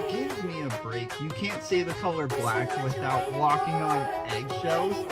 Give me a break. You can't say the color black without walking on eggshells.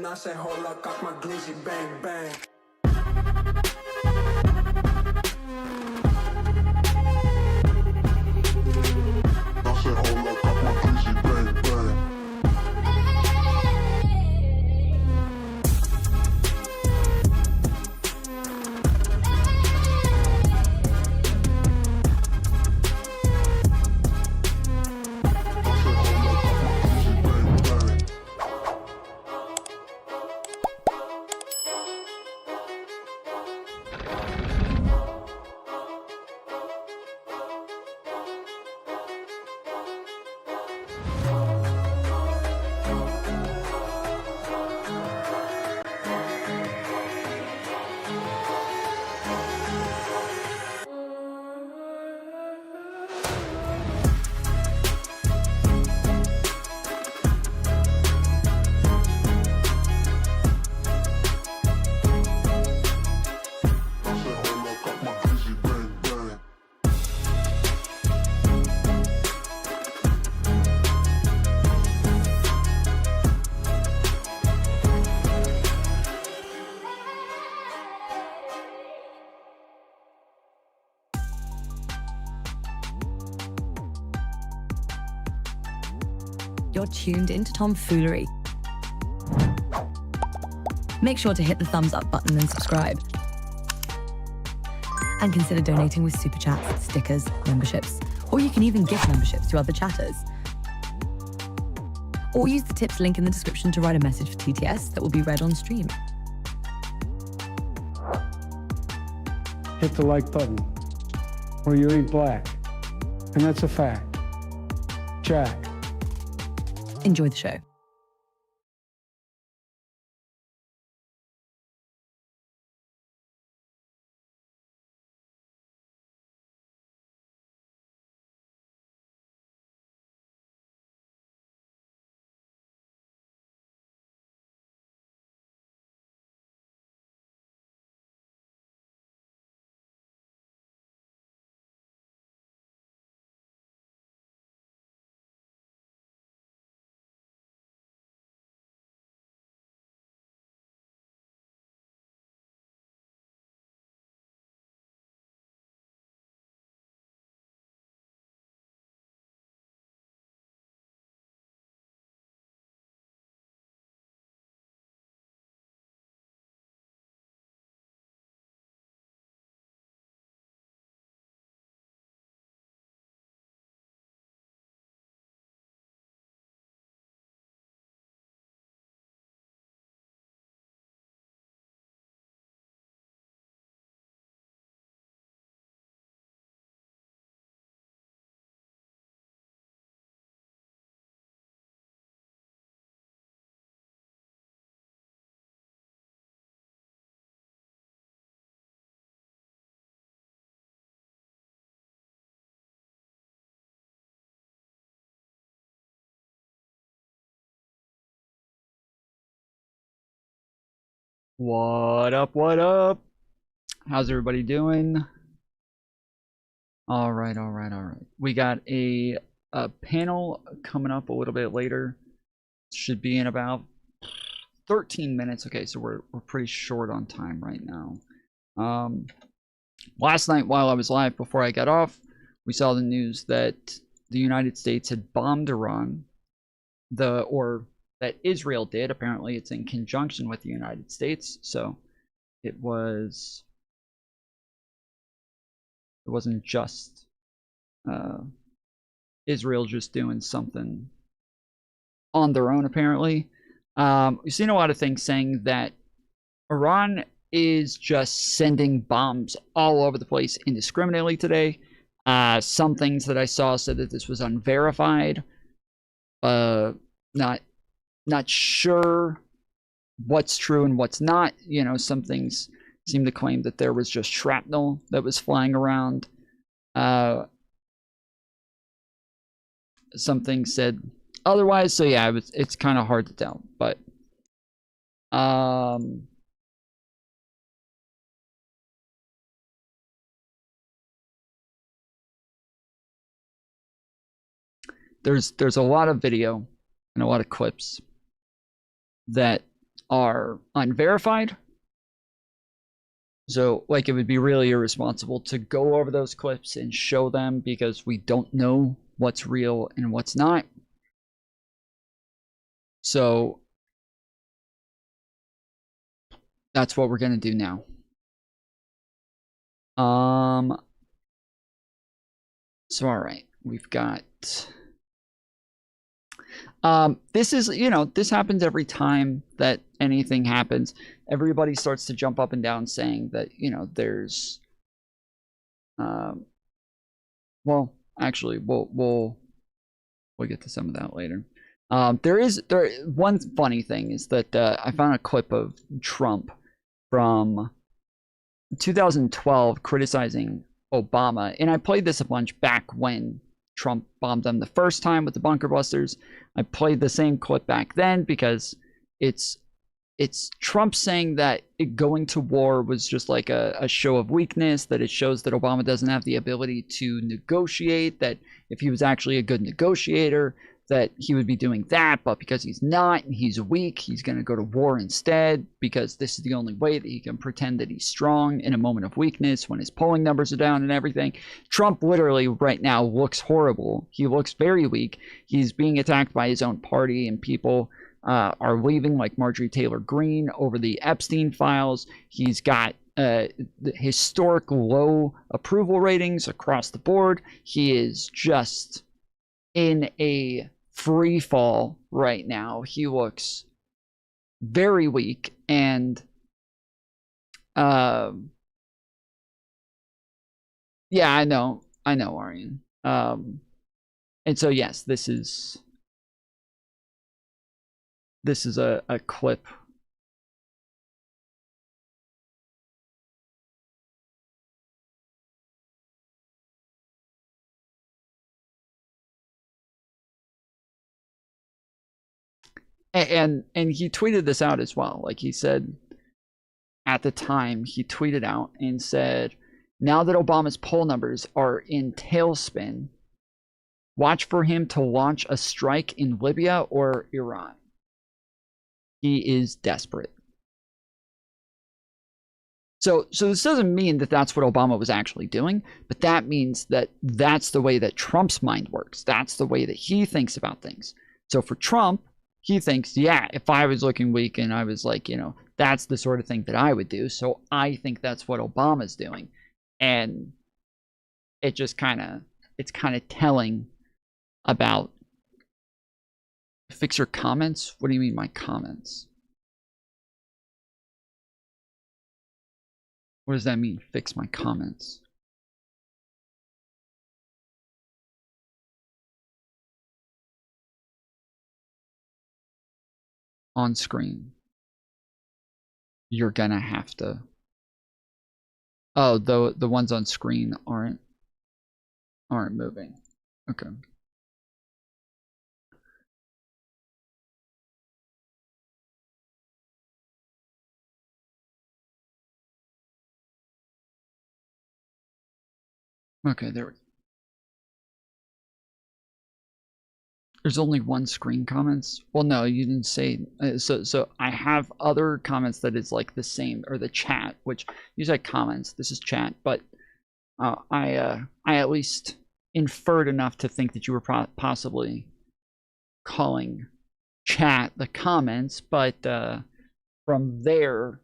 I say, hold up, cock my glizzy, bang, bang. I say, hold up, cock my glizzy, bang, bang. You're tuned into Foolery. Make sure to hit the thumbs up button and subscribe. And consider donating with super chats, stickers, memberships, or you can even gift memberships to other chatters. Or use the tips link in the description to write a message for TTS that will be read on stream. Hit the like button, or you ain't black. And that's a fact. Jack. Enjoy the show. What up, what up? How's everybody doing? All right. We got a panel coming up a little bit later. Should be in about 13 minutes. Okay, so we're pretty short on time right now. Last night while I was live before I got off, we saw the news that the United States had bombed Iran. Or that Israel did. Apparently it's in conjunction with the United States, so it wasn't just Israel just doing something on their own, apparently. We've seen a lot of things saying that Iran is just sending bombs all over the place indiscriminately today. Some things that I saw said that this was unverified. Not sure what's true and what's not. You know, some things seem to claim that there was just shrapnel that was flying around. Some things said otherwise. So yeah, it's kind of hard to tell. But there's a lot of video and a lot of clips that are unverified. So, like, it would be really irresponsible to go over those clips and show them because we don't know what's real and what's not. So, that's what we're going to do now. So, all right, we've got... this is, you know, this happens every time that anything happens. Everybody starts to jump up and down saying that, you know, there's, well, actually, we'll get to some of that later. One funny thing is that I found a clip of Trump from 2012 criticizing Obama, and I played this a bunch back when Trump bombed them the first time with the bunker busters. I played the same clip back then because it's Trump saying that going to war was just like a show of weakness, that it shows that Obama doesn't have the ability to negotiate, that if he was actually a good negotiator, that he would be doing that, but because he's not and he's weak, he's going to go to war instead because this is the only way that he can pretend that he's strong in a moment of weakness when his polling numbers are down and everything. Trump literally right now looks horrible. He looks very weak. He's being attacked by his own party, and people are leaving, like Marjorie Taylor Greene, over the Epstein files. He's got historic low approval ratings across the board. He is just in a free fall right now. He looks very weak, and yeah, I know, Arian. And so yes, this is a clip. And he tweeted this out as well. Like, he said at the time, he tweeted out and said, now that Obama's poll numbers are in tailspin, watch for him to launch a strike in Libya or Iran. He is desperate. So this doesn't mean that that's what Obama was actually doing, but that means that that's the way that Trump's mind works. That's the way that he thinks about things. So for Trump, he thinks, yeah, if I was looking weak and I was like, you know, that's the sort of thing that I would do. So I think that's what Obama's doing. And it's kind of telling about... Fix your comments? What do you mean my comments? What does that mean, fix my comments? On screen. You're gonna have to... Oh, the ones on screen aren't moving. Okay. Okay, there we go. There's only one screen comments. Well, no, you didn't say. So I have other comments that is like the same, or the chat, which you said comments. This is chat, but I at least inferred enough to think that you were possibly calling chat the comments, but from there,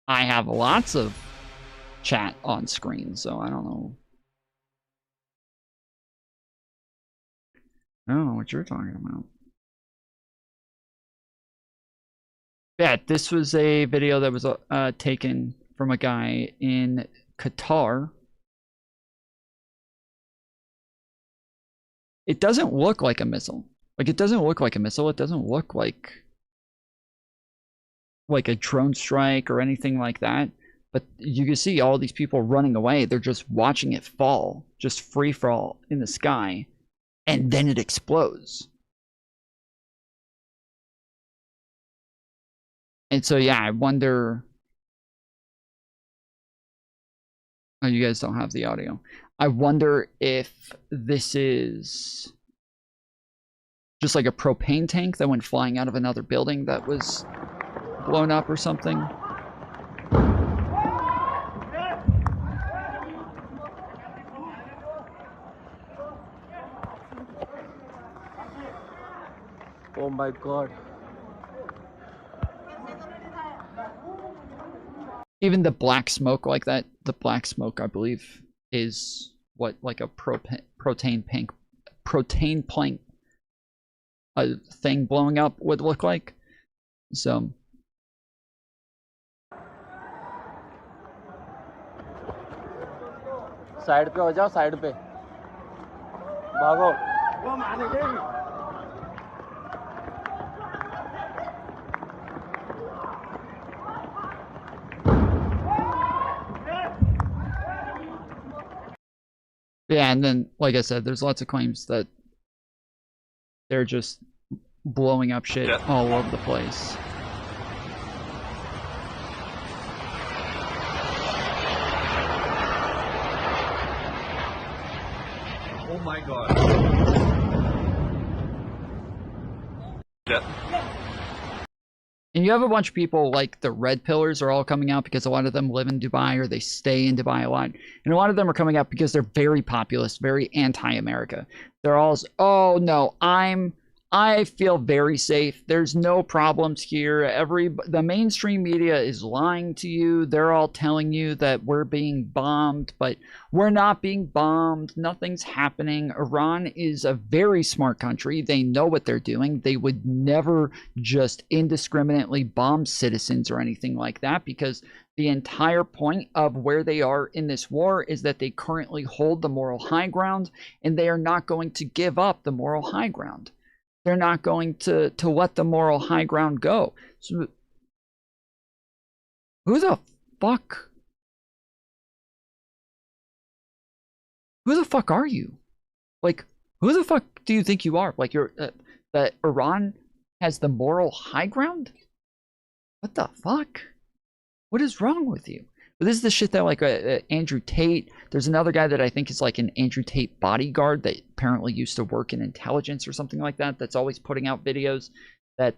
I have lots of chat on screen, so I don't know. I don't know what you're talking about. Yeah, this was a video that was taken from a guy in Qatar. It doesn't look like a missile. Like, it doesn't look like a missile. It doesn't look like a drone strike or anything like that. But you can see all these people running away. They're just watching it fall, just free fall in the sky. And then it explodes. And so, yeah, I wonder... Oh, you guys don't have the audio. I wonder if this is just like a propane tank that went flying out of another building that was blown up or something. Oh my God. Even the black smoke like that, the black smoke, I believe, is what like a protein plank a thing blowing up would look like. So side पे हो जाओ, side पे भागो। yeah, and then like I said, there's lots of claims that they're just blowing up shit all over the place. Oh my God. Yeah. And you have a bunch of people like the red pillars are all coming out because a lot of them live in Dubai or they stay in Dubai a lot. And a lot of them are coming out because they're very populist, very anti-America. They're all, oh no, I feel very safe. There's no problems here. The mainstream media is lying to you. They're all telling you that we're being bombed, but we're not being bombed. Nothing's happening. Iran is a very smart country. They know what they're doing. They would never just indiscriminately bomb citizens or anything like that, because the entire point of where they are in this war is that they currently hold the moral high ground, and they are not going to give up the moral high ground. They're not going to let the moral high ground go. So, who the fuck? Who the fuck are you? Like, who the fuck do you think you are? Like, you're that Iran has the moral high ground? What the fuck? What is wrong with you? But this is the shit that like Andrew Tate. There's another guy that I think is like an Andrew Tate bodyguard that apparently used to work in intelligence or something like that. That's always putting out videos that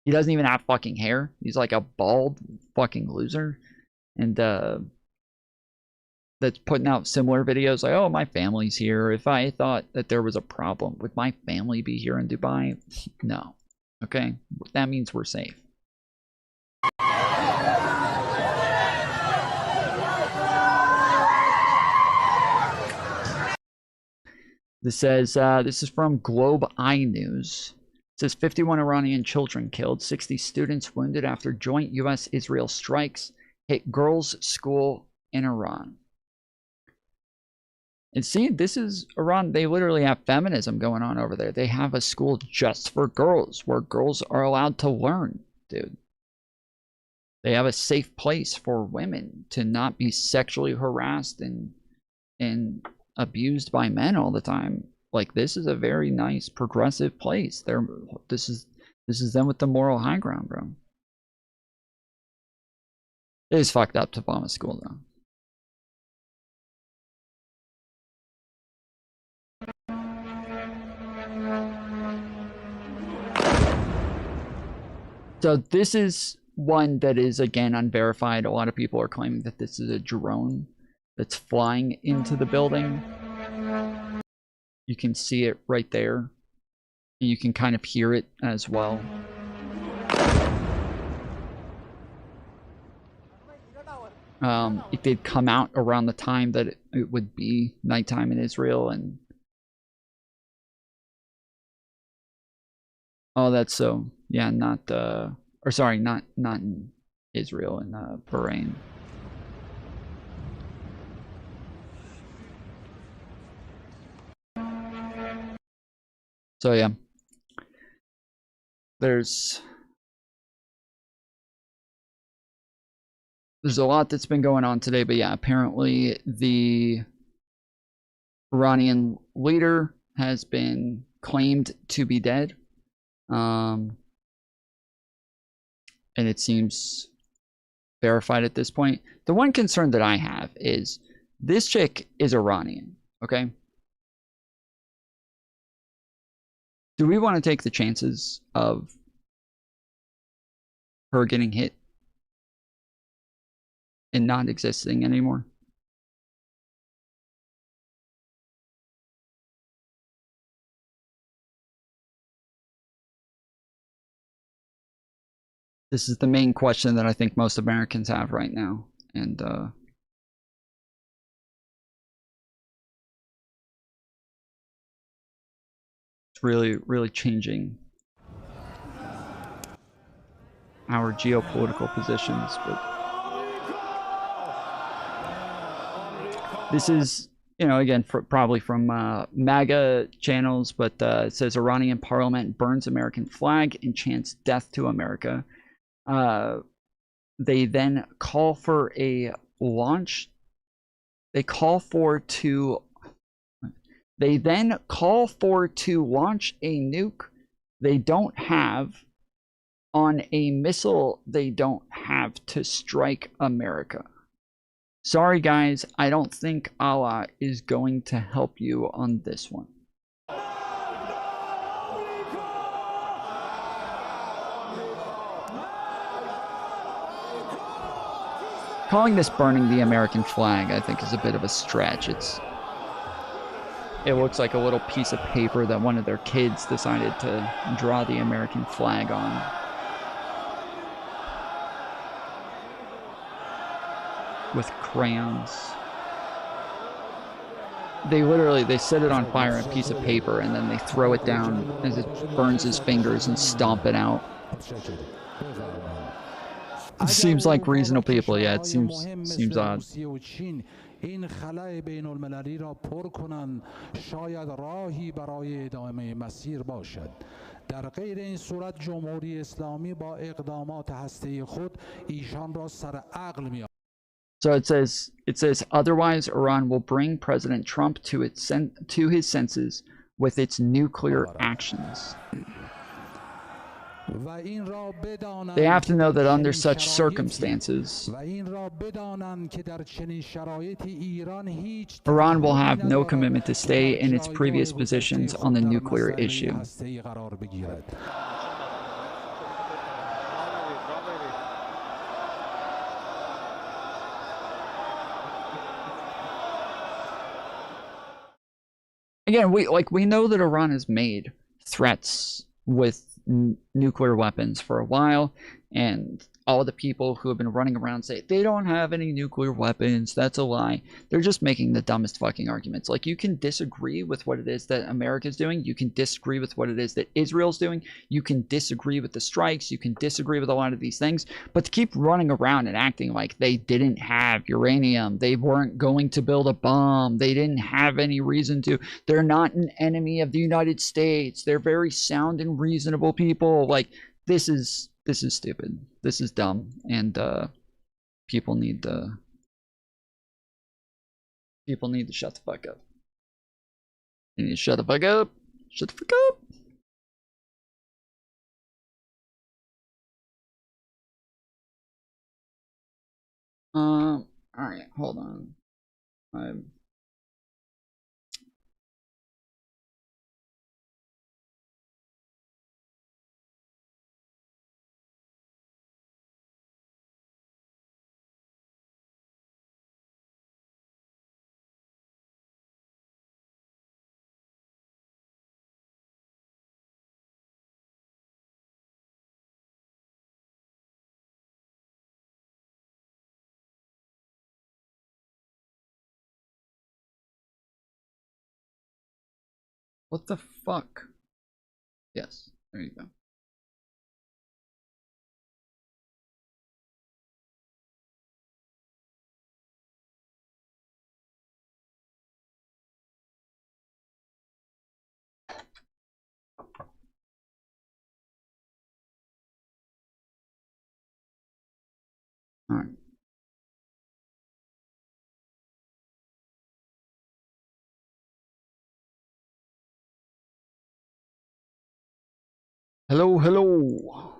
he doesn't even have fucking hair. He's like a bald fucking loser, and that's putting out similar videos like, oh, my family's here. If I thought that there was a problem, would my family be here in Dubai? No. Okay, that means we're safe. This says, this is from Globe Eye News. It says 51 Iranian children killed, 60 students wounded after joint U.S.-Israel strikes hit girls' school in Iran. And see, this is Iran. They literally have feminism going on over there. They have a school just for girls, where girls are allowed to learn, dude. They have a safe place for women to not be sexually harassed and abused by men all the time. Like, this is a very nice progressive place. This is them with the moral high ground, bro. It is fucked up to bomb a school though. So this is one that is, again, unverified. A lot of people are claiming that this is a drone that's flying into the building. You can see it right there. You can kind of hear it as well. It did come out around the time that it would be nighttime in Israel, and oh, that's so, yeah, not or sorry, not in Israel, in Bahrain. So yeah, there's a lot that's been going on today, but yeah, apparently the Iranian leader has been claimed to be dead. And it seems verified at this point. The one concern that I have is this chick is Iranian, okay? Do we want to take the chances of her getting hit and not existing anymore? This is the main question that I think most Americans have right now. And it's really, really changing our geopolitical positions. But this is, you know, again, probably from MAGA channels, but it says Iranian parliament burns American flag and chants death to America. They then call for a launch. They then call for to launch a nuke they don't have on a missile they don't have to strike America. Sorry guys, I don't think Allah is going to help you on this one. Calling this burning the American flag, I think, is a bit of a stretch. It looks like a little piece of paper that one of their kids decided to draw the American flag on. With crayons. They set it on fire on a piece of paper and then they throw it down as it burns his fingers and stomp it out. It seems like reasonable people, yeah, it seems odd. این خلأ بین المللی را پر کنند شاید راهی برای ادامه مسیر باشد در غیر این صورت جمهوری اسلامی با اقدامات هسته‌ای خود ایشان را سر عقل می So it says otherwise Iran will bring President Trump to his senses with its nuclear actions. They have to know that under such circumstances, Iran will have no commitment to stay in its previous positions on the nuclear issue. Again, we know that Iran has made threats with nuclear weapons for a while, and all the people who have been running around say they don't have any nuclear weapons, that's a lie. They're just making the dumbest fucking arguments. Like, you can disagree with what it is that America's doing, you can disagree with what it is that Israel's doing, you can disagree with the strikes, you can disagree with a lot of these things, but to keep running around and acting like they didn't have uranium, they weren't going to build a bomb, they didn't have any reason to, they're not an enemy of the United States, they're very sound and reasonable people, like, this is stupid. This is dumb, and people need to shut the fuck up. You need to shut the fuck up. Shut the fuck up. All right, hold on. What the fuck? Yes, there you go. All right. Hello, hello.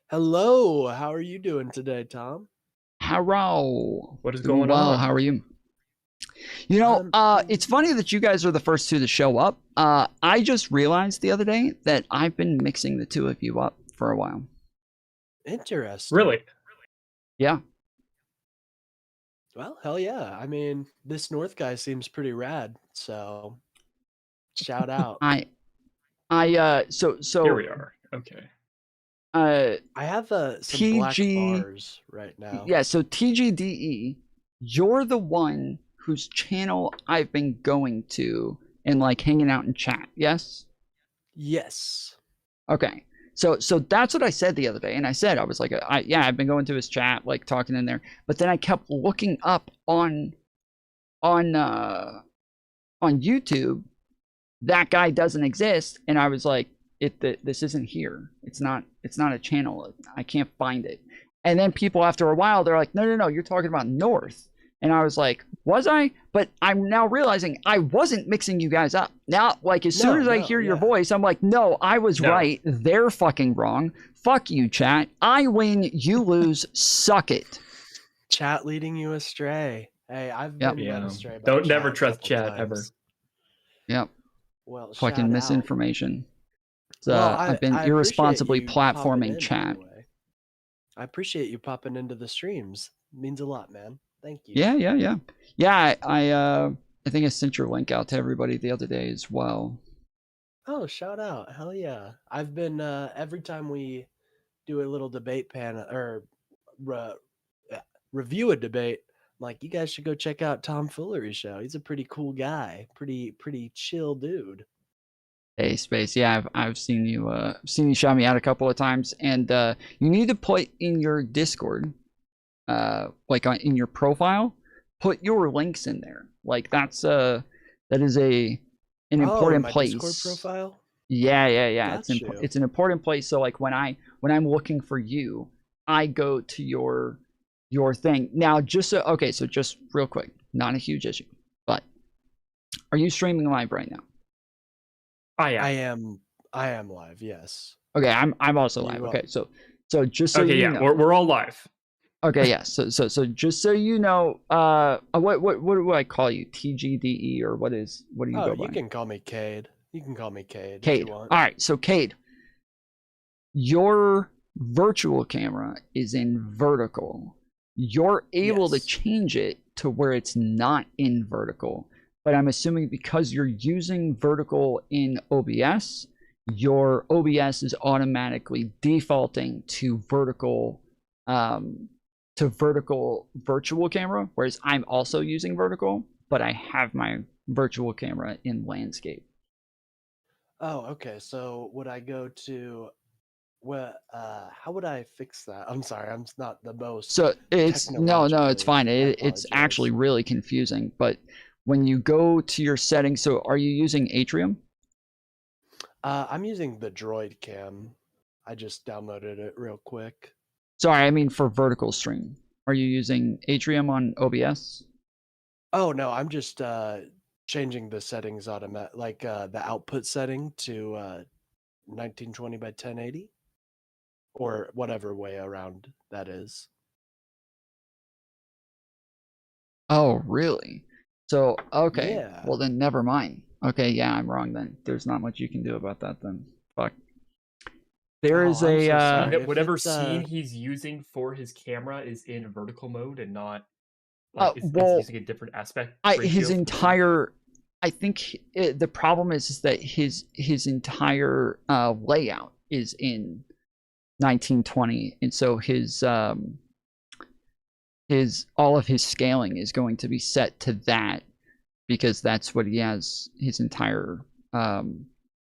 Hello, how are you doing today, Tom? Hello. What is Doing going well. on? How are you? You know, it's funny that you guys are the first two to show up. I just realized the other day that I've been mixing the two of you up for a while. Interesting. Really? Yeah. Well, hell yeah. I mean, this North guy seems pretty rad, so shout out. So Here we are. Okay. I have some black TG bars right now. Yeah, so TGDE, you're the one whose channel I've been going to and like hanging out in chat, yes? Yes. Okay. So that's what I said the other day, and I said I was like, I've been going to his chat, like talking in there, but then I kept looking up on YouTube, that guy doesn't exist, and I was like, this isn't here. It's not a channel. I can't find it. And then people after a while, they're like, no, you're talking about North. And I was like, was I? But I'm now realizing I wasn't mixing you guys up. Now, like, as soon as I hear your voice, I'm like, no, I was right. They're fucking wrong. Fuck you, chat. I win, you lose. Suck it. Chat leading you astray. Hey, I've been led astray by Don't never chat a trust couple chat times. ever. Yep. Well, fucking shout misinformation. So Well, I've been I irresponsibly appreciate you popping platforming in chat. anyway. I appreciate you popping into the streams. It means a lot, man. Thank you. Yeah, I think I sent your link out to everybody the other day as well. Oh, shout out. Hell yeah. I've been, every time we do a little debate panel or review a debate, I'm like, you guys should go check out Tom Foolery's show. He's a pretty cool guy. Pretty chill dude. Hey, Space. Yeah, I've seen you shout me out a couple of times, and you need to put in your Discord, like in your profile, put your links in there. Like that is an important my place. Discord profile. Yeah. Got you. It's an important place. So like when I'm looking for you, I go to your thing. Now, so just real quick, not a huge issue, but are you streaming live right now? I am. I am live. Yes. Okay, I'm also live. Okay, so just so you know, we're all live. Okay, yeah. So just so you know, what do I call you? TGDE or what do you go by? You can call me Cade. You can call me Cade. Cade. If you want. All right. So Cade, your virtual camera is in vertical. You're able to change it to where it's not in vertical. But I'm assuming because you're using vertical in OBS, your OBS is automatically defaulting to vertical virtual camera, whereas I'm also using vertical, but I have my virtual camera in landscape. Oh, okay. So would I go to how would I fix that? I'm sorry, I'm not the most. So it's it's fine. It's actually really confusing. But when you go to your settings, so are you using Atrium? I'm using the Droid Cam. I just downloaded it real quick. Sorry, I mean for vertical stream. Are you using Atrium on OBS? Oh no, I'm just changing the settings like the output setting to 1920 by 1080 or whatever way around that is. Oh, really? So, okay. Yeah. Well, then never mind. Okay, yeah, I'm wrong then. There's not much you can do about that then. Fuck. There is whatever scene he's using for his camera is in vertical mode and not like is using a different aspect ratio. His entire I think the problem is that his entire layout is in 1920, and so his all of his scaling is going to be set to that because that's what he has his entire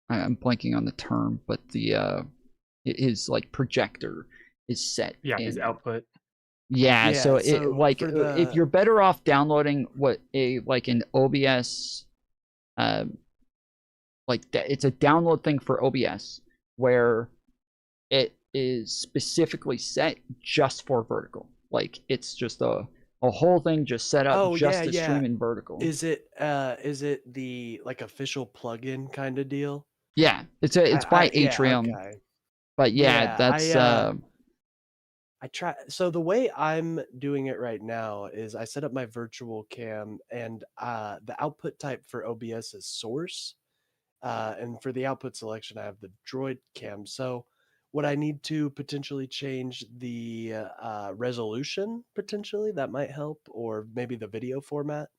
I'm blanking on the term, but his like projector is set. Yeah, his in, output. Yeah, so Yeah, so like for if the you're better off downloading an OBS, it's a download thing for OBS where it is specifically set just for vertical. Like it's just a whole thing just set up Oh just yeah, to yeah. stream in vertical. Is it the like official plugin kind of deal? Yeah, it's by Yeah, Atrium, okay. but yeah, Yeah, that's I try. So the way I'm doing it right now is I set up my virtual cam, and the output type for OBS is source, and for the output selection, I have the Droid cam. So would I need to potentially change the resolution? Potentially, that might help, or maybe the video format.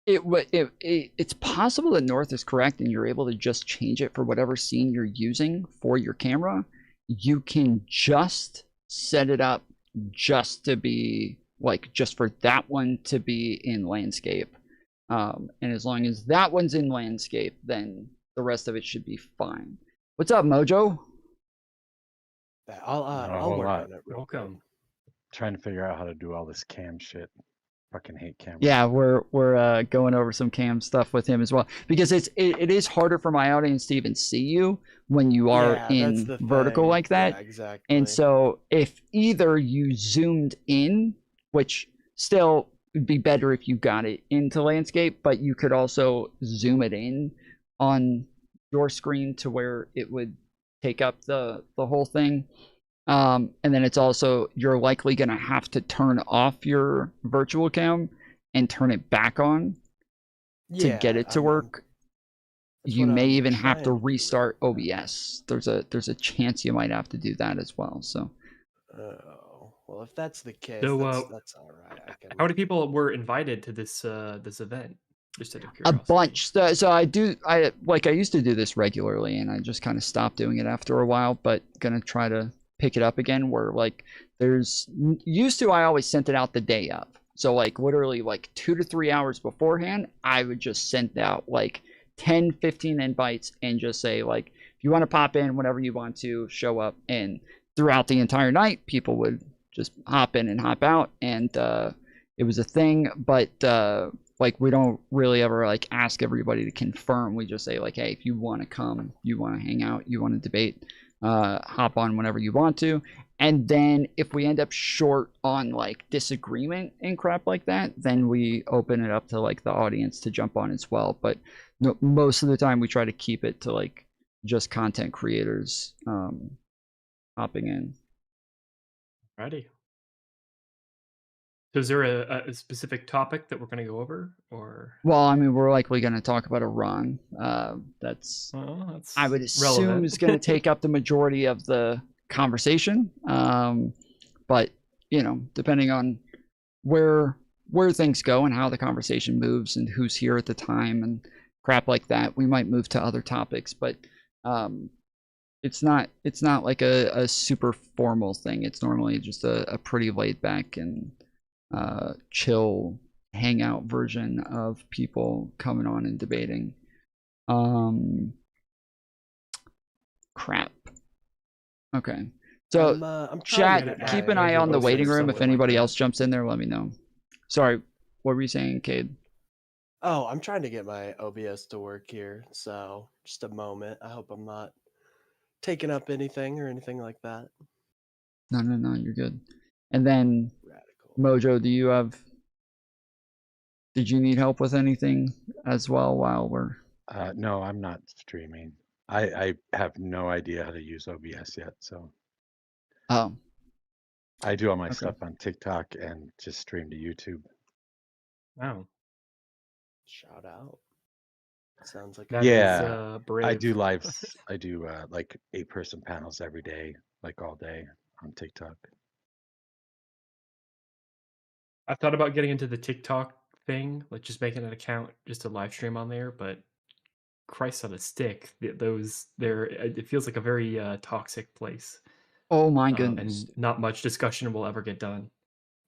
it's possible that North is correct and you're able to just change it for whatever scene you're using for your camera. You can just set it up just to be like just for that one to be in landscape. And as long as that one's in landscape, then the rest of it should be fine. What's up, Mojo? I'll work on it. Welcome. Trying to figure out how to do all this cam shit. Fucking hate cameras. Yeah, we're going over some cam stuff with him as well because it is harder for my audience to even see you when you are in vertical like that. Yeah, exactly. And so if either you zoomed in, which still would be better if you got it into landscape, but you could also zoom it in on your screen to where it would take up the whole thing. And then it's also, you're likely going to have to turn off your virtual cam and turn it back on to get it to work. You may even have to restart OBS. There's a chance you might have to do that as well. So, oh well, if that's the case, So, that's all right. How many people were invited to this this event? Just out of a curiosity. bunch. So I used to do this regularly, and I just kind of stopped doing it after a while. But gonna try to pick it up again. Where like I always sent it out the day of. So like literally like 2 to 3 hours beforehand, I would just send out like 10, 15 invites and just say like, if you want to pop in whenever you want to, show up. And throughout the entire night, people would just hop in and hop out, and it was a thing. But like we don't really ever like ask everybody to confirm. We just say like, hey, if you want to come, you want to hang out, you want to debate, hop on whenever you want to. And then if we end up short on like disagreement and crap like that, then we open it up to like the audience to jump on as well. But no, most of the time we try to keep it to like just content creators hopping in. Ready. So is there a specific topic that we're going to go over, or? Well, I mean, we're likely going to talk about Iran. That's I would assume relevant. is going to take up the majority of the conversation. But you know, depending on where things go and how the conversation moves and who's here at the time and crap like that, we might move to other topics. But it's not like a super formal thing. It's normally just a pretty laid back and chill hangout version of people coming on and debating. Crap. Okay. So I'm chat, keep an eye on the waiting room. If anybody else jumps in there, let me know. Sorry, what were you saying, Cade? Oh, I'm trying to get my OBS to work here, so just a moment. I hope I'm not taking up anything or anything like that. No, you're good. And then Mojo, did you need help with anything as well while we're no, I'm not streaming. I have no idea how to use OBS yet, so I do all my stuff on TikTok and just stream to YouTube. Wow. Shout out. Sounds like brave. I do lives. I do like 8-person panels every day, like all day on TikTok. I thought about getting into the TikTok thing, like just making an account just to live stream on there, but Christ on a stick, it feels like a very toxic place. Oh my goodness. And not much discussion will ever get done.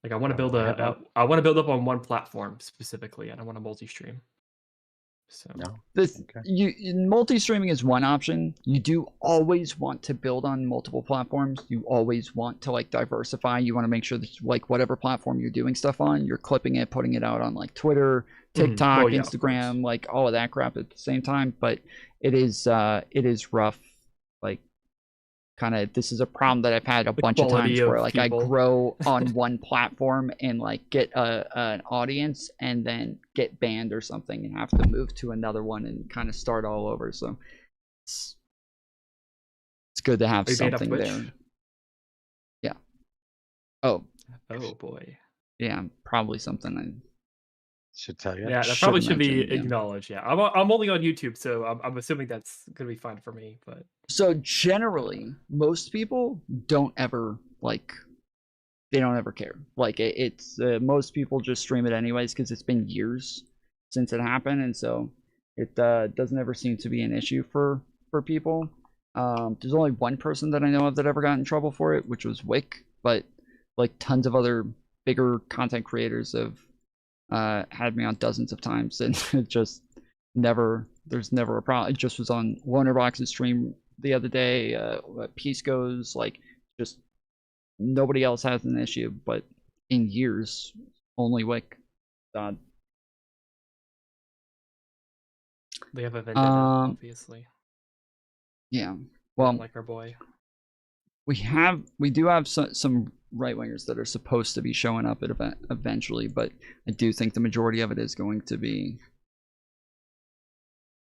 Like I want to build I want to build up on one platform specifically. I don't want to multi-stream. So No. This Okay. multi-streaming is one option. You do always want to build on multiple platforms. You always want to like diversify. You want to make sure that like whatever platform you're doing stuff on, you're clipping it, putting it out on like Twitter, TikTok, Well, yeah, of course. Instagram, like all of that crap at the same time. But it is rough. Like kind of this is a problem that I've had a bunch of quality times where of like I people. grow on one platform and like get an audience and then get banned or something and have to move to another one and kind of start all over. So it's good to have Are you banned off something Twitch? there. Yeah. Oh Oh boy. yeah, probably something I Should tell you. Yeah, that should probably have should be mentioned, yeah. acknowledged. Yeah, I'm only on YouTube, so I'm assuming that's gonna be fine for me. But So generally, most people don't ever like they don't ever care. Like it's most people just stream it anyways because it's been years since it happened, and so it doesn't ever seem to be an issue for people. There's only one person that I know of that ever got in trouble for it, which was Wick, but like tons of other bigger content creators have had me on dozens of times, and it just there's never a problem. It just was on Lonerbox's stream the other day. Peace goes like just nobody else has an issue, but in years, only Wick. God. they have a vendetta, obviously. Yeah. They Well, don't like our boy. we do have some right wingers that are supposed to be showing up at event eventually, but I do think the majority of it is going to be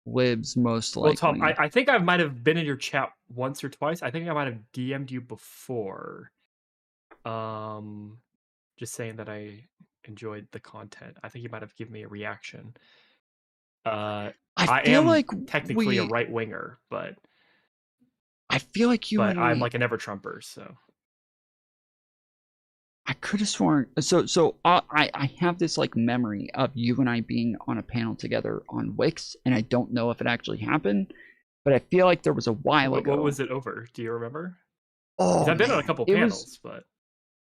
libs most likely. Well, Tom, I think I might have been in your chat once or twice. I think I might have DM'd you before. Just saying that I enjoyed the content. I think you might have given me a reaction. I feel am like technically a we- right winger, but I feel like you and I'm me, like a never Trumper, so I could have sworn. So I have this like memory of you and I being on a panel together on Wix, and I don't know if it actually happened, but I feel like there was a while ago. what was it over? Do you remember? Oh, 'Cause I've been on a man. couple It panels, was, but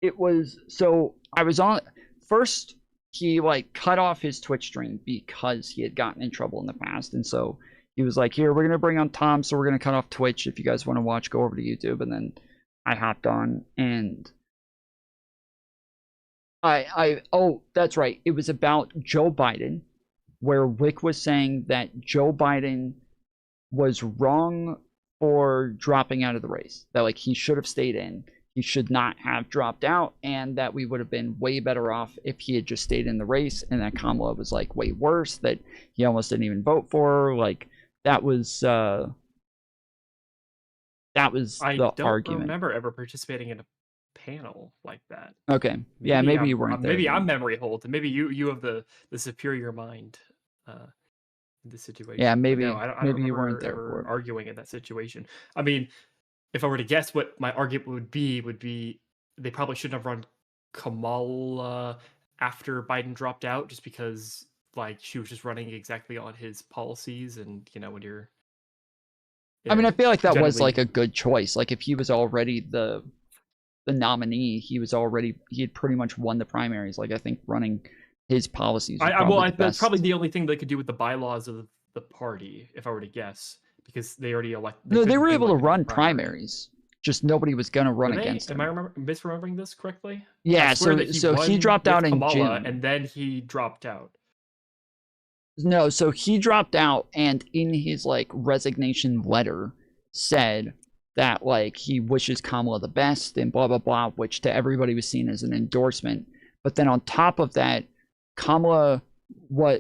it was so I was on first. He like cut off his Twitch stream because he had gotten in trouble in the past, and so he was like, "Here, we're gonna bring on Tom, so we're gonna cut off Twitch. If you guys want to watch, go over to YouTube." And then I hopped on, and oh, that's right. It was about Joe Biden, where Wick was saying that Joe Biden was wrong for dropping out of the race. That like he should have stayed in. He should not have dropped out, and that we would have been way better off if he had just stayed in the race, and that Kamala was like way worse, that he almost didn't even vote for her. Like that was the I don't argument. remember ever participating in a panel like that. Okay. Yeah, maybe you weren't there. Maybe then. I'm memory hold, and maybe you have the superior mind in this situation. Yeah, But maybe no, I don't maybe you remember weren't there ever for it. arguing in that situation. I mean, if I were to guess what my argument would be they probably shouldn't have run Kamala after Biden dropped out, just because like she was just running exactly on his policies, and you know when you're. I mean, I feel like that was generally- like a good choice. Like if he was already the nominee, he had pretty much won the primaries. Like I think running his policies. That's probably the only thing they could do with the bylaws of the party, if I were to guess, because they already elected. No, they were able to run primaries. Just nobody was gonna run against him. Am I misremembering this correctly? Yeah, I swear that so he won dropped with out in Kamala, June. and then he dropped out. No, so he dropped out, and in his like resignation letter said that like he wishes Kamala the best and blah blah blah, which to everybody was seen as an endorsement. But then on top of that, Kamala,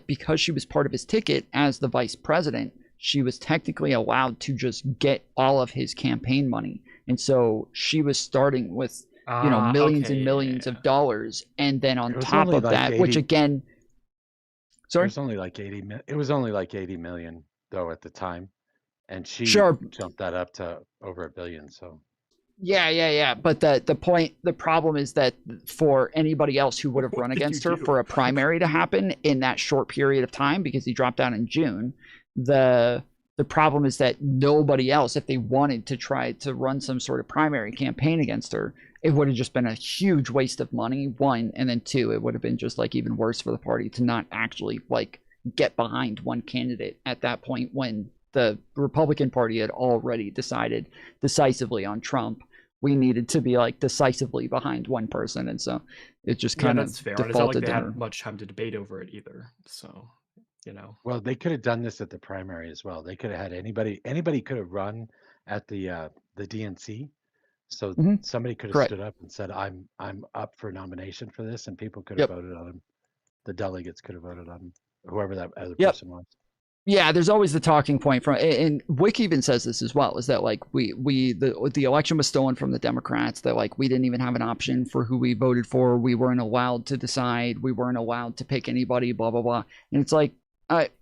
because she was part of his ticket as the vice president, she was technically allowed to just get all of his campaign money. And so she was starting with, millions and millions of dollars. And then on top of that, which again, sorry? It was only like 80 million though at the time. And she Sure. jumped that up to over $1 billion. So Yeah. But the problem is that for anybody else who would have run against her for a primary to happen in that short period of time, because he dropped out in June, the problem is that nobody else, if they wanted to try to run some sort of primary campaign against her, it would have just been a huge waste of money, one, and then two, it would have been just like even worse for the party to not actually like get behind one candidate at that point when the Republican Party had already decided decisively on Trump. We needed to be like decisively behind one person, and so it just Yeah, kind of that's fair. And it's not like defaulted they to her. had much time to debate over it either. So, you know. Well, they could have done this at the primary as well. They could have had anybody could have run at the DNC. So Hmm. somebody could have Correct. stood up and said, I'm up for nomination for this, and people could have Yep. voted on him. The delegates could have voted on him, whoever that other Yep. person was. Yeah, there's always the talking point from, and Wick even says this as well, is that like the election was stolen from the Democrats, that like we didn't even have an option for who we voted for, we weren't allowed to decide, we weren't allowed to pick anybody, blah blah blah. And it's like,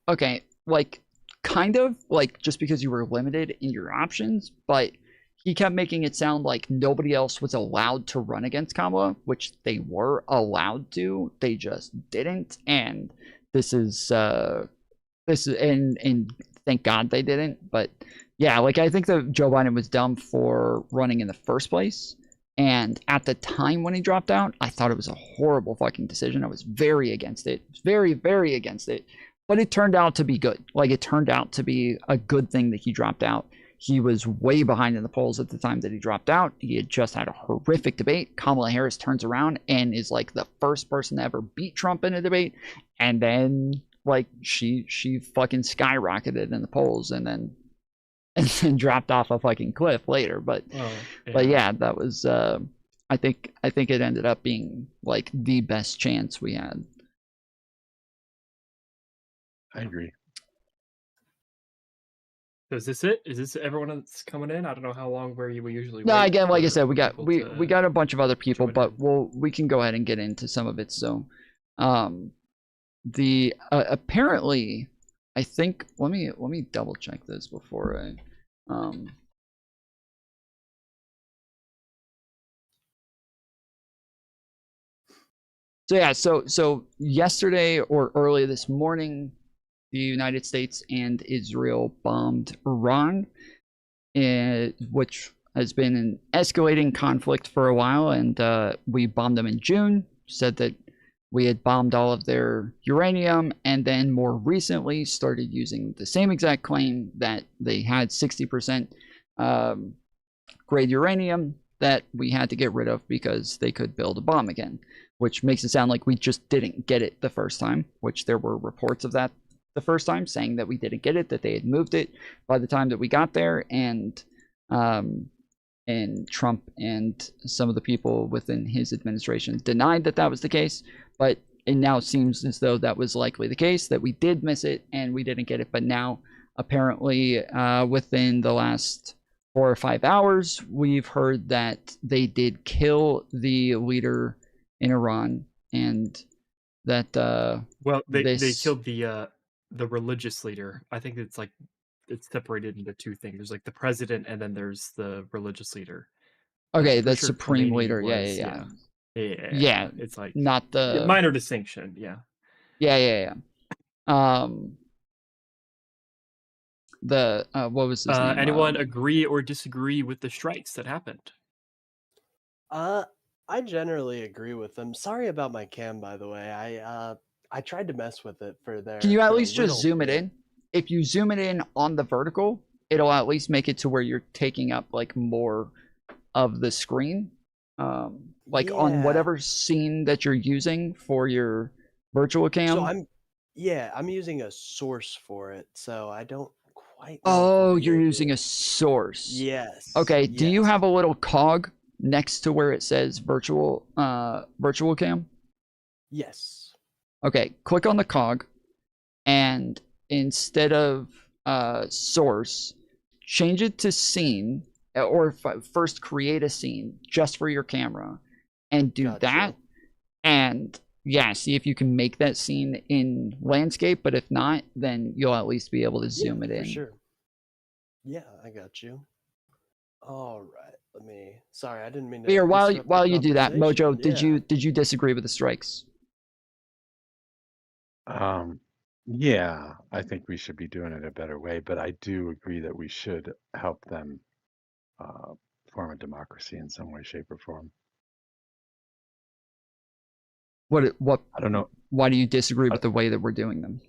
okay, like kind of like just because you were limited in your options, but he kept making it sound like nobody else was allowed to run against Kamala, which they were allowed to, they just didn't. And this is and thank God they didn't. But yeah, like I think that Joe Biden was dumb for running in the first place. And at the time when he dropped out, I thought it was a horrible fucking decision. I was very against it. Very, very against it. But it turned out to be good. Like it turned out to be a good thing that he dropped out. He was way behind in the polls at the time that he dropped out. He had just had a horrific debate. Kamala Harris turns around and is like the first person to ever beat Trump in a debate. And then like she fucking skyrocketed in the polls and then dropped off a fucking cliff later. But yeah, that was I think it ended up being like the best chance we had. I agree. So is this it? Is this everyone that's coming in? I don't know how long where we usually No, wait again, like I for said, we got people we got a bunch of other people, join but in. we can go ahead and get into some of it. So the apparently I think let me double check this before I so yeah, so yesterday or early this morning, the United States and Israel bombed Iran, which has been an escalating conflict for a while, and we bombed them in June, said that we had bombed all of their uranium, and then more recently started using the same exact claim that they had 60% grade uranium that we had to get rid of because they could build a bomb again, which makes it sound like we just didn't get it the first time, which there were reports of that the first time saying that we didn't get it, that they had moved it by the time that we got there, and Trump and some of the people within his administration denied that that was the case. But it now seems as though that was likely the case, that we did miss it and we didn't get it. But now apparently within the last 4 or 5 hours, we've heard that they did kill the leader in Iran, and that well, they killed the religious leader. I think it's like it's separated into two things. There's like the president, and then there's the religion leader. Okay, the supreme leader. Yeah. It's like not the minor distinction. Yeah. The what was his name? Anyone agree or disagree with the strikes that happened? I generally agree with them. Sorry about my cam, by the way. I tried to mess with it for their. Can you at least just zoom it in? If you zoom it in on the vertical, it'll at least make it to where you're taking up like more of the screen. Like on whatever scene that you're using for your virtual cam. So I'm using a source for it, so I don't quite know. Oh, you're using a source. Yes. Okay, do you have a little cog next to where it says virtual cam? Yes. Okay, click on the cog, and instead of source, change it to scene, or first create a scene just for your camera, and do that. And yeah, see if you can make that scene in landscape, but if not, then you'll at least be able to zoom it in. For sure. Yeah, I got you. All right, let me. Sorry, I didn't mean to. Here, while you do that, Mojo, did you disagree with the strikes? Yeah, I think we should be doing it a better way, but I do agree that we should help them form a democracy in some way, shape, or form. What I don't know. Why do you disagree with the way that we're doing them?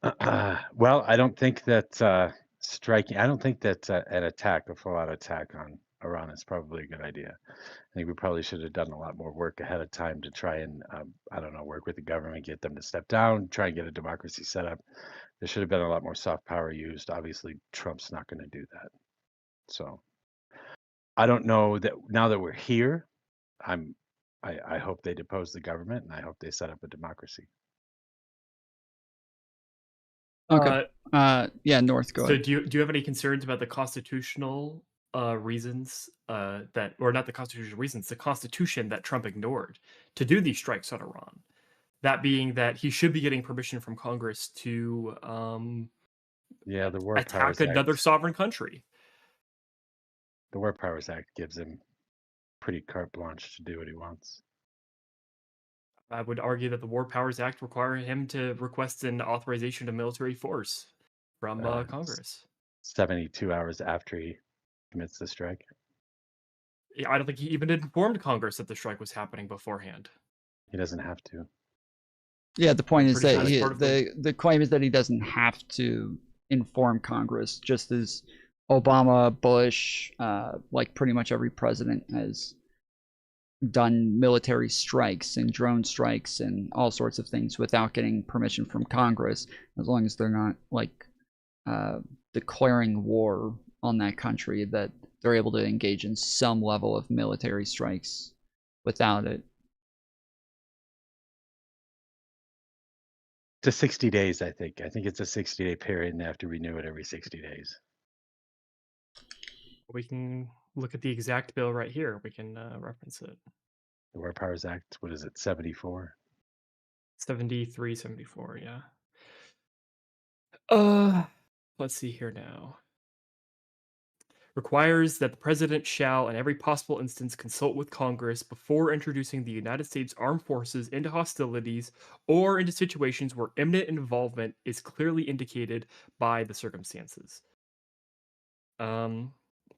Well, I don't think that striking. I don't think that an attack, a full-out attack on Iran, is probably a good idea. I think we probably should have done a lot more work ahead of time to try and, I don't know, work with the government, get them to step down, try and get a democracy set up. There should have been a lot more soft power used. Obviously, Trump's not going to do that. So I don't know that now that we're here, I'm. I hope they depose the government, and I hope they set up a democracy. Okay. Yeah, North, go So ahead. do you have any concerns about the constitutional reasons that, or not the constitutional reasons, the Constitution that Trump ignored to do these strikes on Iran? That being that he should be getting permission from Congress to Yeah, the War attack Powers another Act. sovereign country. The War Powers Act gives him pretty carte blanche to do what he wants. I would argue that the War Powers Act require him to request an authorization of military force from Uh, Congress. 72 hours after he commits the strike. I don't think he even informed Congress that the strike was happening beforehand. He doesn't have to. Yeah, the point I'm is pretty sure that that's part of the claim is that he doesn't have to inform Congress, just as Obama, Bush, like pretty much every president has done military strikes and drone strikes and all sorts of things without getting permission from Congress, as long as they're not like declaring war on that country, that they're able to engage in some level of military strikes without it. To 60 days, I think. I think it's a 60-day period, and they have to renew it every 60 days. We can look at the exact bill right here. We can reference it. The War Powers Act, what is it, 74? 73, 74, yeah. Let's see here now. Requires that the president shall, in every possible instance, consult with Congress before introducing the United States Armed Forces into hostilities or into situations where imminent involvement is clearly indicated by the circumstances.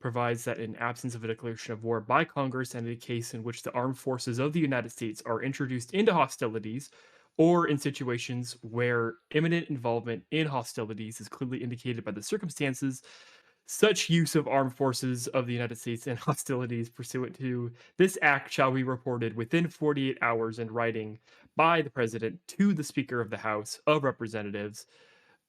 Provides that in absence of a declaration of war by Congress and in a case in which the armed forces of the United States are introduced into hostilities or in situations where imminent involvement in hostilities is clearly indicated by the circumstances, such use of armed forces of the United States in hostilities pursuant to this act shall be reported within 48 hours in writing by the President to the Speaker of the House of Representatives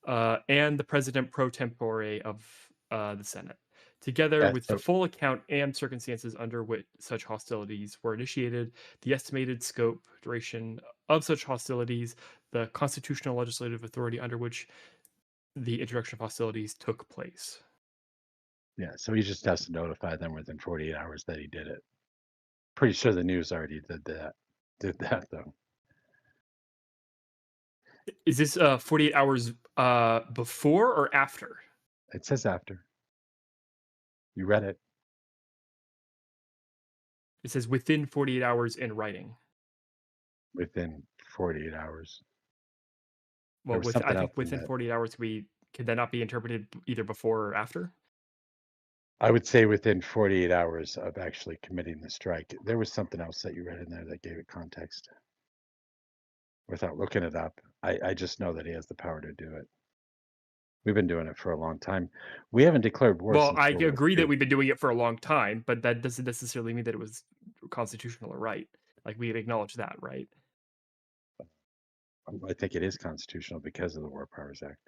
and the President pro tempore of the Senate, together Yeah, with the so full account and circumstances under which such hostilities were initiated, the estimated scope, duration of such hostilities, the constitutional legislative authority under which the introduction of hostilities took place. yeah, so he just has to notify them within 48 hours that he did it. Pretty sure the news already did that. Did that though. Is this 48 hours before or after? It says after. You read it. It says within 48 hours in writing. Within 48 hours. Well, was I something think else in within that. 48 hours, could that not be interpreted either before or after? I would say within 48 hours of actually committing the strike. There was something else that you read in there that gave it context. Without looking it up, I just know that he has the power to do it. We've been doing it for a long time. We haven't declared war Well, since I World War agree that II. we've been doing it for a long time, but that doesn't necessarily mean that it was constitutional or right. Like, we acknowledge that, right? I think it is constitutional because of the War Powers Act.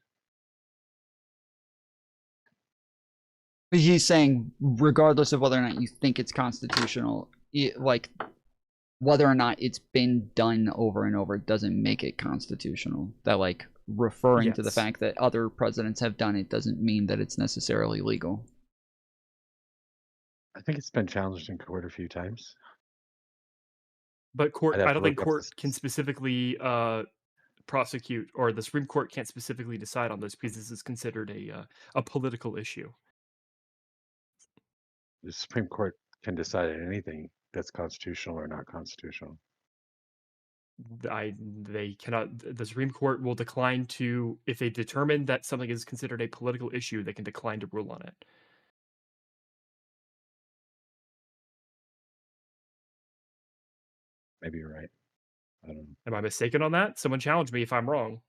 But he's saying, regardless of whether or not you think it's constitutional, like whether or not it's been done over and over doesn't make it constitutional. That like referring to the Yes. fact that other presidents have done it doesn't mean that it's necessarily legal. I think it's been challenged in court a few times. But I'd I have to don't think look up court this. can specifically prosecute, or the Supreme Court can't specifically decide on this because this is considered a political issue. The Supreme Court can decide on anything that's constitutional or not constitutional. They cannot. The Supreme Court will decline to, if they determine that something is considered a political issue, they can decline to rule on it. Maybe you're right. I don't know. Am I mistaken on that? Someone challenge me if I'm wrong.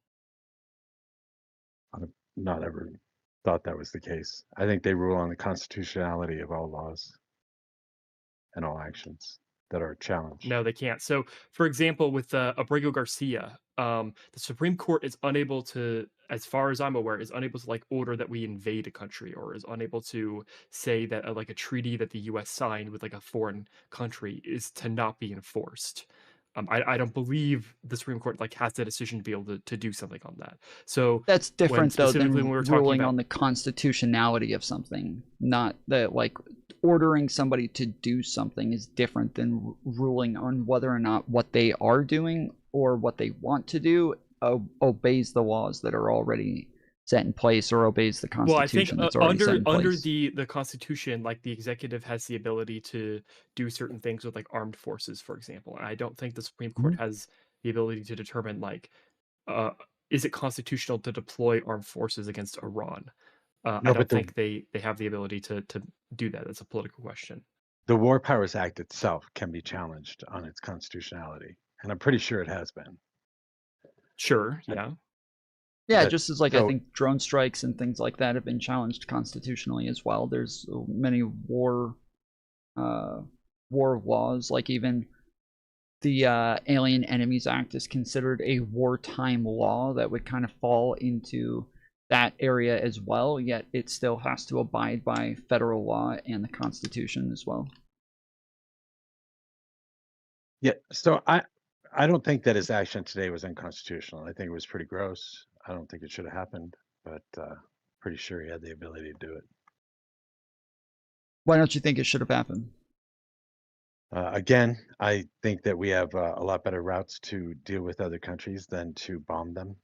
I've not ever thought that was the case. I think they rule on the constitutionality of all laws and all actions that are challenged. No, they can't. So, for example, with Abrego Garcia, the Supreme Court is unable to, as far as I'm aware, is unable to like order that we invade a country, or is unable to say that like a treaty that the U.S. signed with like a foreign country is to not be enforced. I don't believe the Supreme Court like has the decision to be able to do something on that. So That's when different though specifically when than we were talking ruling about on the constitutionality of something. Not that like ordering somebody to do something is different than ruling on whether or not what they are doing or what they want to do obeys the laws that are already set in place or obeys the Well, I think constitution that's already set in under place. the Constitution, like the executive has the ability to do certain things with like armed forces, for example. And I don't think the Supreme Court Mhm. has the ability to determine like uh, is it constitutional to deploy armed forces against Iran? I No, but don't think they have the ability to do that. That's a political question. the War Powers Act itself can be challenged on its constitutionality, and I'm pretty sure it has been. Sure, And yeah. Yeah, that just as like I so think drone strikes and things like that have been challenged constitutionally as well. There's many uh, war laws, like even the Alien Enemies Act is considered a wartime law that would kind of fall into that area as well, yet it still has to abide by federal law and the Constitution as well. yeah, so I don't think that his action today was unconstitutional. I think it was pretty gross. I don't think it should have happened, but pretty sure he had the ability to do it. Why don't you think it should have happened? Again, I think that we have a lot better routes to deal with other countries than to bomb them.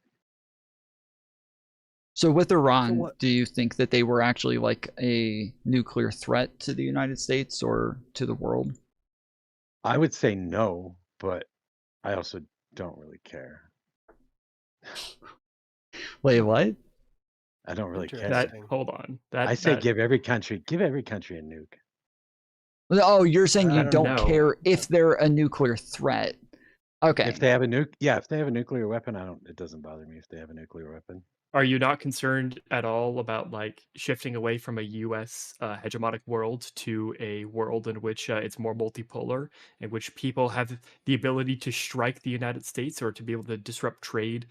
So with So Iran, what? do you think that they were actually like a nuclear threat to the United States or to the world? I would say no, but I also don't really care. Wait, what? I don't really care. That Interesting. hold on. I say That give every country a nuke. Oh, you're saying I you don't don't know. care if they're a nuclear threat. Okay. If they have a nuke, yeah, if they have a nuclear weapon, it doesn't bother me if they have a nuclear weapon. Are you not concerned at all about like shifting away from a U.S. Hegemonic world to a world in which it's more multipolar, in which people have the ability to strike the United States or to be able to disrupt trade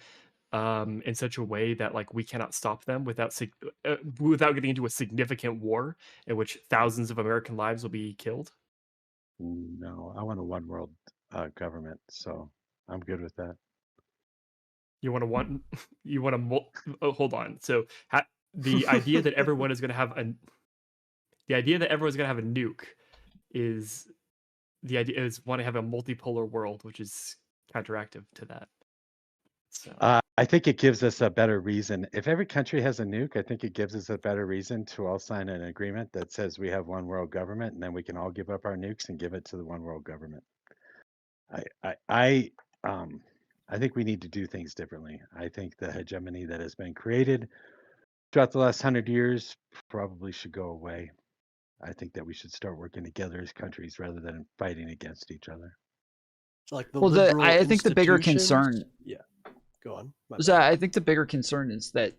in such a way that like we cannot stop them without getting into a significant war in which thousands of American lives will be killed? No, I want a one world government, so I'm good with that. You want to want you want to hold on. So the idea that everyone is going to have the idea that everyone's going to have a nuke is the idea is want to have a multipolar world, which is counteractive to that. So I think it gives us a better reason. If every country has a nuke, I think it gives us a better reason to all sign an agreement that says we have one world government, and then we can all give up our nukes and give it to the one world government. I think we need to do things differently. I think the hegemony that has been created throughout the last 100 years probably should go away. I think that we should start working together as countries rather than fighting against each other. It's like the Well, liberal I think the bigger institutions- concern Yeah, go on. My So bad. I think the bigger concern is that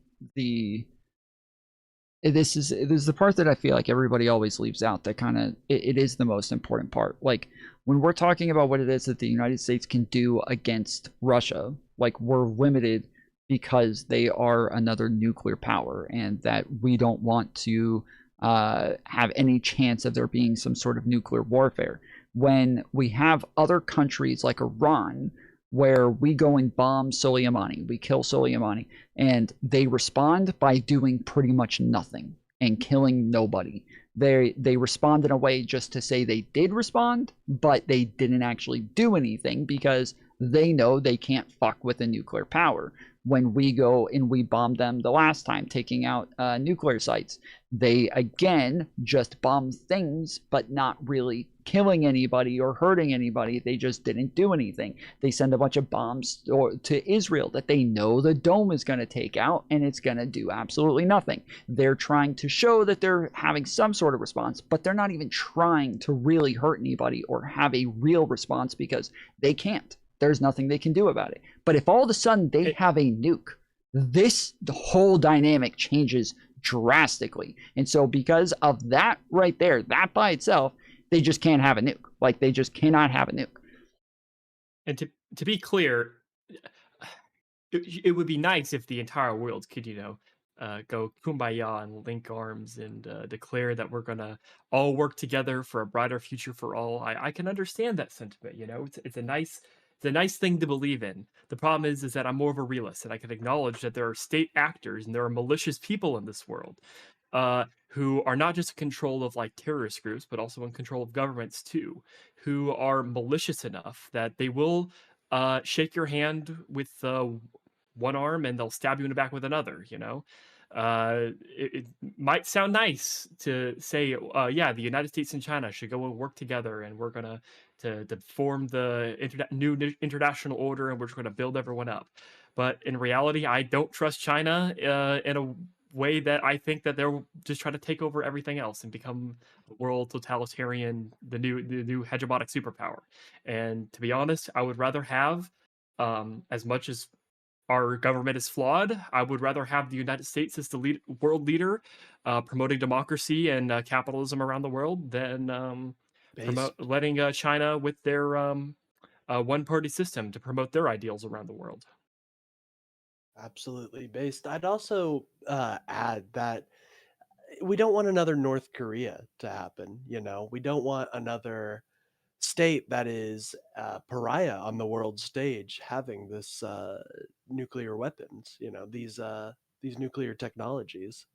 this is the part that I feel like everybody always leaves out. That kind of it is the most important part. Like when we're talking about what it is that the United States can do against Russia, like we're limited because they are another nuclear power, and that we don't want to have any chance of there being some sort of nuclear warfare. When we have other countries like Iran, where we go and bomb Soleimani, we kill Soleimani, and they respond by doing pretty much nothing and killing nobody. They respond in a way just to say they did respond, but they didn't actually do anything because they know they can't fuck with a nuclear power. When we go and we bomb them the last time, taking out nuclear sites, they again just bomb things, but not really killing anybody or hurting anybody. They just didn't do anything. They send a bunch of bombs to Israel that they know the dome is going to take out, and it's going to do absolutely nothing. They're trying to show that they're having some sort of response, but they're not even trying to really hurt anybody or have a real response because they can't. There's nothing they can do about it. But if all of a sudden they have a nuke, the whole dynamic changes drastically. And so because of that right there, that by itself, they just can't have a nuke. Like, they just cannot have a nuke. And to be clear, it would be nice if the entire world could, go kumbaya and link arms and declare that we're gonna all work together for a brighter future for all. I can understand that sentiment. It's a nice thing to believe in. The problem is that I'm more of a realist, and I can acknowledge that there are state actors and there are malicious people in this world, who are not just in control of like terrorist groups, but also in control of governments too, who are malicious enough that they will shake your hand with one arm and they'll stab you in the back with another. It might sound nice to say, yeah, the United States and China should go and work together, and we're gonna to form the new international order, and we're just gonna build everyone up. But in reality, I don't trust China in a way that I think that they're just trying to take over everything else and become the world totalitarian, the new hegemonic superpower. And to be honest, I would rather have, as much as our government is flawed, I would rather have the United States as the world leader, promoting democracy and capitalism around the world than letting China with their one-party system to promote their ideals around the world. Absolutely based. I'd also add that we don't want another North Korea to happen. We don't want another state that is pariah on the world stage having this nuclear weapons. These nuclear technologies.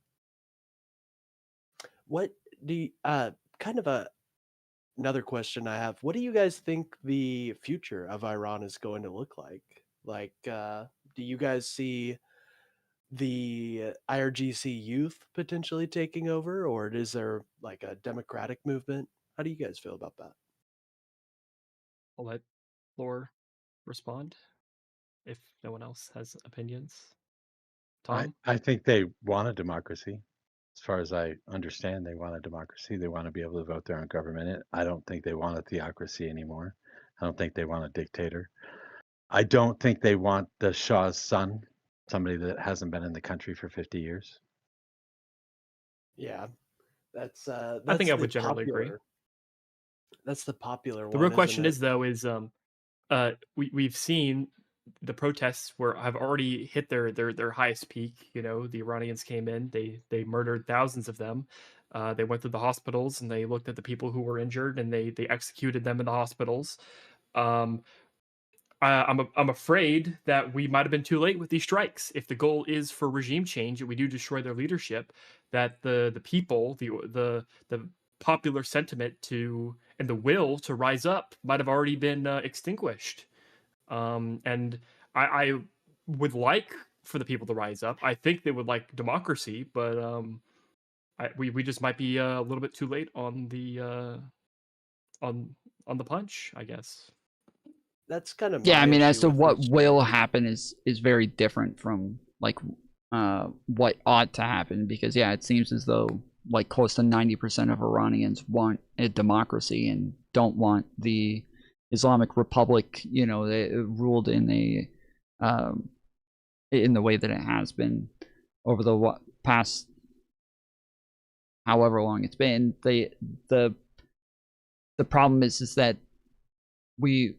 What do you, kind of another question I have? What do you guys think the future of Iran is going to look like? Like, do you guys see the IRGC youth potentially taking over, or is there like a democratic movement? How do you guys feel about that? I'll let Lore respond if no one else has opinions. Tom? I think they want a democracy. As far as I understand, they want a democracy. They want to be able to vote their own government. I don't think they want a theocracy anymore. I don't think they want a dictator. I don't think they want the Shah's son, somebody that hasn't been in the country for 50 years. Yeah, that's I think I would generally agree. That's the popular one. The real question is, though, we've seen the protests have already hit their highest peak. The Iranians came in, they murdered thousands of them. They went to the hospitals and they looked at the people who were injured and they executed them in the hospitals. I'm afraid that we might have been too late with these strikes. If the goal is for regime change and we do destroy their leadership, that the people, the popular sentiment and the will to rise up might have already been extinguished. And I would like for the people to rise up. I think they would like democracy, but we just might be a little bit too late on the punch, I guess. That's kind of yeah. I mean, as to what will happen is very different from like what ought to happen, because yeah, it seems as though like close to 90% of Iranians want a democracy and don't want the Islamic Republic, they ruled in the way that it has been over the past however long it's been. The problem is that we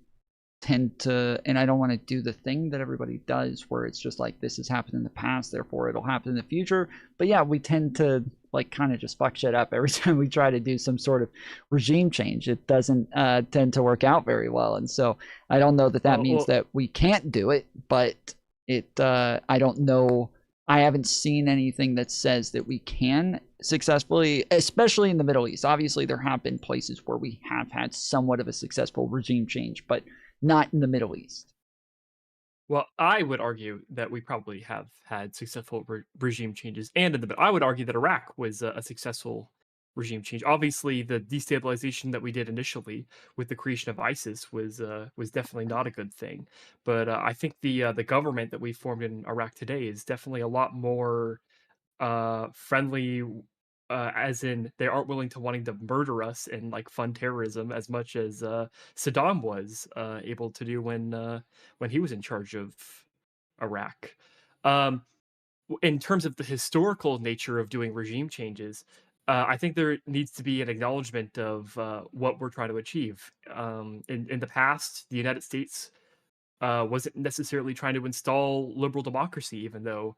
tend to, and I don't want to do the thing that everybody does where it's just like, this has happened in the past, therefore it'll happen in the future. But yeah, we tend to like kind of just fuck shit up every time we try to do some sort of regime change. It doesn't tend to work out very well. And so I don't know that means that we can't do it, but I don't know. I haven't seen anything that says that we can successfully, especially in the Middle East. Obviously, there have been places where we have had somewhat of a successful regime change, but not in the Middle East. Well, I would argue that we probably have had successful regime changes, and I would argue that Iraq was a successful regime change. Obviously, the destabilization that we did initially with the creation of ISIS was definitely not a good thing. But I think the government that we formed in Iraq today is definitely a lot more friendly, as in they aren't willing to wanting to murder us and like fund terrorism as much as Saddam was able to do when he was in charge of Iraq. In terms of the historical nature of doing regime changes, I think there needs to be an acknowledgement of what we're trying to achieve. In the past, the United States wasn't necessarily trying to install liberal democracy, even though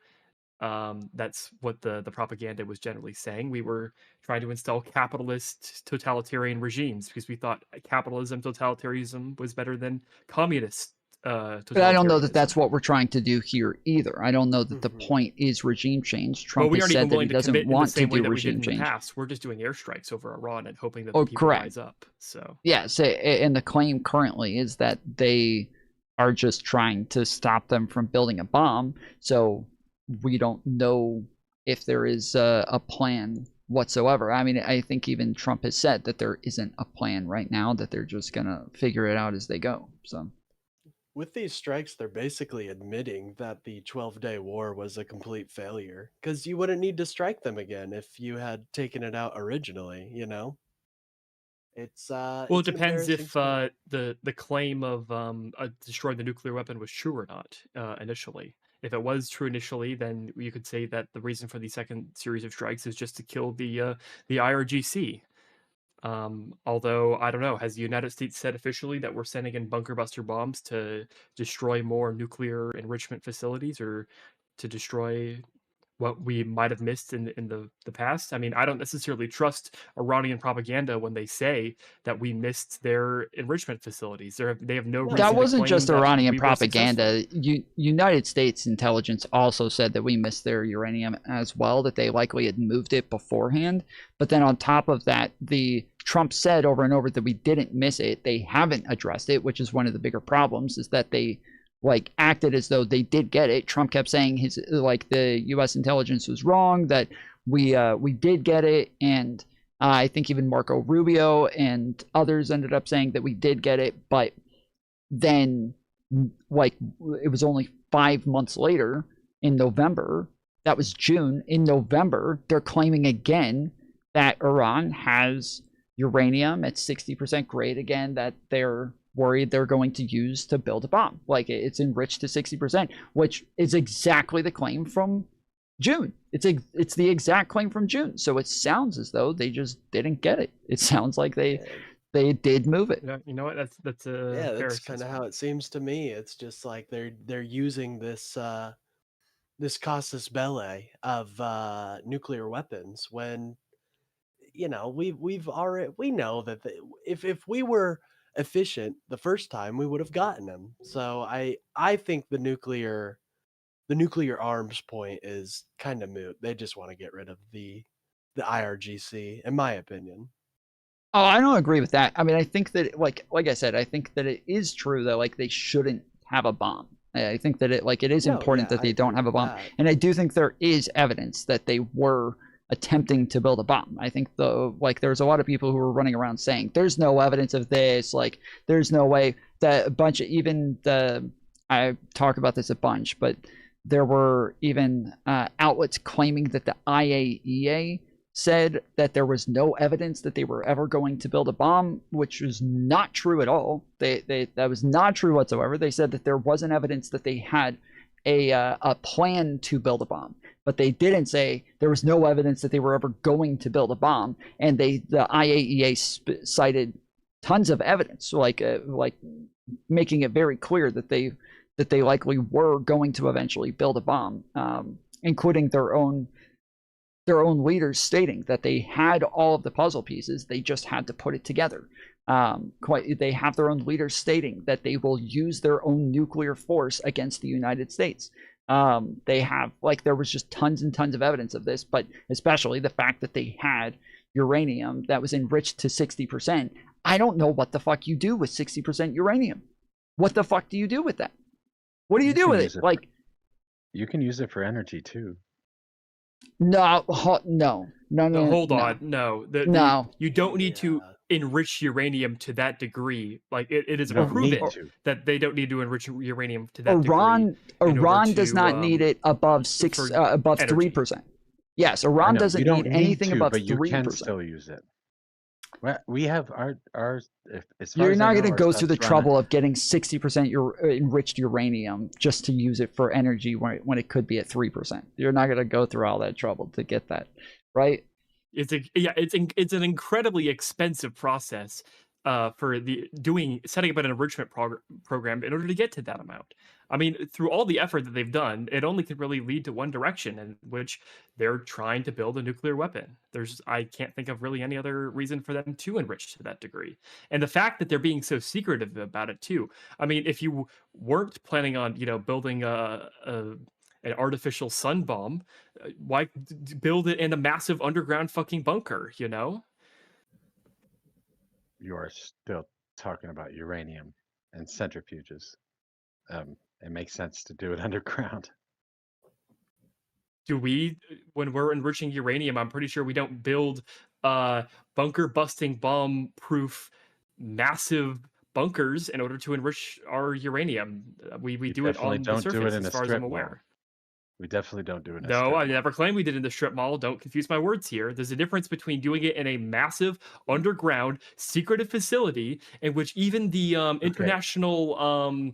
that's what the propaganda was generally saying. We were trying to install capitalist totalitarian regimes because we thought capitalism, totalitarianism was better than communist But I don't know that that's totalitarianism. what we're trying to do here either. I don't know that the Mhm. point is regime change. But Trump we has aren't said even that he willing to doesn't commit in the want to same way do that we did regime in the change. past. We're just doing airstrikes over Iran and hoping that Oh, the people correct. rise up. So Yes, and the claim currently is that they are just trying to stop them from building a bomb. So we don't know if there is a plan whatsoever. I mean, I think even Trump has said that there isn't a plan right now, that they're just going to figure it out as they go. So With these strikes, they're basically admitting that the 12-day war was a complete failure because you wouldn't need to strike them again if you had taken it out originally, you know? It's well, it it's an depends embarrassing if state. the claim of destroying the nuclear weapon was true or not initially. If it was true initially, then you could say that the reason for the second series of strikes is just to kill the IRGC. Although I don't know, has the United States said officially that we're sending in bunker buster bombs to destroy more nuclear enrichment facilities or to destroy what we might have missed in the past? I mean, I don't necessarily trust Iranian propaganda when they say that we missed their enrichment facilities. They have no No, that reason to wasn't claim just that Iranian we were successful. propaganda. United States intelligence also said that we missed their uranium as well, that they likely had moved it beforehand. But then on top of that, the Trump said over and over that we didn't miss it. They haven't addressed it, which is one of the bigger problems, is that they like acted as though they did get it. Trump kept saying the U.S. intelligence was wrong, that we did get it, and I think even Marco Rubio and others ended up saying that we did get it, but then like it was only 5 months later in November. That was June. In November, they're claiming again that Iran has uranium at 60% grade again, that they're worried they're going to use to build a bomb. Like it's enriched to 60%, which is exactly the claim from June. It's the exact claim from June. So it sounds as though they just didn't get it. It sounds like they did move it. You know what? That's a Yeah, fair that's kind of how assessment. it seems to me. It's just like they're using this casus belli of nuclear weapons when we've already we know that if we were efficient the first time we would have gotten them. So I think the nuclear arms point is kind of moot. They just want to get rid of the IRGC, in my opinion. Oh, I don't agree with that. I mean, I think that like I said, I think that it is true that like they shouldn't have a bomb. I think that it is No, important yeah, that I they don't agree have a with bomb, that. and I do think there is evidence that they were attempting to build a bomb. I think there's a lot of people who were running around saying there's no evidence of this, like there's no way, that a bunch of I talk about this a bunch, but there were even outlets claiming that the IAEA said that there was no evidence that they were ever going to build a bomb, which was not true at all. That was not true whatsoever. They said that there wasn't evidence that they had a plan to build a bomb, but they didn't say there was no evidence that they were ever going to build a bomb. And the IAEA cited tons of evidence, like making it very clear that they likely were going to eventually build a bomb, including their own leaders stating that they had all of the puzzle pieces, they just had to put it together. They have their own leaders stating that they will use their own nuclear force against the United States. They have, there was just tons and tons of evidence of this, but especially the fact that they had uranium that was enriched to 60%. I don't know what the fuck you do with 60% uranium. What the fuck do you do with that? What do you do with it? You can use it for energy too. No. Hold on. No. No. You don't need to enrich uranium to that degree. Like it is proven that they don't need to enrich uranium to that degree. Iran does not need it above 3%. Yes, Iran doesn't need anything above 3%. But you can still use it. Well, we have our as far You're as I not know, going to our go through the stuff's running. trouble of getting 60% enriched uranium just to use it for energy when it could be at 3%. You're not going to go through all that trouble to get that, right? It's an incredibly expensive process for setting up an enrichment program in order to get to that amount. I mean, through all the effort that they've done, it only can really lead to one direction, in which they're trying to build a nuclear weapon. I can't think of really any other reason for them to enrich to that degree. And the fact that they're being so secretive about it too. I mean, if you weren't planning on, building an artificial sun bomb, why build it in a massive underground fucking bunker, You are still talking about uranium and centrifuges. It makes sense to do it underground. When we're enriching uranium, I'm pretty sure we don't build bunker busting bomb proof massive bunkers in order to enrich our uranium. We You do it definitely on the don't do it surface, in as a far as I'm strip mall. aware. We definitely don't do it in a No, strip I mall. never claimed we did in the strip mall. Don't confuse my words here. There's a difference between doing it in a massive underground secretive facility, in which even the International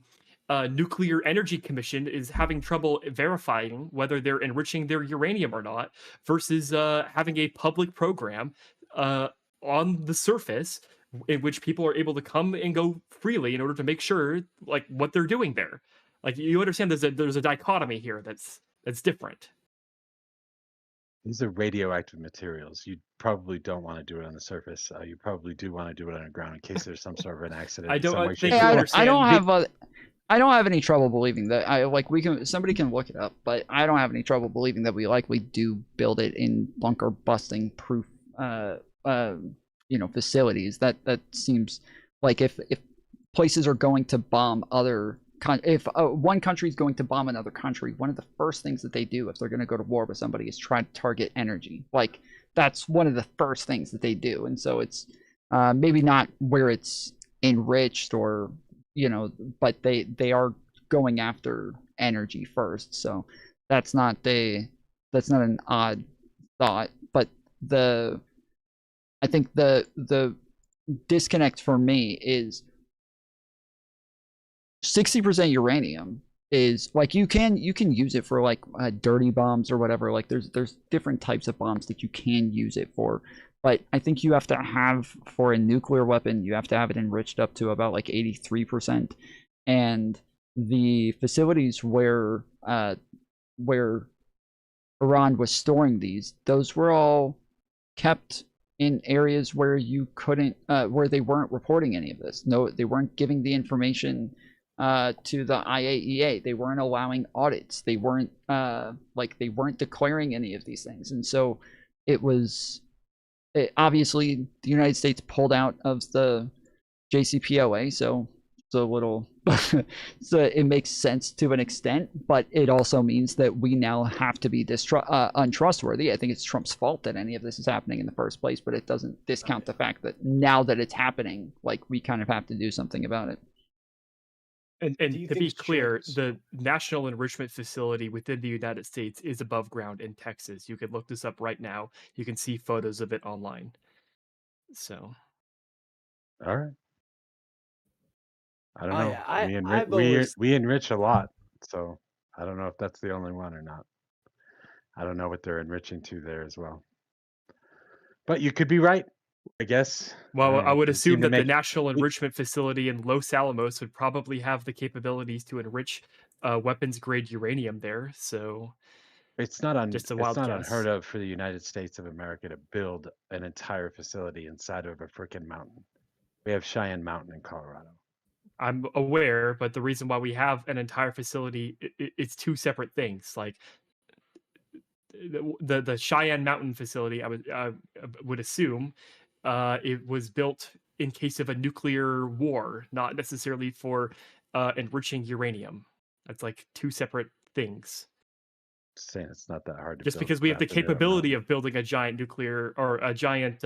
Nuclear Energy Commission is having trouble verifying whether they're enriching their uranium or not, versus having a public program on the surface in which people are able to come and go freely in order to make sure, like, what they're doing there. Like, you understand, there's a dichotomy here that's different. These are radioactive materials. You probably don't want to do it on the surface. You probably do want to do it underground in case there's some sort of an accident. I don't some way, think shape, you or form. understand. I don't have any trouble believing that. Somebody can look it up, but I don't have any trouble believing that we likely do build it in bunker busting proof facilities. That seems like if places are going to bomb if one country is going to bomb another country, one of the first things that they do if they're going to go to war with somebody is try to target energy. Like, that's one of the first things that they do. And so it's maybe not where it's enriched, or but they are going after energy first. So that's not an odd thought. But I think the disconnect for me is 60% uranium is like, you can use it for like dirty bombs or whatever. Like, there's different types of bombs that you can use it for, but I think you have to have, for a nuclear weapon, you have to have it enriched up to about like 83%. And the facilities where Iran was storing those were all kept in areas where you couldn't where they weren't reporting any of this. No, they weren't giving the information to the IAEA. They weren't allowing audits. They weren't they weren't declaring any of these things. And so obviously the United States pulled out of the JCPOA, so it's a little so it makes sense to an extent, but it also means that we now have to be untrustworthy. I think it's Trump's fault that any of this is happening in the first place, but it doesn't discount the fact that now that it's happening, like, we kind of have to do something about it. And to be clear, the National Enrichment Facility within the United States is above ground in Texas. You could look this up right now. You can see photos of it online. So, all right. I don't know. Yeah, we enrich a lot, so I don't know if that's the only one or not. I don't know what they're enriching to there as well. But you could be right, I guess. Well, I would assume that the National Enrichment Facility in Los Alamos would probably have the capabilities to enrich weapons-grade uranium there. So it's not just a wild guess. Unheard of for the United States of America to build an entire facility inside of a freaking mountain. We have Cheyenne Mountain in Colorado. I'm aware, but the reason why we have an entire facility, it's two separate things. Like, the Cheyenne Mountain facility, I would assume it was built in case of a nuclear war, not necessarily for enriching uranium. That's like two separate things. Saying it's not that hard to just build because we have the crap into a capability mountain. of building a giant nuclear or a giant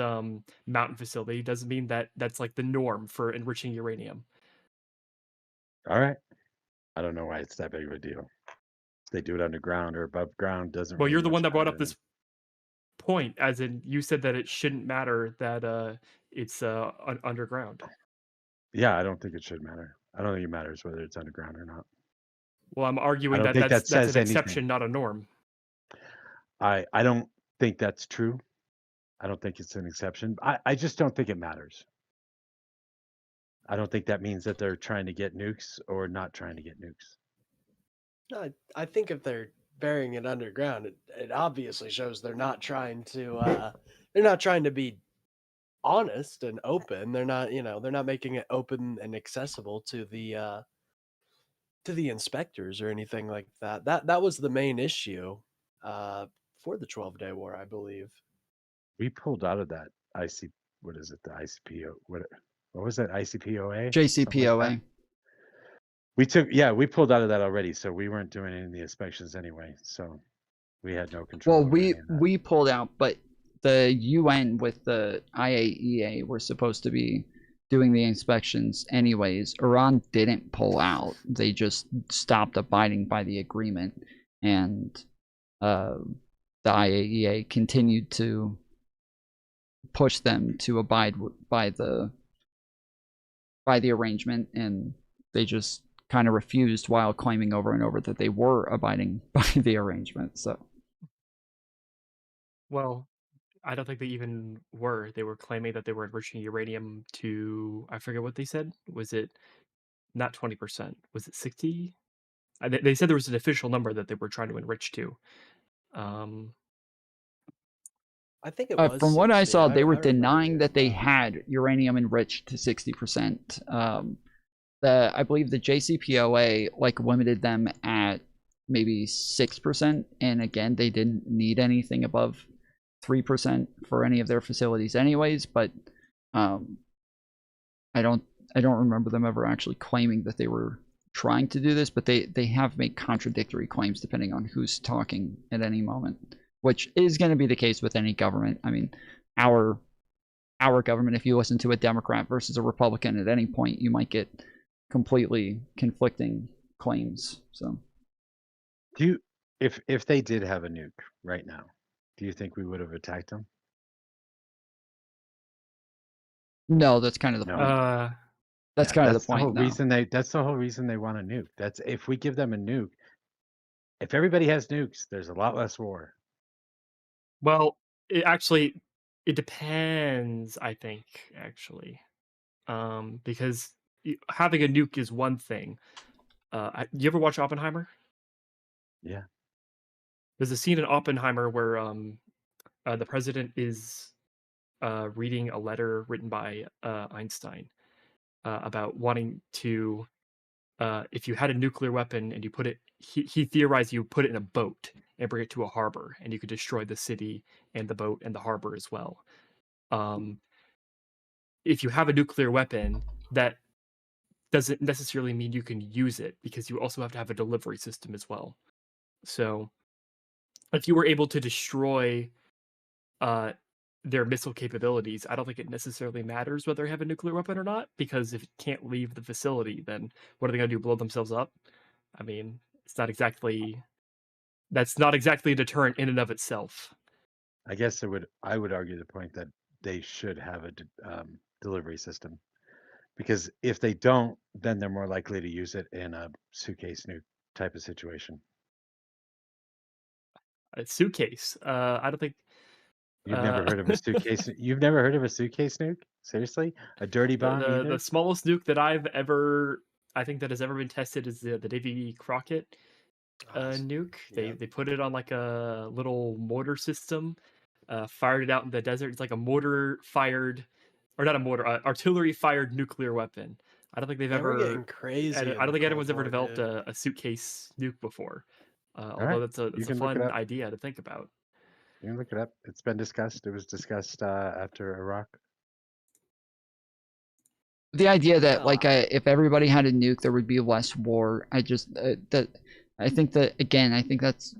mountain facility doesn't mean that that's like the norm for enriching uranium. All right. I don't know why it's that big of a deal. If they do it underground or above ground doesn't Well, really you're the much one that brought matter up to this point, as in you said that it shouldn't matter that it's underground. Yeah, I don't think it should matter. I don't think it matters whether it's underground or not. Well, I'm I arguing don't that think that that's says an anything. exception, not a norm. I don't think that's true. I don't think it's an exception. I just don't think it matters. I don't think that means that they're trying to get nukes or not trying to get nukes. I think if they're burying it underground, it obviously shows they're not trying to be honest and open. They're not, they're not making it open and accessible to the inspectors or anything like that. That was the main issue for the 12-day war, I believe. We pulled out of that IC. What is it? The ICPO. What was that? ICPOA? Something like JCPOA. that? We pulled out of that already, so we weren't doing any of the inspections anyway. So we had no control. Well, over any of that. we pulled out, but the UN with the IAEA were supposed to be doing the inspections anyways. Iran didn't pull out; they just stopped abiding by the agreement, and the IAEA continued to push them to abide by the arrangement, and they just kind of refused while claiming over and over that they were abiding by the arrangement. So, Well, I don't think they even were. They were claiming that they were enriching uranium to, I forget what they said. Was it not 20%? Was it 60? They said there was an official number that they were trying to enrich to. I think it was from what I 60. saw, they were I remember denying hearing that they had uranium enriched to 60%. I believe the JCPOA limited them at maybe 6%, and again, they didn't need anything above 3% for any of their facilities, anyways. But I don't remember them ever actually claiming that they were trying to do this. But they have made contradictory claims depending on who's talking at any moment, which is going to be the case with any government. I mean, our government, if you listen to a Democrat versus a Republican at any point, you might get completely conflicting claims. So, if they did have a nuke right now, do you think we would have attacked them? No, that's kind of the point. That's kind of the point. That's the whole reason they want a nuke. That's if we give them a nuke. If everybody has nukes, there's a lot less war. Well, it depends, I think, actually. Because having a nuke is one thing. You ever watch Oppenheimer? Yeah. There's a scene in Oppenheimer where the president is reading a letter written by Einstein about wanting to, if you had a nuclear weapon and you put it, he theorized you put it in a boat and bring it to a harbor, and you could destroy the city and the boat and the harbor as well. If you have a nuclear weapon, that doesn't necessarily mean you can use it, because you also have to have a delivery system as well. So if you were able to destroy their missile capabilities, I don't think it necessarily matters whether they have a nuclear weapon or not, because if it can't leave the facility, then what are they going to do, blow themselves up? I mean, that's not exactly a deterrent in and of itself. I guess I would argue the point that they should have a delivery system, because if they don't, then they're more likely to use it in a suitcase nuke type of situation. A suitcase? I don't think. You've never heard of a suitcase? You've never heard of a suitcase nuke? Seriously? A dirty bomb? The smallest nuke that I think that has ever been tested is the Davy Crockett nuke. Yeah. They put it on like a little mortar system, fired it out in the desert. It's like a artillery fired nuclear weapon. I don't think they've We're ever. getting crazy. I don't think anyone's ever War, developed dude. a suitcase nuke before. Although right. that's a fun idea to think about. You can look it up. It's been discussed. It was discussed after Iraq. The idea that if everybody had a nuke, there would be less war. I think that's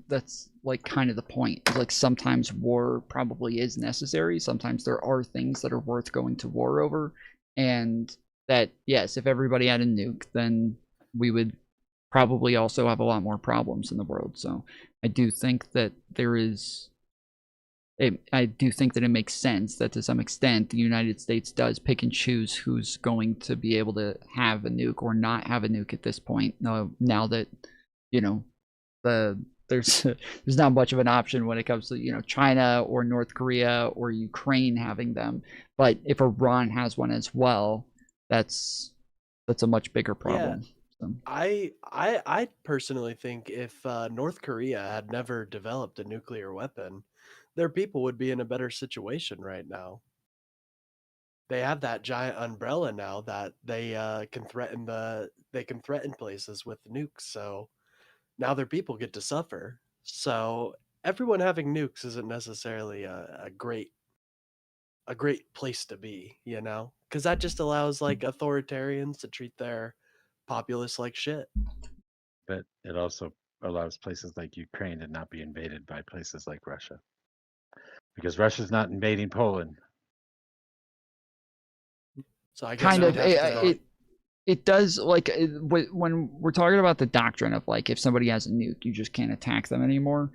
like kind of the point. Like sometimes war probably is necessary. Sometimes there are things that are worth going to war over, and that yes, if everybody had a nuke, then we would probably also have a lot more problems in the world. So I do think that there is I do think that it makes sense that to some extent the United States does pick and choose who's going to be able to have a nuke or not have a nuke at this point. Now that there's there's not much of an option when it comes to China or North Korea or Ukraine having them. But if Iran has one as well, that's a much bigger problem. Yeah. I personally think if North Korea had never developed a nuclear weapon, their people would be in a better situation right now. They have that giant umbrella now that they can threaten places with nukes. So now their people get to suffer. So everyone having nukes isn't necessarily a great place to be, because that just allows like authoritarians to treat their populace like shit. But it also allows places like Ukraine to not be invaded by places like Russia. Because Russia's not invading Poland. So I guess Kind of it does, like, when we're talking about the doctrine of like if somebody has a nuke, you just can't attack them anymore.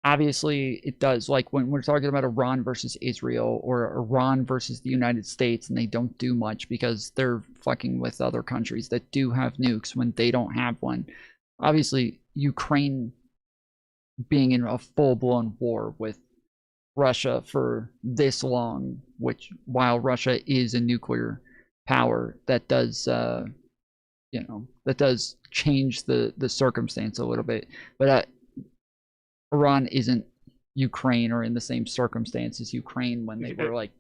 Obviously, it does. Like when we're talking about Iran versus Israel or Iran versus the United States, and they don't do much because they're fucking with other countries that do have nukes when they don't have one. Obviously, Ukraine being in a full-blown war with Russia for this long, which while Russia is a nuclear power, that does that does change the circumstance a little bit. But Iran isn't Ukraine or in the same circumstance as Ukraine when they were like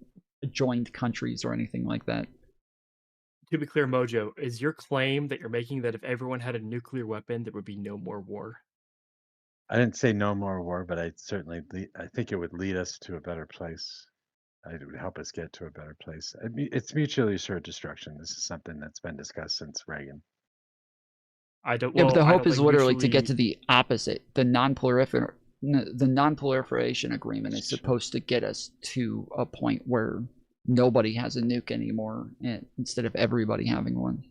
joined countries or anything like that. To be clear, Mojo, is your claim that you're making that if everyone had a nuclear weapon, there would be no more war? I didn't say no more war, but I think it would lead us to a better place. It would help us get to a better place. It's mutually assured destruction. This is something that's been discussed since Reagan. I don't. Yeah, Well, but the I hope don't is think literally to get mutually. to the opposite. The non-proliferation agreement is supposed to get us to a point where nobody has a nuke anymore, instead of everybody having one.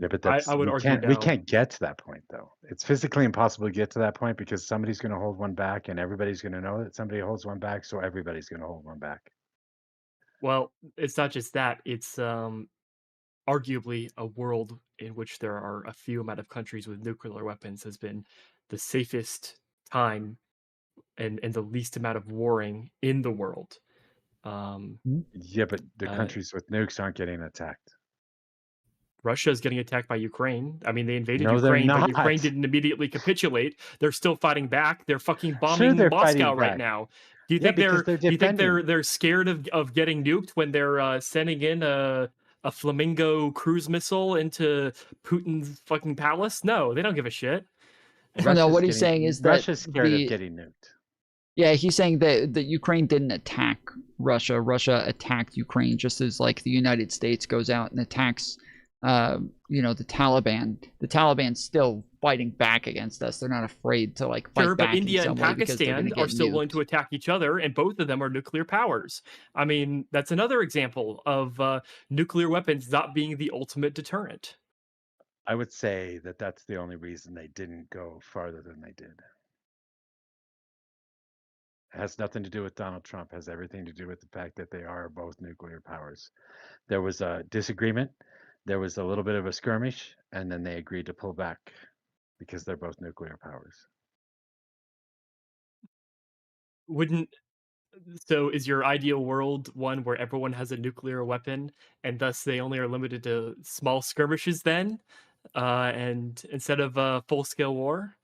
Yeah, but I would argue we no. can't get to that point though. It's physically impossible to get to that point because somebody's going to hold one back, and everybody's going to know that somebody holds one back, so everybody's going to hold one back. Well, it's not just that. It's arguably a world in which there are a few amount of countries with nuclear weapons has been the safest time and the least amount of warring in the world. Yeah, but the countries with nukes aren't getting attacked. Russia is getting attacked by Ukraine. I mean, they invaded No, they're Ukraine, but Ukraine not. didn't immediately capitulate. They're still fighting back. They're fucking Sure, bombing they're Moscow fighting right back. now. Do you Yeah, think because they're defending. they're scared of getting nuked when they're sending in a Flamingo cruise missile into Putin's fucking palace? No, they don't give a shit. No, what he's saying is that Russia's scared of getting nuked. Yeah, he's saying that Ukraine didn't attack Russia. Russia attacked Ukraine, just as like the United States goes out and attacks, the Taliban. The Taliban's still fighting back against us. They're not afraid to like fight Sure, but back in India some and way because they're going Pakistan to get are still willing nuked. to attack each other, and both of them are nuclear powers. I mean, that's another example of nuclear weapons not being the ultimate deterrent. I would say that that's the only reason they didn't go farther than they did. It has nothing to do with Donald Trump. It has everything to do with the fact that they are both nuclear powers. There was a disagreement. There was a little bit of a skirmish, and then they agreed to pull back because they're both nuclear powers. So is your ideal world one where everyone has a nuclear weapon and thus they only are limited to small skirmishes then, and instead of a full-scale war?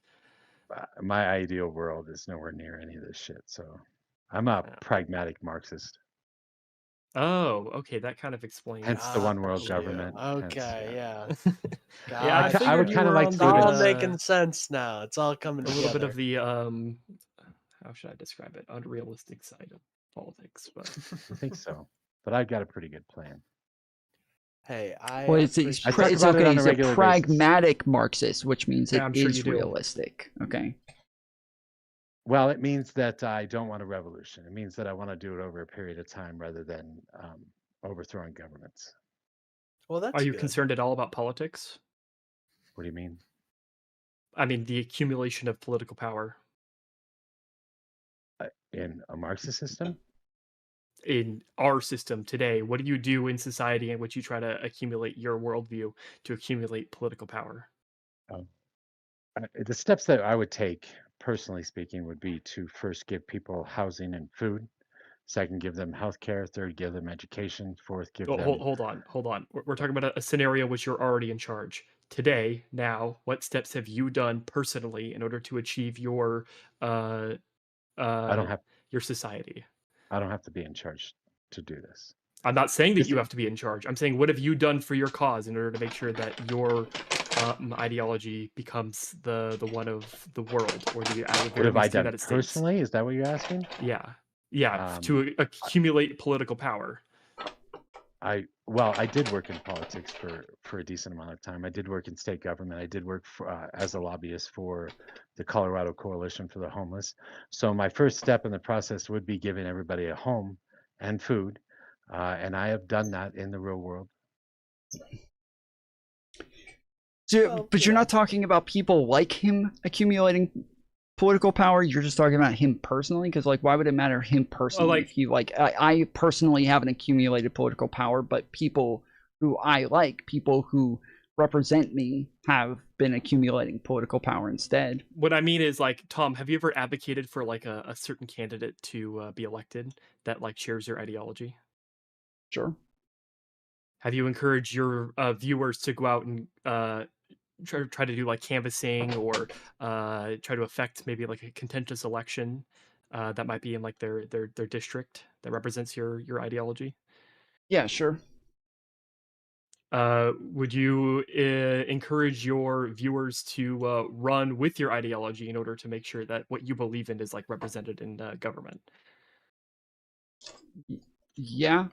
My ideal world is nowhere near any of this shit. So I'm a pragmatic Marxist. Oh, okay, that kind of explains. Hence the one world Got you. government. Okay, Yeah. Got Yeah, I you. figured I would you kinda were like on It's to do it all as- making sense now. It's all coming a together. little bit of the how should I describe it? Unrealistic side of politics, but I think so. But I've got a pretty good plan. Hey, Well, it's appreciate talk it's about it okay. on a He's a regular basis. pragmatic Marxist, which means Yeah, it I'm sure you is do. realistic. Okay. Well, it means that I don't want a revolution. It means that I want to do it over a period of time rather than overthrowing governments. Well, that's Are you good. concerned at all about politics? What do you mean? I mean, the accumulation of political power. in a Marxist system? In our system today, what do you do in society in which you try to accumulate your worldview to accumulate political power? Um, the steps that I would take, personally speaking, would be to first give people housing and food. Second, give them healthcare. Third, give them education. Fourth, give Oh, them. hold on. We're talking about a scenario in which you're already in charge. Today, now, what steps have you done personally in order to achieve uh, I don't uh, have. your society? I don't have to be in charge to do this. I'm not saying that This you have to be in charge. I'm saying, what have you done for your cause in order to make sure that your ideology becomes the one of the world, or the at the What very have I least the done United States? personally? Is that what you're asking? Yeah, yeah, Um, to accumulate political power. I did work in politics for a decent amount of time. I did work in state government. I did work as a lobbyist for the Colorado Coalition for the Homeless. So my first step in the process would be giving everybody a home and food, and I have done that in the real world. So, Well, but you you're know. not talking about people like him accumulating political power. You're just talking about him personally, because like, why would it matter him personally like- if he like? I personally haven't accumulated political power, but people who I like, people who represent me, have been accumulating political power instead. What I mean is, like, Tom, have you ever advocated for like a certain candidate to be elected that like shares your ideology? Sure. Have you encouraged your viewers to go out and try to do like canvassing, or try to affect maybe like a contentious election that might be in like their district that represents your ideology? Yeah, sure. Would you encourage your viewers to run with your ideology in order to make sure that what you believe in is like represented in government? Yeah,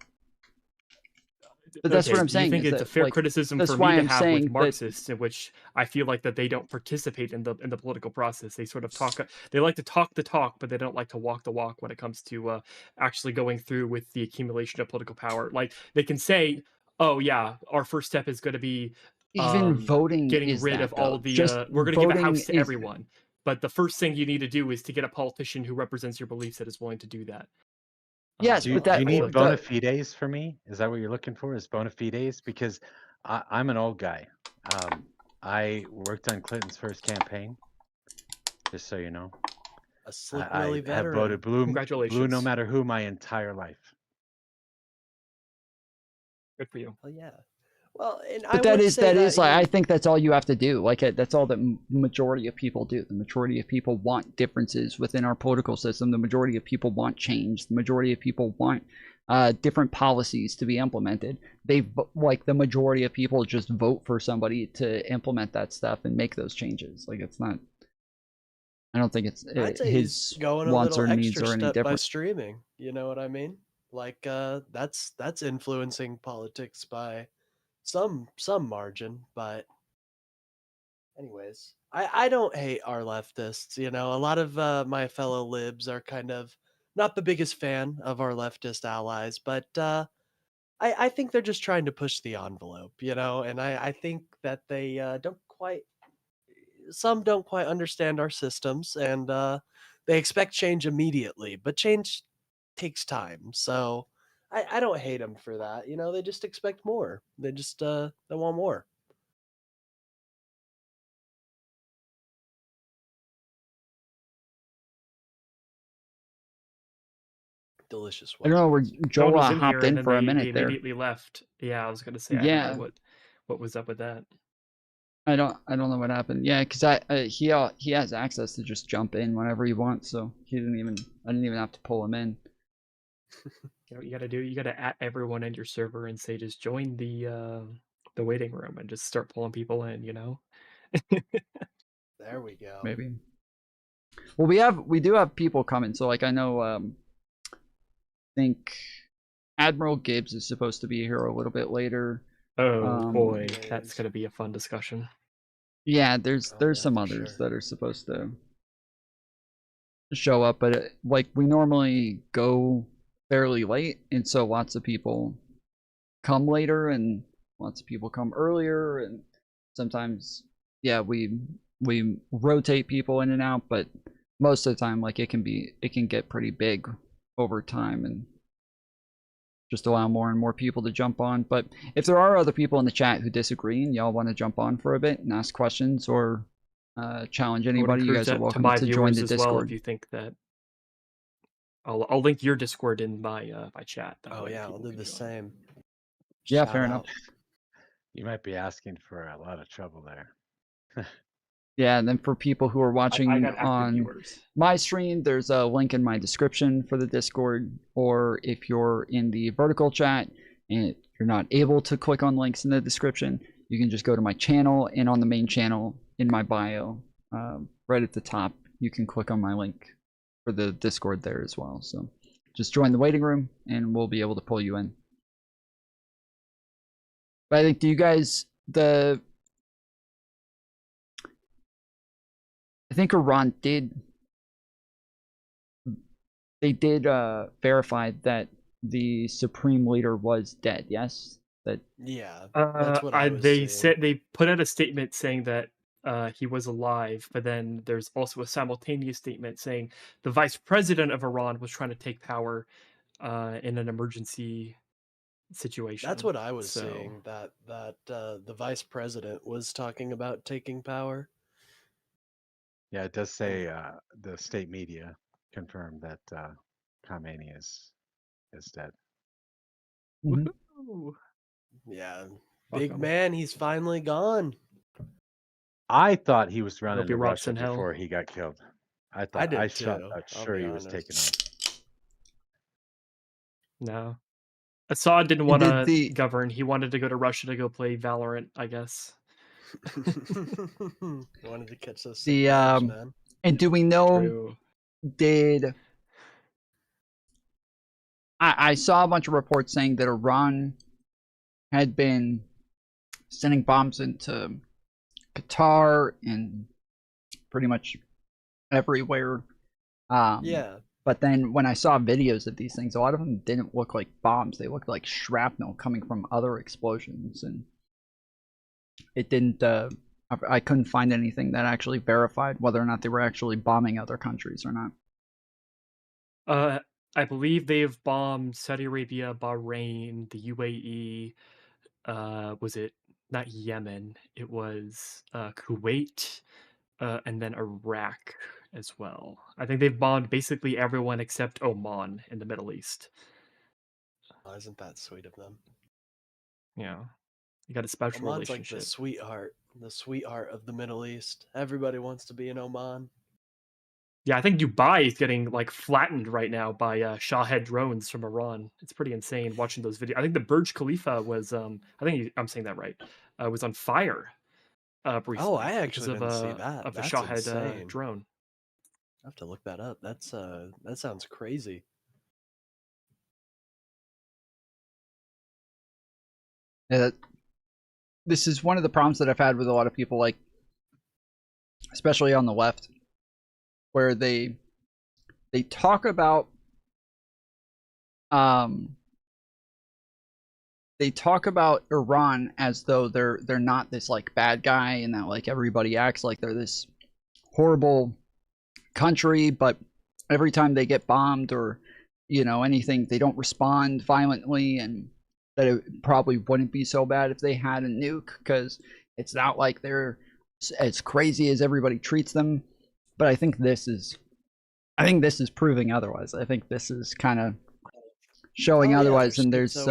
but that's what I'm Do you saying. think Is it's a that fair like criticism that's for why me to I'm have with saying that Marxists, in which I feel like that they don't participate in the political process? They sort of talk. They like to talk the talk, but they don't like to walk the walk when it comes to actually going through with the accumulation of political power. Like, they can say, "Oh yeah, our first step is going to be even voting getting is rid that of all though. of the. Just We're going to give a voting house to is everyone." But the first thing you need to do is to get a politician who represents your beliefs that is willing to do that. yes, Do but you that need the bona fides for me? Is that what you're looking for? Is bona fides? Because I'm an old guy. I worked on Clinton's first campaign, just so you know. A slick I Willie have veteran. voted blue no Congratulations. matter who my entire life. Good for you. Well, yeah. Well, and I But that would is say that like, I think that's all you have to do. Like, that's all the majority of people do. The majority of people want differences within our political system. The majority of people want change. The majority of people want different policies to be implemented. Like, the majority of people just vote for somebody to implement that stuff and make those changes. Like, it's not. I don't think it's I'd say his he's going a wants little or needs extra are any step by different. streaming. You know what I mean? Like that's influencing politics by some margin, but anyways, I don't hate our leftists. You know, a lot of my fellow libs are kind of not the biggest fan of our leftist allies, but I think they're just trying to push the envelope. You know, and I think that they don't quite. Some don't quite understand our systems, and they expect change immediately, but change takes time. So I don't hate them for that. You know, they just expect more. They just they want more. Delicious I don't one. know where Someone Joel was in hopped here and in then for a they minute there. immediately left. Yeah, I was gonna say, I don't Yeah. know what was up with that. I don't know what happened. Yeah, because he has access to just jump in whenever he wants, so I didn't even have to pull him in. You know what you gotta do? You gotta at everyone in your server and say, just join the waiting room, and just start pulling people in. You know. There we go. Maybe. Well, we do have people coming. So like, I know I think Admiral Gibbs is supposed to be here a little bit later. Oh boy, Yes. that's gonna be a fun discussion. Yeah, there's Oh, yeah, some for others sure. that are supposed to show up, but like, we normally go fairly late, and so lots of people come later and lots of people come earlier, and sometimes, yeah, we rotate people in and out, but most of the time, like it can get pretty big over time and just allow more and more people to jump on. But if there are other people in the chat who disagree and y'all want to jump on for a bit and ask questions or challenge anybody, you guys are welcome to join the as well Discord. if you think that. I'll link your Discord in my chat. That Oh way yeah, people I'll do can the join. same. Yeah, Shout fair enough. out. You might be asking for a lot of trouble there. Yeah, and then for people who are watching I got active on viewers. my stream, there's a link in my description for the Discord, or if you're in the vertical chat and you're not able to click on links in the description, you can just go to my channel, and on the main channel in my bio, right at the top, you can click on my link for the Discord there as well. So just join the waiting room and we'll be able to pull you in. But I think, do you guys, I think Iran did verify that the supreme leader was dead. Yes, that. Yeah, that's what I was They seeing. said they put out a statement saying that he was alive, but then there's also a simultaneous statement saying the vice president of Iran was trying to take power in an emergency situation. That's what I was So, seeing. That the vice president was talking about taking power. Yeah, it does say the state media confirmed that Khamenei is dead. Mhm. woohoo! Yeah, Fuck big 'em. man, he's finally gone. I thought he was running he to rots Russia in hell. before he got killed. I I thought did shot too. I'll sure be he was taken honest. off. No, Assad didn't And want did to govern. He wanted to go to Russia to go play Valorant, I guess. Wanted to catch those the sick vibes, man. and do we know? True. Did I saw a bunch of reports saying that Iran had been sending bombs into Qatar and pretty much everywhere. Yeah. But then when I saw videos of these things, a lot of them didn't look like bombs. They looked like shrapnel coming from other explosions, and it didn't. I couldn't find anything that actually verified whether or not they were actually bombing other countries or not. I believe they've bombed Saudi Arabia, Bahrain, the UAE. Was it not Yemen? It was Kuwait, and then Iraq as well. I think they've bombed basically everyone except Oman in the Middle East. Oh, isn't that sweet of them? Yeah, you got a special Oman's like relationship. the sweetheart of the Middle East. Everybody wants to be in Oman. Yeah, I think Dubai is getting like flattened right now by Shahed drones from Iran. It's pretty insane watching those videos. I think the Burj Khalifa was I'm saying that right. Was on fire recently Oh, I because actually of didn't see a that. That's Shahed insane. drone. I have to look that up. That sounds crazy. Yeah, this is one of the problems that I've had with a lot of people, like especially on the left, where they talk about Iran as though they're not this like bad guy, and that like everybody acts like they're this horrible country, but every time they get bombed or anything, they don't respond violently, and that it probably wouldn't be so bad if they had a nuke, because it's not like they're as crazy as everybody treats them. But I think this is proving otherwise. I think this is kind of showing otherwise, and there's there's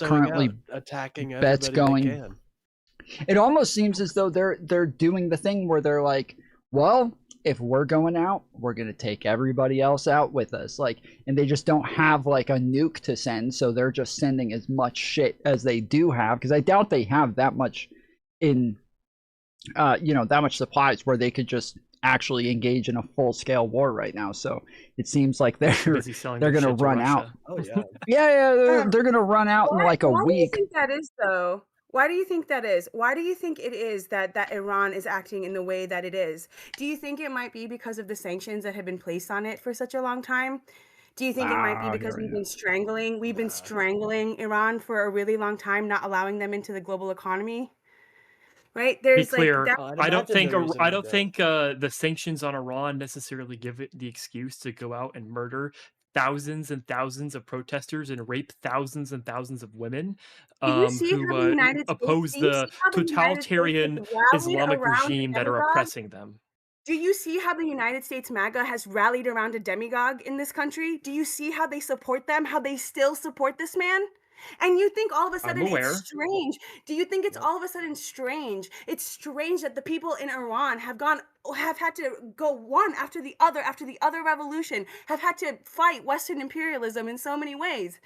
currently attacking bets everybody going. they can. It almost seems as though they're doing the thing where they're like, well, if we're going out, we're gonna take everybody else out with us, like, and they just don't have like a nuke to send, so they're just sending as much shit as they do have, because I doubt they have that much in that much supplies where they could just actually engage in a full-scale war right now. So it seems like they're gonna run out. Oh yeah. They're gonna run out in like a Why week. do you think that is, though? Why do you think that is? Why do you think it is that Iran is acting in the way that it is? Do you think it might be because of the sanctions that have been placed on it for such a long time? Do you think it might be because we've been strangling Iran for a really long time, not allowing them into the global economy? right? Be There's like clear, that. I'd I don't imagine think they're using I it don't now. think the sanctions on Iran necessarily give it the excuse to go out and murder thousands and thousands of protesters and rape thousands and thousands of women Do you see who how the United States? oppose Do you the see how the United States has totalitarian rallied Islamic around a regime that are demagogue? oppressing them. Do you see how the United States MAGA has rallied around a demagogue in this country? Do you see how they support them? How they still support this man? And you think all of a I'm sudden it's aware. strange? Do you think it's Yep. all of a sudden strange? It's strange that the people in Iran have had to go one after the other revolution, have had to fight Western imperialism in so many ways.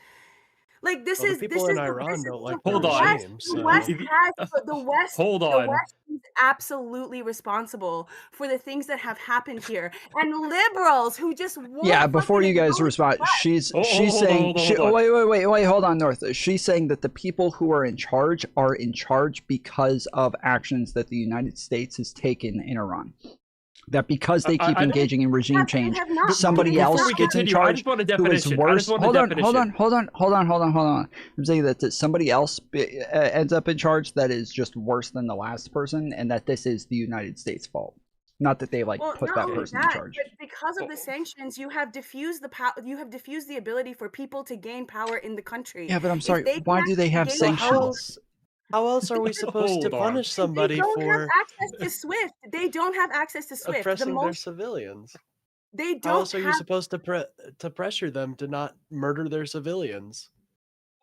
Like Well, the people in Iran don't like the Hold on. regime, The West so has Hold the on. West is absolutely responsible for the things that have happened here, and liberals who just won't Yeah, before fucking you guys acknowledge respond, that. she's Hold saying on, hold on. wait, hold on, North. She's saying that the people who are in charge because of actions that the United States has taken in Iran. That because they keep I don't- engaging in regime They change, have not. somebody They have else Before we not. gets in continue, I charge just want a who is definition. I worse. just want a Hold on. definition. I'm saying that somebody else ends up in charge that is just worse than the last person, and that this is the United States' fault. Not that they Well, put not that only person in that, charge. but because of the sanctions, you have diffused the ability for people to gain power in the country. Yeah, but I'm If sorry. they Why can do they have gain well, how power, sanctions? else are we supposed to Hold on. punish they somebody don't have for access to SWIFT. They don't have access to SWIFT. oppressing their civilians? They How don't else are you have. supposed to pressure them to not murder their civilians?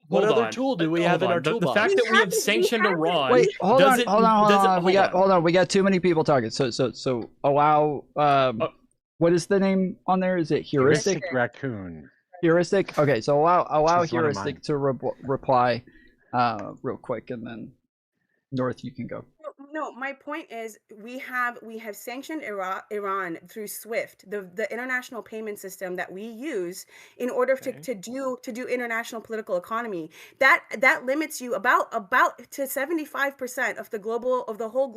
What Hold other on. tool do we have Hold in our on. The toolbox? fact that we have sanctioned Iran Wait, hold on. doesn't We hold on. We got too many people talking. So allow. What is the name on there? Is it heuristic? Heuristic raccoon. Heuristic. Okay, so allow She's one of mine. heuristic to reply, real quick, and then North, you can go. No, my point is we have sanctioned Iran through SWIFT, the international payment system that we use in order to do international political economy. That limits you about to 75% of the whole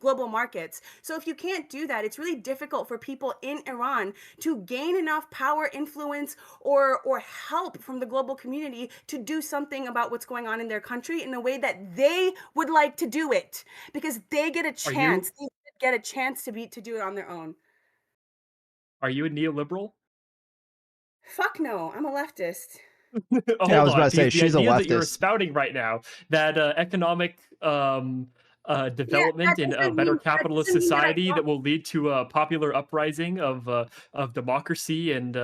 global markets. So if you can't do that, it's really difficult for people in Iran to gain enough power, influence, or help from the global community to do something about what's going on in their country in the way that they would like to do it, because they get a chance. They get a chance to do it on their own. Are you a neoliberal? Fuck no, I'm a leftist. Hold I was about on, to say, because the she's a idea that you're leftist. espouting right now, that economic development in a better capitalist society that will lead to a popular uprising of democracy and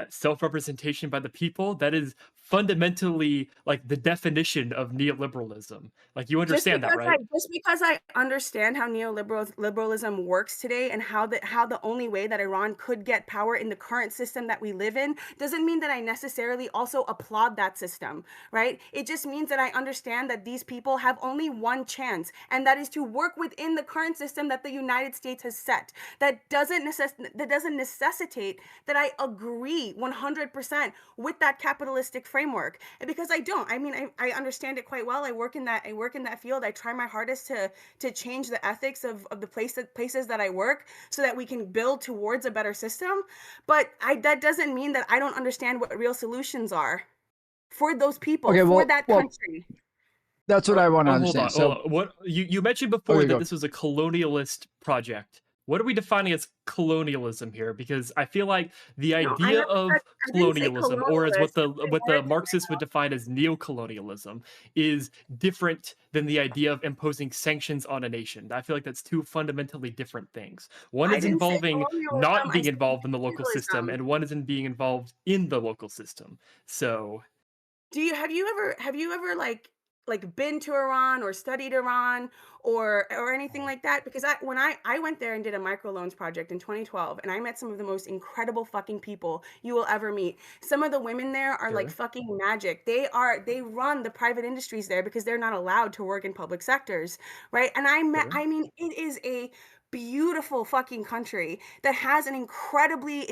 self-representation by the people, that is fundamentally like the definition of neoliberalism. Like, you understand that, right? Just because I understand how neoliberalism works today and how the only way that Iran could get power in the current system that we live in doesn't mean that I necessarily also applaud that system, right? It just means that I understand that these people have only one chance, and that is to work within the current system that the United States has set. That doesn't necessitate that I agree 100% with that capitalistic framework, and because I don't. I mean, I understand it quite well. I work in that field. I try my hardest to change the ethics of the places that I work so that we can build towards a better system. But that doesn't mean that I don't understand what real solutions are for those people, for that country. That's what I want to understand. Hold on. What you mentioned before that this was a colonialist project. What are we defining as colonialism here? Because I feel like the idea of colonialism, or as what the Marxists would define as neocolonialism, is different than the idea of imposing sanctions on a nation. I feel like that's two fundamentally different things. One is involving not being involved in the local system, and one is in being involved in the local system. So, have you ever been to Iran or studied Iran or anything like that? Because when I went there and did a microloans project in 2012, and I met some of the most incredible fucking people you will ever meet. Some of the women there are like fucking magic. They run the private industries there because they're not allowed to work in public sectors, right? And I mean, it is a beautiful fucking country that has an incredibly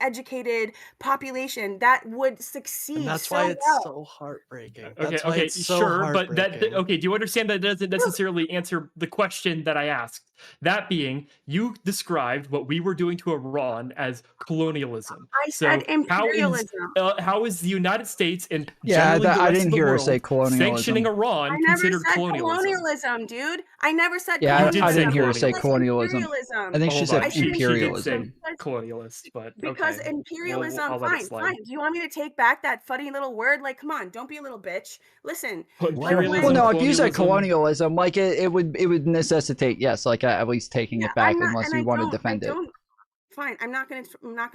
educated population that would And succeed that's so why it's well. so heartbreaking. Okay, That's why okay, it's so sure, but heartbreaking. okay, do you understand that doesn't necessarily answer the question that I asked? That being, you described what we were doing to Iran as colonialism. I said imperialism. How is the United States and Yeah, generally the I rest didn't of the hear her say world sanctioning colonialism. Iran I never considered said colonialism? colonialism, dude. I never said Yeah, You I, did I say didn't hear her say I said colonialism. imperialism. I think she Hold said on, I said she did say imperialism. colonialist, but because okay. imperialism, I'll let it fine, slide. fine. Do you want me to take back that funny little word? Like, come on, don't be a little bitch. Listen, Imperialism, Well, no, if you said colonialism. colonialism, like it would necessitate, yes, like at least taking yeah, it back I'm not, unless and you want to I defend it. don't. Fine, I'm not gonna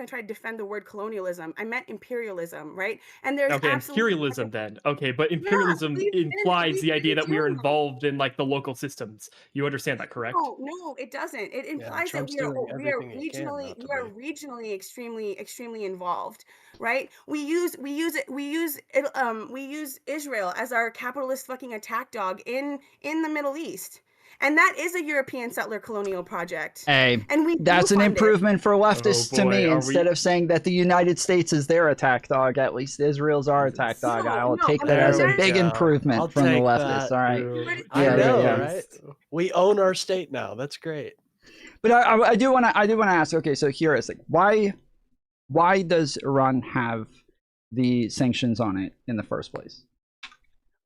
try to defend the word colonialism. I meant imperialism, right? And there's Okay, absolutely imperialism then. Okay, but yeah. imperialism implies the idea that we are do. involved in like the local systems. You understand that, correct? No, it doesn't. It Yeah, implies that Trump's doing everything he can not to be. regionally extremely involved, right? We use Israel as our capitalist fucking attack dog in the Middle East. And that is a European settler colonial project. Hey, And we that's do an fund it. improvement for Oh leftists to boy, me. are Instead we? of saying that the United States is their attack dog, at least Israel's our attack dog. I will take that as a There we big go. improvement I'll from the take leftists. that. All right. True. I Yeah, know, yeah. right? We own our state now. That's great. But I do want to ask. Okay, so here is like why does Iran have the sanctions on it in the first place?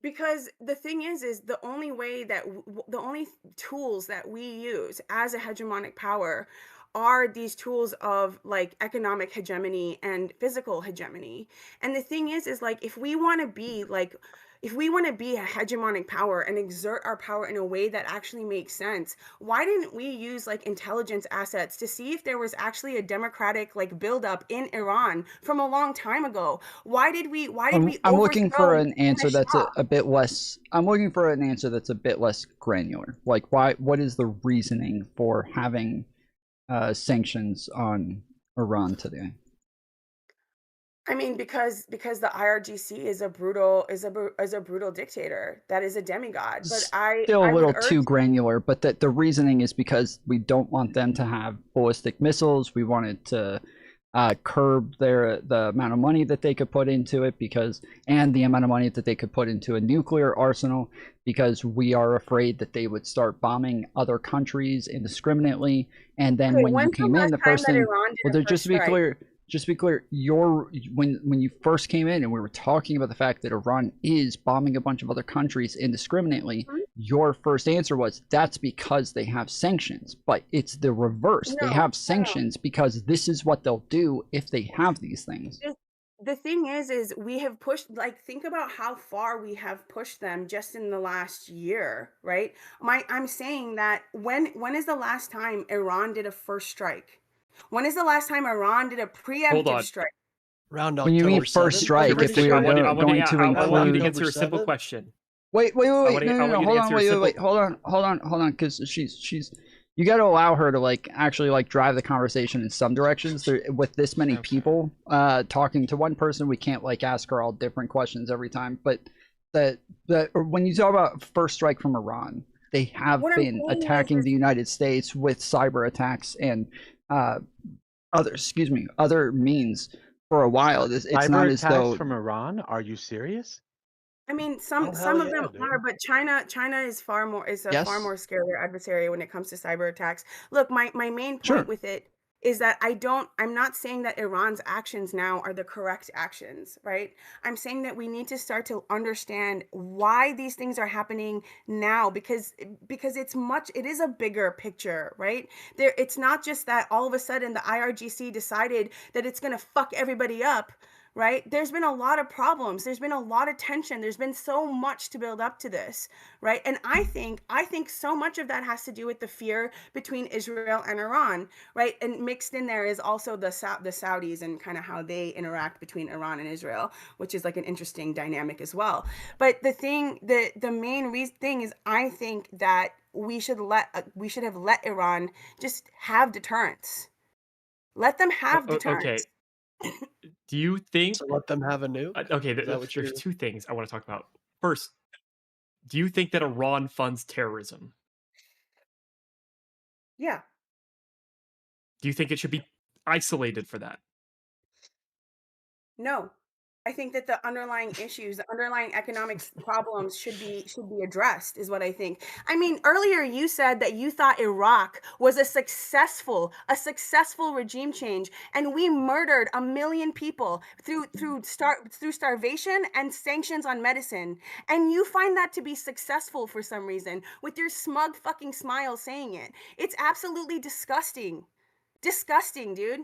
Because the thing is the only way that the only tools that we use as a hegemonic power are these tools of like economic hegemony and physical hegemony. And the thing is like if we want to be a hegemonic power and exert our power in a way that actually makes sense, why didn't we use like intelligence assets to see if there was actually a democratic like buildup in Iran from a long time ago? Why did we I'm looking for overthrow an answer the that's Shah? a bit less. I'm looking for an answer that's a bit less granular. Like, why? What is the reasoning for having sanctions on Iran today? I mean, because the IRGC is a brutal dictator that is a demigod. But Still a I would little urge too granular, but that the reasoning is because we don't want them to have ballistic missiles. We wanted to curb the amount of money that they could put into it and the amount of money that they could put into a nuclear arsenal, because we are afraid that they would start bombing other countries indiscriminately. And then Okay, when you when's the came in, last the time first that thing, Iran did well, a there, first just to be strike? clear, when you first came in and we were talking about the fact that Iran is bombing a bunch of other countries indiscriminately, your first answer was that's because they have sanctions. But it's the reverse. They have sanctions because this is what they'll do if they have these things. The thing is we have pushed, like, think about how far we have pushed them just in the last year, right? I'm saying that when is the last time Iran did a first strike? When is the last time Iran did a Hold preemptive on. strike? Around When you mean October first 7th? strike, if Heuristic, we I are want going to you to include, answer a simple 7th? question. wait, I no, want you hold to on, answer a wait, simple. hold on, because she's, you got to allow her to like actually like drive the conversation in some directions. With this many people talking to one person, we can't like ask her all different questions every time. But that when you talk about first strike from Iran, they have What I'm been saying is attacking the United States with cyber attacks and other means for a while. It's not Cyber as attacks though from Iran? Are you serious? I mean, Oh, some hell of yeah, them dude. are, but China is a far yes, more scarier adversary when it comes to cyber attacks. Look, my main point sure. with it is that I'm not saying that Iran's actions now are the correct actions, right? I'm saying that we need to start to understand why these things are happening now, because it is a bigger picture, right? It's not just that all of a sudden the IRGC decided that it's going to fuck everybody up. Right? There's been a lot of problems. There's been a lot of tension. There's been so much to build up to this, right? And I think so much of that has to do with the fear between Israel and Iran, right? And mixed in there is also the Saudis and kind of how they interact between Iran and Israel, which is like an interesting dynamic as well. But the main thing is, I think that we should have let Iran just have deterrence. Let them have deterrence. Okay. Do you think? So let them have a nuke? Okay, Is that what there's you're... two things I want to talk about. First, do you think that Iran funds terrorism? Yeah. Do you think it should be isolated for that? No. I think that the underlying issues, the underlying economic problems should be addressed, is what I think. I mean, earlier you said that you thought Iraq was a successful regime change, and we murdered 1 million people through starvation and sanctions on medicine. And you find that to be successful for some reason, with your smug fucking smile saying it. It's absolutely disgusting. Disgusting, dude.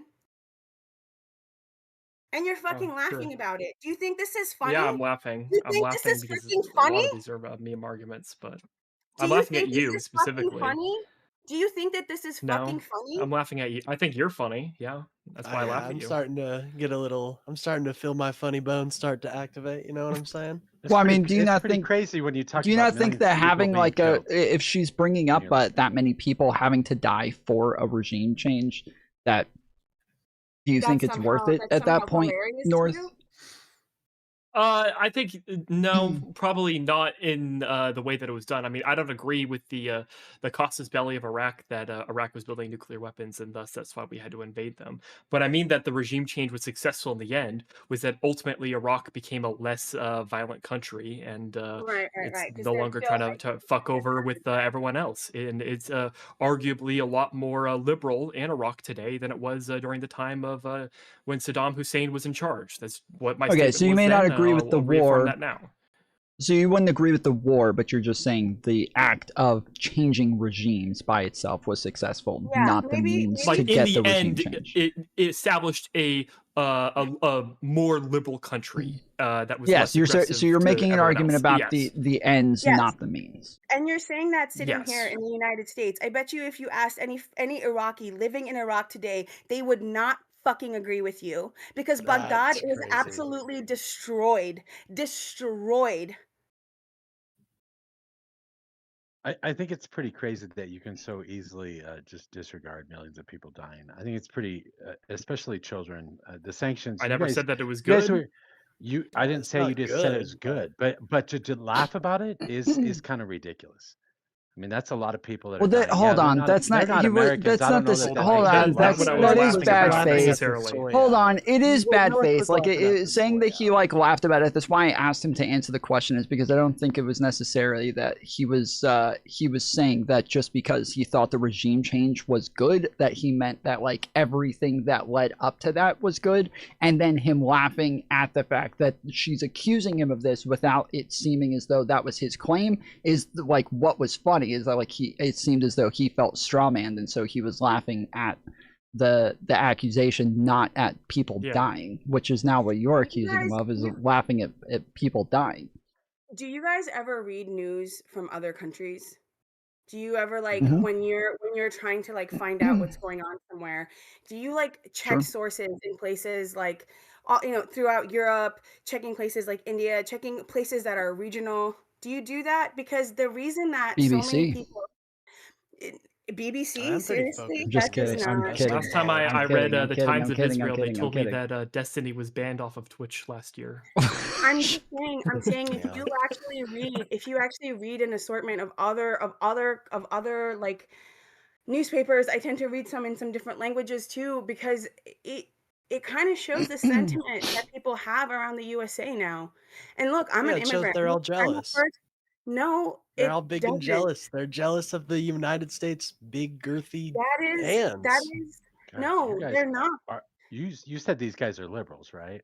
And you're fucking laughing Sure. about it. Do you think this is funny? Yeah, I'm laughing. You I'm think this laughing is because freaking a lot funny? of these are meme arguments, but Do I'm you laughing at think this you is fucking specifically. funny? Do you think that this is fucking No, funny? I'm laughing at you. I think you're funny. Yeah, that's why I laugh at I'm you. starting to get a little. I'm starting to feel my funny bones start to activate. You know what I'm saying? It's Well, I pretty, mean, do you it's not pretty think? crazy when you talk Do you about not think millions of that people having being like killed. if she's bringing up you're- that many people having to die for a regime change, that do you think That's it's worth somehow it at that point, hilarious to North? you? I think no, probably not in the way that it was done. I mean, I don't agree with the casus belli of Iraq that Iraq was building nuclear weapons, and thus that's why we had to invade them. But I mean that the regime change was successful in the end. Was that ultimately Iraq became a less violent country, and Right, it's because no they're longer still trying to fuck over with everyone else, and it's arguably a lot more liberal in Iraq today than it was during the time of when Saddam Hussein was in charge. That's what my Okay, statement so you was may then. not agree with the I'll reaffirm war. that now. So you wouldn't agree with the war, but you're just saying the act of changing regimes by itself was successful, Yeah, not the maybe means Like to in get the the regime end, change. it established a more liberal country that was Yes, less aggressive so you're to making an everyone argument else. about Yes, the ends, Yes. not the means. And you're saying that sitting here yes. in the United States. I bet you if you asked any Iraqi living in Iraq today, they would not fucking agree with you, because Baghdad That's is crazy. absolutely destroyed. Destroyed. I think it's pretty crazy that you can so easily just disregard millions of people dying. I think it's pretty, especially children. The sanctions. I You never guys, said that it was you guys good. were, you. I didn't It's say you not just said it was good, good, but to laugh about it is kind of ridiculous. I mean, that's a lot of people that are Well, dying. hold Yeah, on. That's they're not not he was. Americans. That's I don't not know this. that that Hold makes on. them That's That's what I Americans. was that is laughing about, bad not faith. necessarily. Hold on, it is bad North faith. was Like laughing at the saying that he soy like laughed about it. That's why I asked him to answer the question, is because I don't think it was necessarily that he was saying that just because he thought the regime change was good, that he meant that like everything that led up to that was good, and then him laughing at the fact that she's accusing him of this without it seeming as though that was his claim is like what was funny is that like it seemed as though he felt strawmanned, and so he was laughing at the accusation, not at people Yeah. dying, which is now what you're You accusing him guys- of, is you- laughing at people dying. Do you guys ever read news from other countries? Do you ever like Mhm. when you're trying to like find out what's going on somewhere? Do you like check Sure. sources in places like throughout Europe, checking places like India, checking places that are regional? Do you do that? Because the reason that so many BBC. people BBC, I'm pretty seriously, focused Just that on does kidding. I'm not. kidding. Last time I'm I read kidding. I'm the kidding. Times I'm of kidding. I'm Israel, they kidding. I'm told me kidding. that Destiny was banned off of Twitch last year. I'm just saying. I'm saying if Yeah. you actually read an assortment of other like newspapers. I tend to read some in some different languages too, because it kind of shows the sentiment that people have around the USA now. And look, I'm Yeah, an it shows immigrant. they're all I'm the jealous. first. No, They're it all big and doesn't. jealous. They're jealous of the United States' big girthy That is hands. that is Guys, no, you guys they're not. are you said these guys are liberals, right?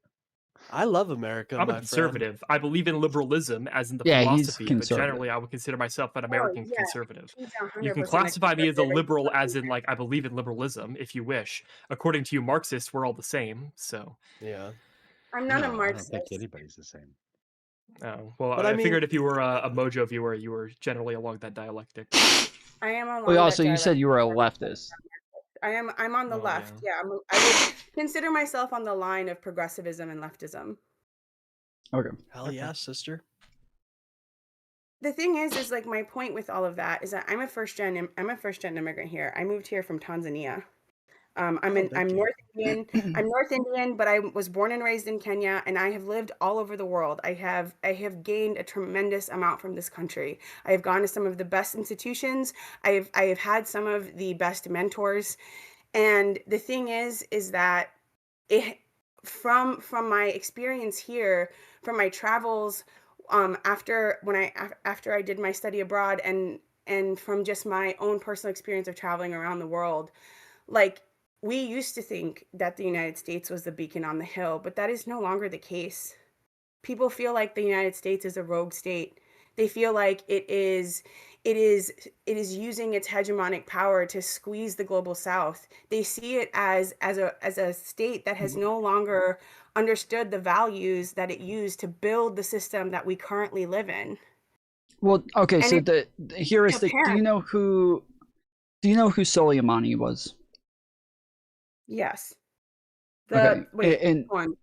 I love America, I'm a my friend. conservative. I believe in liberalism as in the Yeah, he's philosophy, but conservative. generally I would consider myself an Oh American yeah, conservative. he's You can 100% a classify me as a conservative. liberal as in like I believe in liberalism if you wish. According to you Marxists, we're all the same. So, Yeah. I'm not a No, I don't think Marxist. anybody's the same. well, But I I mean, figured if you were a Mojo viewer, you were generally along that dialectic. I am along Well, that also, you dialect. said you were a leftist. I'm on the Well, left. yeah. Yeah, I would consider myself on the line of progressivism and leftism. Okay. hell yeah, sister. The thing is like my point with all of that is that I'm a first gen immigrant here. I moved here from Tanzania. I'm North Indian. I'm North Indian, but I was born and raised in Kenya, and I have lived all over the world. I have gained a tremendous amount from this country. I have gone to some of the best institutions. I have had some of the best mentors, and the thing is that it from my experience here, from my travels, after I did my study abroad, and from just my own personal experience of traveling around the world, like, we used to think that the United States was the beacon on the hill, but that is no longer the case. People feel like the United States is a rogue state. They feel like it is using its hegemonic power to squeeze the global south. They see it as a state that has no longer understood the values that it used to build the system that we currently live in. Well, okay, And so it's the heuristic. Do apparent. you know who Soleimani was? Yes. Okay, Wait, and one.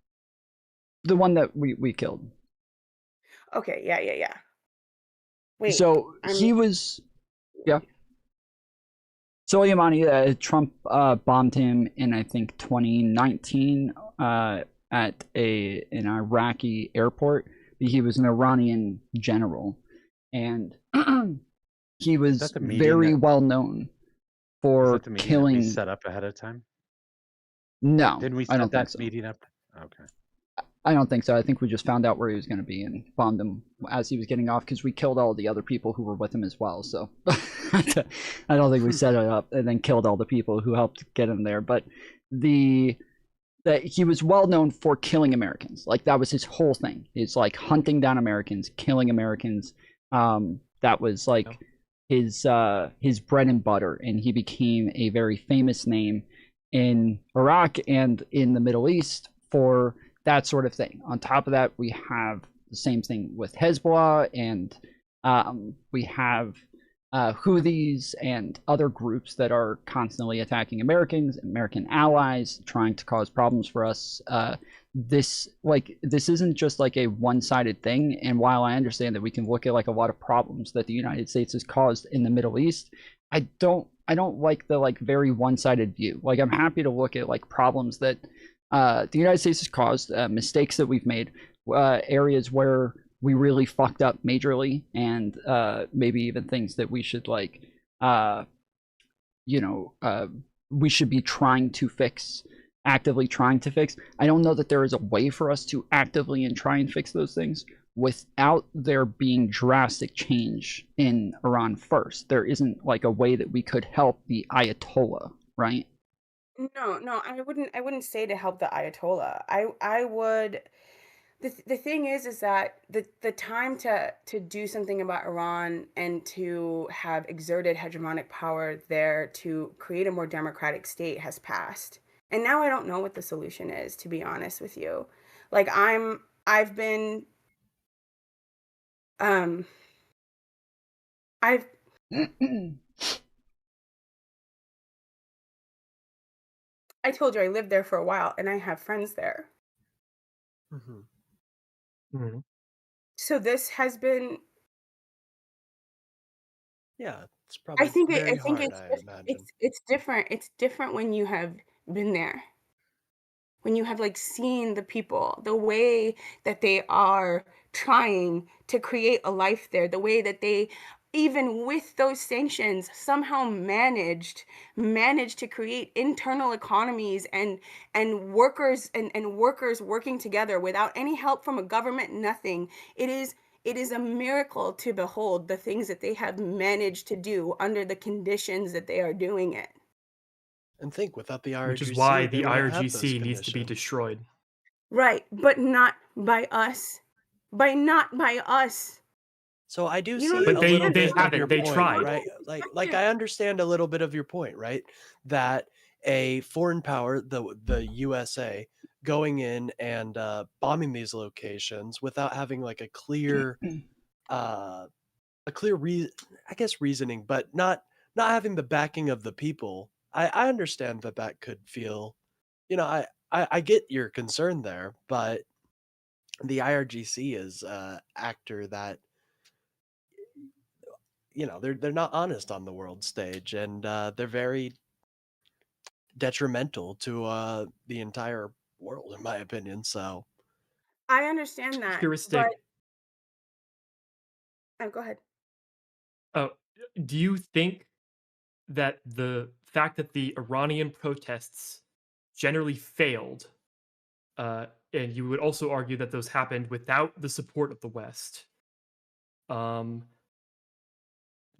the one that we killed. Okay, yeah. Wait, So I'm he was, yeah. Soleimani, Trump bombed him in, I think, 2019 at an Iraqi airport. He was an Iranian general, and he Is was that the meeting very that well known is for that the meeting that we killing. set up ahead of time? No, Didn't we I don't set think that so. meeting up? Okay. I don't think so. I think we just found out where he was going to be and bombed him as he was getting off, because we killed all the other people who were with him as well. So I don't think we set it up and then killed all the people who helped get him there. But that he was well known for killing Americans. Like, that was his whole thing. It's like hunting down Americans, killing Americans. That was like his bread and butter, and he became a very famous name in Iraq and in the Middle East for that sort of thing. On top of that, we have the same thing with Hezbollah, and we have Houthis and other groups that are constantly attacking Americans, American allies, trying to cause problems for us. This isn't just like a one-sided thing. And while I understand that we can look at like a lot of problems that the United States has caused in the Middle East, I don't like the like very one-sided view. Like, I'm happy to look at like problems that the United States has caused, mistakes that we've made, areas where we really fucked up majorly, and maybe even things that we should like, we should be actively trying to fix. I don't know that there is a way for us to actively and try and fix those things without there being drastic change in Iran first. There isn't like a way that we could help the Ayatollah, right? No, I wouldn't say to help the Ayatollah. I would. The thing is that the time to do something about Iran and to have exerted hegemonic power there to create a more democratic state has passed. And now I don't know what the solution is, to be honest with you. Like, I've been I've I told you I lived there for a while and I have friends there. So this has been, Yeah, it's I probably think very it's hard, I imagine. it's different. It's different when you have been there. When you have like seen the people, the way that they are trying to create a life there, the way that they, even with those sanctions, somehow managed to create internal economies and workers and workers working together without any help from a government, nothing. It is a miracle to behold the things that they have managed to do under the conditions that they are doing it. And think, without the Which is why IRGC, they the wouldn't have those IRGC needs to be conditions. destroyed. Right, but not by us. Not by us. So I do You don't see But a they little bit of haven't. your They point, tried. right? Like I understand a little bit of your point, right? That a foreign power, the USA, going in and bombing these locations without having like a clear I guess reasoning, but not having the backing of the people. I understand that could feel, I get your concern there, but the IRGC is actor that, they're not honest on the world stage, and they're very detrimental to the entire world, in my opinion. So I understand that, but Heuristic. oh, go ahead. Do you think that the fact that the Iranian protests generally failed, and you would also argue that those happened without the support of the West, um,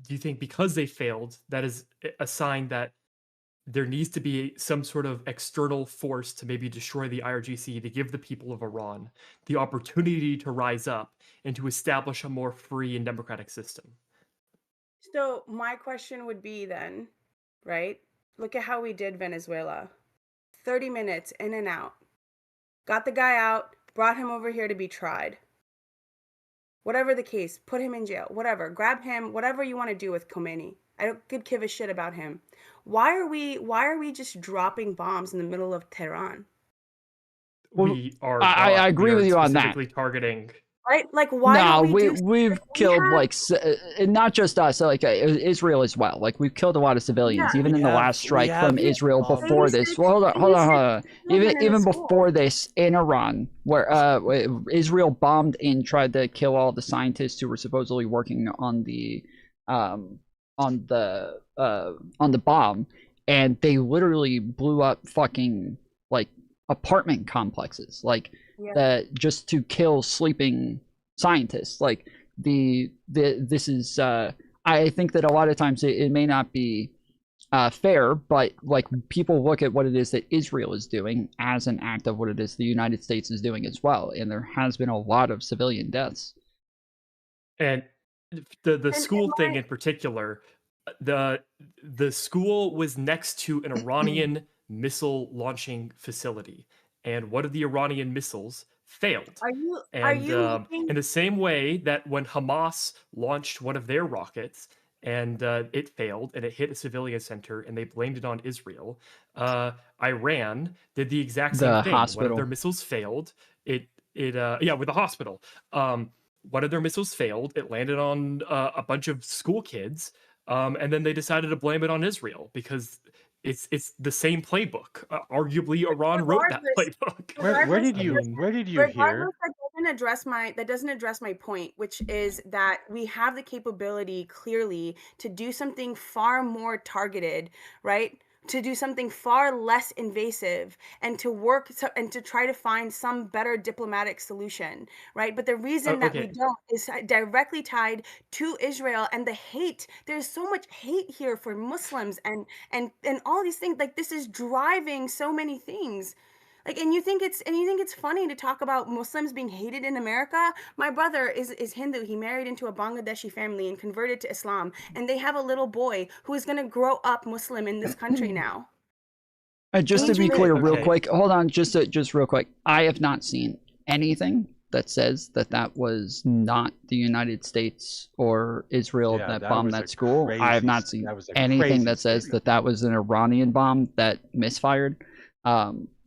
do you think because they failed, that is a sign that there needs to be some sort of external force to maybe destroy the IRGC to give the people of Iran the opportunity to rise up and to establish a more free and democratic system? So my question would be then, right? Look at how we did Venezuela. 30 minutes in and out. Got the guy out, brought him over here to be tried. Whatever the case, put him in jail, whatever. Grab him, whatever you want to do with Khomeini. I could give a shit about him. Why are we just dropping bombs in the middle of Tehran? We are I not. agree We with are you on that. specifically targeting. Right? Like, why No, don't we do we've killed like not just us, like Israel as well. Like we've killed a lot of civilians, Yeah. even in the last strike from Israel bombed before this. Well, hold on. Even school. before this in Iran, where Israel bombed and tried to kill all the scientists who were supposedly working on the bomb, and they literally blew up fucking like apartment complexes, like just to kill sleeping scientists. Like this is I think that a lot of times it may not be fair, but like people look at what it is that Israel is doing as an act of what it is the United States is doing as well, and there has been a lot of civilian deaths. And the school thing in particular, the school was next to an Iranian missile launching facility, and one of the Iranian missiles failed. Are you looking... in the same way that when Hamas launched one of their rockets and it failed and it hit a civilian center and they blamed it on Israel, Iran did the exact same thing. Hospital. One of their missiles failed. With the hospital. One of their missiles failed. It landed on a bunch of school kids, and then they decided to blame it on Israel because it's the same playbook. Arguably, Iran wrote that playbook. Where did you hear? That doesn't address my point, which is that we have the capability clearly to do something far more targeted, right? To do something far less invasive and to work and to try to find some better diplomatic solution, right? But the reason that we don't is directly tied to Israel and the hate. There's so much hate here for Muslims and all these things. Like, this is driving so many things. Like, and you think it's funny to talk about Muslims being hated in America? My brother is Hindu. He married into a Bangladeshi family and converted to Islam, and they have a little boy who is going to grow up Muslim in this country now. Just to be clear, real quick, hold on, just real quick. I have not seen anything that says that was not the United States or Israel that bombed that school. I have not seen anything that says that was an Iranian bomb that misfired.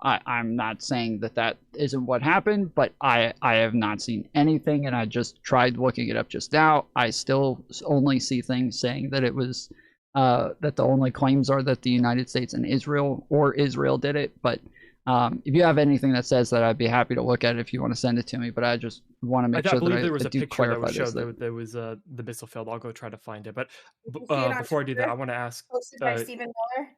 I'm not saying that isn't what happened, but I have not seen anything, and I just tried looking it up just now. I still only see things saying that it was that the only claims are that the United States and Israel did it. But if you have anything that says that, I'd be happy to look at it if you want to send it to me. But I just want to make sure that there was I a do picture that clarify would show this. there was the missile failed. I'll go try to find it. But before I do that, I want to ask. Posted by Stephen Miller.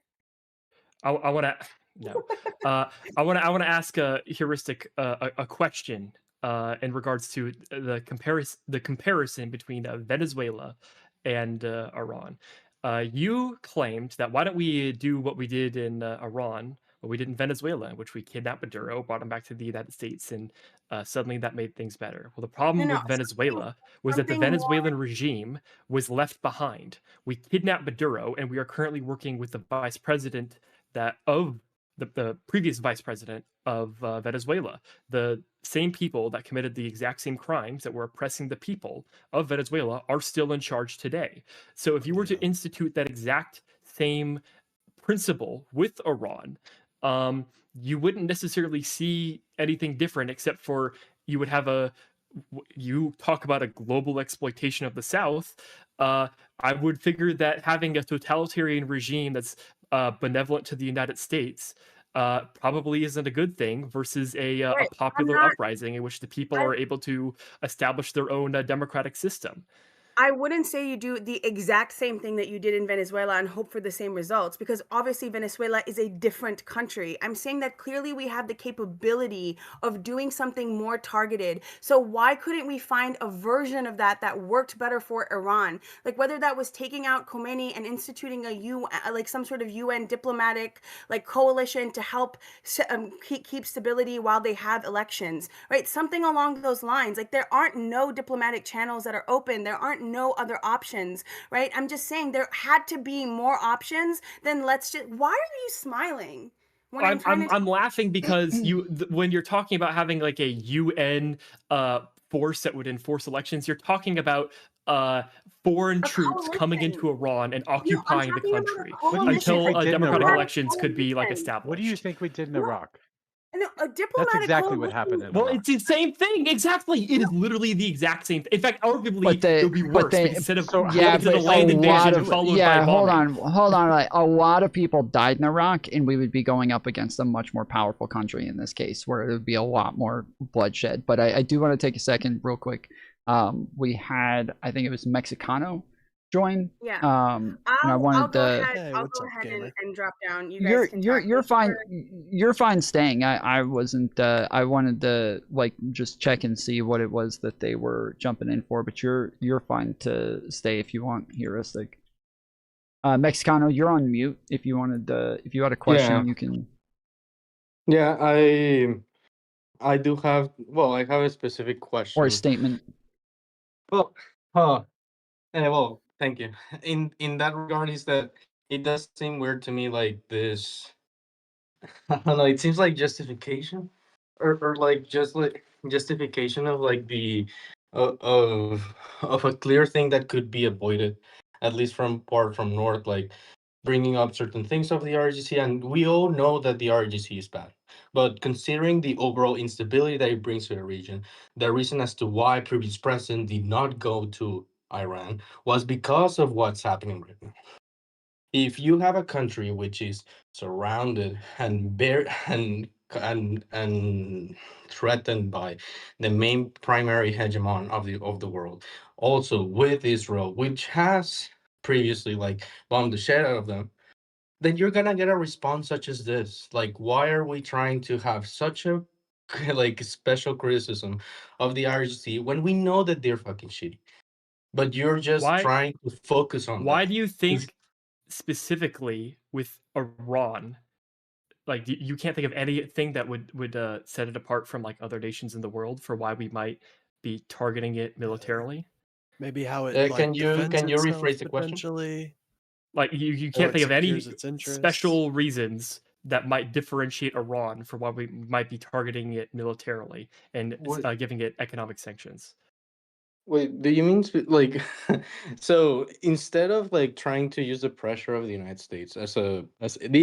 I want to no. I want to ask a heuristic a question in regards to the comparison between Venezuela and Iran. You claimed that why don't we do what we did in Iran, what we did in Venezuela, in which we kidnapped Maduro, brought him back to the United States, and suddenly that made things better. Well, the problem with Venezuela was that the Venezuelan regime was left behind. We kidnapped Maduro, and we are currently working with the vice president of the previous vice president of Venezuela, the same people that committed the exact same crimes that were oppressing the people of Venezuela are still in charge today. So if you were to institute that exact same principle with Iran, you wouldn't necessarily see anything different, except for you would have you talk about a global exploitation of the South. I would figure that having a totalitarian regime that's benevolent to the United States probably isn't a good thing versus a Right. I'm popular not. uprising in which the people I are able to establish their own democratic system. I wouldn't say you do the exact same thing that you did in Venezuela and hope for the same results, because obviously Venezuela is a different country. I'm saying that clearly we have the capability of doing something more targeted. So why couldn't we find a version of that that worked better for Iran? Like whether that was taking out Khomeini and instituting like some sort of UN diplomatic like coalition to help keep stability while they have elections, right? Something along those lines. Like there aren't no diplomatic channels that are open. There aren't no other options, right? I'm just saying there had to be more options than let's just. Why are you smiling when I'm trying to? I'm laughing because when you're talking about having like a UN force that would enforce elections, you're talking about foreign A troops coming coalition. into Iran and No, I'm occupying the talking about a country What do you think coalition. we until did in democratic Iraq? elections could be like Coalition. What do you established. think we did in No, Iraq? no, a That's diplomatic exactly what happened coalition. in Well, Iraq. it's the same thing. Exactly. It is literally the exact same. In fact, arguably, it would be worse because instead of So going yeah, to the but a land lot invasion of followed by hold bombing. on. Like, a lot of people died in Iraq, and we would be going up against a much more powerful country in this case, where it would be a lot more bloodshed. But I do want to take a second, real quick. We had, I think it was Mexicano join. Yeah. And I I'll wanted go to. ahead. Hey, I'll what's go up, ahead gamer? and drop down. You guys can talk. You're fine. You're fine staying. I wasn't. I wanted to like just check and see what it was that they were jumping in for. But you're fine to stay if you want. Heuristic. Mexicano, you're on mute. If you wanted to, if you had a question, you can. Yeah, I do have, well, I have a specific question. Or a statement. Well, well, thank you. In that regard, is that it does seem weird to me, like this. I don't know. It seems like justification, or like just like justification of like the of a clear thing that could be avoided, at least from North, like bringing up certain things of the RGC, and we all know that the RGC is bad. But considering the overall instability that it brings to the region, the reason as to why previous president did not go to Iran was because of what's happening right now. If you have a country which is surrounded and and threatened by the main primary hegemon of the world, also with Israel, which has previously like bombed the shit out of them, then you're gonna get a response such as this. Like, why are we trying to have such a like special criticism of the RGC when we know that they're fucking shitty? But you're just Why? trying to focus on Why that. do you think specifically with Iran, like you can't think of anything that would set it apart from like other nations in the world for why we might be targeting it militarily? Maybe how it Can like defends you itself rephrase the question? potentially, Like you or can't it think of any secures its interests. special reasons that might differentiate Iran for why we might be targeting it militarily and What? giving it economic sanctions. Wait, do you mean like so instead of like trying to use the pressure of the United States as the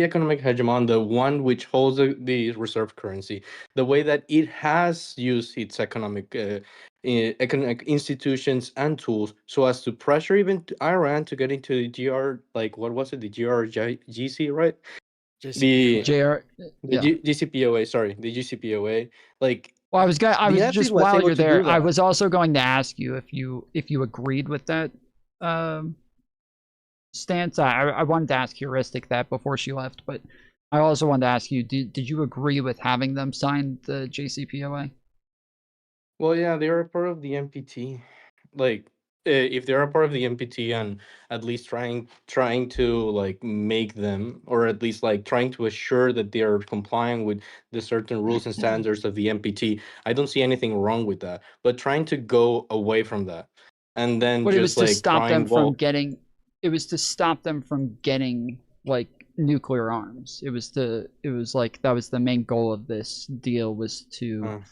economic hegemon, the one which holds the reserve currency, the way that it has used its economic institutions and tools so as to pressure even Iran to get into the GR, like what was it, the GRGC, right? The JCPOA. JR. Yeah. GCPOA, sorry, the GCPOA, like. Well, I was The United States just was while able you're to there, do I that. was also going to ask you if you agreed with that stance. I wanted to ask Heuristic that before she left, but I also wanted to ask you, did you agree with having them sign the JCPOA? Well, yeah, they are a part of the MPT. Like, if they are a part of the MPT and at least trying to like make them, or at least like trying to assure that they are complying with the certain rules and standards of the MPT, I don't see anything wrong with that. But trying to go away from that and then But it was just to like stop them trying, from well, getting. It was to stop them from getting like nuclear arms. It was like that was the main goal of this deal, was to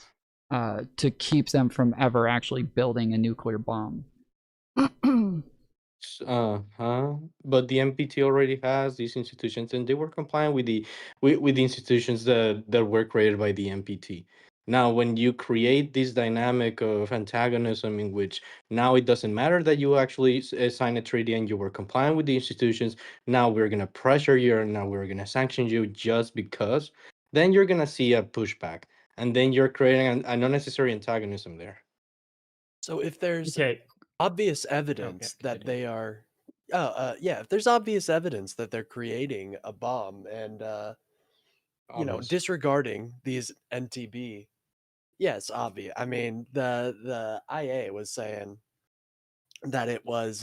keep them from ever actually building a nuclear bomb. but the MPT already has these institutions, and they were complying with the institutions that were created by the MPT. Now, when you create this dynamic of antagonism in which now it doesn't matter that you actually signed a treaty and you were compliant with the institutions, now we're going to pressure you and now we're going to sanction you just because, then you're going to see a pushback. And then you're creating an unnecessary antagonism there. So if there's Okay. obvious Okay. evidence that continue. they are, yeah, if there's obvious evidence that they're creating a bomb and, Obvious. disregarding these NTB, yeah, it's obvious. I mean, the IA was saying that it was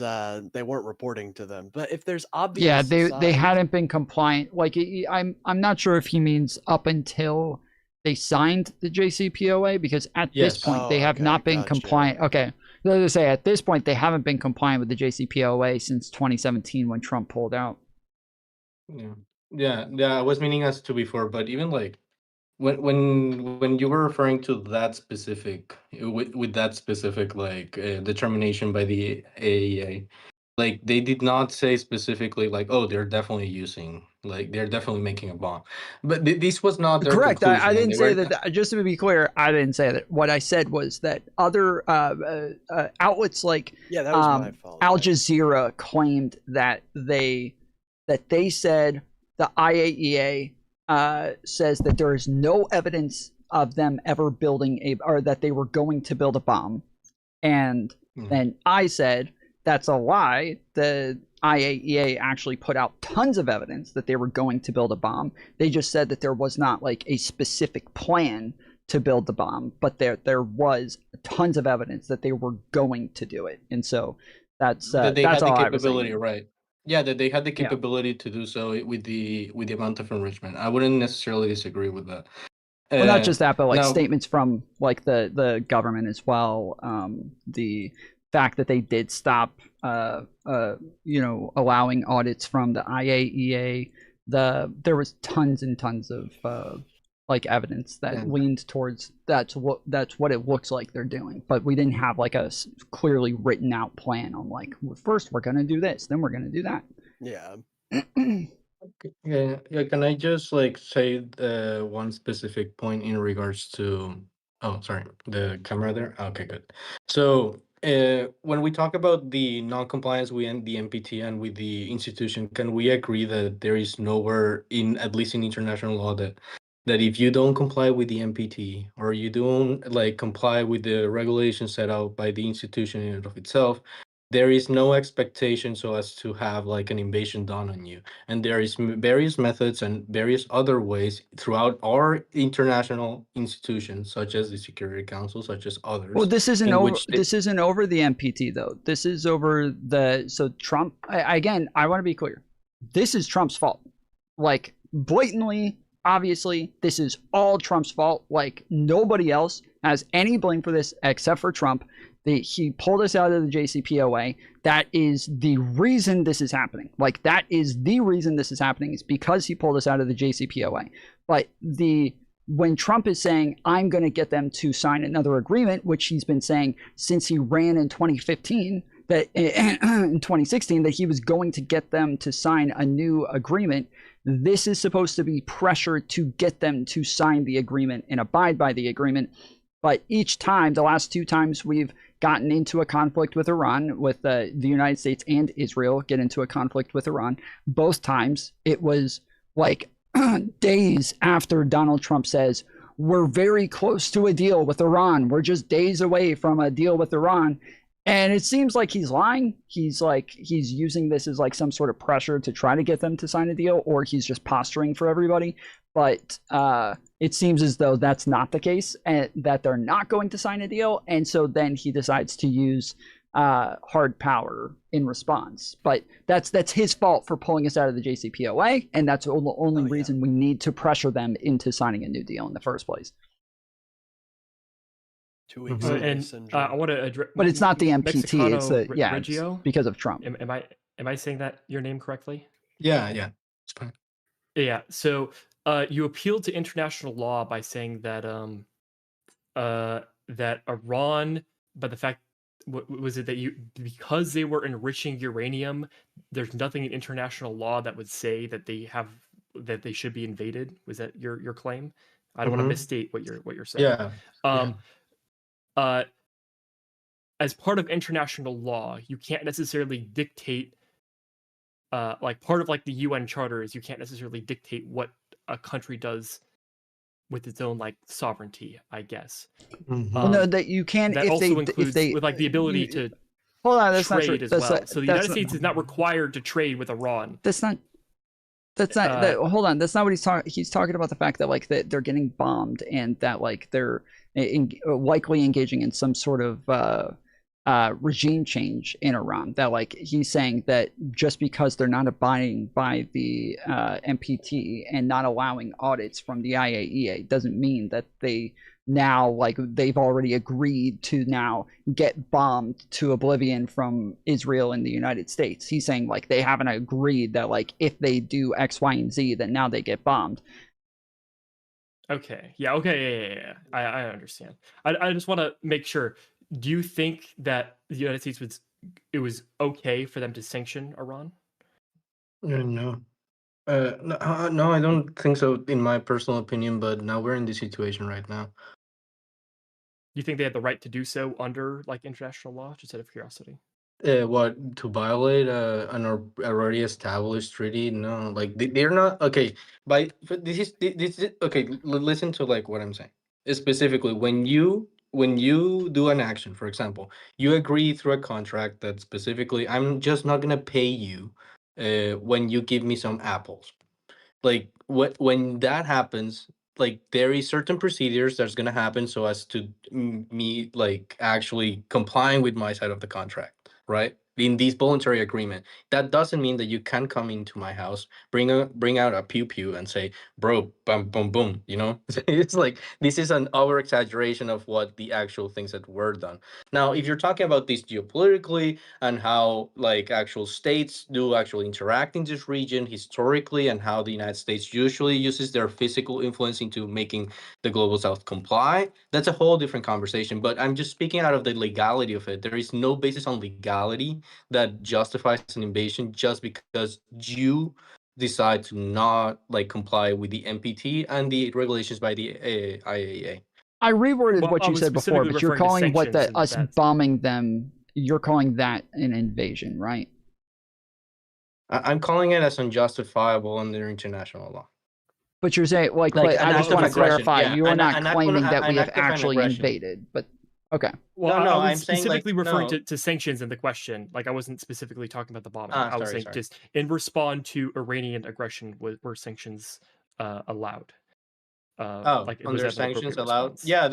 they weren't reporting to them, but if there's obvious Yeah, they signs, hadn't been compliant. Like I'm not sure if he means up until they signed the JCPOA, because at this Yes. point they Oh, have okay, not been gotcha. compliant. Okay, let's just say at this point they haven't been compliant with the JCPOA since 2017 when Trump pulled out. Yeah. I was meaning us to before, but even like when you were referring to that specific with that specific like determination by the AEA, like they did not say specifically like, oh, they're definitely using, like they're definitely making a bomb, but this was not their Correct. conclusion. I and didn't they say were that. Just to be clear, I didn't say that. What I said was that other outlets like Yeah, that was my fault. Al Jazeera claimed that they said the IAEA says that there is no evidence of them ever building or that they were going to build a bomb, and then I said that's a lie. The IAEA actually put out tons of evidence that they were going to build a bomb. They just said that there was not like a specific plan to build the bomb, but there was tons of evidence that they were going to do it. And so that's that they that's had the all I was capability, saying. right? Yeah, that they had the Yeah. capability to do so with the amount of enrichment. I wouldn't necessarily disagree with that. Well, not just that, but like now, statements from like the government as well. The fact that they did stop, allowing audits from the IAEA. There was tons and tons of like evidence that leaned towards that's what it looks like they're doing. But we didn't have like a clearly written out plan on like, first we're gonna do this, then we're gonna do that. Yeah. yeah. Can I just like say one specific point in regards to? Oh, sorry, the camera there. Okay, good. So when we talk about the non-compliance with the NPT and with the institution, can we agree that there is nowhere in, at least in international law, that if you don't comply with the NPT or you don't like comply with the regulations set out by the institution in and of itself, there is no expectation so as to have like an invasion done on you. And there is various methods and various other ways throughout our international institutions, such as the Security Council, such as others. Well, this isn't in over. which This isn't over the NPT though. This is over so Trump. Again, I want to be clear. This is Trump's fault. Like blatantly, obviously, this is all Trump's fault. Like nobody else has any blame for this except for Trump. He pulled us out of the JCPOA. That is the reason this is happening. Like that is the reason this is happening, is because he pulled us out of the JCPOA. But when Trump is saying, I'm going to get them to sign another agreement, which he's been saying since he ran in 2015, that in 2016, that he was going to get them to sign a new agreement. This is supposed to be pressure to get them to sign the agreement and abide by the agreement. But each time, the last two times we've gotten into a conflict with Iran, with the United States and Israel get into a conflict with Iran, both times it was like days after Donald Trump says, we're very close to a deal with Iran. We're just days away from a deal with Iran. And it seems like he's lying. He's using this as like some sort of pressure to try to get them to sign a deal, or he's just posturing for everybody. But it seems as though that's not the case, and that they're not going to sign a deal. And so then he decides to use hard power in response. But that's his fault for pulling us out of the JCPOA, and that's the only reason we need to pressure them into signing a new deal in the first place. 2 weeks and I want to address. But it's not the NPT. It's the Reggio? it's because of Trump. Am I saying that your name correctly? Yeah, it's fine. Yeah. So you appealed to international law by saying that that Iran, by the fact, was it that because they were enriching uranium, there's nothing in international law that would say that they should be invaded? Was that your claim? I don't want to Mhm. misstate what you're saying. Yeah. Um, as part of international law, you can't necessarily dictate. Like part of like the UN Charter is you can't necessarily dictate what a country does with its own like sovereignty, I guess. Mhm. Well, no, that you can That if also they includes with like the ability to hold on. That's not true. trade as That's well. not, So the that's United States is not required to trade with Iran. That's not. That's not. That, hold on. That's not what he's talking. He's talking about the fact that like that they're getting bombed and that like they're likely engaging in some sort of regime change in Iran. That like he's saying that just because they're not abiding by the NPT and not allowing audits from the IAEA doesn't mean that they now like they've already agreed to now get bombed to oblivion from Israel and the United States. He's saying like they haven't agreed that like if they do X, Y, and Z, then now they get bombed. Okay. Yeah. Okay. Yeah. I understand. I just want to make sure. Do you think that the United States was okay for them to sanction Iran? No. No, I don't think so, in my personal opinion. But now we're in this situation right now. You think they had the right to do so under like international law? Just out of curiosity. What, to violate already established treaty? No, like they're not okay. But this is okay. Listen to like what I'm saying. Specifically, when you do an action, for example, you agree through a contract that specifically, I'm just not gonna pay you, when you give me some apples. Like when that happens, like there is certain procedures that's going to happen so as to me like actually complying with my side of the contract, right, in this voluntary agreement. That doesn't mean that you can come into my house, bring out a pew pew and say, bro, boom boom boom, it's like this is an over exaggeration of what the actual things that were done. Now if you're talking about this geopolitically and how like actual states do actually interact in this region historically, and how the United States usually uses their physical influence into making the global south comply, that's a whole different conversation. But I'm just speaking out of the legality of it. There is no basis on legality that justifies an invasion just because you decide to not like comply with the NPT and the regulations by the IAEA. I reworded Well, what I you was said before, specifically but you're referring to calling what sanctions the and us that's bombing them. You're calling that an invasion, right? I'm calling it as unjustifiable under international law. But you're saying like, Like but an I act just of want to aggression. clarify. Yeah, You are not an act, claiming that we an have act of an actually aggression. invaded, but okay. well, No, I was I'm saying like specifically referring no. to sanctions in the question. Like I wasn't specifically talking about the bombing. I was Sorry, saying sorry. just in response to Iranian aggression were sanctions allowed. Like was Under that an sanctions appropriate allowed? response? Yeah,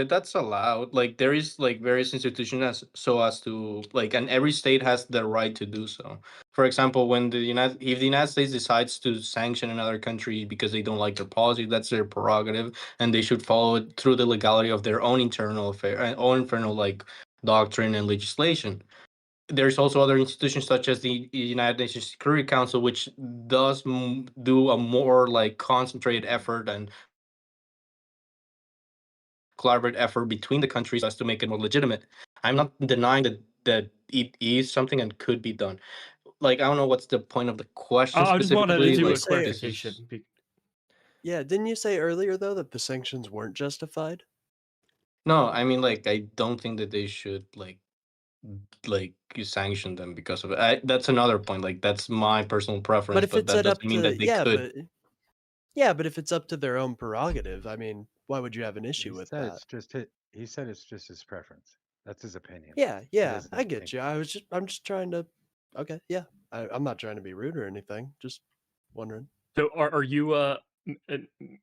that's allowed. Like there is like various institutions as to like, and every state has the right to do so. For example, when if the United States decides to sanction another country because they don't like their policy, that's their prerogative, and they should follow it through the legality of their own internal affair, own internal like doctrine and legislation. There's also other institutions such as the United Nations Security Council, which does do a more like concentrated effort and collaborative effort between the countries as to make it more legitimate. I'm not denying that it is something and could be done. Like I don't know what's the point of the question I just wanted to specifically. do a Like clarification. Yeah, didn't you say earlier though that the sanctions weren't justified? No, I mean like I don't think that they should like you sanction them because of it. That's another point. Like that's my personal preference, But if but it's that set doesn't up mean to that they could. but if it's up to their own prerogative, I mean, why would you have an He issue with said that? it's just he said it's just his preference. That's his opinion. Yeah, It yeah, isn't I get anything. you. I'm just trying to. Okay, yeah, I'm not trying to be rude or anything. Just wondering. So are you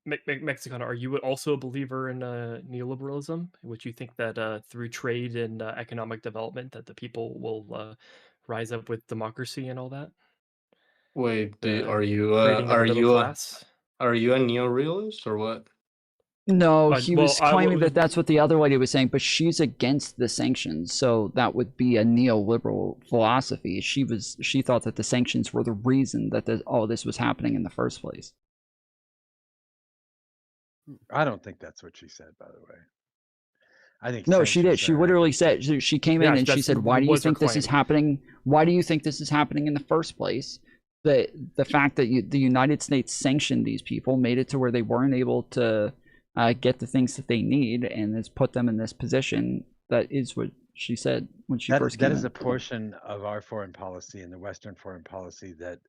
Mexican? Are you also a believer in neoliberalism? Would you think that through trade and economic development that the people will rise up with democracy and all that? Wait, The are you creating of a middle class? are you a neo-realist or what? No, he was Well, claiming that that's what the other lady was saying, but she's against the sanctions, so that would be a neoliberal philosophy. She thought that the sanctions were the reason that all this was happening in the first place. I don't think that's what she said, by the way. I think No, she did. sanctions She are literally active. said she came in and she said, "Why do you think this is happening? Why do you think this is happening in the first place?" the fact that the United States sanctioned these people made it to where they weren't able to get the things that they need, and has put them in this position. That is what she said when she first That came is in. a portion of our foreign policy and the Western foreign policy that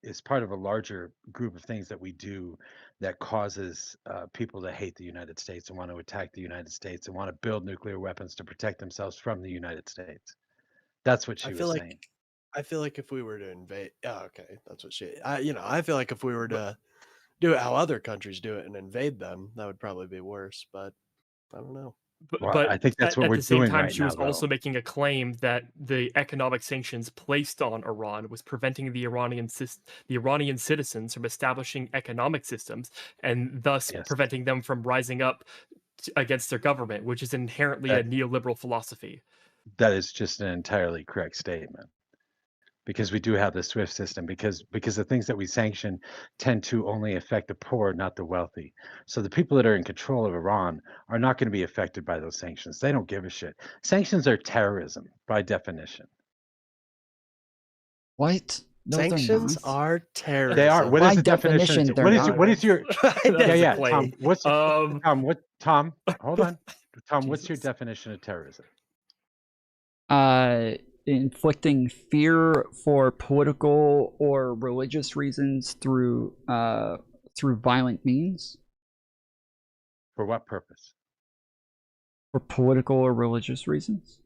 is part of a larger group of things that we do that causes people to hate the United States and want to attack the United States and want to build nuclear weapons to protect themselves from the United States. That's what she was saying. I feel like if we were to invade, okay, that's what I feel like if we were to do it how other countries do it and invade them, that would probably be worse. But I don't know. But I think that's what at we're the same doing time, right she now, was also though. making a claim that the economic sanctions placed on Iran was preventing the Iranian citizens from establishing economic systems, and thus Yes. preventing them from rising up against their government, which is inherently a neoliberal philosophy. That is just an entirely correct statement. Because we do have the SWIFT system, because the things that we sanction tend to only affect the poor, not the wealthy. So the people that are in control of Iran are not going to be affected by those sanctions. They don't give a shit. Sanctions are terrorism by definition. What? No, Sanctions are terrorism. They are. What is By the definition? definition, they're What is not. what is your yeah, Tom? What's Tom? Hold on, Tom. What's your definition of terrorism? Inflicting fear for political or religious reasons through violent means. For what purpose? For political or religious reasons.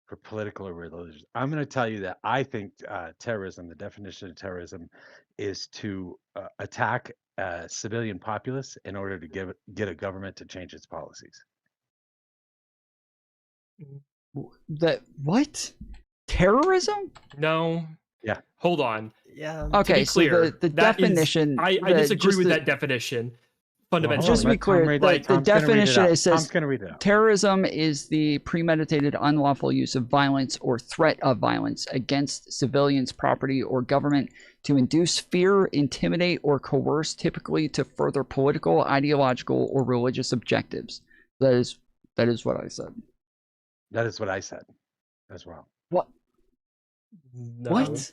For political or religious. I'm going to tell you that I think terrorism, the definition of terrorism, is to attack a civilian populace in order to get a government to change its policies. That what? Terrorism? No. Yeah. Hold on. Yeah. Okay, to be clear, so the definition. I disagree with that definition. Fundamentally. Just to be clear, the definition it says terrorism is the premeditated unlawful use of violence or threat of violence against civilians, property, or government to induce fear, intimidate, or coerce, typically to further political, ideological, or religious objectives. That is what I said. That is what I said as well. What? No. What?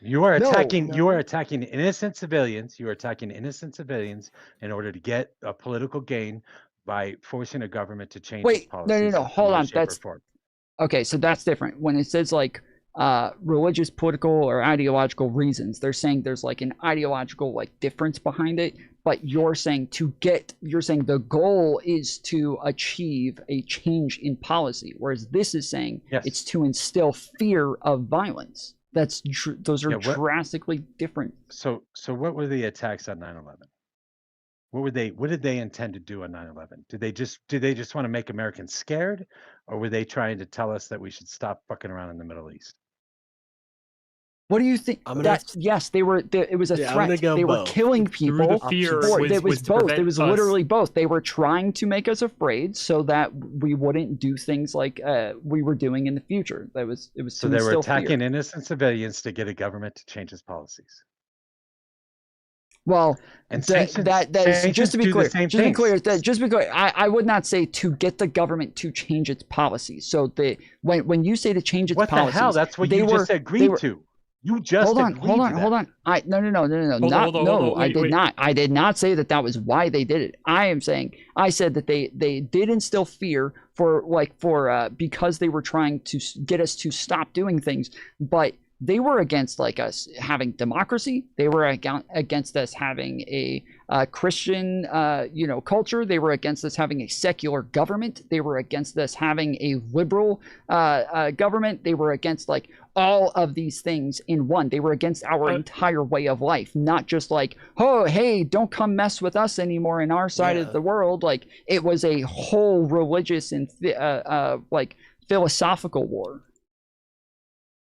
You are attacking. You are attacking innocent civilians. You are attacking innocent civilians in order to get a political gain by forcing a government to change its policies. No. Hold on. That's okay. So that's different. When it says like religious, political, or ideological reasons, they're saying there's like an ideological like difference behind it. But you're saying the goal is to achieve a change in policy, whereas this is saying it's to instill fear of violence. Those are drastically different. So what were the attacks on 9/11? What did they intend to do on 9/11? Did they just want to make Americans scared, or were they trying to tell us that we should stop fucking around in the Middle East? What do you think? Yes, they were. It was a threat. They were killing people. It was both. It was literally both. They were trying to make us afraid so that we wouldn't do things like we were doing in the future. It was. So they were attacking innocent civilians to get a government to change its policies. Well, and that is just to be clear. Just to be clear. I would not say to get the government to change its policies. So when you say to change its policies, what the hell? That's what you just agreed to. You just hold on. No. I did not say that was why they did it. I said that they did instill fear because they were trying to get us to stop doing things, but they were against us having democracy. They were against us having a Christian culture. They were against us having a secular government. They were against us having a liberal government. They were against all of these things in one. They were against our entire way of life, not just oh, hey, don't come mess with us anymore in our side of the world. It was a whole religious and philosophical war.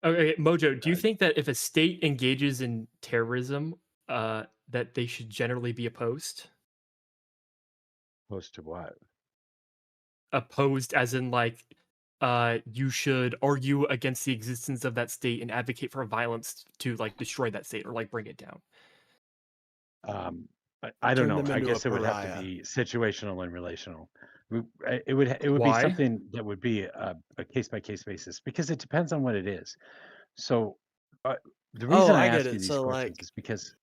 Okay, Mojo, do you think that if a state engages in terrorism, that they should generally be opposed? Opposed to what? Opposed as in you should argue against the existence of that state and advocate for violence to destroy that state or bring it down. I don't know. I guess it would have to be situational and relational. It would be something that would be a case by case basis because it depends on what it is. So The reason I I get ask you it. these questions is because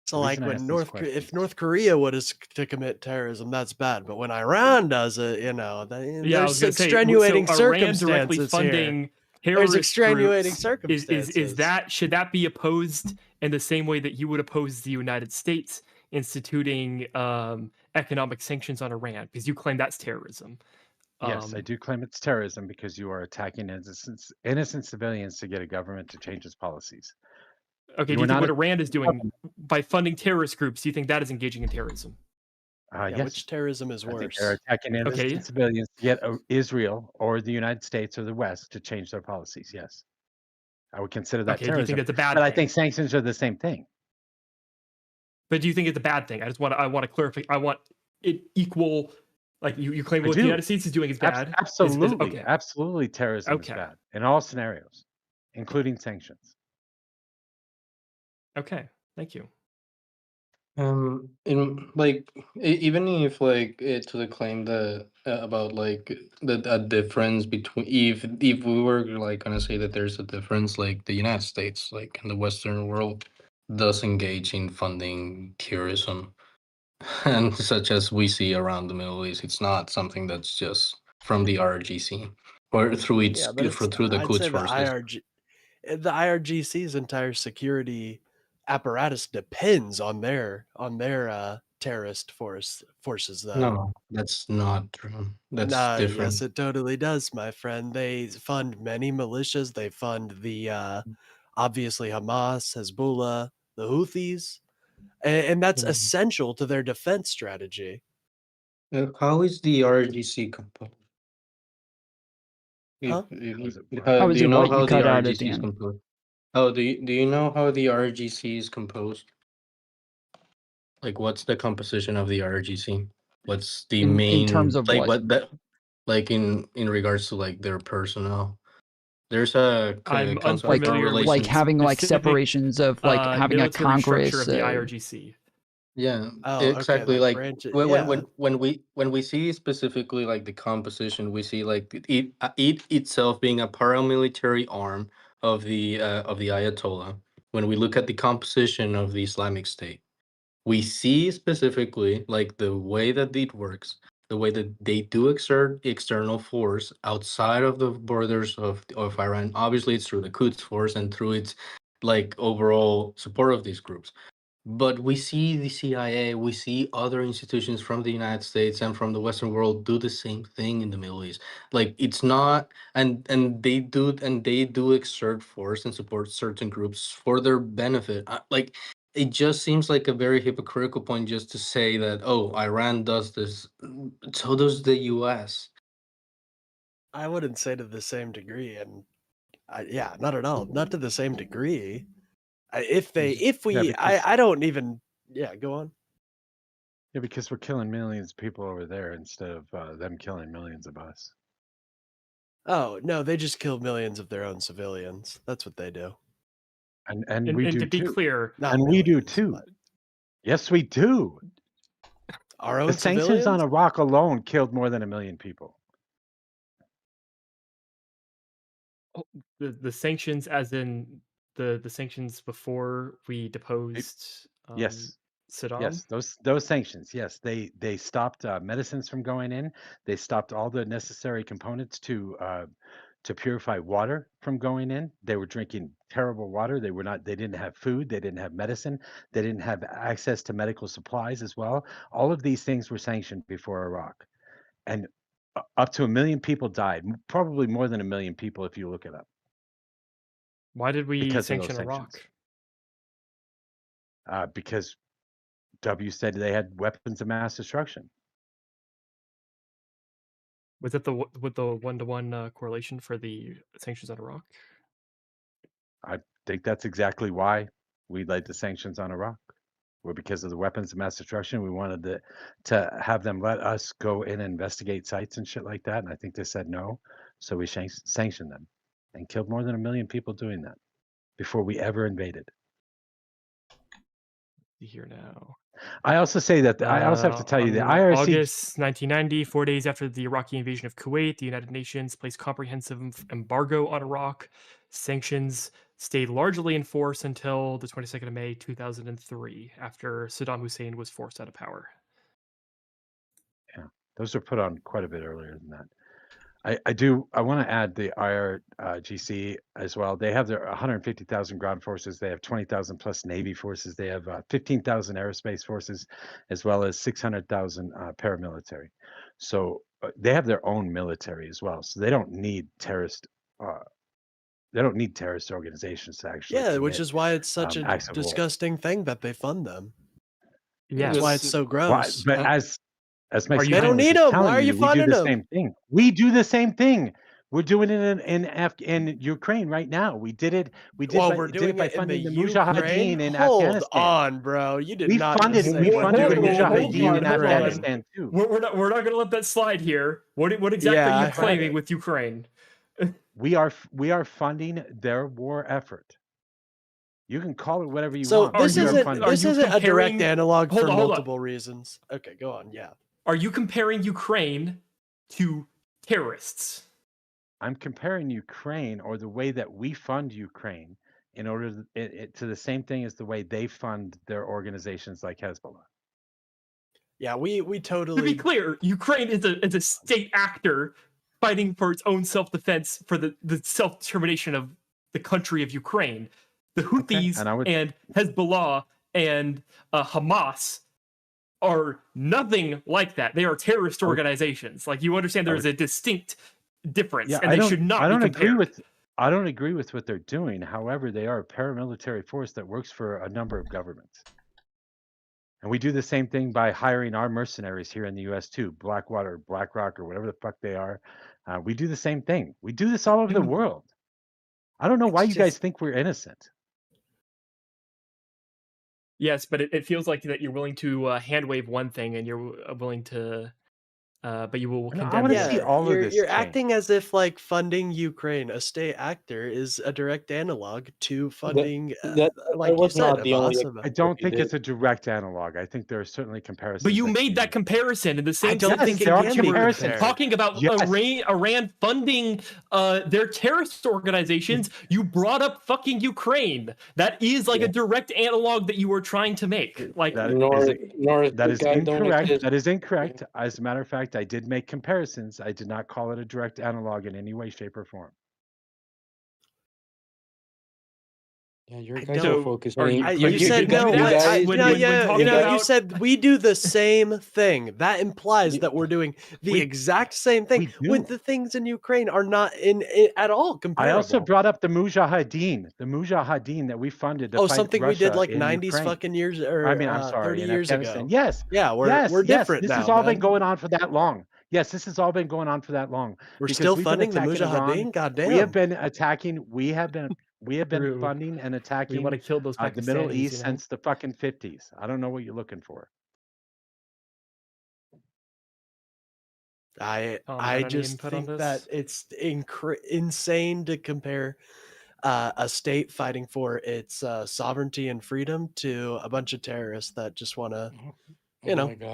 So the reason like I when ask these questions if North Korea were to commit terrorism, that's bad. But when Iran does it, Yeah, I was there's gonna say, extenuating Iran directly circumstances here. funding There's terrorist extenuating groups circumstances. should that be opposed in the same way that you would oppose the United States instituting economic sanctions on Iran because you claim that's terrorism? yes, I do claim it's terrorism because you are attacking innocent civilians to get a government to change its policies. Okay, You do you are think not what a Iran is doing by funding terrorist groups, do you think that is engaging in terrorism? Yeah, yes. which terrorism is I think worse? they're attacking Okay. innocent civilians to get Israel or the United States or the West to change their policies. Yes, I would consider that Okay, do you think terrorism. that's a bad But I thing? think sanctions are the same thing. But do you think it's a bad thing? I want to clarify. I want it equal. Like you claim I what the do. United States is doing is bad. Absolutely, Okay. absolutely, terrorism is Okay. bad in all scenarios, including sanctions. Okay. Thank you. In like even if like to the claim that about like a difference between if we were like gonna say that there's a difference, like the United States, like in the Western world, does engage in funding terrorism, and such as we see around the Middle East, it's not something that's just from the RGC or through its Yeah, but through the I'd Quds say forces. the IRGC's entire security apparatus depends on their terrorist forces though. No, that's not true. That's Nah, different. yes, it totally does, my friend. They fund many militias. They fund the obviously Hamas, Hezbollah, the Houthis, and that's Mm. essential to their defense strategy. How is the RGC composed? Huh? How Do is you it know what you how the cut out at the RGC is end? composed? Oh, do you know how the RGC is composed? Like, what's the composition of the RGC? What's the In terms main of like what? what that like in regards to like their personnel? There's a I'm Council of Foreign unfamiliar with like Relations. having like specific separations of like having a military structure Congress. of the IRGC. Yeah, Oh, okay, exactly. like Like branches. when when Yeah, when when we when we see specifically like the composition, we see like it itself being a paramilitary arm of the Ayatollah. When we look at the composition of the Islamic State, we see specifically like the way that it works, the way that they do exert external force outside of the borders of Iran. Obviously, it's through the Quds force and through its like overall support of these groups. But we see the CIA, we see other institutions from the United States and from the Western world do the same thing in the Middle East. Like it's not, and they do exert force and support certain groups for their benefit. Like it just seems like a very hypocritical point just to say that, oh, Iran does this, so does the U.S. I wouldn't say to the same degree, and yeah, not at all, not to the same degree. If Yeah, we, because I don't even. Yeah, go on. yeah, because we're killing millions of people over there instead of them killing millions of us. Oh no, they just kill millions of their own civilians. That's what they do. And we And do to be too. clear, Not And we do millions, too. but Yes, we do. our The own sanctions on civilians. Iraq alone killed more than 1 million people. the sanctions, as in the sanctions before we It- deposed yes, Saddam. yes, those sanctions. Yes, they stopped medicines from going in. They stopped all the necessary components to purify water from going in. They were drinking terrible water. They were not. They didn't have food. They didn't have medicine. They didn't have access to medical supplies as well. All of these things were sanctioned before Iraq, and up to 1 million people died. Probably more than 1 million people if you look it up Why did we because of those sanction sanctions. Iraq? Because W said they had weapons of mass destruction. Was it with the 1-to-1 correlation for the sanctions on Iraq? I think that's exactly why we laid the sanctions on Iraq. Were because of the weapons of mass destruction. We wanted to have them let us go in and investigate sites and shit like that. And I think they said no. So we sanctioned them and killed more than 1 million people doing that before we ever invaded. Here now. I also say that I also have to tell you the On IRC. August 1990, 4 days after the Iraqi invasion of Kuwait, the United Nations placed comprehensive embargo on Iraq. Sanctions stayed largely in force until the 22nd of May 2003, after Saddam Hussein was forced out of power. Yeah, those were put on quite a bit earlier than that. I want to add the IRGC as well. They have their 150,000 ground forces. They have 20,000 plus Navy forces. They have 15,000 aerospace forces, as well as 600,000 paramilitary. So they have their own military as well. So they don't need terrorist. They don't need terrorist organizations to actually. Yeah, which commit, is why it's such a acts of war. disgusting thing that they fund them. Yeah, That's why it's so Why, gross. but as Are Mexican you They don't was need just them. Why telling are you we do funding the them? same thing. We do the same thing. We're doing it in Ukraine right now. We did it. We did Well, by, we're did doing it by it in the funding the Ukraine. Mujahideen in Hold Afghanistan. on, bro. You did We not funded just say we we're funded the doing it in the Mujahideen in Ukraine. Afghanistan too. We're not going to let that slide here. What exactly Yeah, are I you heard claiming it. with Ukraine? We are funding their war effort. You can call it whatever you So want. this We are isn't funding. this you isn't a direct comparing- analog Hold for on, hold on. multiple reasons. Okay, go on. Yeah. Are you comparing Ukraine to terrorists? I'm comparing Ukraine, or the way that we fund Ukraine, in order to the same thing as the way they fund their organizations like Hezbollah. Yeah, we To be totally clear, Ukraine is a state actor fighting for its own self-defense, for the self-determination of the country of Ukraine. The Houthis and Hezbollah and Hamas are nothing like that. They are terrorist organizations. Like, you understand there is a distinct difference, and they should not be compared. I don't agree with what they're doing. However, they are a paramilitary force that works for a number of governments. And we do the same thing by hiring our mercenaries here in the U.S. too, Blackwater, BlackRock, or whatever the fuck they are. We do the same thing. We do this all over the world. I don't know why you guys think we're innocent. Yes, but it feels like that you're willing to hand wave one thing, and you're willing to, but you will condemn. I want to see all of this. You're acting as if like funding Ukraine, a state actor, is a direct analog to funding, like you said, Abbas. I don't think it's a direct analog. I think there are certainly comparisons. But you made that comparison in the same don't sentence think it in which can you be were compared. talking about Iran funding their terrorist organizations. You brought up fucking Ukraine. That is like a direct analog that you were trying to make. Like that is incorrect. That is incorrect. As a matter of fact, I did make comparisons. I did not call it a direct analog in any way, shape, or form. Yeah, you guys are focusing. You said no. You said we do the same thing. That implies that we're doing the exact same thing. When the things in Ukraine are not at all comparable. I also brought up the Mujahideen that we funded. To fight something Russia we did like in 90s Ukraine. fucking years, or I'm sorry, 30 in years Afghanistan. ago. Yes. Yeah, we're different this now. has all man. been going on for that long. Yes, this has all been going on for that long. We're because still we've funding the been attacking Mujahideen. Iran. Goddamn. We have been attacking. We have been funding and attacking want to kill those the Middle Pakistanis, East since the fucking 50s. I don't know what you're looking for. I just think that it's insane to compare a state fighting for its sovereignty and freedom to a bunch of terrorists that just want to,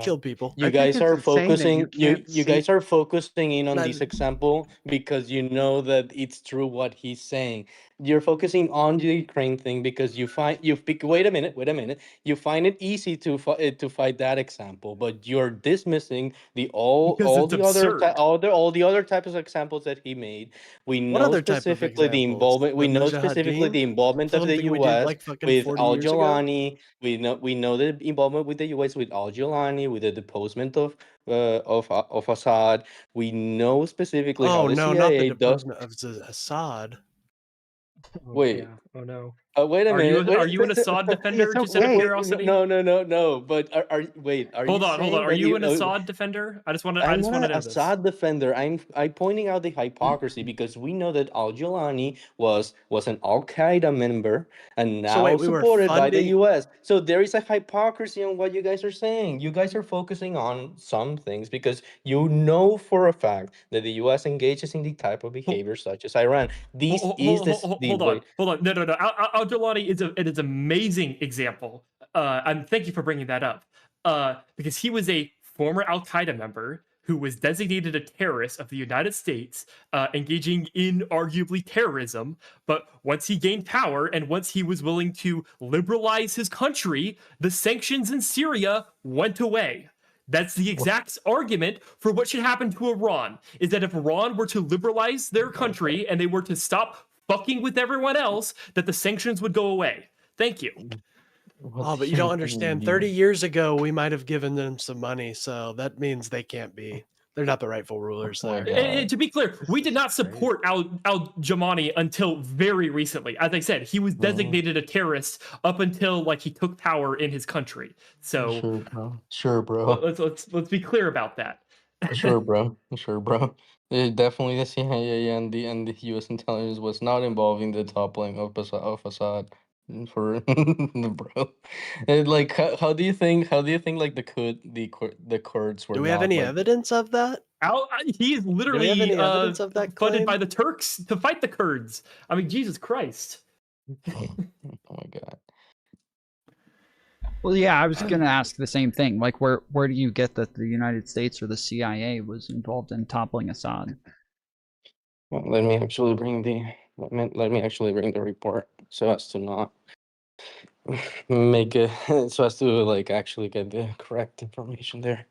kill people. You guys are focusing. You guys are focusing in on this example because you know that it's true what he's saying. You're focusing on the Ukraine thing because wait a minute. You find it easy to fight that example, but you're dismissing all the other types of examples that he made. We know specifically the involvement. We know specifically the involvement of the U.S. with Al Jolani. We know the involvement with the U.S. with Al Jolani, with the deposement of Assad. We know specifically how the CIA not the does. deposement of Assad. Wait. Yeah. Oh no. Wait a minute. Are you an Assad defender? Just out of curiosity. No. But are Hold on. Are you an Assad defender? I just want to I'm know not an this. Assad defender. I'm pointing out the hypocrisy because we know that Al Jolani was an Al Qaeda member and now supported by the U.S. So there is a hypocrisy on what you guys are saying. You guys are focusing on some things because you know for a fact that the U.S. engages in the type of behavior such as Iran. Hold on. No. Al Jolani is an amazing example, and thank you for bringing that up. Because he was a former Al Qaeda member who was designated a terrorist of the United States, engaging in arguably terrorism. But once he gained power and once he was willing to liberalize his country, the sanctions in Syria went away. That's the exact argument for what should happen to Iran, is that if Iran were to liberalize their country and they were to stop fucking with everyone else, that the sanctions would go away. Thank you. Oh, but you don't understand. 30 years ago, we might have given them some money, so that means they can't be. They're not the rightful rulers there. And to be clear, we did not support al-Jamani until very recently. As I said, he was designated a terrorist up until like he took power in his country. So Sure, bro. let's be clear about that. Sure, bro. Definitely the CIA and the U.S. intelligence was not involved in the toppling of Assad. For bro, and like how do you think like the Kurds were? Do we have not, any like, evidence of that? He is literally any evidence of that funded claim? by the Turks to fight the Kurds. I mean, Jesus Christ. Oh my God. Well, yeah, I was gonna ask the same thing. Like, where do you get that the United States or the CIA was involved in toppling Assad? Well, let me actually bring the report so as to not make it so as to like actually get the correct information there.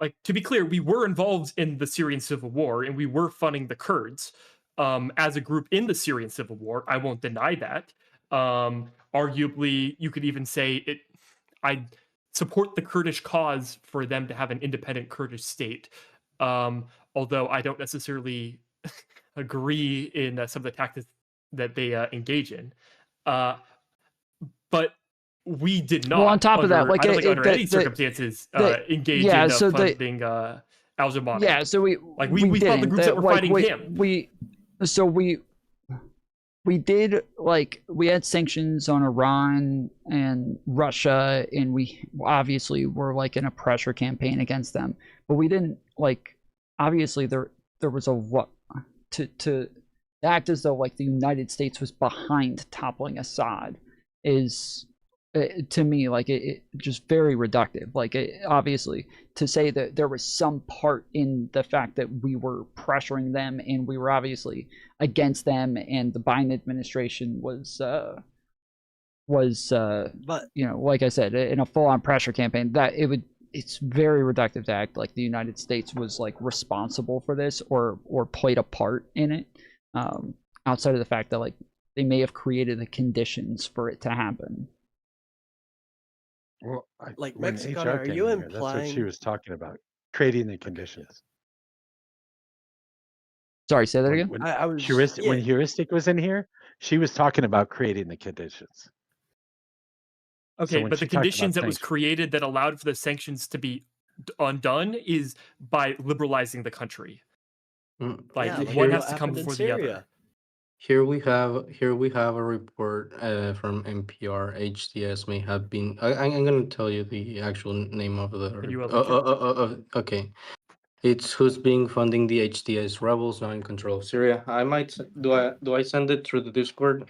Like, to be clear, we were involved in the Syrian civil war and we were funding the Kurds as a group in the Syrian civil war. I won't deny that. Arguably, you could even say I support the Kurdish cause for them to have an independent Kurdish state. Although I don't necessarily agree in some of the tactics that they engage in. But we did not. Well, on top of that, like, I don't think under any circumstances engage in funding al-Jamani. Yeah, so we fought the groups that were fighting him. We did, like, we had sanctions on Iran and Russia, and we obviously were like in a pressure campaign against them, but we didn't, like, obviously there was a what to act as though like the United States was behind toppling Assad is to me like it just very reductive. Like, obviously to say that there was some part in the fact that we were pressuring them and we were obviously against them, and the Biden administration was but you know, like I said, in a full-on pressure campaign, that it's very reductive to act like the United States was like responsible for this or played a part in it, outside of the fact that like they may have created the conditions for it to happen. Well, Like, when Mexican, HR are came you in here, that's what she implying? was talking about, creating the conditions. Sorry, say that again. When I was when Heuristic was in here, she was talking about creating the conditions. Okay, when but she the talked conditions about that was sanctions- created that allowed for the sanctions to be undone is by liberalizing the country. Like, Yeah, one what has to come happened in before the other. Syria? Here we have a report from NPR. HTS may have been. I'm gonna tell you the actual name of the. Can you link it? Okay. It's who's being funding the HTS rebels not in control of Syria. I might do I send it through the Discord?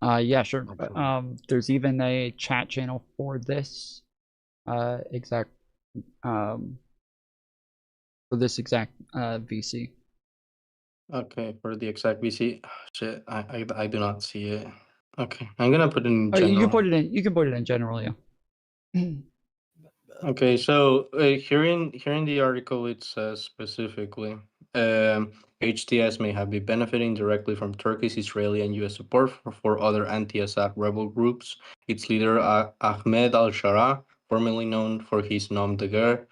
Yeah, sure. Absolutely. There's even a chat channel for this exact for this exact VC. Okay, for the exact VC. Shit, I do not see it. Okay, I'm gonna put it in general. You can put it in. You can put it in general, yeah. Okay, so here in the article it says specifically, HTS may have been benefiting directly from Turkish, Israeli, and U.S. support for other anti-Assad rebel groups. Its leader Ahmed al-Shara, formerly known for his nom de guerre,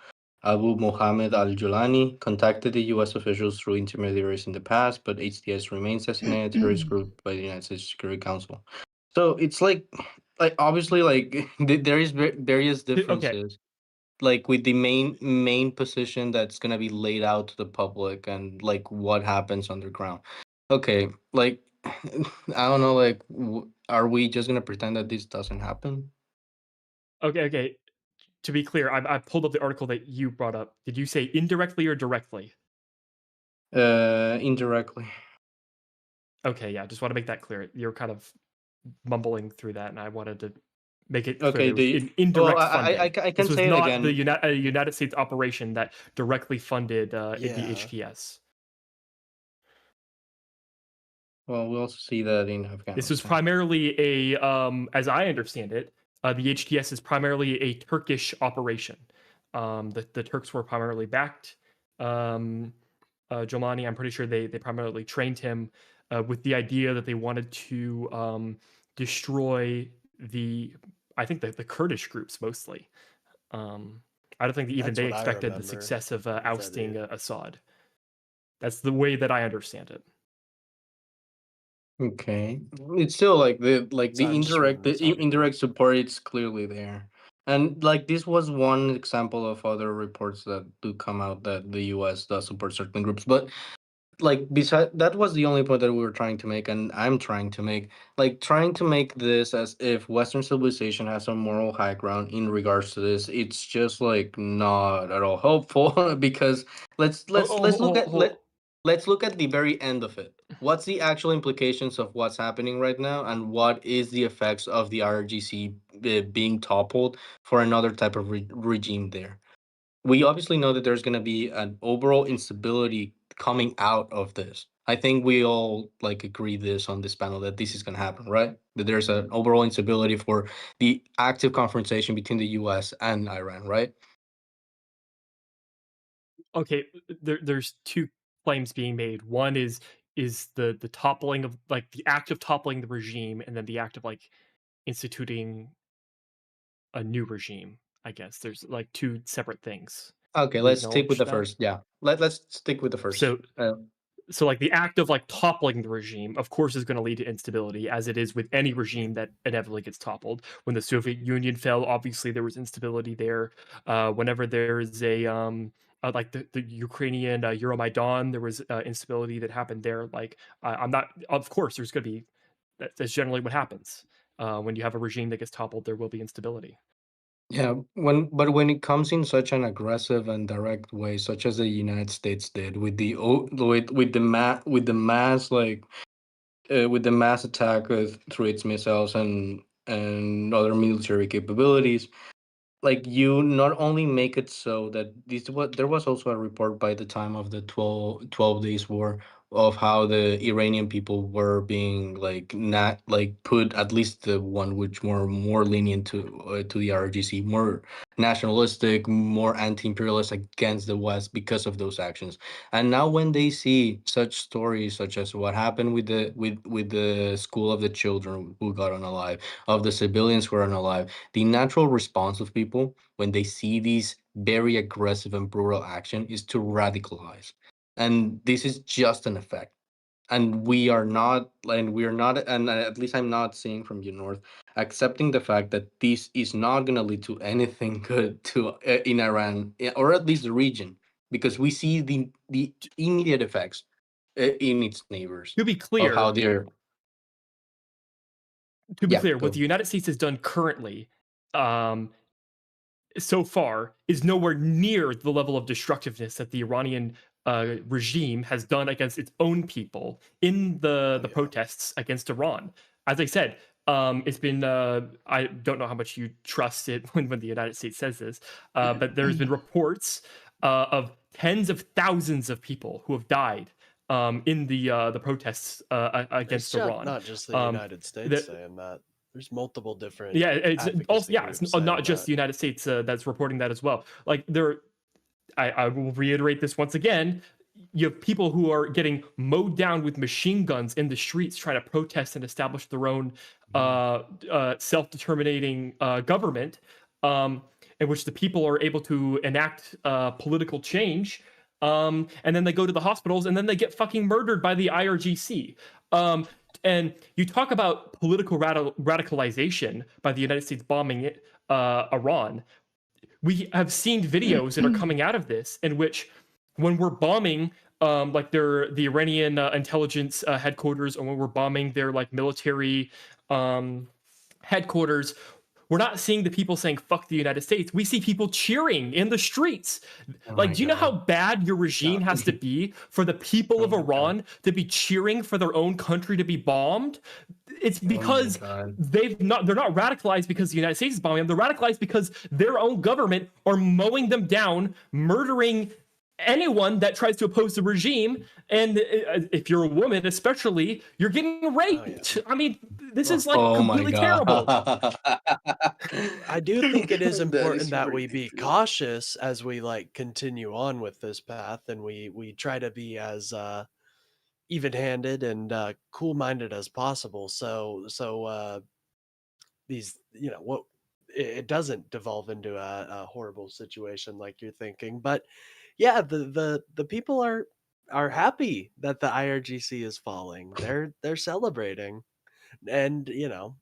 Abu Mohammed al-Julani, contacted the U.S. officials through intermediaries in the past, but HTS remains designated terrorist group by the United States Security Council. So it's like obviously like there is various differences. Like with the main position that's gonna be laid out to the public and like what happens underground. Okay, like I don't know, like are we just gonna pretend that this doesn't happen? Okay. To be clear, I pulled up the article that you brought up. Did you say indirectly or directly? Indirectly. Okay, yeah, just want to make that clear. You're kind of mumbling through that, and I wanted to make it clear Okay, there was the indirect well, funding. I can This was say it not again. the United States operation that directly funded the Yeah. HTS. Well, we also see that in This was Afghanistan. primarily as I understand it, the HTS is primarily a Turkish operation. The Turks were primarily backed. Jomani, I'm pretty sure they primarily trained him with the idea that they wanted to destroy I think the Kurdish groups mostly. I don't think that even That's they what I expected the remember. success of that ousting it- Assad. That's the way that I understand it. Okay, it's still like the So I'm just reading this article. indirect support. It's clearly there, and like this was one example of other reports that do come out that the U.S. does support certain groups, but like beside that was the only point that we were trying to make, and I'm trying to make, like trying to make this as if Western civilization has some moral high ground in regards to this. It's just like not at all hopeful because let's look at the very end of it. What's the actual implications of what's happening right now, and what is the effects of the IRGC being toppled for another type of regime there? We obviously know that there's going to be an overall instability coming out of this. I think we all like agree this on this panel that this is going to happen, right? That there's an overall instability for the active confrontation between the US and Iran, right? Okay, there's two claims being made. One is the toppling of like the act of toppling the regime, and then the act of like instituting a new regime. I guess there's like two separate things. Okay, We let's stick with acknowledge the that. first. Yeah. Let's stick with the first. So like the act of like toppling the regime, of course, is going to lead to instability, as it is with any regime that inevitably gets toppled. When the Soviet Union fell, obviously there was instability there. Whenever there's a like the Ukrainian Euromaidan, there was instability that happened there. Like I'm not, of course, there's going to be that's generally what happens when you have a regime that gets toppled. There will be instability. Yeah, when it comes in such an aggressive and direct way, such as the United States did with the mass like with the mass attack through its missiles and other military capabilities, like you not only make it so that there was also a report by the time of the 12 days war of how the Iranian people were being like not like put, at least the one which were more lenient to the RGC, more nationalistic, more anti-imperialist against the West because of those actions. And now when they see such stories such as what happened with the school of the children who got unalive, of the civilians who are unalive, the natural response of people when they see these very aggressive and brutal action is to radicalize. And this is just an effect. And we're not, and at least I'm not seeing from you, North, accepting the fact that this is not going to lead to anything good to in Iran, or at least the region, because we see the immediate effects in its neighbors To be of how clear, they're. what the United States has done currently, so far, is nowhere near the level of destructiveness that the Iranian regime has done against its own people in the protests against Iran. As I said, it's been I don't know how much you trust it when the United States says this, but there's been reports of tens of thousands of people who have died in the protests against Iran. Not just the United States saying that. There's multiple different. Yeah, it's also groups it's not just saying the United States that's reporting that as well. Like I will reiterate this once again. You have people who are getting mowed down with machine guns in the streets trying to protest and establish their own self-determining government, in which the people are able to enact political change. And then they go to the hospitals and then they get fucking murdered by the IRGC. And you talk about political radicalization by the United States bombing Iran. We have seen videos that are coming out of this in which, when we're bombing like the Iranian intelligence headquarters, or when we're bombing their like military headquarters, we're not seeing the people saying fuck the United States. We see people cheering in the streets. Oh Like, my do you know how God. bad your regime has to be for the people of Oh my God. Iran to be cheering for their own country to be bombed? It's Oh my because God. they're not radicalized because the United States is bombing them. They're radicalized because their own government are mowing them down, murdering anyone that tries to oppose the regime. And if you're a woman, especially, you're getting raped. I mean, this is like Oh my completely terrible. God. I do think it is That important is that we be ridiculous. cautious as we like continue on with this path, and we try to be as even-handed and cool-minded as possible. So these, you know, what it doesn't devolve into a horrible situation like you're thinking. But yeah, the people are happy that the IRGC is falling. They're celebrating, and you know,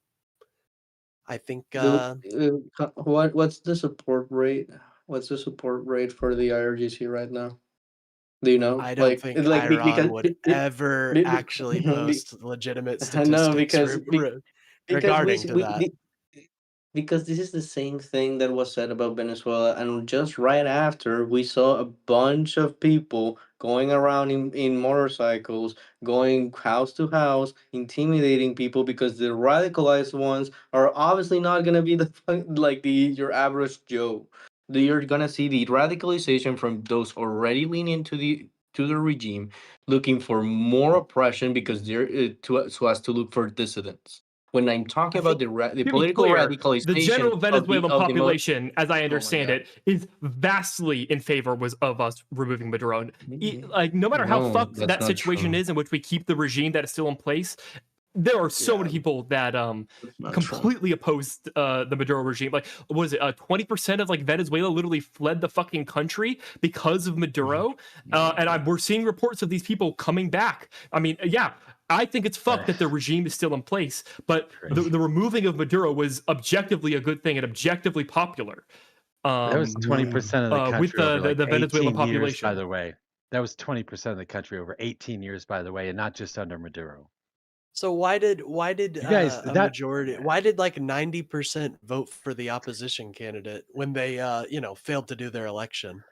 I think What's the support rate? What's the support rate for the IRGC right now? Do you know? I don't think Iran Because would ever actually post legitimate I know statistics because regarding to that. because this is the same thing that was said about Venezuela, and just right after we saw a bunch of people going around in motorcycles, going house to house, intimidating people because the radicalized ones are obviously not gonna be like the your average Joe. You're gonna see the radicalization from those already leaning to the regime, looking for more oppression because they're so as to look for dissidents. When I'm talking about the To be political clear, the radicalization general Venezuelan of the population, as I oh my understand God. it, is vastly in favor of us removing Maduro. Like, no matter how No, fucked that's that not situation true. is in which we keep the regime that is still in place, there are so many people that Not true. completely opposed the Maduro regime. Like, what was it? 20% of like Venezuela literally fled the fucking country because of Maduro, and we're seeing reports of these people coming back. I mean, yeah. I think it's fucked that the regime is still in place, but the removing of Maduro was objectively a good thing and objectively popular. That was 20% of the With country over like the Venezuelan 18 years, by population. the way. That was 20% of the country over 18 years, by the way, and not just under Maduro. So why did You guys, a that majority? Why did like 90% vote for the opposition candidate when they failed to do their election?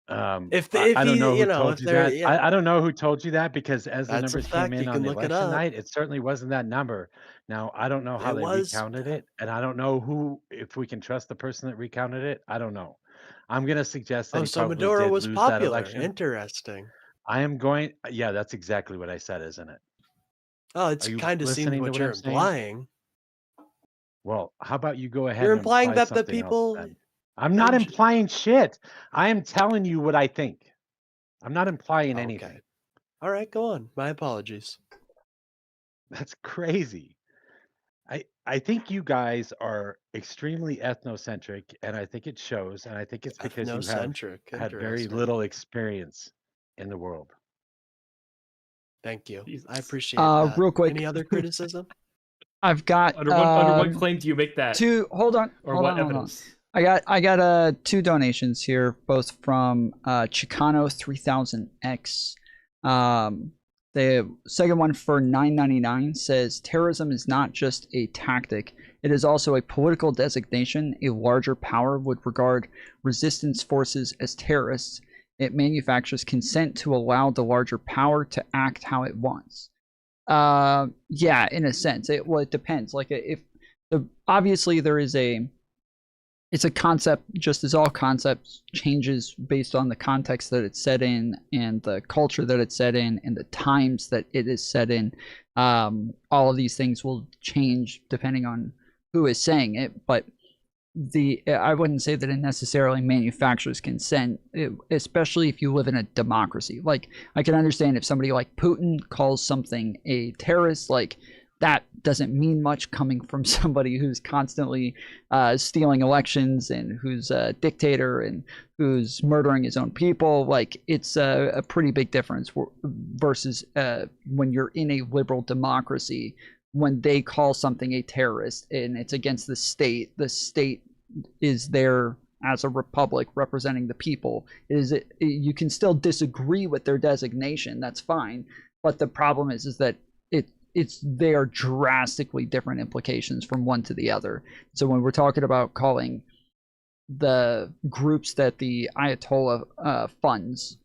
If I don't know who if told you they're that. I don't know who told you that because as the that's a numbers came fact. in You on can the look it election up. night, it certainly wasn't that number. Now, I don't know how It they was. recounted it, and I don't know who, if we can trust the person that recounted it. I don't know. I'm going to suggest that Oh, he so probably Maduro did was lose that popular. election. Interesting. Yeah, that's exactly what I said, isn't it? Oh, Are it's you kind of seems listening to what what you're I'm saying? implying. Well, how about you go ahead You're and implying imply that the something else people then? I'm not in. implying shit. I am telling you what I think. I'm not implying Okay. anything. All right, go on. My apologies. That's crazy. I think you guys are extremely ethnocentric, and I think it shows, and I think it's because you have Ethnocentric. had very Interesting. little experience in the world. Thank you. Jesus. I appreciate that. Real quick, Any other criticism? I've got Under what claim do you make that? hold on, Or hold what on, hold on. evidence? I got two donations here, both from Chicano 3000X. The second one for $9.99 says terrorism is not just a tactic; it is also a political designation. A larger power would regard resistance forces as terrorists. It manufactures consent to allow the larger power to act how it wants. Yeah, in a sense, it depends. Like if obviously there is it's a concept, just as all concepts changes based on the context that it's set in and the culture that it's set in and the times that it is set in. All of these things will change depending on who is saying it, but I wouldn't say that it necessarily manufactures consent, especially if you live in a democracy. Like, I can understand if somebody like Putin calls something a terrorist, like, that doesn't mean much coming from somebody who's constantly stealing elections and who's a dictator and who's murdering his own people. Like, it's a pretty big difference versus when you're in a liberal democracy, when they call something a terrorist and it's against the state is there as a republic representing the people. You can still disagree with their designation, that's fine, but the problem is that they are drastically different implications from one to the other. So when we're talking about calling the groups that the Ayatollah funds,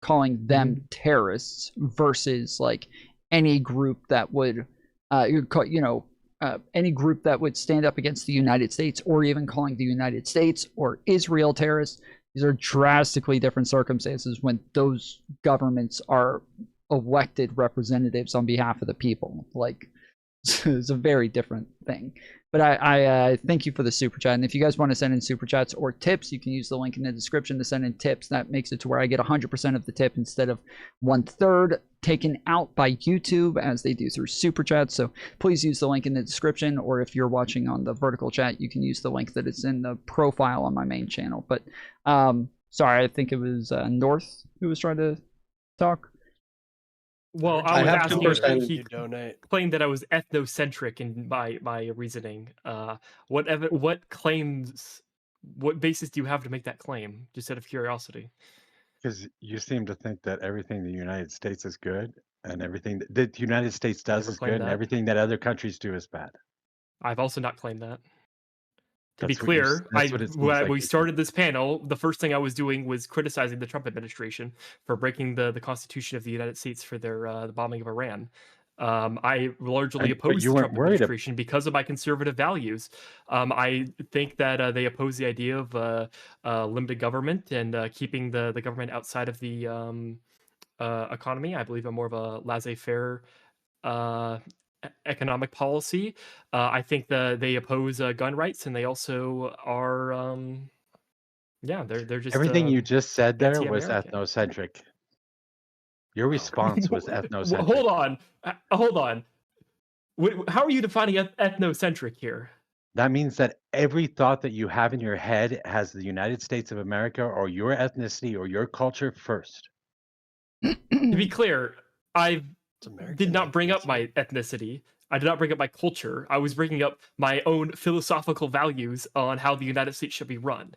calling them terrorists versus like any group that would any group that would stand up against the United States, or even calling the United States or Israel terrorists, these are drastically different circumstances when those governments are elected representatives on behalf of the people. Like, it's a very different thing. But I thank you for the super chat. And if you guys want to send in super chats or tips, you can use the link in the description to send in tips. That makes it to where I get 100% of the tip instead of 1/3 taken out by YouTube as they do through super chats. So please use the link in the description, or if you're watching on the vertical chat, you can use the link that is in the profile on my main channel. But sorry, I think it was North who was trying to talk. Well, I I was have asking 2% if he to donate. claimed that I was ethnocentric in my reasoning. What claims, what basis do you have to make that claim? Just out of curiosity. Because you seem to think that everything the United States is good, and everything that the United States does Never is claimed good, and that. everything that other countries do is bad. I've also not claimed that. To be That's what you're clear, that's what it seems when like we you're saying. started this panel, the first thing I was doing was criticizing the Trump administration for breaking the Constitution of the United States for their the bombing of Iran. I largely But oppose you the weren't Trump worried administration because of my conservative values. I think that they oppose the idea of limited government and keeping the government outside of the economy. I believe I'm more of a laissez-faire economic policy. I think they oppose gun rights, and they also are they're just Everything you just said there was anti-American. ethnocentric. Your response was ethnocentric. Hold on. How are you defining ethnocentric here? That means that every thought that you have in your head has the United States of America or your ethnicity or your culture first. To be clear, I American did not bring up ethnicity. my ethnicity. I did not bring up my culture. I was bringing up my own philosophical values on how the United States should be run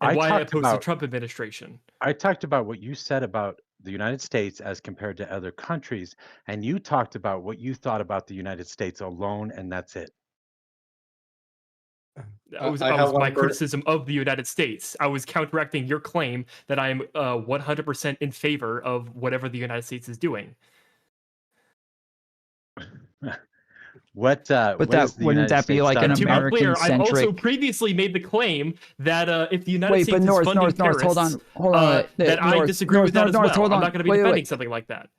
and why I oppose the Trump administration. I talked about what you said about the United States as compared to other countries, and you talked about what you thought about the United States alone, and that's it. That was, I have my one criticism of the United States. I was counteracting your claim that I'm 100% in favor of whatever the United States is doing. What But what that has the wouldn't United that be States like done an To be about clear, I've also American-centric? previously made the claim that if the United Wait, States but is North, funding North, hold on, terrorists, that I North, disagree with that as well. hold I'm on. not going to be Wait, defending wait. something like that.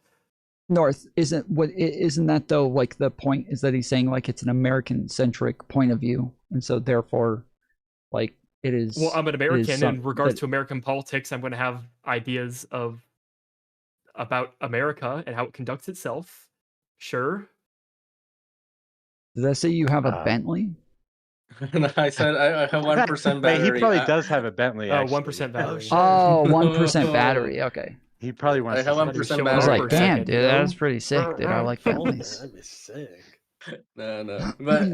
North, isn't that though like the point is that he's saying like it's an American-centric point of view, and so therefore, like it is. Well, I'm an it is American. In regards that- to American politics, I'm going to have ideas about America and how it conducts itself. Sure. Did I say you have a Bentley? No, I said I have 1% Wait, battery. he probably does have a Bentley. Actually. 1% battery. Oh, 1% battery. Okay. He probably wants. I have to 1% showing I was battery. like, for a damn, second, dude, you know? that's pretty sick, dude. I like Bentleys. That'd be sick. No, but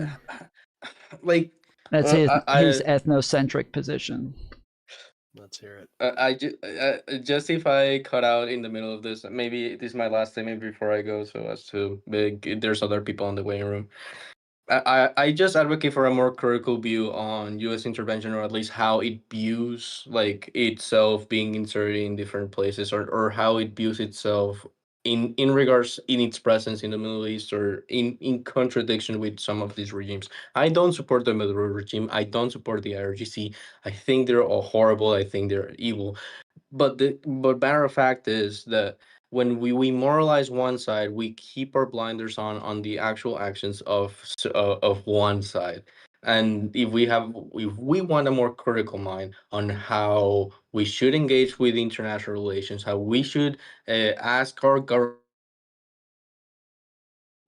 like That's his I ethnocentric position. Let's hear it. just if I cut out in the middle of this, maybe this is my last statement before I go, so as to there's other people in the waiting room. I just advocate for a more critical view on U.S. intervention, or at least how it views like itself being inserted in different places, or how it views itself in regards in its presence in the Middle East, or in contradiction with some of these regimes. I don't support the Maduro regime. I don't support the IRGC. I think they're all horrible. I think they're evil. But matter of fact is that when we moralize one side, we keep our blinders on the actual actions of one side. And if we want a more critical mind on how we should engage with international relations, how we should ask our government.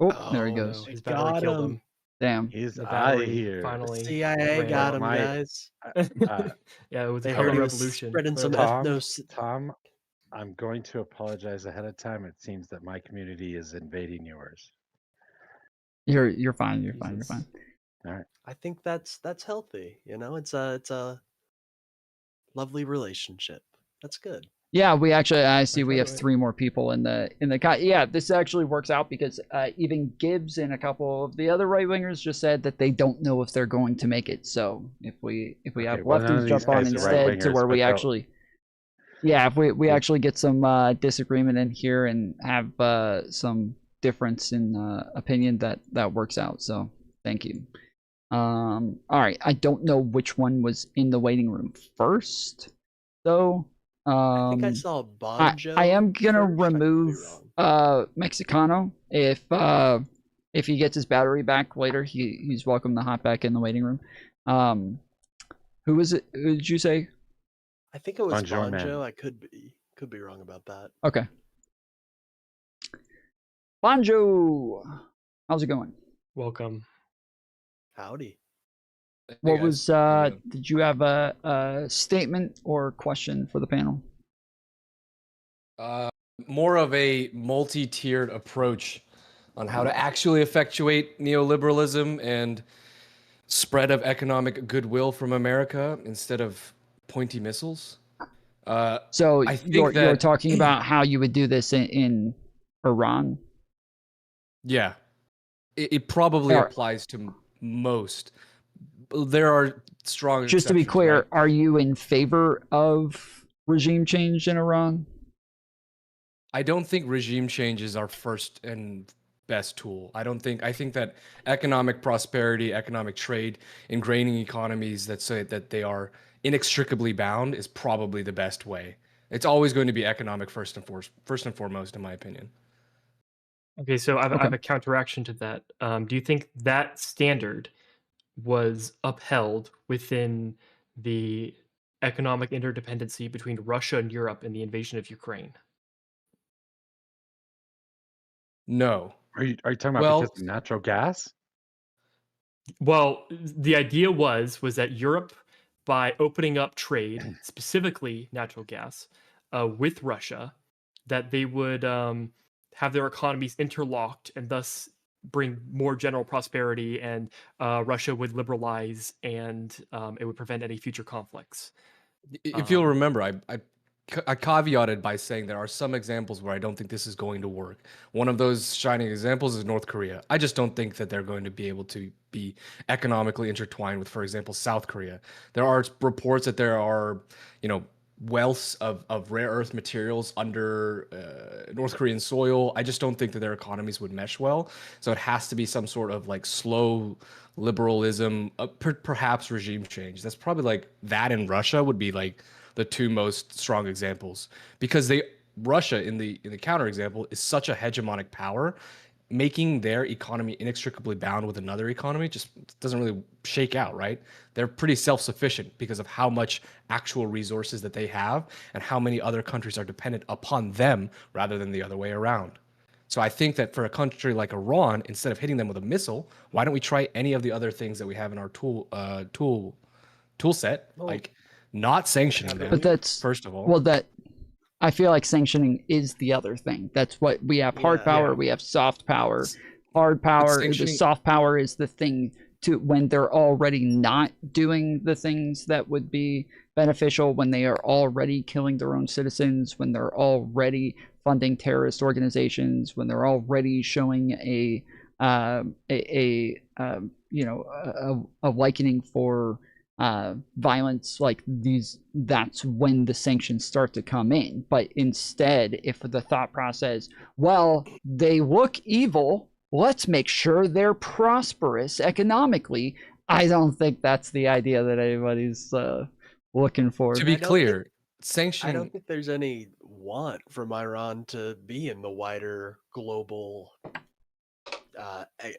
Oh, there he goes. His battery Got killed him. him. Damn. He's The out of battery here. finally CIA ran got out. him, My- guys. Yeah, it was They a heard color he was revolution. spreading some clearly. Tom, I'm going to apologize ahead of time. It seems that my community is invading yours. You're fine. You're fine. You're fine. All right. I think that's healthy. You know, it's a lovely relationship. That's good. Yeah, we actually, I see we by have the way. 3 more people in the yeah, this actually works out because even Gibbs and a couple of the other right wingers just said that they don't know if they're going to make it. So if we Okay, have well, none lefties of these jump on guys are right instead to wingers, where we but they'll. actually, yeah, if we Well, actually get some disagreement in here and have some difference in opinion, that works out. So thank you. All right, I don't know which one was in the waiting room first, though. I think I saw Bonjo. I am gonna first. I could be remove wrong. Mexicano if he gets his battery back later. He's welcome to hop back in the waiting room. Who was it? Who did you say? I think it was Bonjour, Bonjo. man. I could be wrong about that. Okay. Bonjo, how's it going? Welcome. Howdy. What was did you have a statement or question for the panel? More of a multi-tiered approach on how to actually effectuate neoliberalism and spread of economic goodwill from America instead of pointy missiles. So I think you're talking about how you would do this in Iran? Yeah, it probably applies to most. There are strong. Just to be clear, right? Are you in favor of regime change in Iran? I don't think regime change is our first and best tool. I think that economic prosperity, economic trade, ingraining economies that say that they are inextricably bound is probably the best way. It's always going to be economic first and foremost, in my opinion. Okay, so I have a counteraction to that. Do you think that standard was upheld within the economic interdependency between Russia and Europe in the invasion of Ukraine? No. Are you talking about because of natural gas? Well, the idea was that Europe, by opening up trade, specifically natural gas, with Russia, that they would have their economies interlocked and thus bring more general prosperity, and Russia would liberalize, and it would prevent any future conflicts. If you'll remember, I caveated by saying there are some examples where I don't think this is going to work. One of those shining examples is North Korea. I just don't think that they're going to be able to be economically intertwined with, for example, South Korea. There are reports that there are, wealths of rare earth materials under North Korean soil. I just don't think that their economies would mesh well. So it has to be some sort of like slow liberalism, perhaps regime change. That's probably like that in Russia would be like the 2 most strong examples, because Russia in the counterexample is such a hegemonic power, making their economy inextricably bound with another economy just doesn't really shake out, right? They're pretty self-sufficient because of how much actual resources that they have and how many other countries are dependent upon them rather than the other way around. So I think that for a country like Iran, instead of hitting them with a missile, why don't we try any of the other things that we have in our tool set, like not sanctioning them. But that's first of all. Well, I feel like sanctioning is the other thing. That's what we have: hard power, we have soft power. Hard power, the soft power is the thing to when they're already not doing the things that would be beneficial, when they are already killing their own citizens, when they're already funding terrorist organizations, when they're already showing a likening for violence like these. That's when the sanctions start to come in. But instead, if the thought process, well, they look evil, let's make sure they're prosperous economically, I don't think that's the idea that anybody's looking for. To be clear, sanctioning. I don't think there's any want from Iran to be in the wider global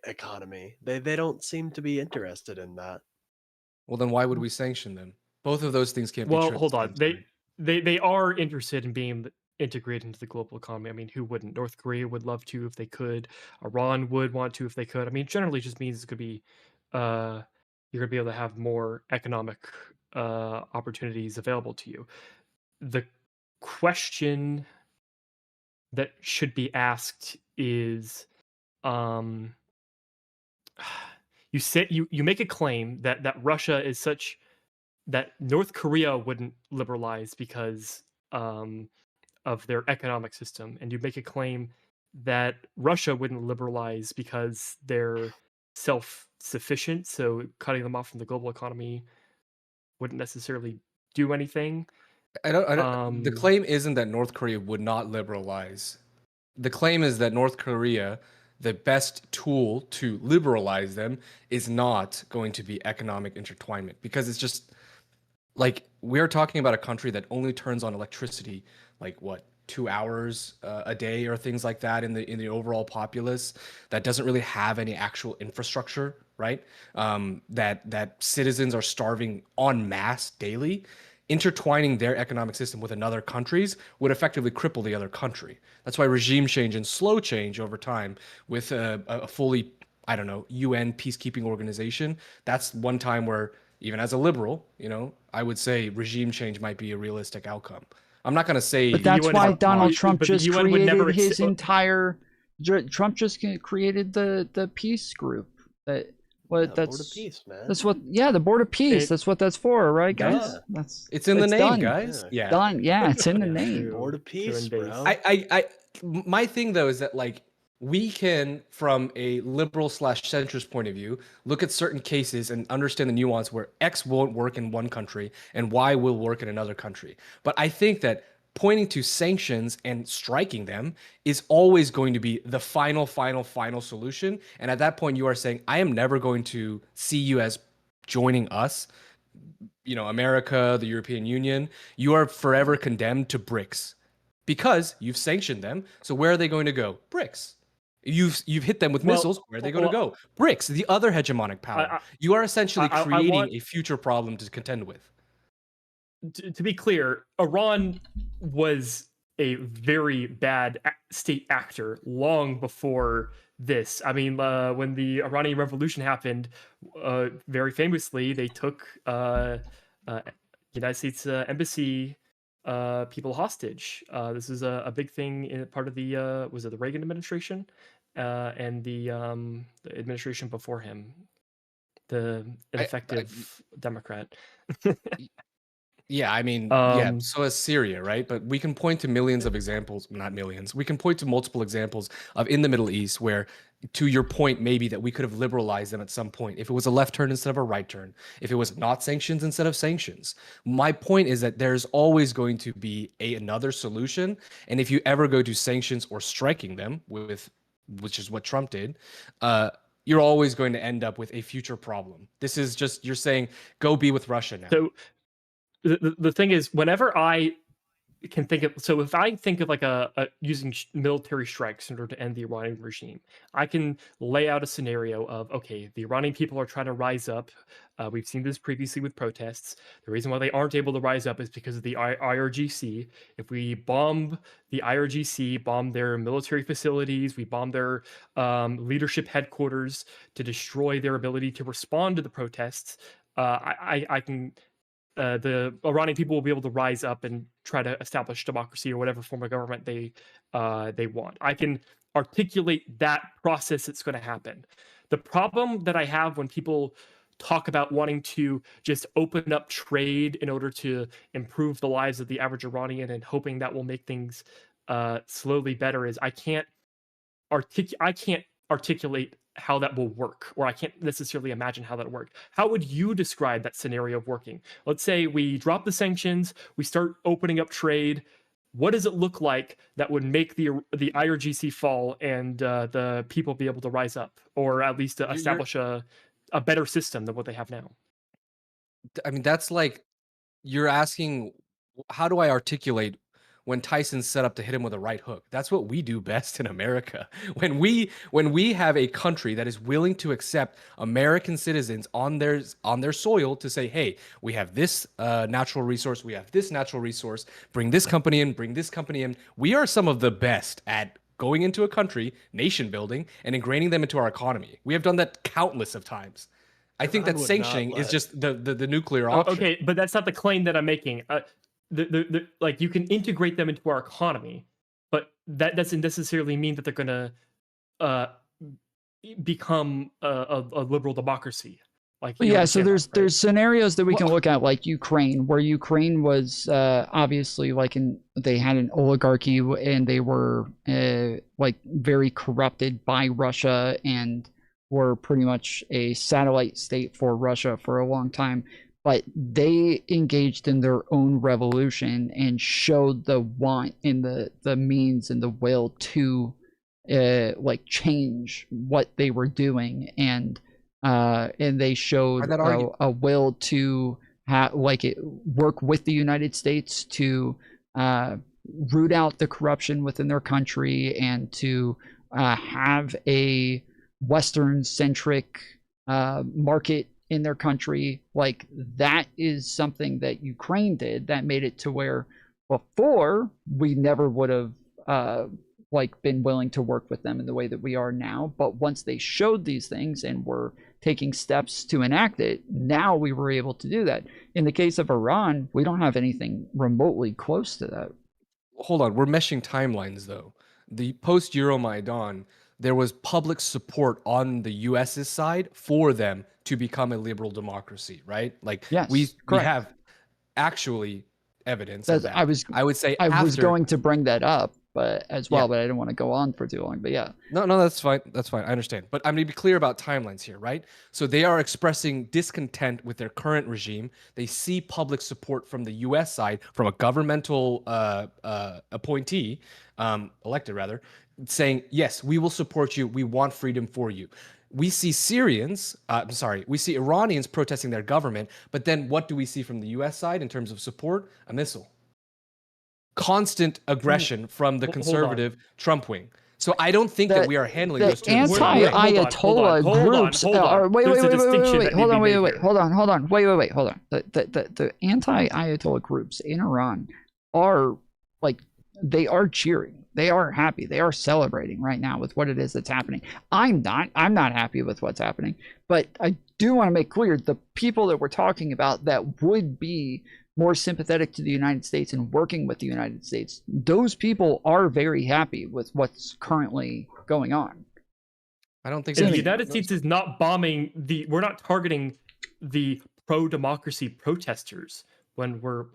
economy. They don't seem to be interested in that. Well, then why would we sanction them? Both of those things can't be true. Well, hold on. They are interested in being integrated into the global economy. I mean, who wouldn't? North Korea would love to if they could. Iran would want to if they could. I mean, generally, it just means it's gonna be you're gonna be able to have more economic opportunities available to you. The question that should be asked is, you say you make a claim that Russia is such that North Korea wouldn't liberalize because of their economic system, and you make a claim that Russia wouldn't liberalize because they're self-sufficient, so cutting them off from the global economy wouldn't necessarily do anything. The claim isn't that North Korea would not liberalize. The claim is that North Korea, the best tool to liberalize them is not going to be economic intertwinement, because it's just like we're talking about a country that only turns on electricity like what 2 hours a day or things like that in the overall populace, that doesn't really have any actual infrastructure, right? That citizens are starving en masse daily. Intertwining their economic system with another country's would effectively cripple the other country. That's why regime change and slow change over time with a fully, I don't know, UN peacekeeping organization, that's one time where, even as a liberal, I would say regime change might be a realistic outcome. I'm not going to say... But that's why Donald Trump just created his never entire... Trump just created the peace group. That's Board of Peace, man. That's what, the Board of Peace. That's what that's for, right, guys? Yeah. It's in the name, done. guys. Yeah. Done. Yeah, it's in the name. Board of Peace, bro. My thing though is that like we can, from a liberal / centrist point of view, look at certain cases and understand the nuance where X won't work in one country and Y will work in another country. But I think that pointing to sanctions and striking them is always going to be the final solution. And at that point, you are saying, I am never going to see you as joining us, America, the European Union. You are forever condemned to BRICS because you've sanctioned them. So where are they going to go? BRICS. You've hit them with missiles. Where are they going to go? BRICS, the other hegemonic power. You are essentially creating a future problem to contend with. To be clear, Iran was a very bad state actor long before this. I mean, when the Iranian Revolution happened, very famously, they took United States embassy people hostage. This is a big thing in part of the was it the Reagan administration and the administration before him, the ineffective Democrat. Yeah, I mean, so is Syria, right? But we can point to millions of examples, not millions. We can point to multiple examples of in the Middle East where, to your point, maybe that we could have liberalized them at some point. If it was a left turn instead of a right turn, if it was not sanctions instead of sanctions. My point is that there's always going to be another solution. And if you ever go to sanctions or striking them, which is what Trump did, you're always going to end up with a future problem. This is just, you're saying, go be with Russia now. So the thing is, whenever I can think of, so if I think of like using military strikes in order to end the Iranian regime, I can lay out a scenario of, okay, the Iranian people are trying to rise up. We've seen this previously with protests. The reason why they aren't able to rise up is because of the IRGC. If we bomb the IRGC, bomb their military facilities, we bomb their leadership headquarters to destroy their ability to respond to the protests, I can... the Iranian people will be able to rise up and try to establish democracy or whatever form of government they want. I can articulate that process that's going to happen. The problem that I have when people talk about wanting to just open up trade in order to improve the lives of the average Iranian and hoping that will make things slowly better is I can't articulate how that will work, or I can't necessarily imagine how that'll work. How would you describe that scenario of working? Let's say we drop the sanctions, we start opening up trade. What does it look like that would make the IRGC fall and the people be able to rise up, or at least to establish a better system than what they have now? I mean, that's like, you're asking, how do I articulate when Tyson's set up to hit him with a right hook? That's what we do best in America. When we have a country that is willing to accept American citizens on their soil to say, hey, we have this natural resource, we have this natural resource, bring this company in, bring this company in. We are some of the best at going into a country, nation building, and ingraining them into our economy. We have done that countless of times. I think that sanctioning is just the nuclear option. Okay, but that's not the claim that I'm making. Like, you can integrate them into our economy, but that doesn't necessarily mean that they're going to become a liberal democracy. Like, But you yeah, so understand that, right? there's scenarios that we can look at, like Ukraine, where Ukraine was obviously they had an oligarchy and they were like very corrupted by Russia and were pretty much a satellite state for Russia for a long time. But they engaged in their own revolution and showed the want and the means and the will to like change what they were doing, and they showed a will to work with the United States to root out the corruption within their country and to have a Western centric market in their country. Like, that is something that Ukraine did that made it to where before we never would have like been willing to work with them in the way that we are now. But once they showed these things and were taking steps to enact it, now we were able to do that. In the case of Iran, we don't have anything remotely close to that. Hold on, we're meshing timelines though. The post Euromaidan, there was public support on the US's side for them to become a liberal democracy, right? Like, yes, we correct. have actually evidence of that. I would say I was going to bring that up, but as well, but I didn't want to go on for too long. But yeah. No, that's fine. That's fine. I understand. But I'm going to be clear about timelines here, right? So they are expressing discontent with their current regime. They see public support from the U.S. side, from a governmental appointee, elected rather, saying, yes, we will support you. We want freedom for you. We see we see Iranians protesting their government, but then what do we see from the U.S. side in terms of support? A missile. Constant aggression from the conservative Trump wing. So I don't think that we are handling those two anti-Ayatollah groups. Wait, hold on. The anti-Ayatollah groups in Iran are like, they are cheering. They are happy. They are celebrating right now with what it is that's happening. I'm not happy with what's happening, but I do want to make clear the people that we're talking about that would be more sympathetic to the United States and working with the United States, those people are very happy with what's currently going on. I don't think the United States is not bombing we're not targeting the pro-democracy protesters when we're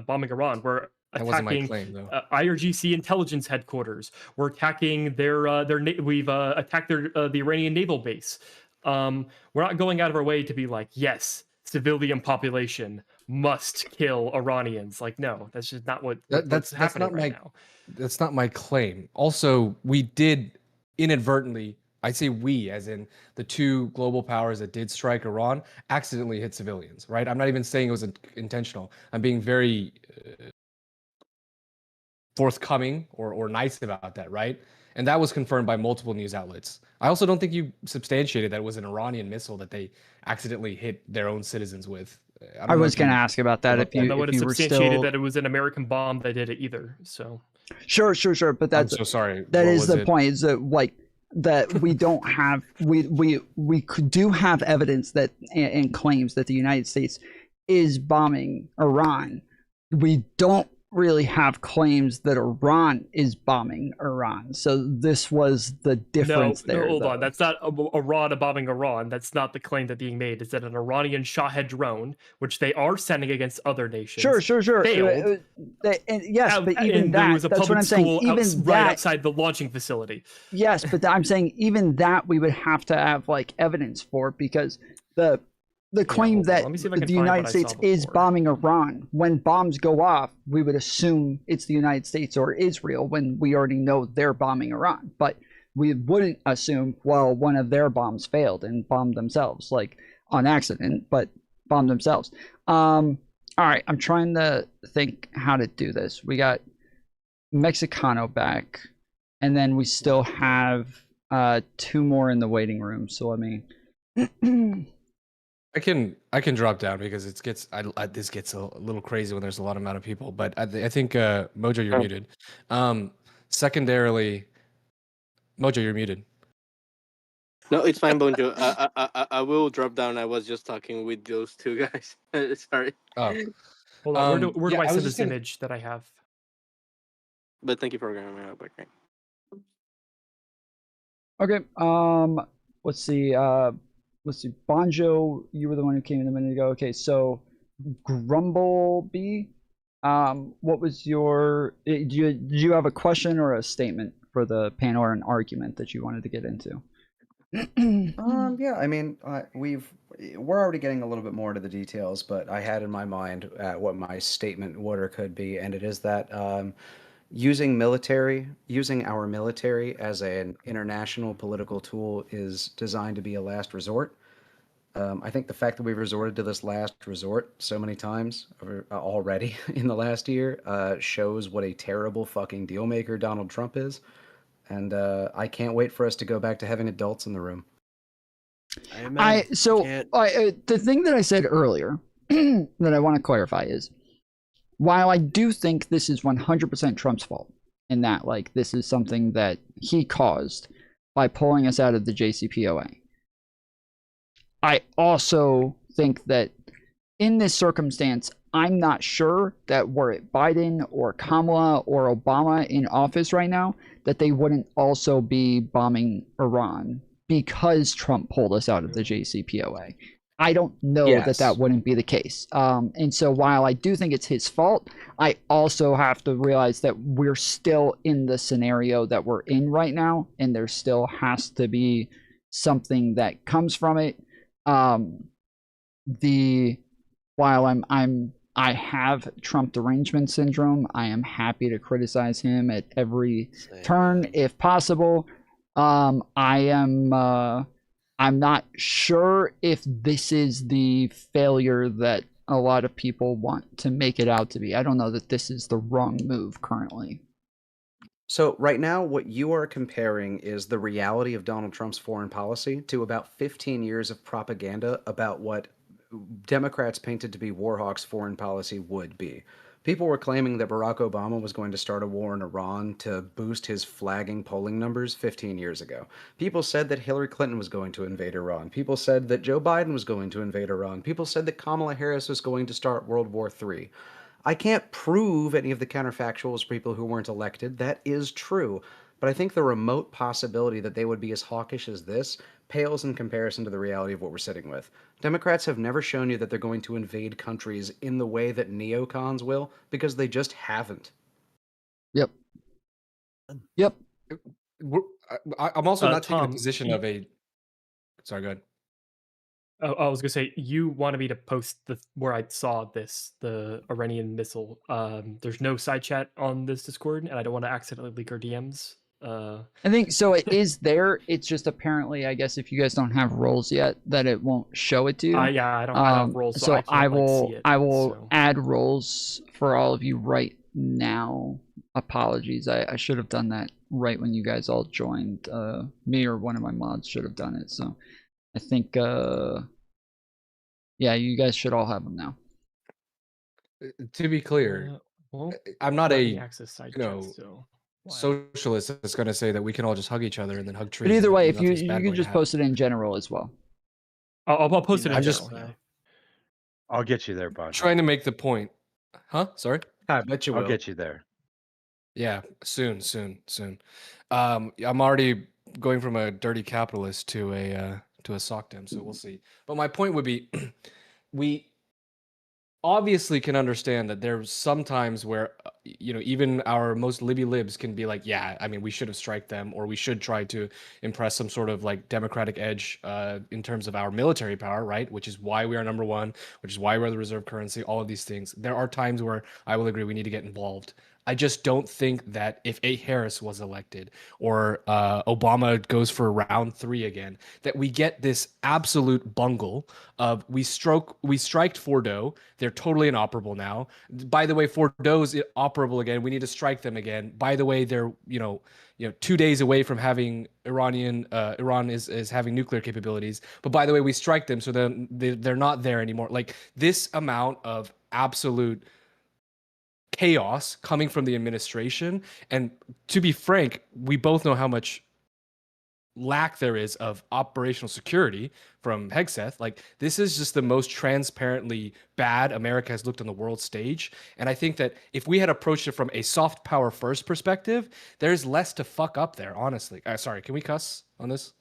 bombing Iran. We're attacking IRGC intelligence headquarters. We're attacking we've attacked the Iranian naval base. We're not going out of our way to be like, yes, civilian population must kill Iranians. Like, no, that's just not what's happening right now. That's not my claim. Also, we did inadvertently, I say we, as in the two global powers that did strike Iran, accidentally hit civilians, right? I'm not even saying it was intentional. I'm being very forthcoming or nice about that, right? And that was confirmed by multiple news outlets. I also don't think you substantiated that it was an Iranian missile that they accidentally hit their own citizens with. I was going to ask about that. If you would have substantiated that it was an American bomb that did it either. So sure. But that's I'm so sorry. That is the point. Is that like that we don't have we do have evidence that and claims that the United States is bombing Iran. We don't really have claims that Iran is bombing Iran. So this was the difference there. No, hold on. That's not Iran bombing Iran. That's not the claim that's being made. Is that an Iranian Shahed drone, which they are sending against other nations? Sure. Failed. Yes, but even there was a that's what I'm saying. Even right outside the launching facility. Yes, but I'm saying even that we would have to have like evidence for, because the claim that the United States is bombing Iran, when bombs go off, we would assume it's the United States or Israel when we already know they're bombing Iran. But we wouldn't assume, well, one of their bombs failed and bombed themselves, like on accident, but bombed themselves. All right, I'm trying to think how to do this. We got Mexicano back, and then we still have two more in the waiting room. So let me... I can drop down because this gets a little crazy when there's a lot amount of people. But I think Mojo, you're muted. Secondarily, Mojo, you're muted. No, it's fine, Bonjo. I will drop down. I was just talking with those two guys. Sorry. Oh, hold on. Where do I send this image that I have? But thank you for getting me back. Okay. Let's see. let's see, Bonjo, you were the one who came in a minute ago. Okay, so Grumblebee, what was your? Did you have a question or a statement for the panel or an argument that you wanted to get into? Yeah, I mean, we're already getting a little bit more into the details, but I had in my mind what my statement would or could be, and it is that using our military as an international political tool is designed to be a last resort. I think the fact that we've resorted to this last resort so many times already in the last year shows what a terrible fucking deal maker Donald Trump is. And I can't wait for us to go back to having adults in the room. The thing that I said earlier that I want to clarify is, while I do think this is 100% Trump's fault, in that like this is something that he caused by pulling us out of the JCPOA, I also think that in this circumstance, I'm not sure that were it Biden or Kamala or Obama in office right now, that they wouldn't also be bombing Iran because Trump pulled us out of the JCPOA. I don't know that wouldn't be the case. And so while I do think it's his fault, I also have to realize that we're still in the scenario that we're in right now, and there still has to be something that comes from it. While I have Trump derangement syndrome, I am happy to criticize him at every turn if possible. I'm not sure if this is the failure that a lot of people want to make it out to be. I don't know that this is the wrong move currently. So right now, what you are comparing is the reality of Donald Trump's foreign policy to about 15 years of propaganda about what Democrats painted to be Warhawks' foreign policy would be. People were claiming that Barack Obama was going to start a war in Iran to boost his flagging polling numbers 15 years ago. People said that Hillary Clinton was going to invade Iran. People said that Joe Biden was going to invade Iran. People said that Kamala Harris was going to start World War III. I can't prove any of the counterfactuals for people who weren't elected. That is true. But I think the remote possibility that they would be as hawkish as this pales in comparison to the reality of what we're sitting with. Democrats have never shown you that they're going to invade countries in the way that neocons will, because they just haven't. Yep. I'm also not taking Tom, a position of a. Sorry, go ahead. I was gonna say you wanted me to post where I saw the Iranian missile. There's no side chat on this Discord, and I don't want to accidentally leak our DMs. I think so. It is there. It's just apparently, I guess, if you guys don't have roles yet, that it won't show it to you. Yeah, I don't have roles, so I will. see it, I will add roles for all of you right now. Apologies. I should have done that right when you guys all joined. Me or one of my mods should have done it. So I think, yeah, you guys should all have them now. To be clear, I'm not socialist that's going to say that we can all just hug each other and then hug trees. But either way, if you can just post it in general as well. I'll post it in general. I'll get you there, Bon. Trying to make the point. Huh? Sorry? I bet you will. I'll get you there. Yeah, soon. I'm already going from a dirty capitalist to a sock dem, so we'll see. But my point would be, we obviously can understand that there's some times where even our most libby libs can be like, yeah, I mean, we should have striked them, or we should try to impress some sort of like democratic edge in terms of our military power, right? Which is why we are number one, which is why we're the reserve currency, all of these things. There are times where I will agree we need to get involved. I just don't think that if A. Harris was elected or Obama goes for round 3 again, that we get this absolute bungle of we striked Fordo. They're totally inoperable now. By the way, Fordo's operable again. We need to strike them again. By the way, they're 2 days away from having Iran is having nuclear capabilities. But by the way, we strike them, so then they're not there anymore. Like this amount of absolute chaos coming from the administration. And to be frank, we both know how much lack there is of operational security from Hegseth. Like this is just the most transparently bad America has looked on the world stage. And I think that if we had approached it from a soft power first perspective, there's less to fuck up there, honestly. Sorry, can we cuss on this?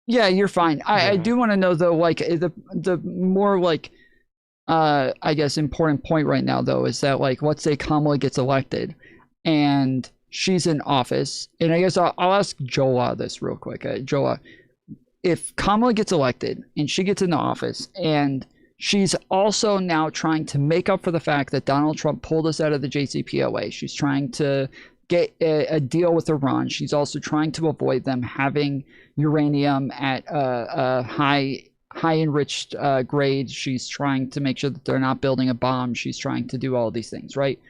Yeah, you're fine. I Yeah. do want to know though, like the more like I guess important point right now though is that like let's say Kamala gets elected and she's in office, and I guess I'll ask Joa this real quick. Joa, if Kamala gets elected and she gets into office and she's also now trying to make up for the fact that Donald Trump pulled us out of the JCPOA, she's trying to get a deal with Iran. She's also trying to avoid them having uranium at a high enriched grade. She's trying to make sure that they're not building a bomb. She's trying to do all these things, right?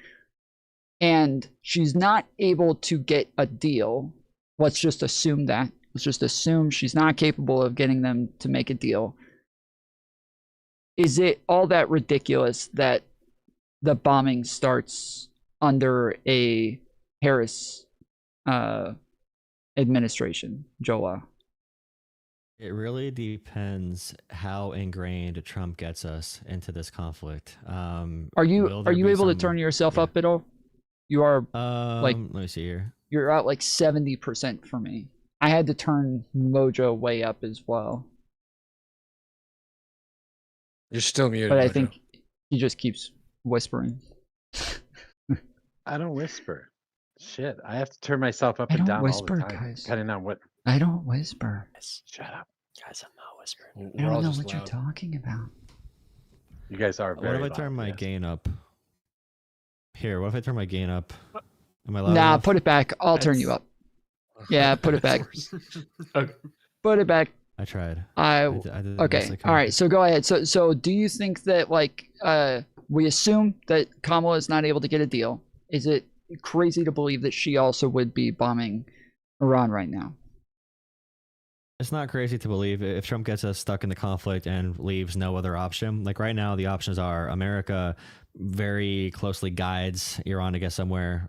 And she's not able to get a deal. Let's just assume that. Let's just assume she's not capable of getting them to make a deal. Is it all that ridiculous that the bombing starts under a Harris administration, Joa? It really depends how ingrained Trump gets us into this conflict. Are you able to turn yourself up at all? You are like, let me see here. You're at like 70% for me. I had to turn Mojo way up as well. You're still muted. But I Mojo. think he just keeps whispering. I don't whisper. Shit, I have to turn myself up I and don't down whisper, all the time, guys. depending on what. I don't whisper. Shut up. Guys, I'm not whispering. I We're all don't know just what you're loud. talking about. You guys are very. What if I turn loud, my yes. gain up? Here, what if I turn my gain up? Am I loud Nah, enough? put it back. I'll turn you up. Yeah, put it back. Okay. Put it back. I tried. I did the best I okay. could. All right. So go ahead. So do you think that like we assume that Kamala is not able to get a deal? Is it crazy to believe that she also would be bombing Iran right now? It's not crazy to believe if Trump gets us stuck in the conflict and leaves no other option. Like right now, the options are America very closely guides Iran to get somewhere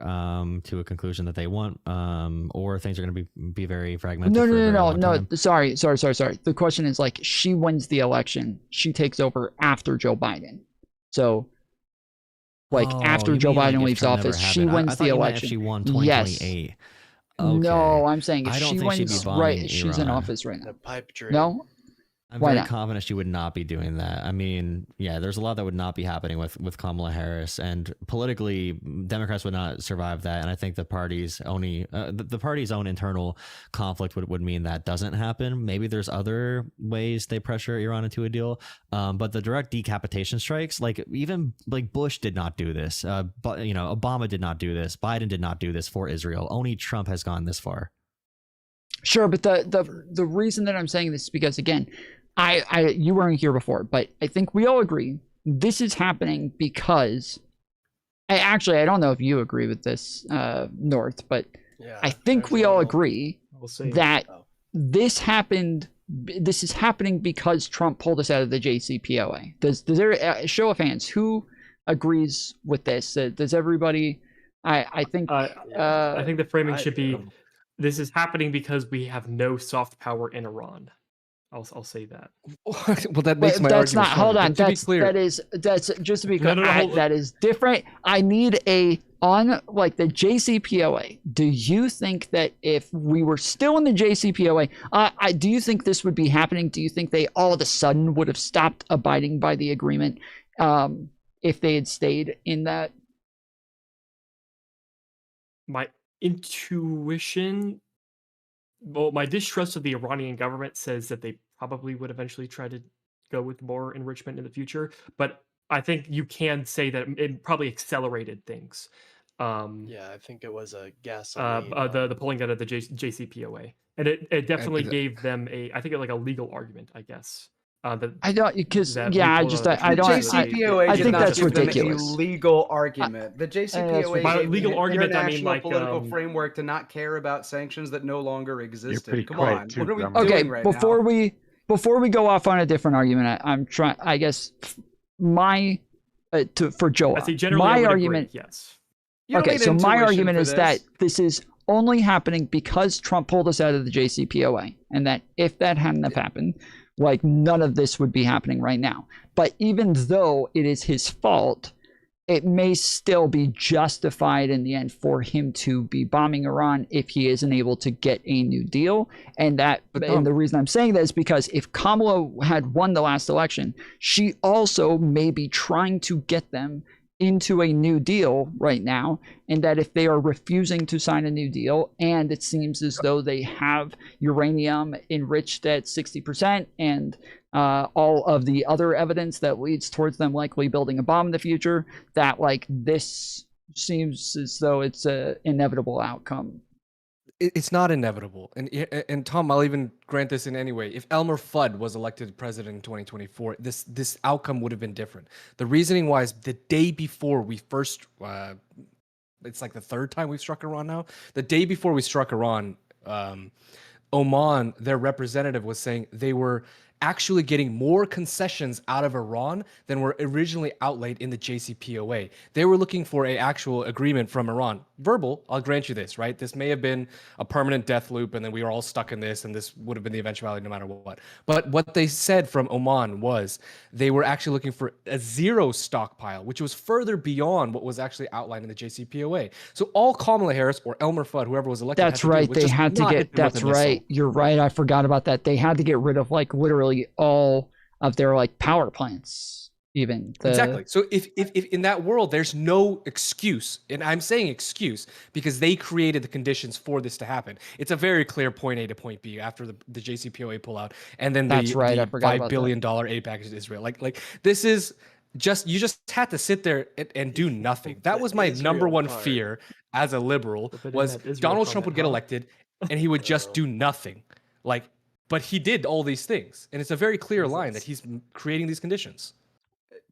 to a conclusion that they want, or things are going to be very fragmented. No. Sorry. The question is like she wins the election, she takes over after Joe Biden. So like after Joe Biden leaves office, she wins the election. She won Yes. 2028. No, I'm saying if I don't she think she'd be wins, bombing right? She's in Iran. office right now. The pipe dream. No, I'm Why very not? confident she would not be doing that. I mean, yeah, there's a lot that would not be happening with Kamala Harris, and politically, Democrats would not survive that. And I think the party's the party's own internal conflict would mean that doesn't happen. Maybe there's other ways they pressure Iran into a deal, but the direct decapitation strikes, like even like Bush did not do this, but Obama did not do this, Biden did not do this for Israel. Only Trump has gone this far. Sure, but the reason that I'm saying this is because again, you weren't here before, but I think we all agree this is happening because I don't know if you agree with this, North, but Yeah, I think we all agree We'll see. that this happened. This is happening because Trump pulled us out of the JCPOA. Does there show of hands who agrees with this? Does everybody? I think the framing should be this is happening because we have no soft power in Iran. I'll say that. Well, that makes my that's argument not. Hold stronger. on. But to be That's clear, that's just to be clear. No, hold on. That is different. I need on like the JCPOA. Do you think that if we were still in the JCPOA, do you think this would be happening? Do you think they all of a sudden would have stopped abiding by the agreement if they had stayed in that? My intuition, well, my distrust of the Iranian government says that they probably would eventually try to go with more enrichment in the future. But I think you can say that it probably accelerated things. Yeah, I think it was a gasoline. The pulling out of the JCPOA, and it definitely gave them I think like a legal argument, I guess. I don't because that yeah, I we just pulled out I of the don't. JCPOA I did think not that's give them ridiculous. a legal argument. The JCPOA By gave legal an argument, I mean, international like, political framework to not care about sanctions that no longer existed. pretty Come quiet on, too, what are we Grumman. Okay, doing right before now? before we go off on a different argument, I'm trying. I guess my for Joa, I say generally I my would argument. agree, yes. You don't Okay, need so my intuition argument for is that this is only happening because Trump pulled us out of the JCPOA, and that if that hadn't have happened, like none of this would be happening right now. But even though it is his fault, it may still be justified in the end for him to be bombing Iran if he isn't able to get a new deal. And the reason I'm saying that is because if Kamala had won the last election, she also may be trying to get them into a new deal right now, and that if they are refusing to sign a new deal, and it seems as though they have uranium enriched at 60% and all of the other evidence that leads towards them likely building a bomb in the future, that like this seems as though it's an inevitable outcome. It's not inevitable, and Tom, I'll even grant this in any way. If Elmer Fudd was elected president in 2024, this outcome would have been different. The reasoning why is the day before we first, it's like the third time we've struck Iran now. The day before we struck Iran, Oman, their representative, was saying they were actually getting more concessions out of Iran than were originally outlaid in the JCPOA. They were looking for an actual agreement from Iran. Verbal, I'll grant you this, right? This may have been a permanent death loop, and then we were all stuck in this, and this would have been the eventuality no matter what. But what they said from Oman was they were actually looking for a zero stockpile, which was further beyond what was actually outlined in the JCPOA. So all Kamala Harris or Elmer Fudd, whoever was elected, that's right. They had to get. That's right. You're right. I forgot about that. They had to get rid of like literally all of their like power plants. Even exactly. So if in that world there's no excuse, and I'm saying excuse because they created the conditions for this to happen. It's a very clear point A to point B after the JCPOA pullout, and then the $5 billion aid package to Israel. Like this is just, you just had to sit there and do nothing. That was my number one fear as a liberal, was Donald Trump would get elected and he would just do nothing. But he did all these things, and it's a very clear line that he's creating these conditions.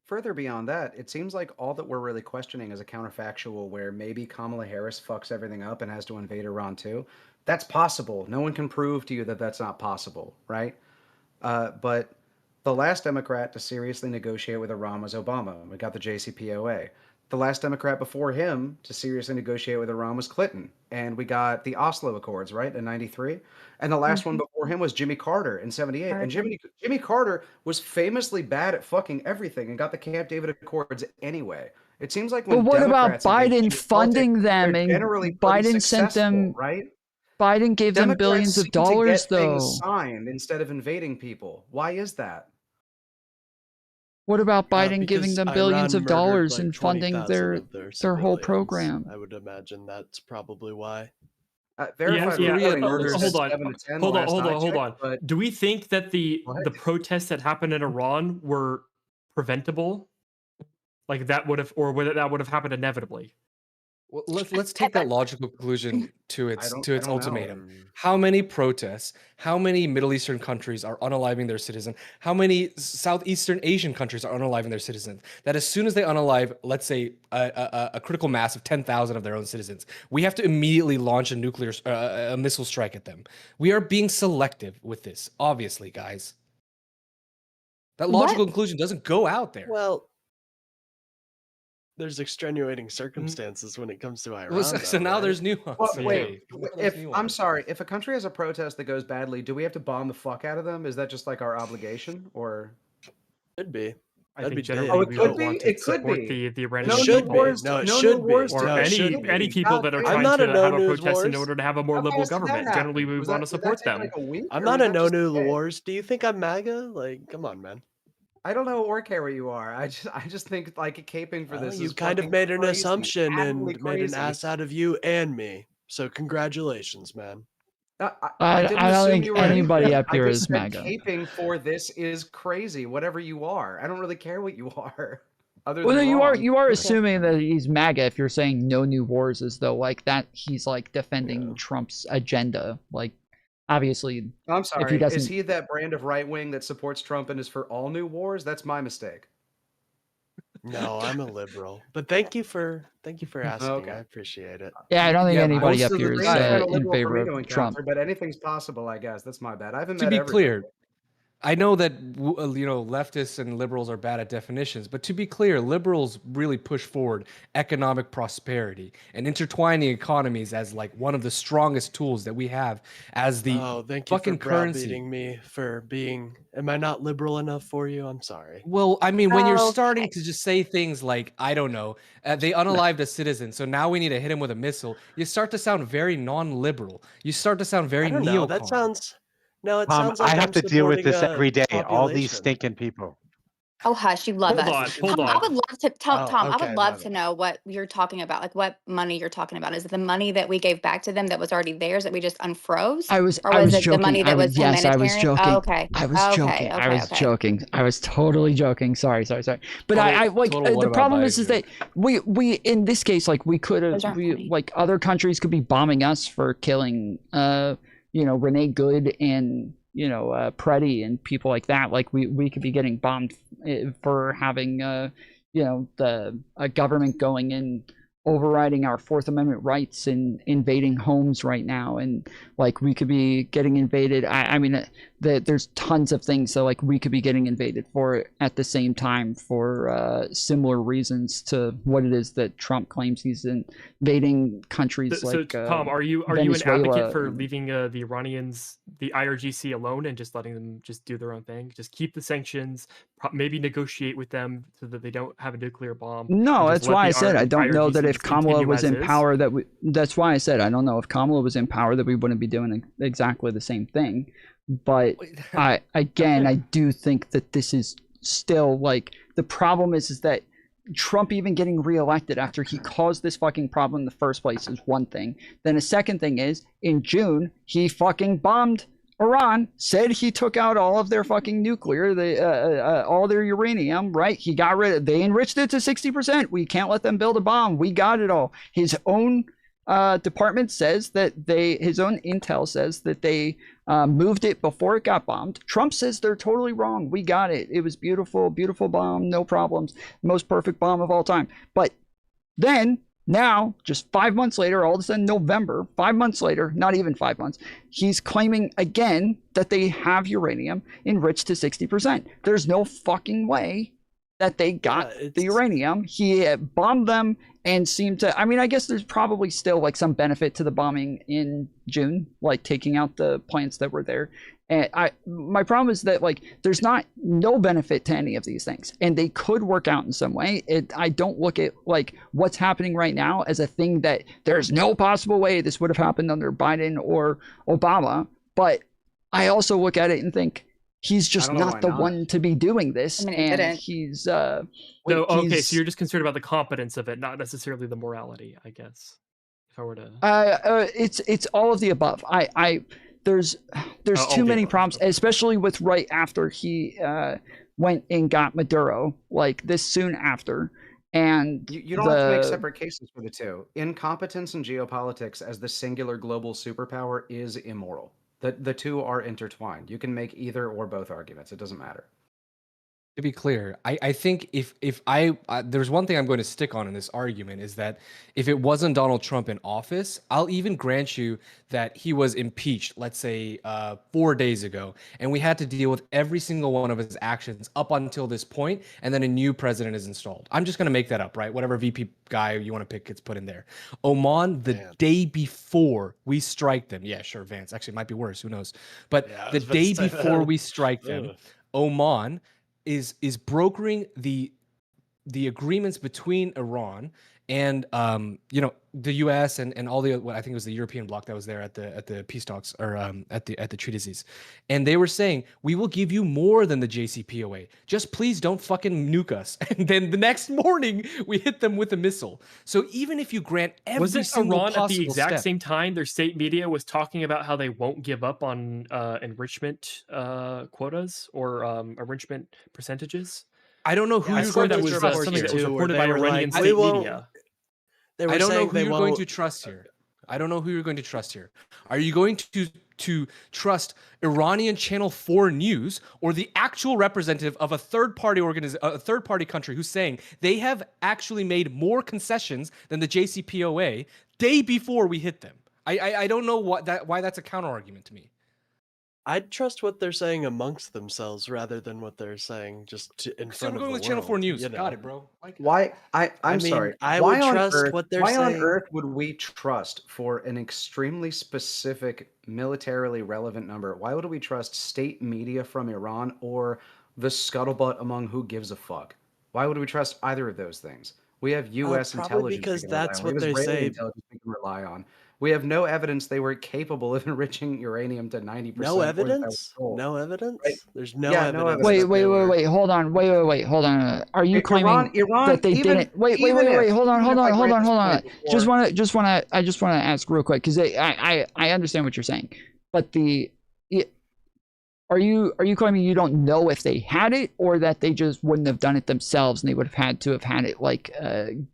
Further beyond that, it seems like all that we're really questioning is a counterfactual where maybe Kamala Harris fucks everything up and has to invade Iran too. That's possible. No one can prove to you that that's not possible, right? But the last Democrat to seriously negotiate with Iran was Obama. We got the JCPOA. The last Democrat before him to seriously negotiate with Iran was Clinton. And we got the Oslo Accords, right, in 93. And the last one before him was Jimmy Carter in 78. And Jimmy Carter was famously bad at fucking everything and got the Camp David Accords anyway. It seems like when what Democrats about Biden funding them and Biden sent them, right? Biden gave them billions of dollars though. Signed instead of invading people. Why is that? What about Biden giving them billions of dollars and funding their whole program? I would imagine that's probably why. Hold on. Do we think that the protests that happened in Iran were preventable? Like that would have, or whether that would have happened inevitably? Well, let's take that logical conclusion to its ultimatum. How many protests? How many Middle Eastern countries are unaliving their citizens? How many Southeastern Asian countries are unaliving their citizens? That as soon as they unalive, let's say a critical mass of 10,000 of their own citizens, we have to immediately launch a missile strike at them. We are being selective with this, obviously, guys. That logical conclusion doesn't go out there. Well, there's extenuating circumstances when it comes to Iran. So now there's nuance. Well, wait, I'm sorry. If a country has a protest that goes badly, do we have to bomb the fuck out of them? Is that just like our obligation, or could be? That'd be generally we don't want to support the Iranian people. No, it should be. Or any people that are trying to have a protest in order to have a more liberal government. Generally, we want to support them. I'm not a no-new wars. Do you think I'm MAGA? Like, come on, man. I don't know or care what you are. I just think like caping for this. You kind of made an assumption and made an ass out of you and me. So congratulations, man. I don't think anybody up here is MAGA. Caping for this is crazy. Whatever you are, I don't really care what you are. Well, you are assuming that he's MAGA if you're saying no new wars, as though like that he's like defending Trump's agenda. Like, obviously, I'm sorry. If he doesn't... Is he that brand of right wing that supports Trump and is for all new wars? That's my mistake. No, I'm a liberal. But thank you for asking. Okay. I appreciate it. Yeah, I don't think anybody up here is in favor of Trump. But anything's possible, I guess. That's my bad. I haven't to met be clear, I know that leftists and liberals are bad at definitions, but to be clear, liberals really push forward economic prosperity and intertwining economies as like one of the strongest tools that we have as the thank you for fucking currency. browbeating me for being. Am I not liberal enough for you? I'm sorry. Well, I mean, when you're Okay. starting to just say things like, I don't know, they unalived a citizen, so now we need to hit him with a missile, you start to sound very non-liberal. You start to sound very I don't know. That neocon. sounds. No, it sounds like I have I'm to deal with supporting this every day. All these population. stinking people. Oh, hush, you love us. Hold Tom, I on. would love to tell Oh, Tom, I okay, would my love to bad. know what you're talking about, like what money you're talking about. Is it the money that we gave back to them that was already theirs that we just unfroze? I was Or I was was it the joking. money that was Yes, I humanitarian? was joking. Oh, okay. I was Okay, joking. I okay, was okay. joking. I was totally joking. Sorry. But I like Total, what the about problem my is that we in this case like we could have Those aren't funny. like other countries could be bombing us for killing Renee Good and Preddy and people like that. Like we could be getting bombed for having a government going in overriding our Fourth Amendment rights and invading homes right now, and like we could be getting invaded. I mean, there's tons of things that like we could be getting invaded for at the same time for similar reasons to what it is that Trump claims he's invading countries So, like. Tom, are you an Venezuela advocate for and- leaving the Iranians, the IRGC alone, and just letting them just do their own thing? Just keep the sanctions, maybe negotiate with them so that they don't have a nuclear bomb. No, and just that's let why the I said I don't know IRGC that if just Kamala continue was as in is? power that we. That's why I said I don't know if Kamala was in power that we wouldn't be doing exactly the same thing. But I do think that this is still like the problem is that Trump even getting reelected after he caused this fucking problem in the first place is one thing. Then a second thing is in June he fucking bombed Iran, said he took out all of their fucking nuclear, all their uranium, right? He got rid of, they enriched it to 60%. We can't let them build a bomb. We got it all. His own department says that his own intel says that they moved it before it got bombed. Trump says they're totally wrong. We got it. It was beautiful, beautiful bomb, no problems. Most perfect bomb of all time. But then now, just 5 months later, all of a sudden November, 5 months later, not even 5 months, he's claiming again that they have uranium enriched to 60%. There's no fucking way that they got the uranium. He bombed them and seemed to, I mean, I guess there's probably still like some benefit to the bombing in June, like taking out the plants that were there. And my problem is that like there's no benefit to any of these things, and they could work out in some way. I don't look at like what's happening right now as a thing that there's no possible way this would have happened under Biden or Obama. But I also look at it and think he's just not the one to be doing this, and he's No, okay, so you're just concerned about the competence of it, not necessarily the morality, I guess. If I were to, it's all of the above. There's too many problems, especially with right after he went and got Maduro, like this soon after. And you don't have to make separate cases for the two. Incompetence in geopolitics as the singular global superpower is immoral. The two are intertwined. You can make either or both arguments. It doesn't matter. To be clear, I think if there's one thing I'm going to stick on in this argument is that if it wasn't Donald Trump in office, I'll even grant you that he was impeached, let's say 4 days ago, and we had to deal with every single one of his actions up until this point, and then a new president is installed. I'm just going to make that up, right? Whatever VP guy you want to pick gets put in there. Oman, the day before we strike them, yeah, sure, Vance. Actually, it might be worse. Who knows? But the day before we strike them, Oman is brokering the agreements between Iran and the U.S. and all the what I think it was the European bloc that was there at the peace talks or at the treaties, and they were saying we will give you more than the JCPOA. Just please don't fucking nuke us. And then the next morning we hit them with a missile. So even if you grant every single Iran at the exact step, same time their state media was talking about how they won't give up on enrichment quotas or enrichment percentages? I don't know who you're going to trust. Something that was reported by Iranian like, state media. I don't know who you're going to trust here. I don't know who you're going to trust here. Are you going to trust Iranian Channel 4 News or the actual representative of a third-party country who's saying they have actually made more concessions than the JCPOA day before we hit them? I don't know why that's a counter argument to me. I'd trust what they're saying amongst themselves rather than what they're saying just in So I'm front of going the with Channel 4 world. News. You Got know, it, bro. Like, Why? I I'm mean, sorry. I Why would on trust earth? what they're Why on saying. earth would we trust for an extremely specific, militarily relevant number? Why would we trust state media from Iran or the scuttlebutt among who gives a fuck? Why would we trust either of those things? We have U.S. Probably intelligence we because can rely that's on. We what have they Israeli say. intelligence we can rely on. We have no evidence they were capable of enriching uranium to 90%. No or that was evidence? gold. No Right? evidence? There's no Yeah, no evidence evidence. Wait, that they were. hold on, hold on. Are you Iran, claiming that they even didn't? Wait, even if hold on, even if I grant this point I before, just wanna ask real quick because I understand what you're saying, but are you claiming you don't know if they had it or that they just wouldn't have done it themselves and they would have had it like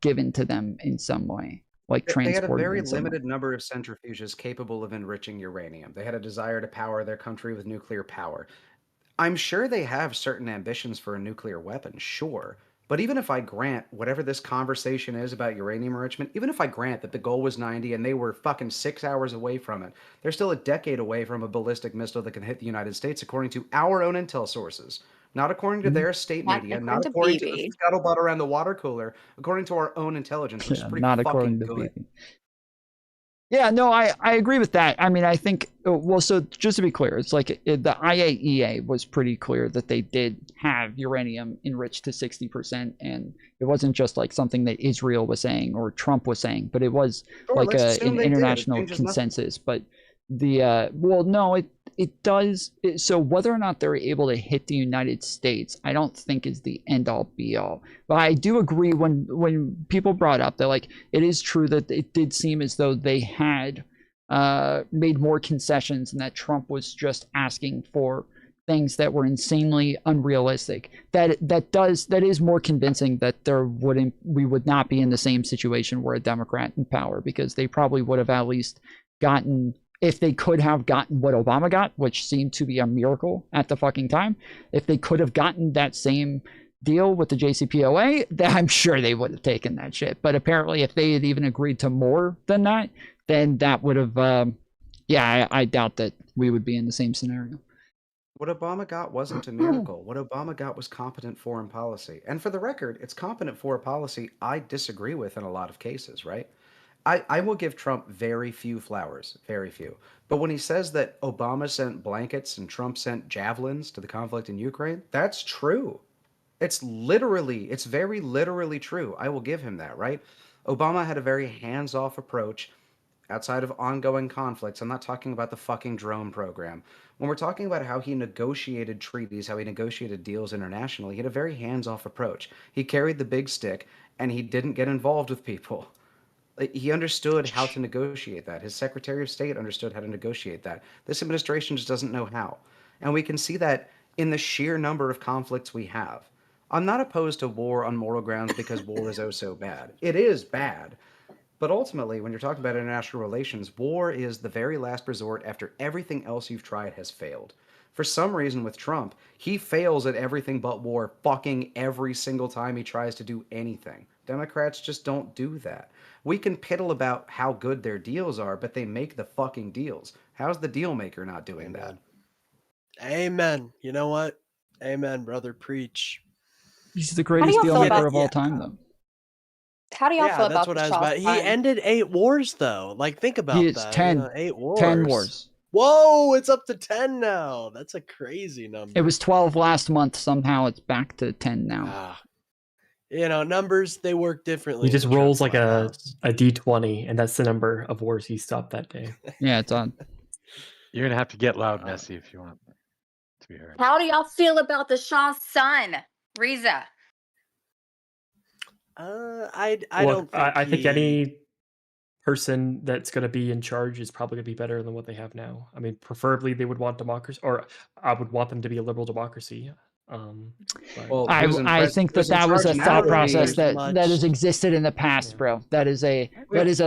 given to them in some way, like they had a transported very in some way? limited number of centrifuges capable of enriching uranium. They had a desire to power their country with nuclear power. I'm sure they have certain ambitions for a nuclear weapon, sure. But even if I grant whatever this conversation is about uranium enrichment, even if I grant that the goal was 90 and they were fucking 6 hours away from it, they're still a decade away from a ballistic missile that can hit the United States, according to our own intel sources. Not according to their state Not media, according not to according to the BB. scuttlebutt around the water cooler, according to our own intelligence, which is Yeah, pretty not fucking according to good. BB. Yeah, no, I agree with that. I mean, I think, well, so just to be clear, it's like the IAEA was pretty clear that they did have uranium enriched to 60%, and it wasn't just like something that Israel was saying or Trump was saying, but it was Sure, like let's assume an they did. It international changes nothing. consensus. But well, no, it does. So whether or not they're able to hit the United States, I don't think is the end all be all. But I do agree when people brought up that like it is true that it did seem as though they had made more concessions and that Trump was just asking for things that were insanely unrealistic. That is more convincing that we would not be in the same situation where a Democrat in power, because they probably would have at least gotten, if they could have gotten what Obama got, which seemed to be a miracle at the fucking time, if they could have gotten that same deal with the JCPOA, then I'm sure they would have taken that shit. But apparently, if they had even agreed to more than that, then that would have, I doubt that we would be in the same scenario. What Obama got wasn't a miracle. What Obama got was competent foreign policy. And for the record, it's competent foreign policy I disagree with in a lot of cases, right? I will give Trump very few flowers, very few. But when he says that Obama sent blankets and Trump sent javelins to the conflict in Ukraine, that's true. It's very literally true. I will give him that, right? Obama had a very hands-off approach outside of ongoing conflicts. I'm not talking about the fucking drone program. When we're talking about how he negotiated treaties, how he negotiated deals internationally, he had a very hands-off approach. He carried the big stick and he didn't get involved with people. He understood how to negotiate that. His Secretary of State understood how to negotiate that. This administration just doesn't know how. And we can see that in the sheer number of conflicts we have. I'm not opposed to war on moral grounds because war is oh so bad. It is bad. But ultimately, when you're talking about international relations, war is the very last resort after everything else you've tried has failed. For some reason with Trump, he fails at everything but war fucking every single time he tries to do anything. Democrats just don't do that. We can piddle about how good their deals are, but they make the fucking deals. How's the deal maker not doing that? Amen. You know what? Amen, brother. Preach. He's the greatest deal maker of all time, though. How do y'all feel that's about what the I was Shah's about. He son? ended 8 wars, though. Like, think about It's that. 10. 8 wars. 10 wars. Whoa, it's up to 10 now. That's a crazy number. It was 12 last month. Somehow it's back to 10 now. Numbers, they work differently. He just in the rolls Trump like White a House. D20, and that's the number of wars he stopped that day. Yeah, it's on. You're gonna have to get loud, Messi, if you want to be heard. How do y'all feel about the Shah's son, Riza? I Look, don't think I think any person that's going to be in charge is probably going to be better than what they have now. I mean, preferably they would want democracy, or I would want them to be a liberal democracy. Well, I think that was a thought process that has existed in the past, bro. That is a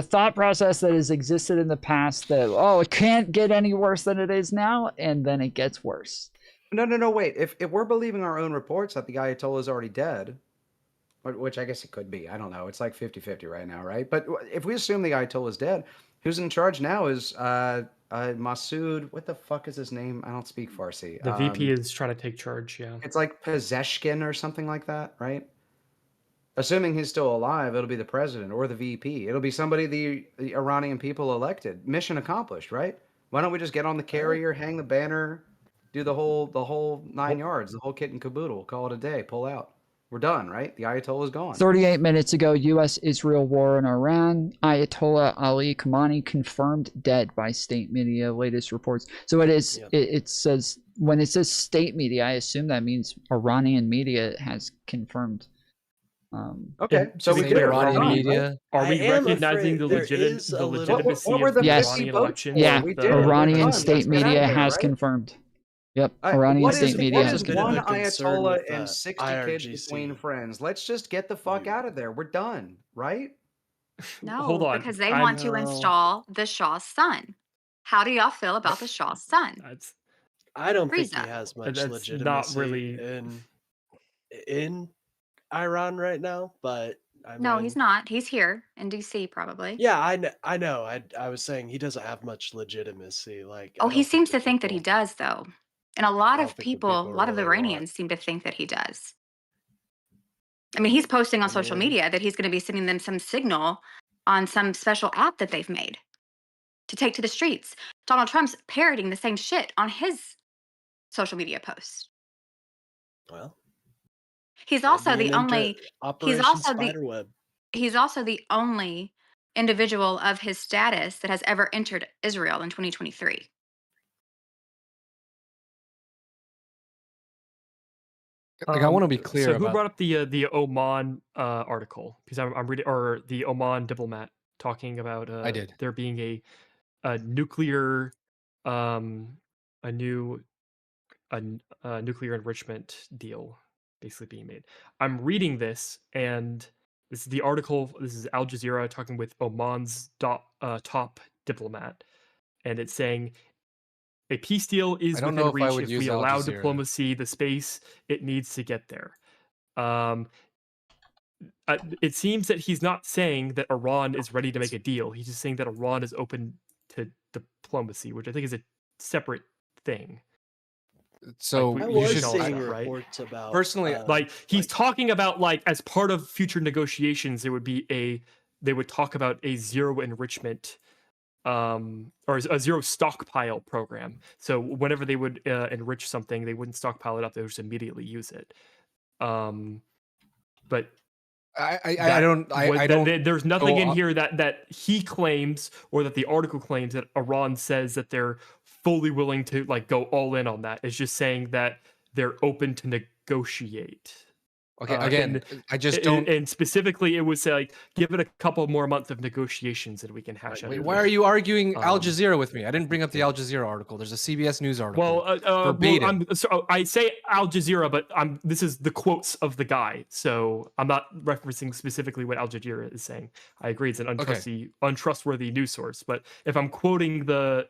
thought process that has existed in the past that, it can't get any worse than it is now, and then it gets worse. No, wait. If we're believing our own reports that the Ayatollah is already dead, which I guess it could be. I don't know. It's like 50-50 right now, right? But if we assume the Ayatollah is dead, who's in charge now is Masood. What the fuck is his name? I don't speak Farsi. The VP is trying to take charge. Yeah. It's like Pezeshkian or something like that, right? Assuming he's still alive, it'll be the president or the VP. It'll be somebody the Iranian people elected. Mission accomplished, right? Why don't we just get on the carrier, hang the banner, do the whole 9 yards, the whole kit and caboodle, call it a day, pull out. We're done, right? The Ayatollah's gone. 38 minutes ago, U.S.-Israel war in Iran. Ayatollah Ali Khamenei confirmed dead by state media. Latest reports. So it is. It says when it says state media, I assume that means Iranian media has confirmed. Okay, so we the did it. Iranian We're done, media. right? Are we recognizing the legitimacy What were of the the Yes. Iranian votes election? for? Yeah, We did it. We're Iranian done. state Let's get out media of there, has right? confirmed. Yep, Iranian state media has What is confirmed. one Ayatollah and 60 kids IRGC. between friends? Let's just get the fuck out of there. We're done, right? No, Hold on. because they want to install the Shah's son. How do y'all feel about the Shah's son? I don't think he Frieza. has much That's legitimacy not really. in Iran right now, but I No, mean, he's not. He's here in DC, probably. yeah, I know. I was saying he doesn't have much legitimacy. Like, Oh, I he don't think seems the to think that he people- does, though. And a lot I of don't think the people, a people lot of really Iranians seem to think that he does. I mean, he's posting on social mean- media that he's going to be sending them some signal on some special app that they've made to take to the streets. Donald Trump's parroting the same shit on his social media posts. Well, He's also the being into only. He's Operation also the. Spiderweb. He's also the only individual of his status that has ever entered Israel in 2023. Like, I want to be clear So who about brought up the Oman article? Because I'm reading, or the Oman diplomat talking about I did. there being a nuclear a nuclear enrichment deal basically being made. I'm reading this, and this is the article. This is Al Jazeera talking with Oman's top diplomat, and it's saying a peace deal is I don't within know if I reach would if use we Al allow Jazeera. diplomacy the space it needs to get there. It seems that he's not saying that Iran is ready to make a deal. He's just saying that Iran is open to diplomacy, which I think is a separate thing. So I you was should know seeing that, right? reports about Personally, Like he's talking about, like, as part of future negotiations, there would be they would talk about a zero enrichment or a zero stockpile program. So whenever they would enrich something, they wouldn't stockpile it up, they would just immediately use it. But I don't there's nothing go in on- here that he claims or that the article claims that Iran says that they're fully willing to, like, go all in on that. It's just saying that they're open to negotiate. Okay, again, I just don't. And specifically, it would say, like, give it a couple more months of negotiations and we can hash out. Wait, why are you arguing Al Jazeera with me? I didn't bring up the Al Jazeera article. There's a CBS News article. Verbatim. I say Al Jazeera, but this is the quotes of the guy, so I'm not referencing specifically what Al Jazeera is saying. I agree, it's an untrustworthy news source. But if I'm quoting the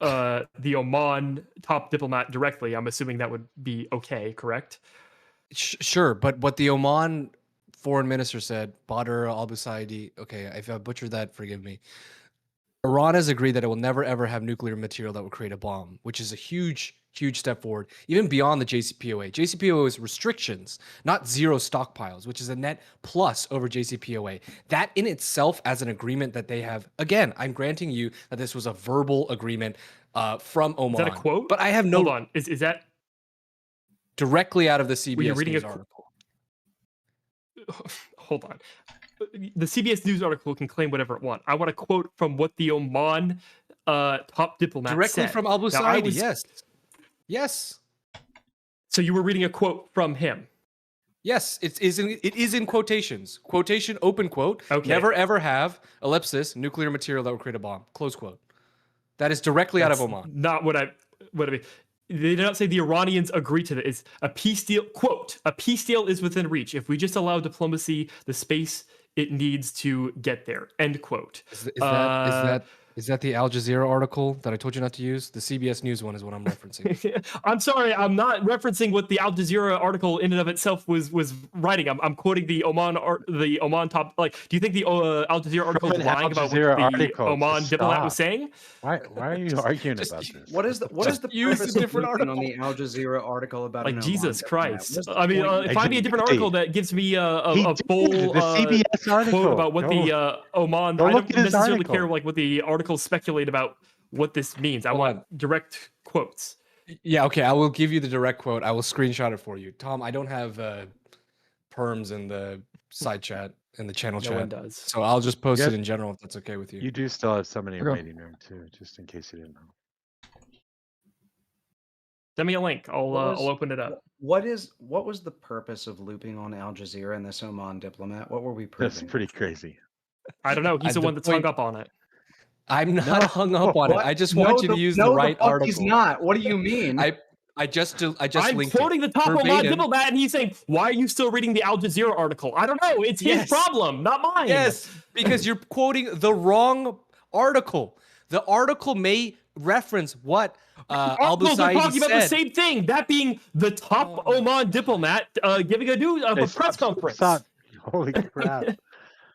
Oman top diplomat directly, I'm assuming that would be okay, correct? Sure, but what the Oman foreign minister said, Badr al-Busaidi, okay, if I butchered that, forgive me. Iran has agreed that it will never ever have nuclear material that would create a bomb, which is a huge step forward, even beyond the JCPOA. JCPOA is restrictions, not zero stockpiles, which is a net plus over JCPOA. That in itself, as an agreement that they have, again, I'm granting you that this was a verbal agreement from Oman. Is that a quote? But I have no. Hold on, is that directly out of the CBS News article? Hold on. The CBS News article can claim whatever it wants. I want to quote from what the Oman top diplomat directly said. from Al Busaidi. Yes. So you were reading a quote from him. Yes, it is in quotations. Quotation, open quote. Okay. Never ever have, ellipsis, nuclear material that would create a bomb. Close quote. That is directly out of Oman. Not what I mean. They did not say the Iranians agree to this. It's a peace deal. Quote, a peace deal is within reach if we just allow diplomacy the space it needs to get there. End quote. Is that Is that the Al Jazeera article that I told you not to use? The CBS News one is what I'm referencing. I'm sorry, I'm not referencing what the Al Jazeera article in and of itself was writing. I'm quoting the Oman top. Like, do you think the Al Jazeera article From is an lying Al about what Jazeera the article, Oman just diplomat was stop. saying? Why are you arguing Just about this? What is the use purpose a of different looping on article. the Al Jazeera article about Like, an Oman Jesus diplomat? Christ. What's the I mean, point? find me a different article that gives me He a did, full the CBS article. quote about what Go- the Oman. go I look don't at his necessarily care article. like what the articles speculate about what this means. I Hold want on. direct quotes. Yeah, okay, I will give you the direct quote. I will screenshot it for you. Tom, I don't have perms in the side chat, in the channel No chat. one does. So I'll just post Yes. it in general if that's okay with you. You do still have somebody in Okay. waiting room too, just in case you didn't know. Send me a link. I'll open it up. What was the purpose of looping on Al Jazeera and this Oman diplomat? What were we That's proving? pretty crazy. I don't know. He's the the one that's point- hung up on it. I'm not hung up on it. I just want you to use the right fuck article. He's not. What do you mean? I just I'm linked quoting it. the top Oman verbatim. diplomat, and he's saying, "Why are you still reading the Al Jazeera article?" I don't know. It's his Yes. problem, not mine. Yes, because you're quoting the wrong article. The article may reference what Al Articles are Busaidi talking said. about the same thing. That being the top Oman diplomat giving a press conference. Stop. Holy crap.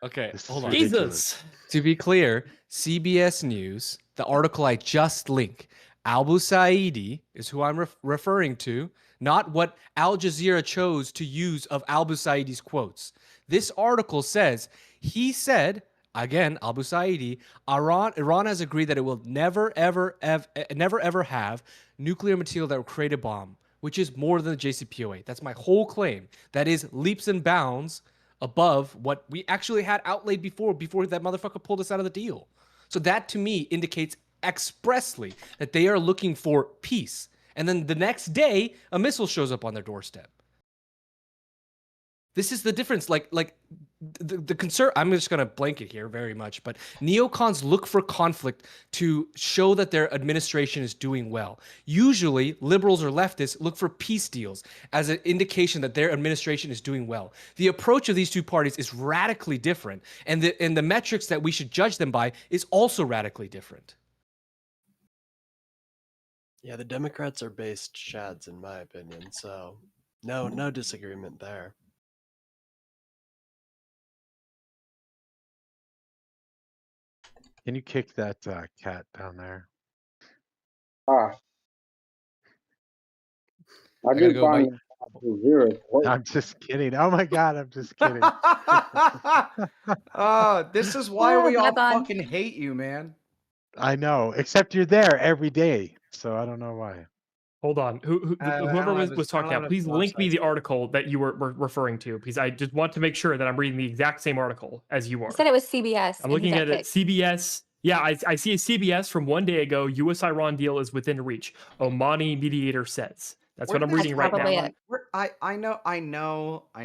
Okay, This is hold on. ridiculous. Jesus. To be clear, CBS News, the article I just linked, Al Busaidi is who I'm referring to, not what Al Jazeera chose to use of Al Busaidi's quotes. This article says, he said, again, Al Busaidi, Iran has agreed that it will never ever have nuclear material that will create a bomb, which is more than the JCPOA. That's my whole claim. That is leaps and bounds above what we actually had outlaid before that motherfucker pulled us out of the deal. So that to me indicates expressly that they are looking for peace. And then the next day, a missile shows up on their doorstep. This is the difference. Like the concern, I'm just going to blanket here very much, but neocons look for conflict to show that their administration is doing well. Usually, liberals or leftists look for peace deals as an indication that their administration is doing well. The approach of these two parties is radically different, and the metrics that we should judge them by is also radically different. Yeah, the Democrats are based shads, in my opinion. So, no disagreement there. Can you kick that cat down there? I gotta did go find zero. I'm just kidding. Oh my god, I'm just kidding. This is why we all Bye-bye. fucking hate you, man. I know, except you're there every day, so I don't know why. Hold on. Whoever was talking about, please link me the article that you were referring to, because I just want to make sure that I'm reading the exact same article as you are. I said it was CBS. I'm and he looking got at it. kicked. CBS. Yeah, I see a CBS from one day ago. U.S.-Iran deal is within reach. Omani mediator says. That's what I'm reading right probably now. it. I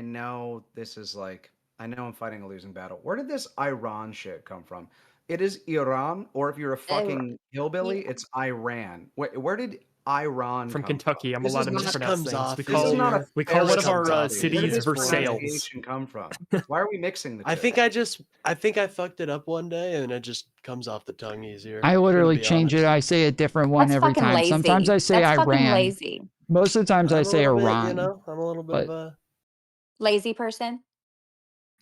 know this is like, I know I'm fighting a losing battle. Where did this Iran shit come from? It is Iran, or if you're a fucking hillbilly, it's Iran. Where did Iran From come Kentucky. I'm This allowed is to not- mispronounce comes things. off We as call, is not a we call one of fair our comes off. cities Where did this Versailles. pronunciation come from? Why are we mixing the two? I think I fucked it up one day, and it just comes off the tongue easier. I I'm gonna literally be change it. honest. I say a different one That's every fucking time. lazy. Sometimes I say That's fucking Iran. lazy. Most of the times I I'm a say little bit, Iran. I'm a little bit but- of a Lazy person.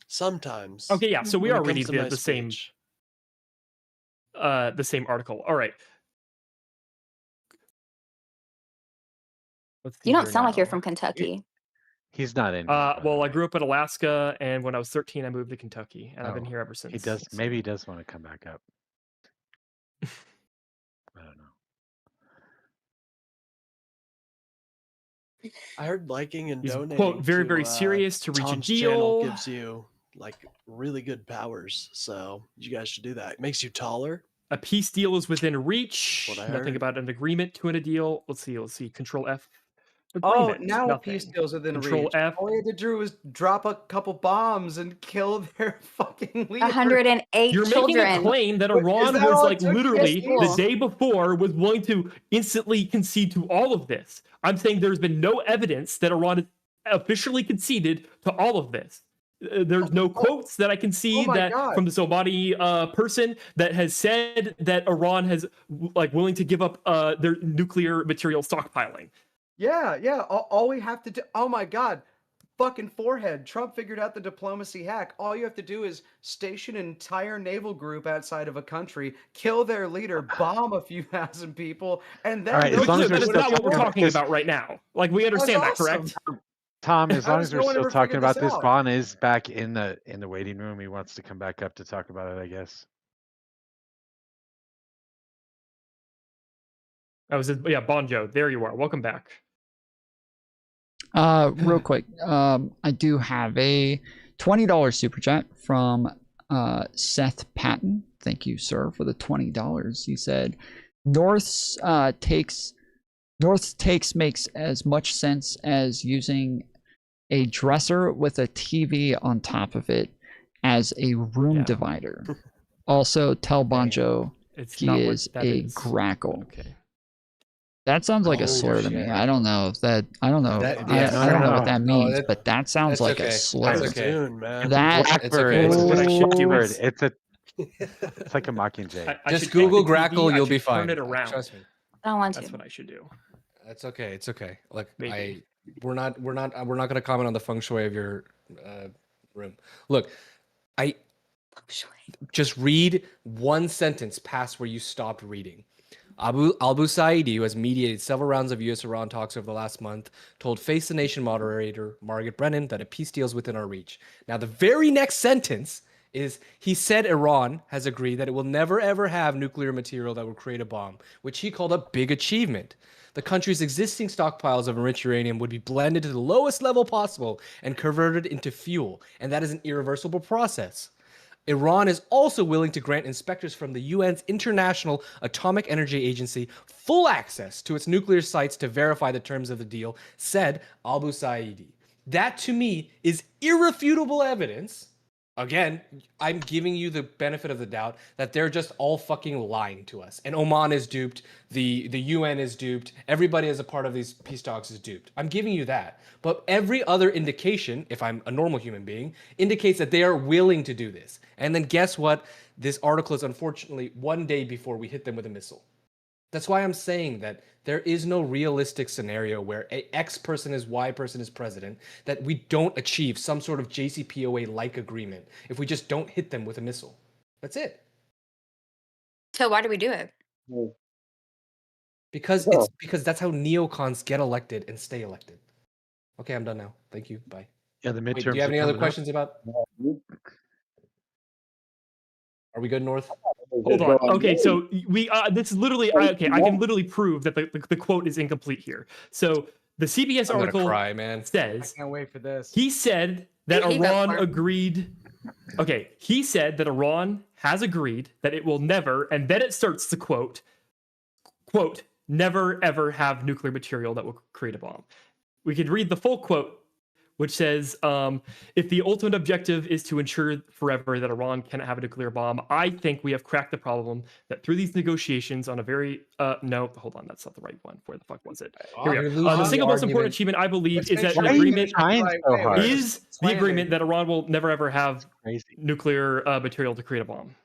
sometimes. Okay, yeah. So we when are it reading comes to my the same speech. the same article. All right. Let's see You don't here sound like you're now. from Kentucky. He's not in. Well, I grew up in Alaska, and when I was 13, I moved to Kentucky, and I've been Oh, here ever since. He does. Maybe he does want to come back up. I don't know. I heard liking and He's, donating. quote, very, to, very serious to reach a Tom's channel deal. gives you like really good powers, so you guys should do that. It makes you taller. A peace deal is within reach. What I Nothing heard. about an agreement to a deal. Let's see. Control F. Oh, Agreement. now Nothing. peace deals within Control reach. F. All we had to do was drop a couple bombs and kill their fucking leader. 108 You're children. making a claim that Wait, is Iran that was all it like took? literally Yes, cool. the day before was willing to instantly concede to all of this. I'm saying there's been no evidence that Iran has officially conceded to all of this. there's no quotes that I can see my that God. from this Omani person that has said that Iran has like willing to give up their nuclear material stockpiling. Yeah, yeah. All we have to do. Oh my God. Fucking forehead. Trump figured out the diplomacy hack. All you have to do is station an entire naval group outside of a country, kill their leader, bomb a few thousand people, and then All right, as long as we're that is still not what we're talking about talking this, about right now. Like we understand that, correct? Tom, as How long does as no we're one still ever talking figure about this this, out? Bon is back in the waiting room. He wants to come back up to talk about it, I guess. I was just, yeah, Bonjo. There you are. Welcome back. Real quick, I do have a $20 super chat from Seth Patton. Thank you, sir, for the $20. He said, North's takes makes as much sense as using a dresser with a TV on top of it as a room divider. Also, tell Bonjo It's he not what is that a is. grackle. Okay. That sounds like a Oh, slur to me. shit. I don't know if that. I don't know. That- I, yes. I don't know what that No, means, but that sounds that's like a okay. slur. That's okay. Dude, man. That Blackbird. okay. It's What I a should do blackbird. is It's like a mockingjay. I Just should take Google the TV, grackle, I you'll should be fine. Turn it around. Trust me. I don't want to. That's what I should do. That's okay. It's okay. Look, Maybe. we're not going to comment on the feng shui of your room. Look, I just read one sentence past where you stopped reading. Al Busaidi, who has mediated several rounds of U.S.-Iran talks over the last month, told Face the Nation moderator Margaret Brennan that a peace deal is within our reach. Now, the very next sentence is he said Iran has agreed that it will never ever have nuclear material that will create a bomb, which he called a big achievement. The country's existing stockpiles of enriched uranium would be blended to the lowest level possible and converted into fuel, and that is an irreversible process. Iran is also willing to grant inspectors from the UN's International Atomic Energy Agency full access to its nuclear sites to verify the terms of the deal, said Al Busaidi. That to me is irrefutable evidence. Again, I'm giving you the benefit of the doubt that they're just all fucking lying to us. And Oman is duped, the UN is duped, everybody as a part of these peace talks is duped. I'm giving you that. But every other indication, if I'm a normal human being, indicates that they are willing to do this. And then guess what? This article is unfortunately one day before we hit them with a missile. That's why I'm saying that there is no realistic scenario where X person is Y person is president, that we don't achieve some sort of JCPOA-like agreement if we just don't hit them with a missile. That's it. So why do we do it? Because that's how neocons get elected and stay elected. Okay, I'm done now. Thank you. Bye. Yeah, the Wait, midterms. do you have are any other coming up. questions about? Are we good, North? Hold on. Okay, so we this is literally I can literally prove that the quote is incomplete here. So the CBS I'm gonna article cry, man. says I can't wait for this. he said that He got Iran smart. agreed. Okay, he said that Iran has agreed that it will never, and then it starts to quote, never ever have nuclear material that will create a bomb. We could read the full quote, which says, if the ultimate objective is to ensure forever that Iran cannot have a nuclear bomb, I think we have cracked the problem that through these negotiations on a very, no, hold on, that's not the right one. Where the fuck was it? Here we You're go. losing The the single most important argument. achievement, I believe, Let's is make that sure an we get agreement it right. Wait, wait, is the slander. agreement that Iran will never ever have Crazy. nuclear material to create a bomb.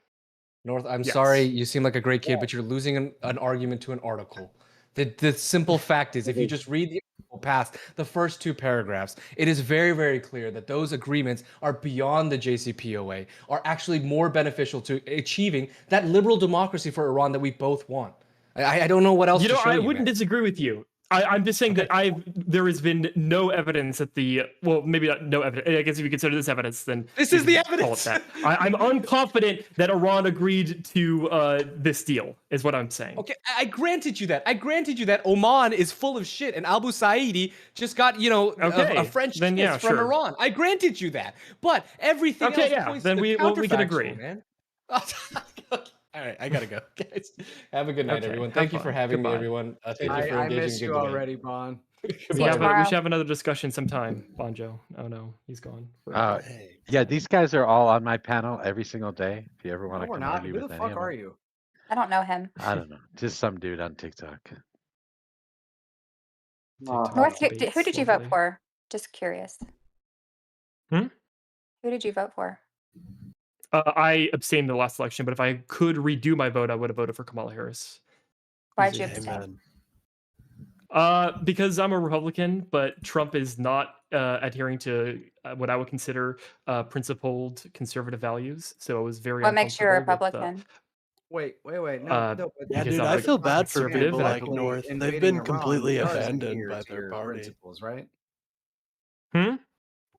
North, I'm Yes. sorry, you seem like a great kid, but you're losing an argument to an article. The simple fact is, if you just read the article past the first two paragraphs, it is very, very clear that those agreements are beyond the JCPOA, are actually more beneficial to achieving that liberal democracy for Iran that we both want. I don't know what else You to know, show I you, wouldn't man. disagree with you. I'm just saying that there has been no evidence that well, maybe not no evidence. I guess if you consider this evidence, then This we is the can call it evidence. that. I'm unconfident that Iran agreed to this deal, is what I'm saying. Okay, I granted you that. I granted you that Oman is full of shit, and Abu Saidi just got, Okay, a French then kiss yeah, from sure. Iran. I granted you that. But everything Okay, else yeah, points then to the we can counterfactual, agree. man. All right, I gotta go, guys. Have a good night, Okay, everyone. have Thank you for fun. having Goodbye. me, everyone. Thank you for I engaging miss in you good debate. already, Bon. We should have another discussion sometime, Bonjo. Oh no, he's gone. Yeah, these guys are all on my panel every single day. If you ever want No, to we're come not. argue Who the with any fuck of are them, you? I don't know him. I don't know, just some dude on TikTok. North, who did you vote for? Just curious. Hmm? Who did you vote for? I abstained in the last election, but if I could redo my vote, I would have voted for Kamala Harris. Why'd you abstain? Because I'm a Republican, but Trump is not adhering to what I would consider principled conservative values. So I was very What makes you a uncomfortable Republican? Wait. No, Yeah, because dude, I'm I a feel bad for conservative people and I like believe- North. They've invading been Iran completely does abandoned adhere by to their your party. principles, right? Hmm?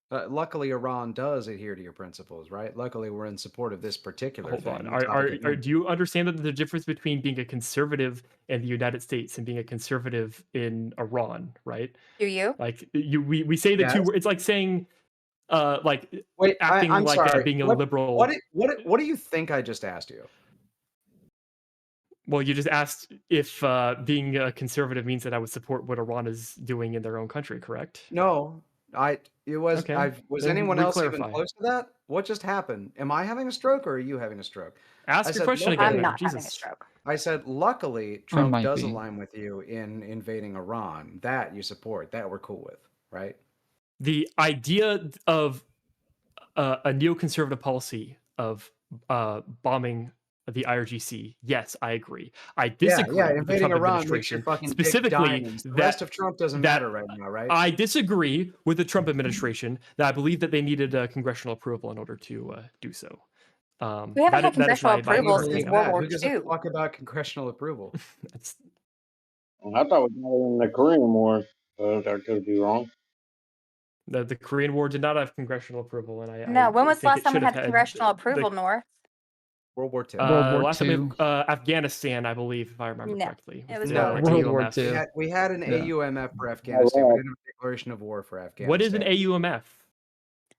Luckily, Iran does adhere to your principles, right? Luckily, we're in support of this particular Hold thing. on. Do you understand that the difference between being a conservative in the United States and being a conservative in Iran, right? Do you? Like we say the Yes. two. It's like saying, like Wait, acting I'm like sorry. being a What- liberal. What do you think I just asked you? Well, you just asked if being a conservative means that I would support what Iran is doing in their own country, correct? No, was Okay, was then anyone else even re-clarify. close to that? What just happened? Am I having a stroke or are you having a stroke? Ask I your said, question luckily- again. I'm not having a Jesus. stroke. I said, luckily, Trump might does be. align with you in invading Iran. That you support. That we're cool with, right? The idea of a neoconservative policy of bombing the IRGC, yes, I agree. I disagree with the invading Trump Iran makes administration, your fucking dick specifically diamonds. The rest of Trump doesn't matter right now, right? I disagree with the Trump administration that I believe that they needed congressional approval in order to do so. We haven't had that is congressional my approval current since thing on World that. War Who gives a II. fuck about congressional approval? That's I thought we got it in the Korean War. I could be wrong. the Korean War did not have congressional approval, and I No, when was the think last it time we should have had congressional approval, the, North? World War II. World War last time we II. had, Afghanistan, I believe, if I remember No, correctly. it was with, World World AUMF. War We II. had an Yeah. AUMF for Afghanistan. We didn't have a declaration of war for Afghanistan. What is an AUMF?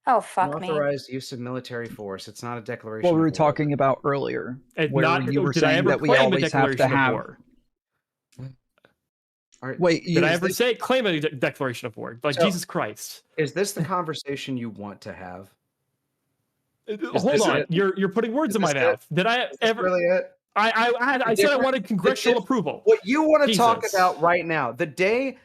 Oh, An fuck me. authorized use of military force. It's not a declaration. What we of were war. talking about earlier, It's where not. you were Did I saying ever that we claim a always have to declaration of have. war? All right. Wait, Did I is ever this- say claim a declaration of war? Like So- Jesus Christ. Is this the conversation you want to have? Hold this on, it? you're putting words Is in my this it? mouth. Did I Is this ever? really it? I said I wanted congressional approval. What you want to talk Jesus. about right now, the day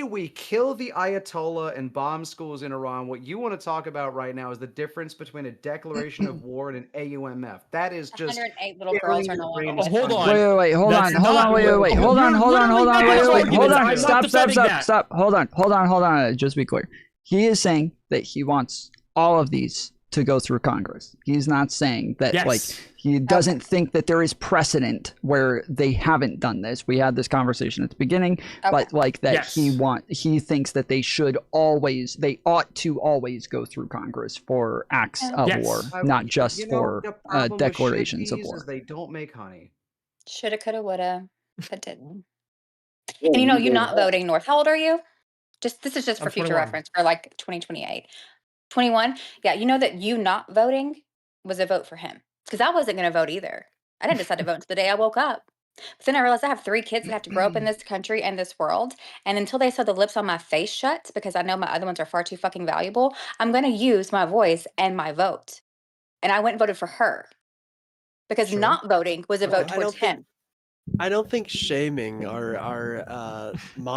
we kill the Ayatollah and bomb schools in Iran, what you want to talk about right now is the difference between a declaration of war and an AUMF. That is just 108 little girls are no longer. Oh, hold on. Wait, hold That's on, not- wait, you're hold on, literally making wait, those hold arguments. on, I'm not stop, defending that. hold on, just be clear. He is saying that he wants all of these to go through Congress. He's not saying that, Yes. like, he doesn't think that there is precedent where they haven't done this. We had this conversation at the beginning, but like that Yes. he thinks that they ought to always go through Congress for acts of Yes. war, not just for the problem with declarations of chickpeas war. is they don't make honey. Shoulda, coulda, woulda, but didn't. Yeah, And you did. not voting, North. How old are you? This is just for I'm future 21. reference for like 2028. 21? Yeah, you know that you not voting was a vote for him. Because I wasn't going to vote either. I didn't decide to vote until the day I woke up. But then I realized I have 3 kids that have to grow up in this country and this world. And until they sew the lips on my face shut, because I know my other ones are far too fucking valuable, I'm going to use my voice and my vote. And I went and voted for her. Because Sure. not voting was a Well, vote towards him. I don't think shaming our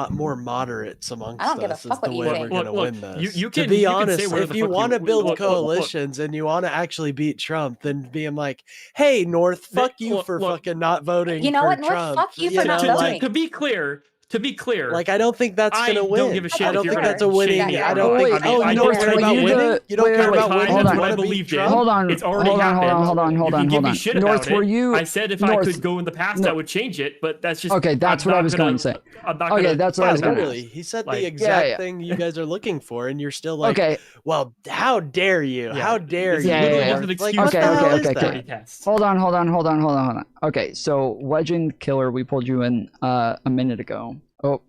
more moderates amongst I don't give a us is fuck the what you way think. we're going to Look, win this. you To can- be you can say honest, whatever if the you fuck want to you- build look. coalitions and you want to actually beat Trump, then being like, "Hey, North, fuck you look, for look. fucking not voting You know for what, North? Trump." Fuck you for not know, voting. To be clear, Like, I don't think that's I going to win. don't give a shit I if don't you're think gonna that's a winning. shame me I or don't not. think. I mean, Oh, I you know don't it's care already about happened. winning. You don't care about winning. That's You what I want to beat believed in. Trump. Hold on, It's already hold on, happened. hold on, You can give me shit about North, were it. you? I said if I could go in the past, I would change it, but that's just Okay, that's what I was going to say. I'm not Okay, gonna, that's what I was going to Totally. ask. He said Like- the exact yeah. thing you guys are looking for, and you're still like, Okay. well, how dare you? Yeah. How dare This you? Yeah, literally yeah, wasn't an Like, excuse what the for hell is the that? party test. Hold on. Okay, so Legend Killer, we pulled you in a minute ago. Oh,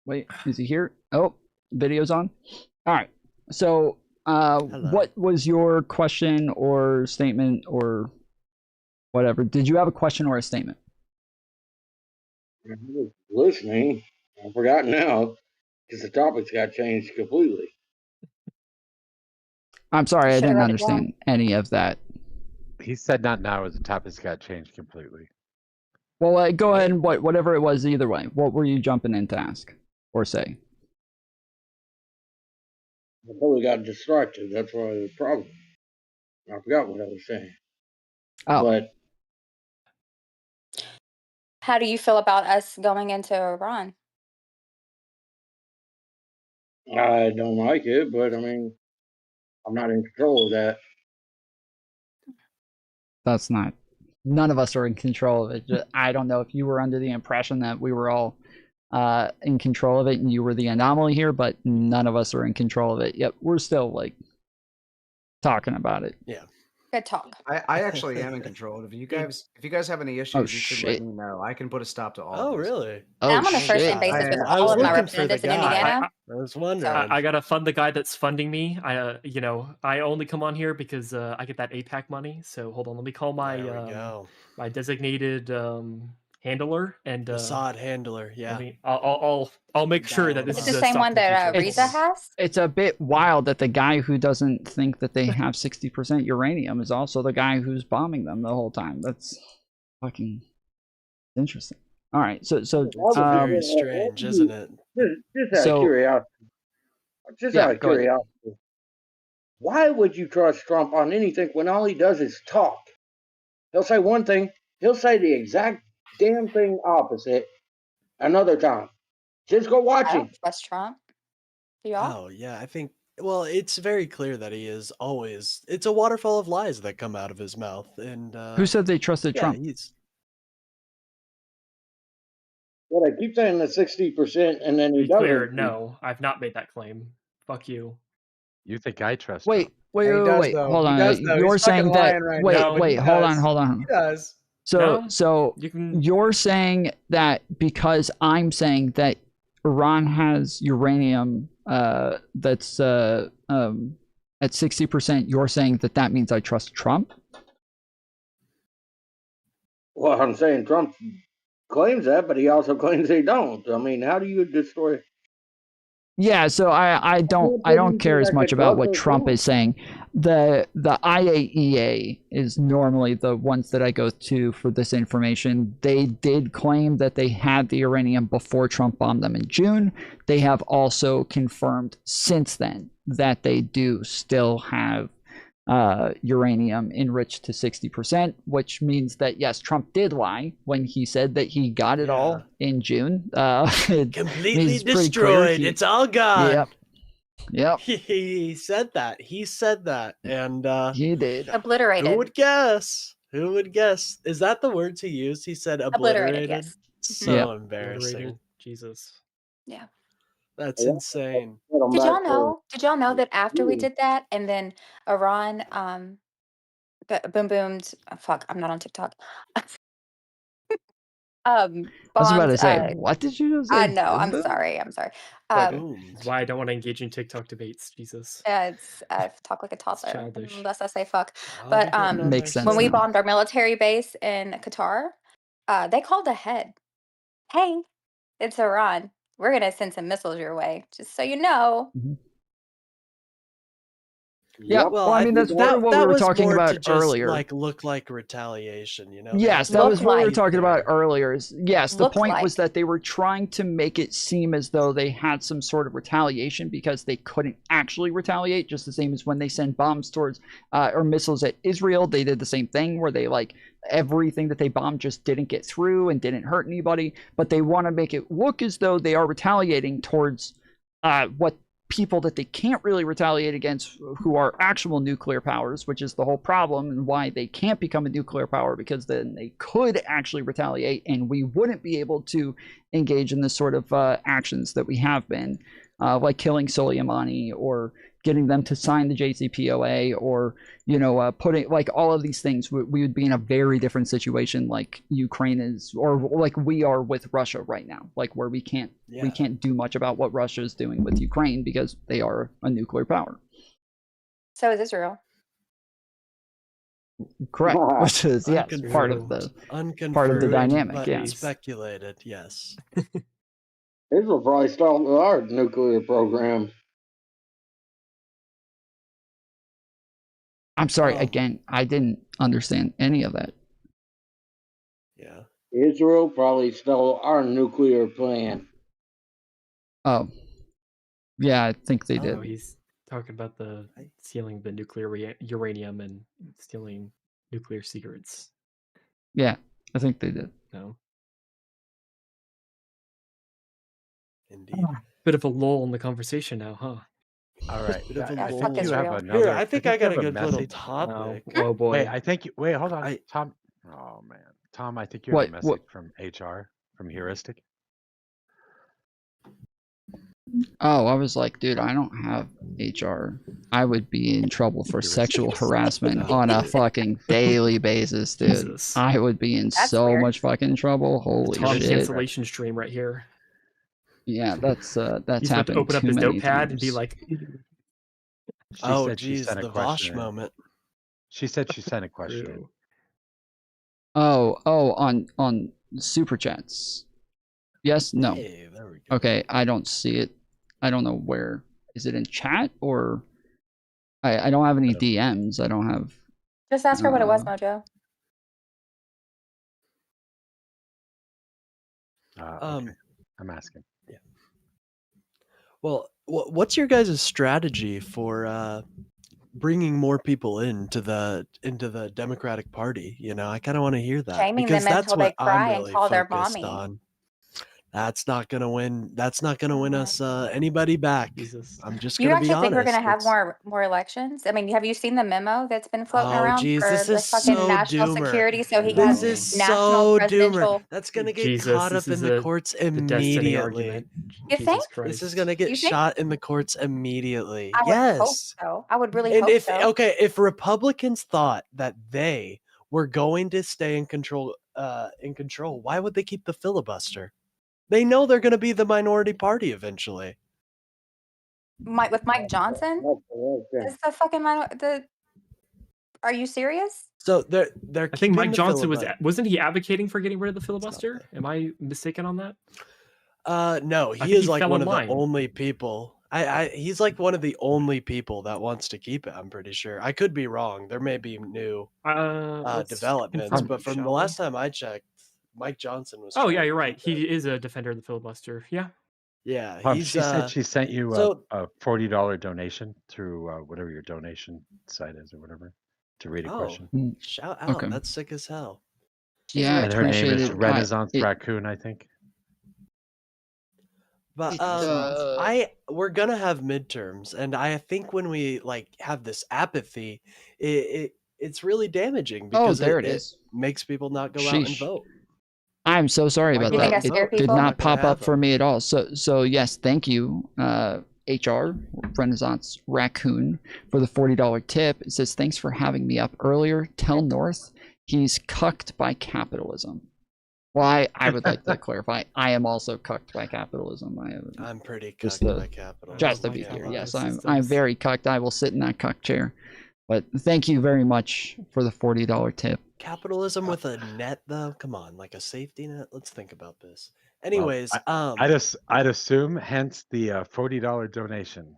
wait, is he here? Oh, video's on. All right. So, what was your question or statement or whatever? Did you have a question or a statement? I was listening. I forgot now because the topics got changed completely. I'm sorry, I Should've didn't wrote it down. understand any of that. He said not now, as the topics got changed completely. Well, go ahead and whatever it was, either way. What were you jumping in to ask or say? I totally got distracted. That's why the problem. I forgot what I was saying. Oh. But How do you feel about us going into Iran? I don't like it, but I mean, I'm not in control of that. That's not. None of us are in control of it. I don't know if you were under the impression that we were all in control of it and you were the anomaly here, but none of us are in control of it. Yep, we're still like talking about it. Yeah. Good talk. I actually am in control. If you guys have any issues, you should let shit. me know. I can put a stop to all Oh, of this. really? Oh, I'm on a first shit. name basis with I all was of my looking for the representatives in guy. Indiana. I was wondering. I gotta fund the guy that's funding me. I only come on here because I get that APAC money. So hold on, let me call my There we go. my designated handler and Facade handler. Yeah. I'll make sure that this It's is the a same stop one in the that future. Riza has. It's a bit wild that the guy who doesn't think that they have 60% uranium is also the guy who's bombing them the whole time. That's fucking interesting. All right, so Very strange, isn't it? Just out of So- curiosity. Just Yeah, out of go ahead. curiosity. Why would you trust Trump on anything when all he does is talk? He'll say one thing, he'll say the exact damn thing opposite another time. Just go watch I him. don't trust Trump. Do y'all? Oh, yeah. I think, well, it's very clear that he is always, it's a waterfall of lies that come out of his mouth. And who said they trusted yeah, Trump? he's, Well, they keep saying the 60%, and then To he be clear, doesn't. no, I've not made that claim. Fuck you. You think I trust Wait, Trump? wait, Yeah, he wait, does, wait. though. Hold He on. does, though. You're He's fucking saying that. lying right Wait, now, but wait. he Hold on, does. hold on. He does. So, No, so you can. you're saying that because I'm saying that Iran has uranium that's at 60%, you're saying that that means I trust Trump? Well, I'm saying Trump claims that, but he also claims he don't. I mean, how do you destroy? Yeah, so I don't care as much about what Trump is saying. The IAEA is normally the ones that I go to for this information. They did claim that they had the uranium before Trump bombed them in June. They have also confirmed since then that they do still have uranium enriched to 60%, which means that yes, Trump did lie when he said that he got it all in June. completely destroyed. It's all gone. Yep. Yep. He said that. He said that. And he did. Obliterated. Who would guess? Who would guess? Is that the words he used? He said obliterated. Yes. So Yeah. embarrassing. Obliterated. Jesus. Yeah. That's insane. Did y'all know? Did y'all know that after we did that, and then Iran, boom boomed. Fuck, I'm not on TikTok. I was about Bombed. to say, what did you just say? I know. I'm Boom? sorry. I'm sorry. That's why I don't want to engage in TikTok debates. Jesus. It's I talk like a toddler childish. unless I say fuck. I'll But be getting on Makes there sense when we now. bombed our military base in Qatar, they called ahead. Hey, it's Iran. We're gonna send some missiles your way, just so you know. Yeah, Yep. well, I mean, that's part of what we were was talking more about to just, earlier. like look like retaliation, you know? Yes, They that have to was what we were be talking about there. earlier. Yes, the Look point was like. that they were trying to make it seem as though they had some sort of retaliation because they couldn't actually retaliate, just the same as when they send bombs towards or missiles at Israel. They did the same thing where they like everything that they bombed just didn't get through and didn't hurt anybody, but they want to make it look as though they are retaliating towards what people that they can't really retaliate against, who are actual nuclear powers, which is the whole problem and why they can't become a nuclear power, because then they could actually retaliate and we wouldn't be able to engage in this sort of actions that we have been, like killing Soleimani or getting them to sign the JCPOA, or putting like all of these things. We would be in a very different situation, like Ukraine is, or like we are with Russia right now, like where we can't do much about what Russia is doing with Ukraine because they are a nuclear power. So is Israel. Correct, which is part of the dynamic. But Yeah, speculated. Yes. Israel probably stalled our nuclear program. I'm sorry. Again, I didn't understand any of that. Yeah. Israel probably stole our nuclear plan. Oh, yeah, I think they did. Oh, he's talking about the stealing the nuclear uranium and stealing nuclear secrets. Yeah, I think they did. No. Indeed. Bit of a lull in the conversation now, huh? All right. Bit of a I lull. think you have Here, another. I think I got a you have good little message. topic. Oh boy. Hey, I think you, wait, hold on, Tom. Oh man, Tom, I think you have a What? message from HR from Heuristic. Oh, I was like, dude, I don't have HR. I would be in trouble for sexual harassment on a fucking daily basis, dude. Jesus. I would be in That's so weird. much fucking trouble. Holy Tom shit. cancellation stream right here. Yeah, that's He's about to happened open up too his many notepad and be times. like, She Oh, said she geez, sent a the question Vosh in. moment. She said she sent a question in. True. Oh, on super chats. Yes, no. Hey, there we go. Okay, I don't see it. I don't know where. Is it in chat or I don't have any DMs. I don't have Just ask her what it was, Mojo. Okay. I'm asking. Yeah. Well, what's your guys' strategy for bringing more people into the Democratic Party? You know, I kind of want to hear that Shaming because them that's until they what I'm cry and really call their focused mommy. on. That's not gonna win. That's not gonna win us anybody back. Jesus. I'm just You gonna be actually think we're honest. gonna have more elections? I mean, have you seen the memo that's been floating Oh, around geez, for this the is fucking so national doomer. security? So he This has is national so doomer. presidential. That's gonna get Jesus, caught this up is in the courts the destiny immediately. argument. You Jesus think? Christ. This is gonna get You think? shot in the courts immediately. I would hope Yes. so. I would really And hope if so. if Republicans thought that they were going to stay in control, why would they keep the filibuster? They know they're going to be the minority party eventually. With Mike Johnson? Is the fucking Are you serious? So they're I think Mike keeping the Johnson wasn't he advocating for getting rid of the filibuster? Am I mistaken on that? No, I he think is he like fell one in of the line. only people. He's like one of the only people that wants to keep it. I'm pretty sure. I could be wrong. There may be new Let's developments, confirm, but from the shall we? last time I checked, Mike Johnson was. Oh trying yeah, to you're right. keep it. He is a defender of the filibuster. Yeah. Yeah, Tom, he's. she said she sent you so a $40 donation through whatever your donation site is or whatever to read a question. Shout out! Okay. That's sick as hell. Yeah, I And her name appreciate is it. Renaissance Raccoon, I think. But we're gonna have midterms, and I think when we have this apathy, it's really damaging because there it it is. makes people not go out and Sheesh. vote. I'm so sorry Why about go You think that. I scare It did people? not Not gonna pop up have for me at all. So yes, thank you, HR Renaissance Raccoon, for the $40 tip. It says thanks for having me up earlier. Tell North he's cucked by capitalism. Well, I would like to clarify. I am also cucked by capitalism. I'm pretty Just cucked to- by capitalism. Just to I be can't clear, lie. yes, I'm very cucked. I will sit in that cuck chair. But thank you very much for the $40 tip. Capitalism with a net, though. Come on, like a safety net. Let's think about this. Anyways, I'd assume, hence the $40 donation,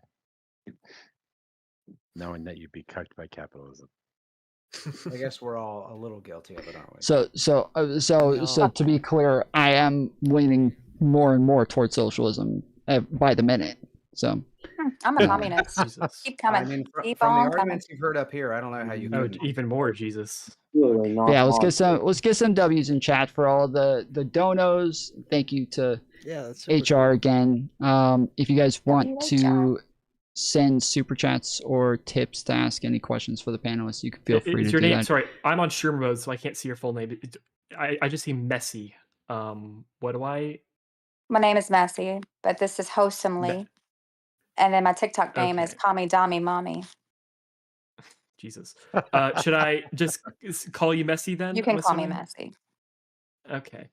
knowing that you'd be cucked by capitalism. I guess we're all a little guilty of it, aren't we? So to be clear, I am leaning more and more towards socialism by the minute. So I'm a communist. Keep coming. I mean, Keep from the on coming. arguments you've heard up here, I don't know how you Oh, can. even more, Jesus. yeah, let's get some W's in chat for all the donos. Thank you to that's HR again. If you guys want to send super chats or tips to ask any questions for the panelists, you can feel free to Is your do name? that. Sorry, I'm on streamer mode, so I can't see your full name. I just see Messy. What do I? My name is Massey, but this is Wholesomely. And then my TikTok name is Call Me Dommy Mommy. Jesus. Should I just call you Messy then? You can I'm call me assuming? Massey. Okay.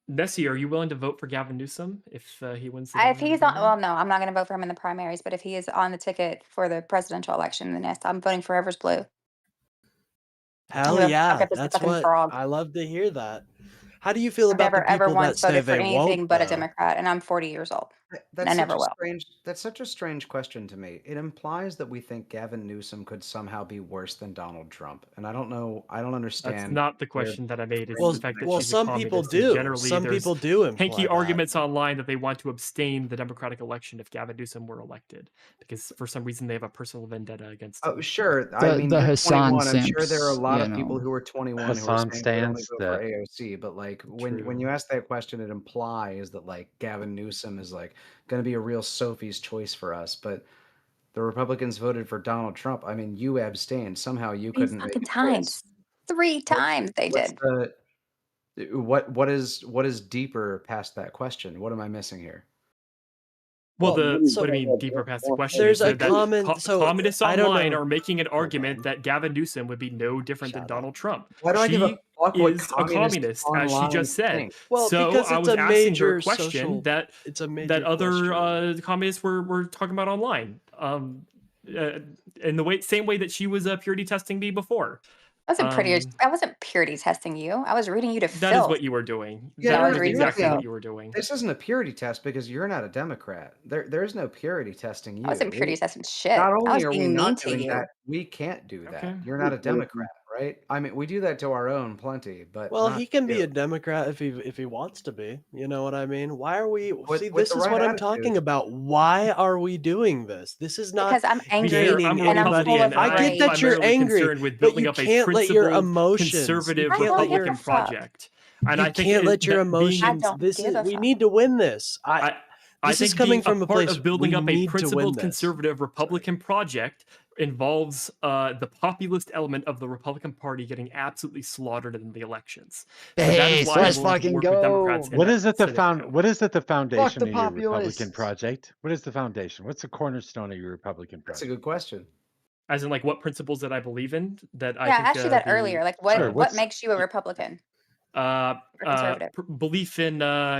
Messy, are you willing to vote for Gavin Newsom if he wins the If he's on, primary? well, no, I'm not going to vote for him in the primaries, but if he is on the ticket for the presidential election, then yes, I'm voting for Ever's Blue. Hell gonna yeah, fuck up this that's fucking what frog. I love to hear that. How do you feel I've about never the ever people that once say voted for they anything won't? but a though? Democrat, and I'm 40 years old. That's never such a will. strange. That's such a strange question to me. It implies that we think Gavin Newsom could somehow be worse than Donald Trump, and I don't know. I don't That's understand not the where question that I made. It's Well, the fact that well, she's a some people communist, and do. generally Some there's people do imply hanky that. arguments online that they want to abstain the Democratic election if Gavin Newsom were elected because for some reason they have a personal vendetta against him. Oh, sure. I mean, The you're Hassan 21. I'm sure there are a simps, lot you of people know. who are 21 who are Hassan saying they would only stands vote for that AOC. But like when you True. ask that question, it implies that like Gavin Newsom is like going to be a real Sophie's choice for us. But the Republicans voted for Donald Trump. I mean, you abstained. Somehow you 3 couldn't make fucking a times. choice. 3 times they What's did. what is deeper past that question? What am I missing here? Well, Well, what I mean, deeper past the question There's is a that comment. So communists I don't online know. are making an argument that Gavin Newsom would be no different than Donald Trump. Why do I give a She fuck what is a communists communist, as she online just said. think? Well, So because I it's was a asking her a major question social. that It's a major that other question. communists were talking about online. In the same way that she was purity testing me before. I wasn't purity testing you. I was reading you to That is filth. what you were doing. Yeah, That I was is reading you to exactly what filth. you were doing. This isn't a purity test because you're not a Democrat. There's no purity testing you. I wasn't purity testing shit. Not I only was are we being mean not to doing you. that, we can't do that. Okay. You're not a Democrat, right? I mean, we do that to our own plenty, but Well, not he can be you. a Democrat if he wants to be. You know what I mean? Why are we? See, With this the is right what I'm attitude. talking about. Why are we doing this? This is not Because I'm angry gaining I'm and I'm anybody. full of Republican, and I I'm get that you're primarily angry, concerned with but building you up a can't let your principled, emotions. conservative You can't let your Republican project. And you I think can't let your that being, emotions. don't This give is a we fuck. need to win this. I This is think coming being from a a part place of building we up a need to win principled, this. conservative Republican project involves the populist element of the Republican Party getting absolutely slaughtered in the elections. So that is Base, why I'm let's willing to fucking work with Democrats go. in what that is it the scenario. what is it the Fuck foundation the of your Republican populists. project? What is the foundation? What's the cornerstone of your Republican That's a project? good question. As in, like, what principles that I believe in that I Yeah, I think asked you that earlier. Like, Sure, what makes you a Republican or conservative? belief in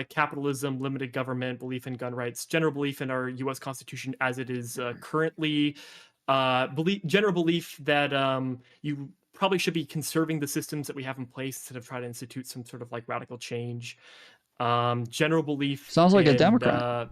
capitalism, limited government, belief in gun rights, general belief in our U.S. Constitution as it is currently, general belief that you probably should be conserving the systems that we have in place instead of trying to institute some sort of like radical change. General belief. Sounds like a in, Democrat.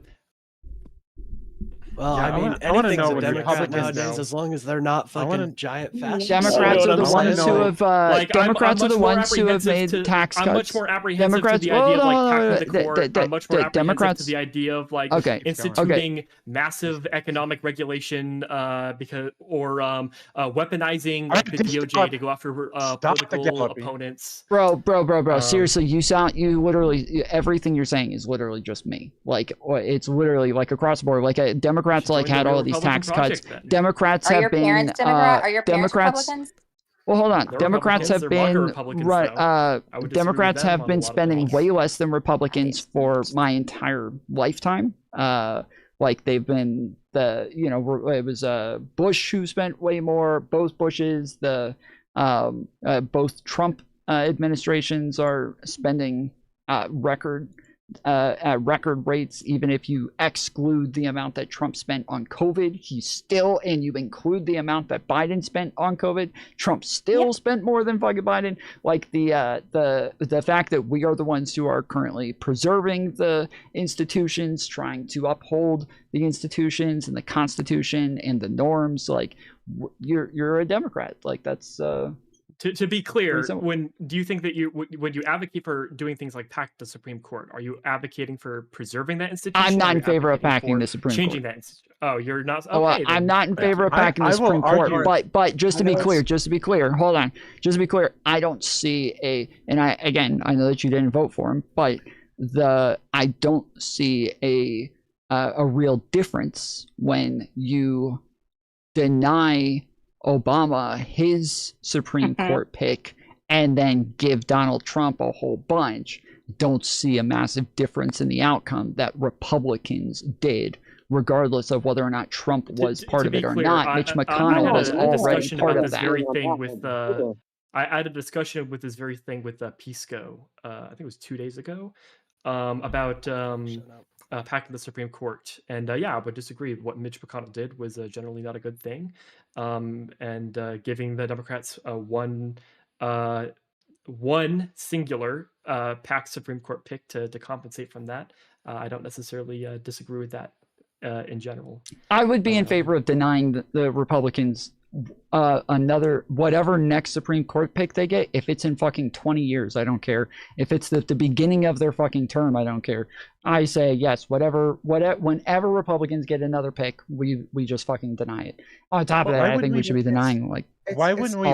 Well, Yeah, I mean, I wanna anything's know a what Democrat Republicans nowadays know. as long as they're not I wanna- fucking giant fascists. Democrats You know are the what I'm ones saying? who have Like, Democrats I'm are the much more ones who have apprehensive made tax I'm cuts. much more apprehensive Democrats, to the idea of like hold on, packing the court. I'm much more apprehensive to Democrats. the idea of like Okay, instituting massive economic regulation because or weaponising like the DOJ to go after political opponents. Bro. Seriously, you literally everything you're saying is literally just me. Like it's literally like across the board. Like Democrats like join the had all real these Republican tax cuts. project, then. Democrats Are have your been parents Democrat? Are your parents Democrats. Republicans? Well, hold on. They're Democrats Republicans, have they're MAGA been Republicans, though. I would disagree with Democrats them have on a been lot of spending things. way less than Republicans for my entire lifetime. Like they've been it was Bush who spent way more. Both Bushes, both Trump administrations are spending record rates. Even if you exclude the amount that Trump spent on COVID, and you include the amount that Biden spent on COVID, Trump still spent more than fucking Biden. Like the fact that we are the ones who are currently preserving the institutions, trying to uphold the institutions and the Constitution and the norms, like you're a Democrat. Like that's To be clear, do you think that when you advocate for doing things like pack the Supreme Court, are you advocating for preserving that institution? I'm not or in favor of packing the Supreme changing Court. that institution? Oh, you're not. Okay, Oh, I'm not in favor of packing the Supreme Court, but just to be clear, hold on, just to be clear, I don't see I know that you didn't vote for him, but I don't see a real difference when you deny Obama his Supreme Court pick and then give Donald Trump a whole bunch. Don't see a massive difference in the outcome that Republicans did, regardless of whether or not Trump was part of it or not. Mitch McConnell was already part of that. I had a discussion with this very thing with Pisco, I think it was 2 days ago, about packing the Supreme Court. And I would disagree. What Mitch McConnell did was generally not a good thing. And giving the Democrats one singular PAC Supreme Court pick to compensate from that. I don't necessarily disagree with that in general. I would be in favor of denying the Republicans another whatever next Supreme Court pick they get. If it's in fucking 20 years, I don't care. If it's the beginning of their fucking term, I don't care. I say yes, whenever Republicans get another pick, we just fucking deny it. On top of that, I think we should be denying like why wouldn't we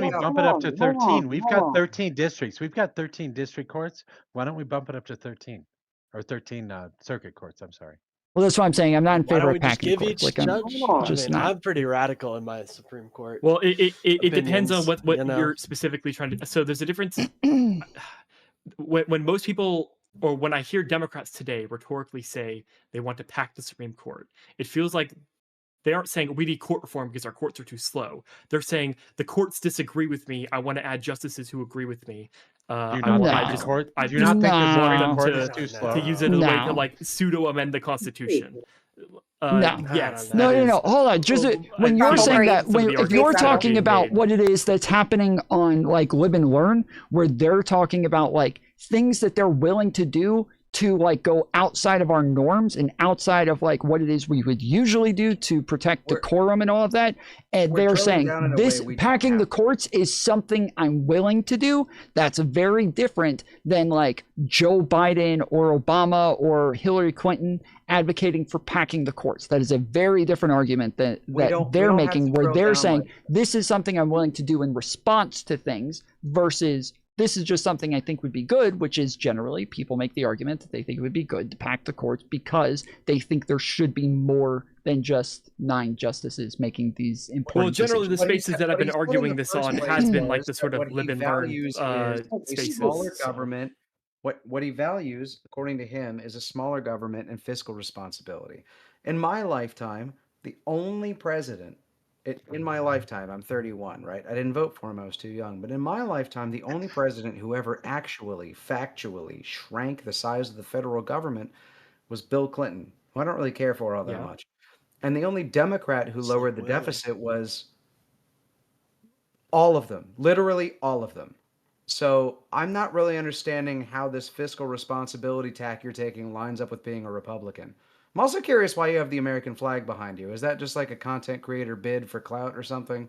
bump it up to 13? We've got 13 districts. We've got 13 district courts. Why don't we bump it up to 13 or 13 circuit courts? I'm sorry. Well, that's what I'm saying. I'm not in Why don't favor we of just packing give courts. each Like, judge? I'm just not. I'm pretty radical in my Supreme Court. Well, it depends on what you know? you're specifically trying to. So there's a difference. when most people, or when I hear Democrats today rhetorically say they want to pack the Supreme Court, it feels like they aren't saying we need court reform because our courts are too slow. They're saying the courts disagree with me. I want to add justices who agree with me. I not just think want the them court is too slow? to use it as a way to like pseudo amend the Constitution. Yes. No. Hold on. Just when you're saying that, if you're talking about what it is that's happening on like Live and Learn, where they're talking about like things that they're willing to do to like go outside of our norms and outside of like what it is we would usually do to protect decorum and all of that, and they're saying this packing the courts is something I'm willing to do. That's very different than like Joe Biden or Obama or Hillary Clinton advocating for packing the courts. That is a very different argument that they're making, where they're saying this is something I'm willing to do in response to things versus this is just something I think would be good, which is generally people make the argument that they think it would be good to pack the courts because they think there should be more than just 9 justices making these important Well, generally decisions. the spaces that I've been arguing this on has been like the sort of live and learn spaces. Smaller government. What he values, according to him, is a smaller government and fiscal responsibility. In my lifetime, the only president in my lifetime, I'm 31, right? I didn't vote for him, I was too young. But in my lifetime, the only president who ever actually, factually shrank the size of the federal government was Bill Clinton, who I don't really care for all that much. And the only Democrat who lowered the deficit was all of them, literally all of them. So I'm not really understanding how this fiscal responsibility tack you're taking lines up with being a Republican. I'm also curious why you have the American flag behind you. Is that just like a content creator bid for clout or something?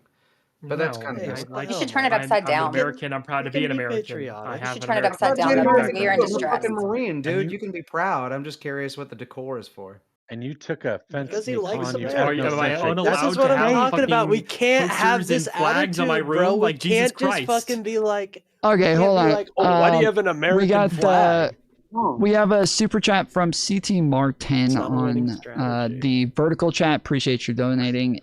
But that's kind of You should turn it upside down. I'm American. I'm proud to be an American. You should turn it upside down. You're in distress. You're a fucking Marine, dude. You can be proud. I'm just curious what the decor is for. And you took offense because he likes on America. This is what I'm talking about. We can't have this flags attitude, on my room, bro. like We Jesus can't just Christ. fucking be like. Okay, hold on. Like, oh, why do you have an American flag? We have a super chat from CT Martin on the vertical chat. Appreciate you donating.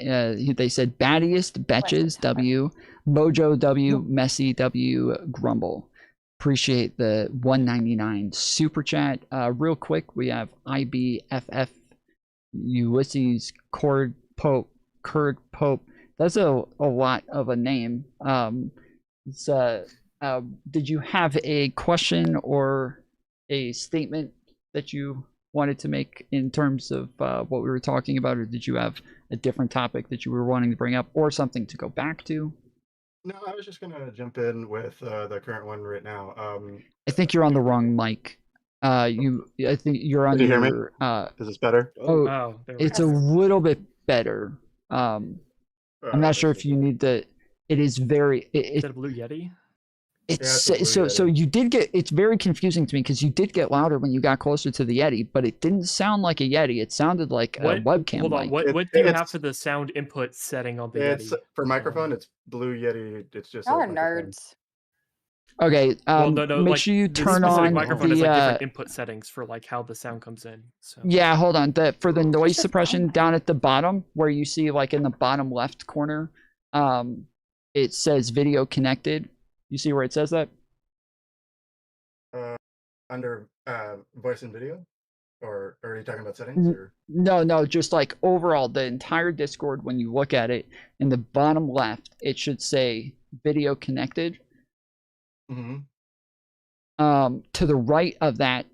They said Battiest, Betches, W, Mojo W, Messy W, Grumble. Appreciate the 199 super chat. Real quick, we have IBFF, Ulysses, Curd Pope. That's a lot of a name. Did you have a question or a statement that you wanted to make in terms of what we were talking about, or did you have a different topic that you were wanting to bring up or something to go back to? No, I was just gonna jump in with the current one right now. I think you're on the wrong mic. I think you're on Can you hear me? your Is this better? It's a little bit better. I'm not sure if you need to. It is very. Is that a Blue Yeti? So you did get. It's very confusing to me because you did get louder when you got closer to the Yeti, but it didn't sound like a Yeti. It sounded like a webcam. Hold on. mic. What do you have for the sound input setting on the It's Yeti? for microphone. It's Blue Yeti. It's just. Y'all are nerds. Okay. Make sure you turn on microphone the. has like different input settings for like how the sound comes in. So. Yeah, hold on. For the noise suppression down at the bottom, where you see like in the bottom left corner, it says video connected. You see where it says that? Under voice and video, or are you talking about settings? Or? No, just like overall, the entire Discord, when you look at it, in the bottom left, it should say video connected. Mm-hmm. To the right of that,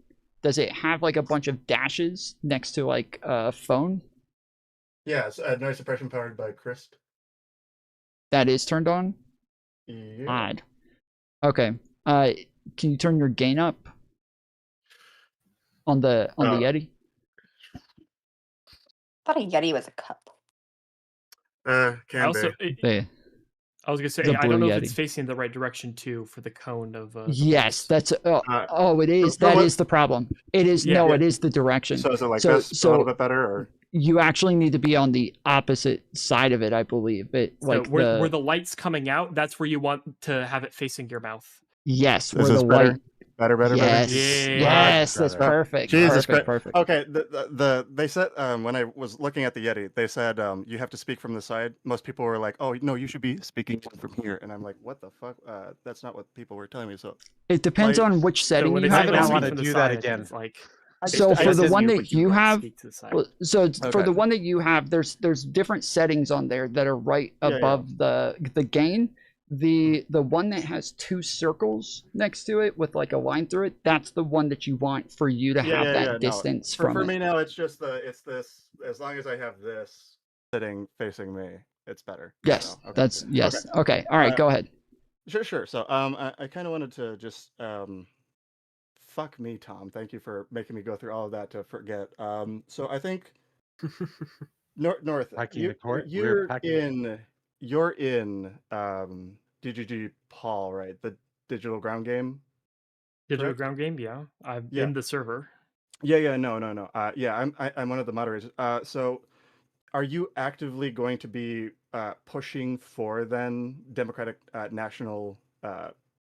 does it have like a bunch of dashes next to like a phone? Yeah, it's noise suppression powered by Crisp. That is turned on? Yeah. Odd. Okay. can you turn your gain up on the Yeti? I thought a Yeti was a cup. Can I also, They- I was gonna say, The I don't blue know if it's Yeti. facing the right direction too for the cone of. The Yes, lights. that's it is. for That what- is the problem. It is Yeah. no, Yeah. it is the direction. So is it like this a little bit better, or you actually need to be on the opposite side of it, I believe. But So like where the light's coming out, that's where you want to have it facing your mouth. yes, is where this the better? light. Better. Yes, Yeah. yes, that's better. perfect. Jesus perfect, Christ. perfect. Okay, they said when I was looking at the Yeti, they said you have to speak from the side. Most people were like, "Oh no, you should be speaking from here," and I'm like, "What the fuck? That's not what people were telling me." So It depends Light- on which So setting when you they have say it like on. speak wanna from the do that side, again. it's like. So it's for the as one you, that but you want to have, speak to the side. so for Okay. the one that you have, there's different settings on there that are right Yeah, yeah. above the gain. The one that has two circles next to it with like a line through it, that's the one that you want for you to have that No. distance For from it. me now, it's this. As long as I have this sitting facing me, it's better. Yes, Okay. that's yes. Okay, all right, go ahead. Sure. So I kind of wanted to just fuck me, Tom. Thank you for making me go through all of that to forget. So I think North, Packing the court. We're packing you're in DGG Paul, right? The digital ground game. Digital correct? ground game, yeah. I'm Yeah. in the server. Yeah. No. Yeah, I'm one of the moderators. So are you actively going to be pushing for then Democratic National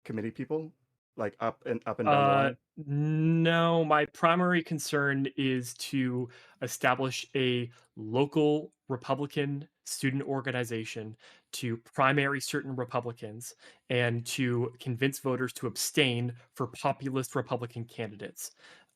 Committee people, like up and down the line? No, my primary concern is to establish a local Republican student organization to primary certain Republicans and to convince voters to abstain for populist Republican candidates.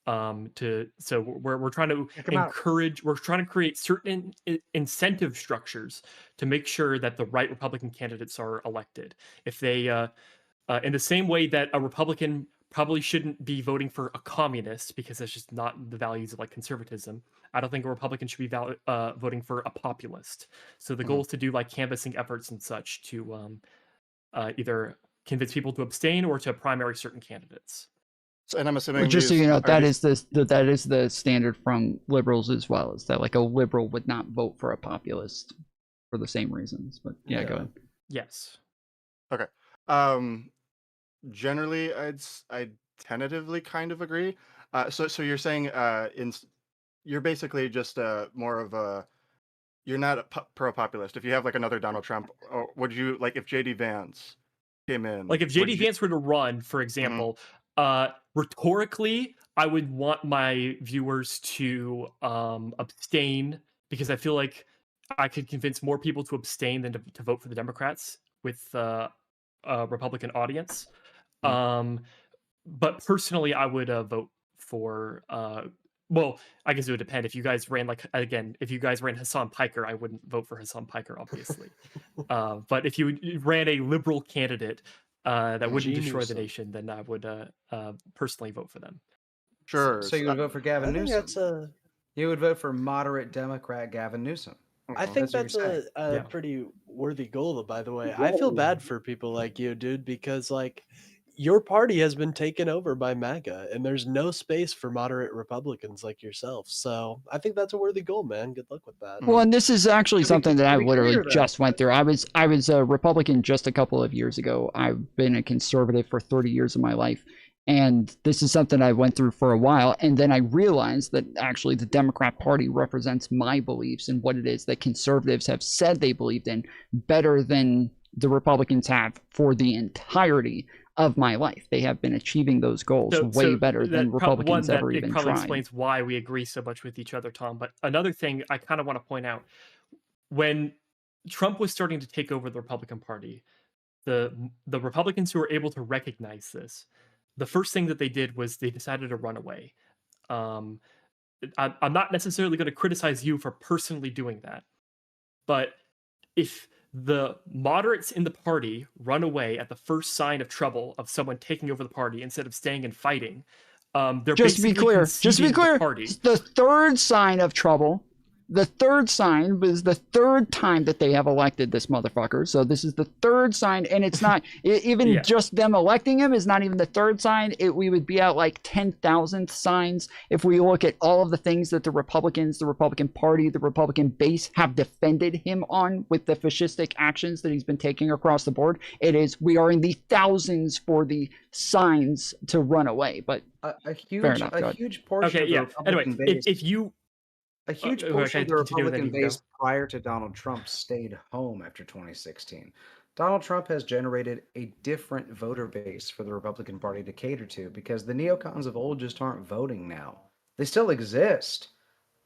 So we're trying to Kick 'em out. encourage, we're trying to create certain incentive structures to make sure that the right Republican candidates are elected. If they in the same way that a Republican probably shouldn't be voting for a communist because that's just not the values of like conservatism. I don't think a Republican should be voting for a populist. So the goal is to do like canvassing efforts and such to either convince people to abstain or to primary certain candidates. And I'm assuming Just so you know, that is the standard from liberals as well. Is that like a liberal would not vote for a populist for the same reasons? But yeah. Go ahead. Yes. Okay. Generally, I'd tentatively kind of agree. So you're saying you're basically just more of a you're not a pro-populist. If you have like another Donald Trump, or would you like if JD Vance came in? Like if JD Vance were to run, for example, rhetorically, I would want my viewers to abstain because I feel like I could convince more people to abstain than to vote for the Democrats with a Republican audience. But personally, I would vote for. Well, I guess it would depend. If you guys ran if you guys ran Hassan Piker, I wouldn't vote for Hassan Piker, obviously. But if you ran a liberal candidate that wouldn't destroy the nation, then I would personally vote for them. Sure. So you would vote for Gavin I think Newsom? that's You would vote for moderate Democrat Gavin Newsom. I think That's what that's you're a saying. pretty worthy goal, by the way. I feel bad for people like you, dude, because like your party has been taken over by MAGA, and there's no space for moderate Republicans like yourself. So I think that's a worthy goal, man. Good luck with that. Well, and this is actually something that I to be literally clear, though- just went through. I was a Republican just a couple of years ago. I've been a conservative for 30 years of my life. And this is something I went through for a while. And then I realized that actually the Democrat Party represents my beliefs and what it is that conservatives have said they believed in better than the Republicans have for the entirety of my life. They have been achieving those goals way better than Republicans ever even It probably tried. explains why we agree so much with each other, Tom. But another thing I kind of want to point out, when Trump was starting to take over the Republican Party, the Republicans who were able to recognize this, the first thing that they did was they decided to run away. I'm not necessarily going to criticize you for personally doing that, but if the moderates in the party run away at the first sign of trouble of someone taking over the party instead of staying and fighting, they're Just to be basically clear, conceding the party. the third sign of trouble the third sign was the third time that they have elected this motherfucker. So this is the third sign, and it's not even Yeah. just them electing him is not even the third sign. We would be at like 10,000th signs if we look at all of the things that the Republicans, the Republican Party, the Republican base have defended him on with the fascistic actions that he's been taking across the board. We are in the thousands for the signs to run away. But a fair enough. Go ahead. huge portion Okay, of the yeah. Anyway, Republican base. if you A huge okay, portion of the continue, then Republican you can go. base prior to Donald Trump stayed home after 2016. Donald Trump has generated a different voter base for the Republican Party to cater to because the neocons of old just aren't voting now. They still exist.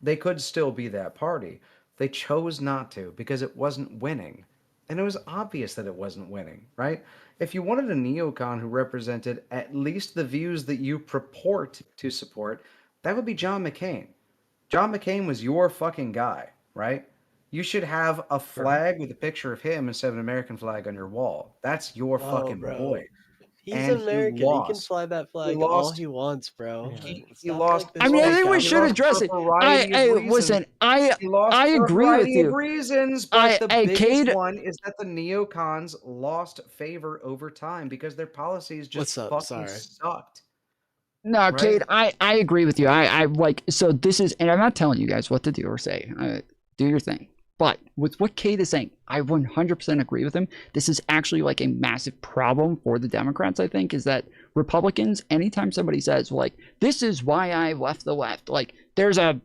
They could still be that party. They chose not to because it wasn't winning. And it was obvious that it wasn't winning, right? If you wanted a neocon who represented at least the views that you purport to support, that would be John McCain. John McCain was your fucking guy, right? You should have a flag with a picture of him instead of an American flag on your wall. That's your fucking bro. boy. He's And American. he He can lost. fly that flag all lost. he wants, bro. He Stop, lost. like, I mean, I this think we fake should out. address it. variety of reasons. Listen, He lost I for a agree with variety of you. reasons, but the biggest Cade, one is that the neocons lost favor over time because their policies just What's up? fucking Sorry. sucked. No, Right? Cade, I agree with you. I like, so this is, and I'm not telling you guys what to do or say. Do your thing. But with what Cade is saying, I 100% agree with him. This is actually like a massive problem for the Democrats, I think, is that Republicans, anytime somebody says, like, this is why I left the left, like, there's a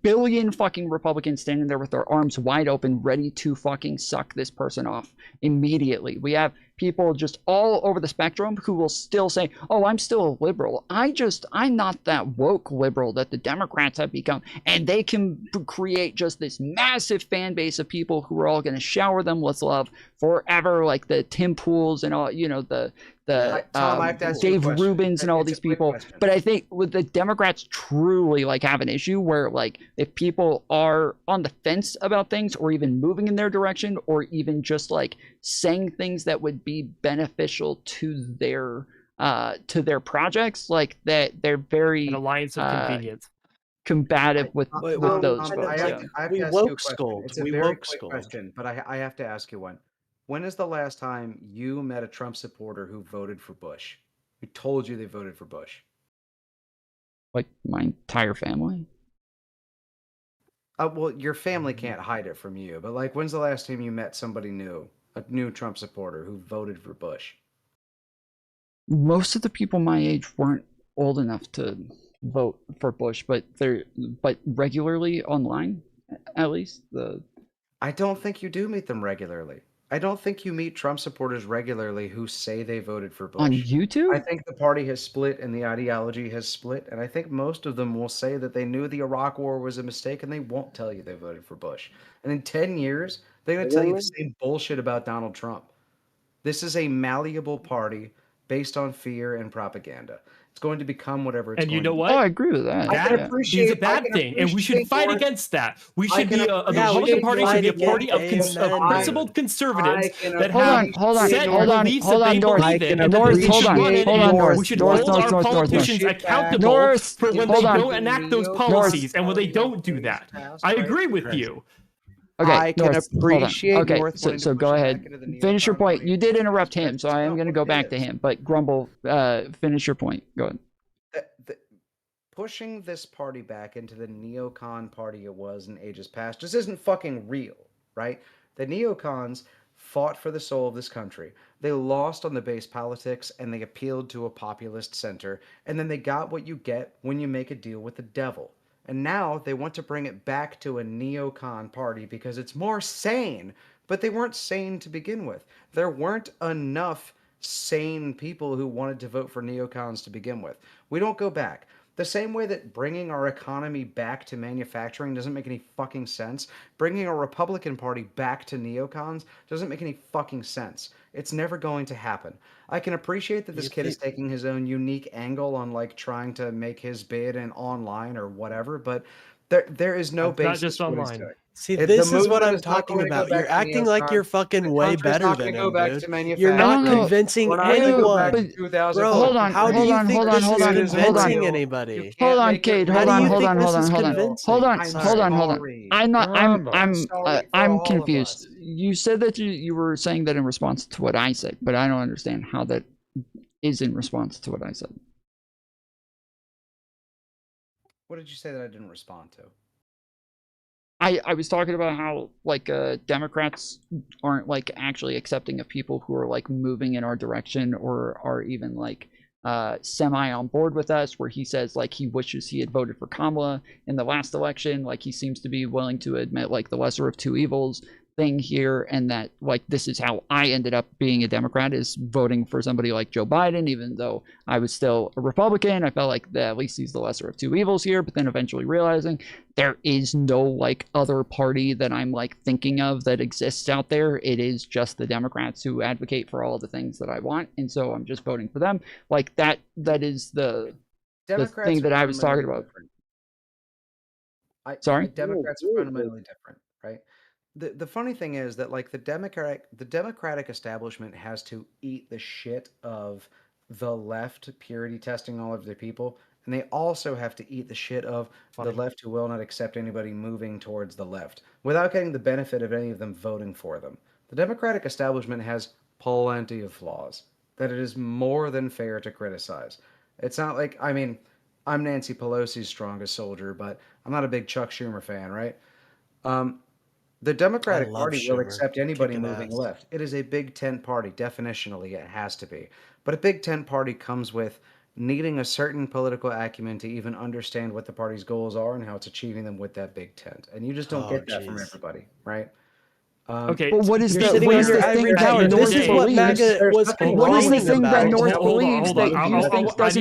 billion fucking Republicans standing there with their arms wide open, ready to fucking suck this person off immediately. We have people just all over the spectrum who will still say, oh, I'm still a liberal. I'm not that woke liberal that the Democrats have become. And they can create just this massive fan base of people who are all going to shower them with love forever, like the Tim Pools and all, you know, the Tom, I have to ask you a Dave question. Rubins and all It's a these quick people. question. But I think with the Democrats truly like have an issue where like if people are on the fence about things or even moving in their direction or even just like saying things that would be beneficial to their projects, like that they're very An alliance of convenience. combative with well, those kind of folks. like- Yeah. I have we to ask you a woke question. scold. It's a We very woke quick scold. question, but I have to ask you one. When is the last time you met a Trump supporter who voted for Bush? Who told you they voted for Bush? Like my entire family. Well, your family can't hide it from you, but like, when's the last time you met somebody new, a new Trump supporter who voted for Bush? Most of the people my age weren't old enough to vote for Bush, but regularly online, at least I don't think you do meet them regularly. I don't think you meet Trump supporters regularly who say they voted for Bush. on YouTube. I think the party has split and the ideology has split, and I think most of them will say that they knew the Iraq War was a mistake and they won't tell you they voted for Bush. And in 10 years, they're going to tell you the same bullshit about Donald Trump. This is a malleable party based on fear and propaganda. It's going to become whatever it's And you going know to be. what? Oh, I agree with that. That Yeah. is a bad thing, and we should fight against that. We should be the Republican Party should be a party of principled conservatives that have set beliefs that they believe in, and Norris, we hold should on, run it, hold on, and Norris, we should Norris, hold our Norris, politicians Norris. accountable Norris, for when they hold on. don't enact those policies and when they don't do that. I agree with you. Okay, I can Norris, hold on. appreciate Okay, North so, wanting to so go push it ahead. back into the Finish your neocon point. party. You did interrupt him, so I am going to go back to him. But Grumble, finish your point. Go ahead. Pushing this party back into the neocon party it was in ages past just isn't fucking real, right? The neocons fought for the soul of this country. They lost on the base politics and they appealed to a populist center, and then they got what you get when you make a deal with the devil. And now they want to bring it back to a neocon party because it's more sane, but they weren't sane to begin with. There weren't enough sane people who wanted to vote for neocons to begin with. We don't go back. The same way that bringing our economy back to manufacturing doesn't make any fucking sense, bringing a Republican Party back to neocons doesn't make any fucking sense. It's never going to happen. I can appreciate that this kid is taking his own unique angle on like trying to make his bid in online or whatever, but There is no Not basis just for what he's online. doing. See, The this is what movement I'm not talking going to go about. back You're to acting like you're neocon. fucking The way country's better not than gonna go him, back dude. to You're manufacturing. not I don't know, convincing We're not gonna go back anyone. to 2000. Bro, hold on, how do hold you on, think hold on, this hold is on, hold convincing on. anybody? Hold on, Cade. How Hold do on, you hold think on, this hold on, is hold on. convincing? Hold on, I'm hold on, hold on. sorry. I'm not. I'm sorry for I'm all of confused. us. You said that you were saying that in response to what I said, but I don't understand how that is in response to what I said. What did you say that I didn't respond to? I was talking about how like Democrats aren't like actually accepting of people who are like moving in our direction or are even like semi on board with us, where he says like he wishes he had voted for Kamala in the last election, like he seems to be willing to admit like the lesser of two evils thing here, and that like this is how I ended up being a Democrat, is voting for somebody like Joe Biden, even though I was still a Republican. I felt like at least he's the lesser of two evils here, but then eventually realizing there is no like other party that I'm like thinking of that exists out there. It is just the Democrats who advocate for all the things that I want, and so I'm just voting for them. Like that is the Democrats thing that are I was talking fundamentally about. different. Sorry? Democrats are fundamentally different, right? The funny thing is that like the Democratic establishment has to eat the shit of the left purity testing all of their people, and they also have to eat the shit of the left who will not accept anybody moving towards the left without getting the benefit of any of them voting for them. The Democratic establishment has plenty of flaws that it is more than fair to criticize. It's not like, I mean, I'm Nancy Pelosi's strongest soldier, but I'm not a big Chuck Schumer fan, right? The Democratic love Party will Schumer. accept anybody Kicking moving ass. left. It is a Big Tent party. Definitionally, it has to be. But a Big Tent party comes with needing a certain political acumen to even understand what the party's goals are and how it's achieving them with that Big Tent. And you just don't Oh, get that from jeez. everybody, right? Okay, But what is You're the sitting what on is your the ivory thing that tower. North This is what believes? MAGA was What is the complaining thing that about. North hold on, believes hold that on. you think I doesn't?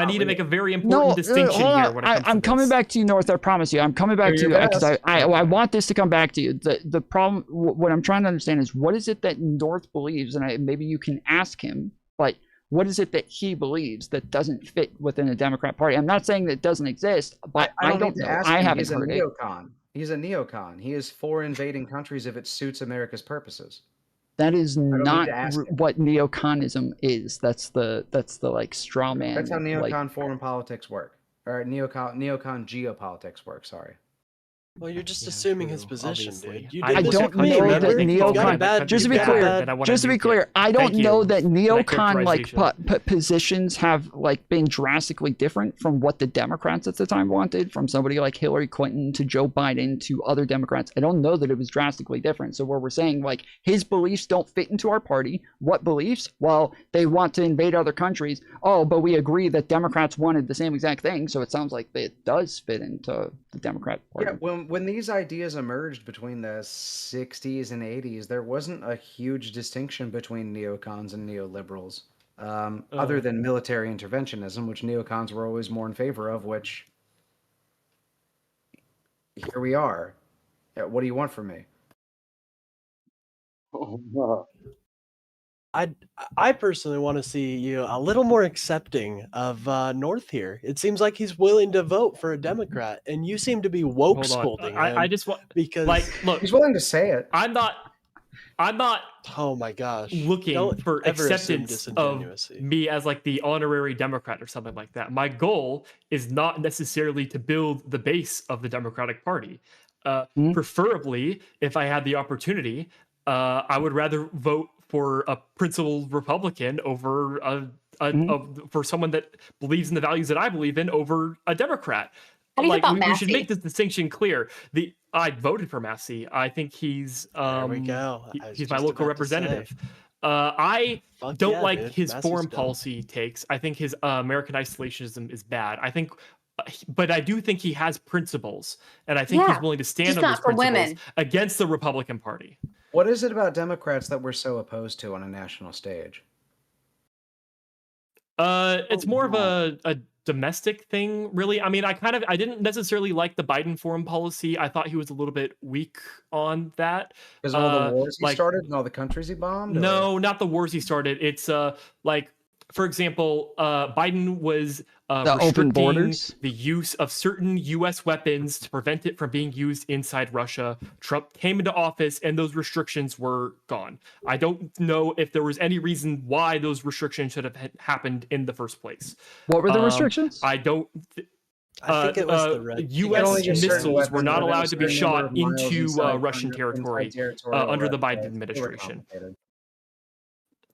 need to make a very important No, distinction hold here on. when it comes to I'm coming this. back to you, North. I promise you. I'm coming back to you because I want this to come back to you. The problem, what I'm trying to understand is what is it that North believes, and maybe you can ask him, but what is it that he believes that doesn't fit within the Democrat Party? I'm not saying that it doesn't exist, but I don't need to know. ask I him. haven't He's a heard it. neocon. He's a neocon. He is for invading countries if it suits America's purposes. That is I don't need not to ask him. what neoconism is. That's the like straw man. That's how like, neocon foreign politics work. Or neocon geopolitics work, sorry. Well, you're just assuming his position, obviously. dude. You I did this don't with me, know remember? that You got a neocon. bad, Just to you be got a clear, bad- just to be clear, I don't know that neocon like characterization. positions have like been drastically different from what the Democrats at the time wanted, from somebody like Hillary Clinton to Joe Biden to other Democrats. I don't know that it was drastically different. So where we're saying like his beliefs don't fit into our party, what beliefs? Well, they want to invade other countries. Oh, but we agree that Democrats wanted the same exact thing. So it sounds like it does fit into the Democrat Party. Yeah, when these ideas emerged between the 60s and 80s, there wasn't a huge distinction between neocons and neoliberals, other than military interventionism, which neocons were always more in favor of, which here we are. Yeah, what do you want from me? I personally want to see you a little more accepting of North here. It seems like he's willing to vote for a Democrat, and you seem to be woke Hold on. scolding him. I just want because like look. He's willing to say it. I'm not. Oh my gosh! Looking Don't for ever assume acceptance of disingenuity. me as like the honorary Democrat or something like that. My goal is not necessarily to build the base of the Democratic Party. Preferably, if I had the opportunity, I would rather vote for a principled Republican over for someone that believes in the values that I believe in over a Democrat. How do you Like feel about we should Massey? make this distinction clear. I voted for Massey. I think he's There we go. He's my local representative. I Fuck don't yeah, like dude. his Massey's foreign dope. policy takes. I think his American isolationism is bad. I think, but I do think he has principles, and I think he's Yeah, willing to stand just on not those for principles women. against the Republican Party. What is it about Democrats that we're so opposed to on a national stage? It's more of a domestic thing, really. I mean, I didn't necessarily like the Biden foreign policy. I thought he was a little bit weak on that. Because all the wars he like, started and all the countries he bombed? Or? No, not the wars he started. It's like for example, Biden was The open restricting borders? the use of certain U.S. weapons to prevent it from being used inside Russia. Trump came into office, and those restrictions were gone. I don't know if there was any reason why those restrictions should have happened in the first place. What were the restrictions? I don't. I think it was the red. U.S. missiles were not allowed to be shot into Russian Russian territory under the Biden administration.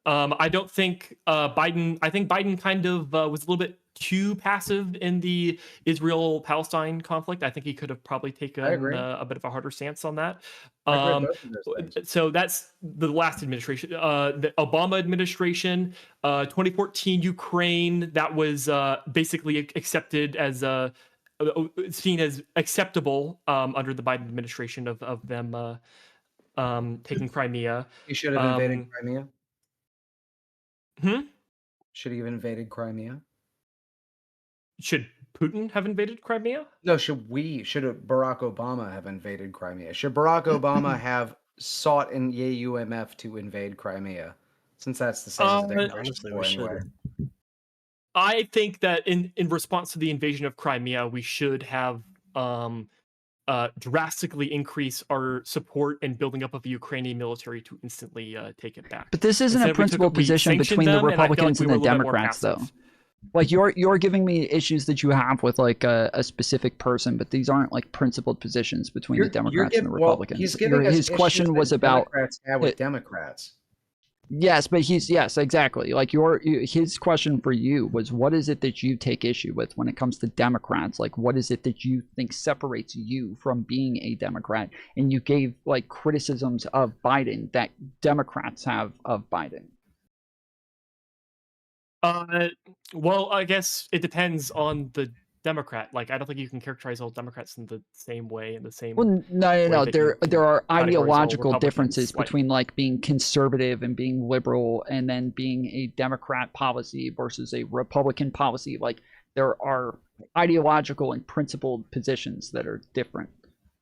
I don't think Biden. I think Biden kind of was a little bit too passive in the Israel-Palestine conflict. I think he could have probably taken a bit of a harder stance on that. So that's the last administration. The Obama administration, 2014 Ukraine, that was basically accepted as seen as acceptable under the Biden administration of them taking Crimea. He should have invaded Crimea. Hmm? Should he have invaded Crimea? Should Putin have invaded Crimea? No, should Barack Obama have invaded Crimea? Should Barack Obama have sought in UMF to invade Crimea? Since that's the same as the declaration war anyway. I think that in response to the invasion of Crimea, we should have drastically increase our support and building up of the Ukrainian military to instantly take it back. But this isn't Instead, a principled position between the Republicans and the Democrats, though. Like you're giving me issues that you have with like a specific person, but these aren't like principled positions between the Democrats and the Republicans. His question was about Democrats have with Democrats. Yes, but yes, exactly. Like his question for you was, what is it that you take issue with when it comes to Democrats? Like, what is it that you think separates you from being a Democrat? And you gave like criticisms of Biden that Democrats have of Biden. Well, I guess it depends on the Democrat. Like, I don't think you can characterize all Democrats in the same way. Well, no. There are ideological differences between like being conservative and being liberal, and then being a Democrat policy versus a Republican policy. Like, there are ideological and principled positions that are different.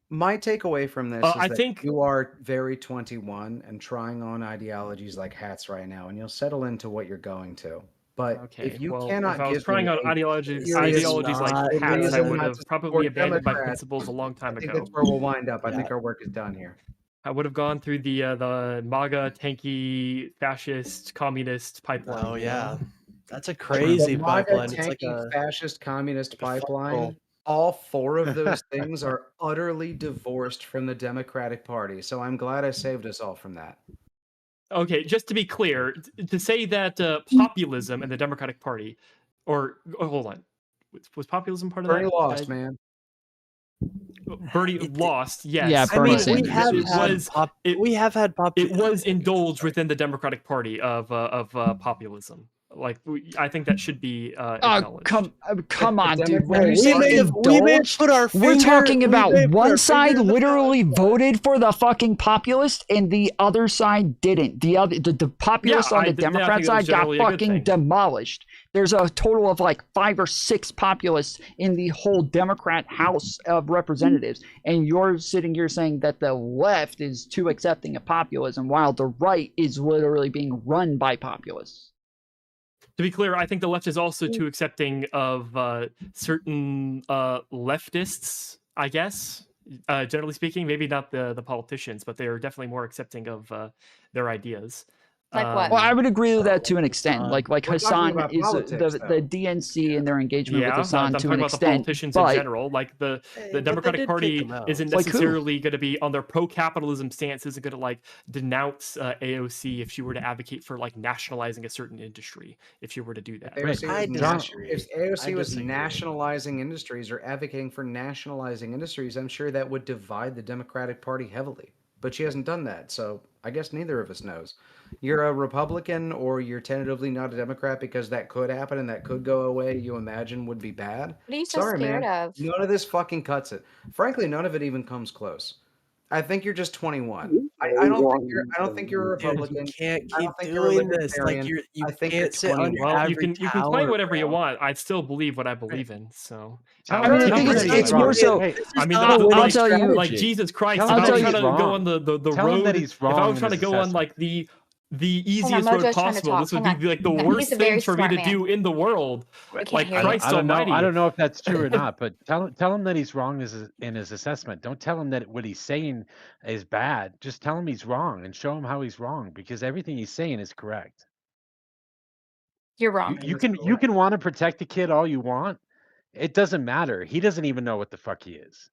My takeaway from this is I that think you are very 21 and trying on ideologies like hats right now, and you'll settle into what you're going to. But if you cannot, if I was give trying me on a ideologies serious like hats, I would have probably abandoned my Democrats, principles a long time I think ago. that's where we'll wind up. I think our work is done here. I would have gone through the MAGA, tanky, fascist, communist pipeline. Oh yeah, that's a crazy pipeline. It's like a fascist, communist pipeline. All four of those things are utterly divorced from the Democratic Party. So I'm glad I saved us all from that. Okay, just to be clear, to say that populism and the Democratic Party, hold on, was populism part of Bernie that? lost, man. Bernie lost, yes. Yeah, Bernie Bernie we have had it was indulged within the Democratic Party of populism. Like, I think that should be acknowledged. Come on, dude. When you We say may have indulge, put our we're finger- talking we about may have put one our side finger in the literally voted for the fucking populist and the other side didn't. The populist on the Democrat side got fucking demolished. There's a total of like 5 or 6 populists in the whole Democrat House of Representatives, and you're sitting here saying that the left is too accepting of populism while the right is literally being run by populists. To be clear, I think the left is also too accepting of certain leftists, I guess. Generally speaking, maybe not the politicians, but they're definitely more accepting of their ideas. Like what? Well, I would agree with that to an extent. Like we're talking Hassan about is politics, the DNC and their engagement Yeah, with Hassan I'm to talking an about the extent. politicians But in general. Like the did Democratic kick Party him out. isn't Like who? necessarily going to be on their pro-capitalism stance. Isn't going to like denounce AOC if she were to advocate for like nationalizing a certain industry. If she were to do that. AOC I disagree. if AOC I was disagree. nationalizing industries or advocating for nationalizing industries, I'm sure that would divide the Democratic Party heavily. But she hasn't done that, so I guess neither of us knows. You're a Republican or you're tentatively not a Democrat because that could happen and that could go away, you imagine would be bad. What are you so Sorry, scared man. of? None of this fucking cuts it. Frankly, none of it even comes close. I think you're just 21. I don't think you're a Republican. You can't I keep don't think you're a doing this. Like libertarian. you I think you're can't sit on your 21. Well, you ivory can tower, claim whatever you bro. want. I still believe what I believe in. So I mean, I think it's more so. I mean, I'll tell you, like Jesus Christ. Tell If him I that was he's trying to go wrong. on the Tell him road, that he's if I wrong was in trying to his go on assessment. like the the Hang on, easiest road Mojo's trying to possible. talk. This would Hang be on. like the He's a worst very thing for me smart to man. do in the world. We can't Like hear you. Christ I don't know. Almighty. I don't know if that's true or not, but tell him that he's wrong in his assessment. Don't tell him that what he's saying is bad. Just tell him he's wrong and show him how he's wrong, because everything he's saying is correct. You're wrong. You can want to protect the kid all you want. It doesn't matter. He doesn't even know what the fuck he is.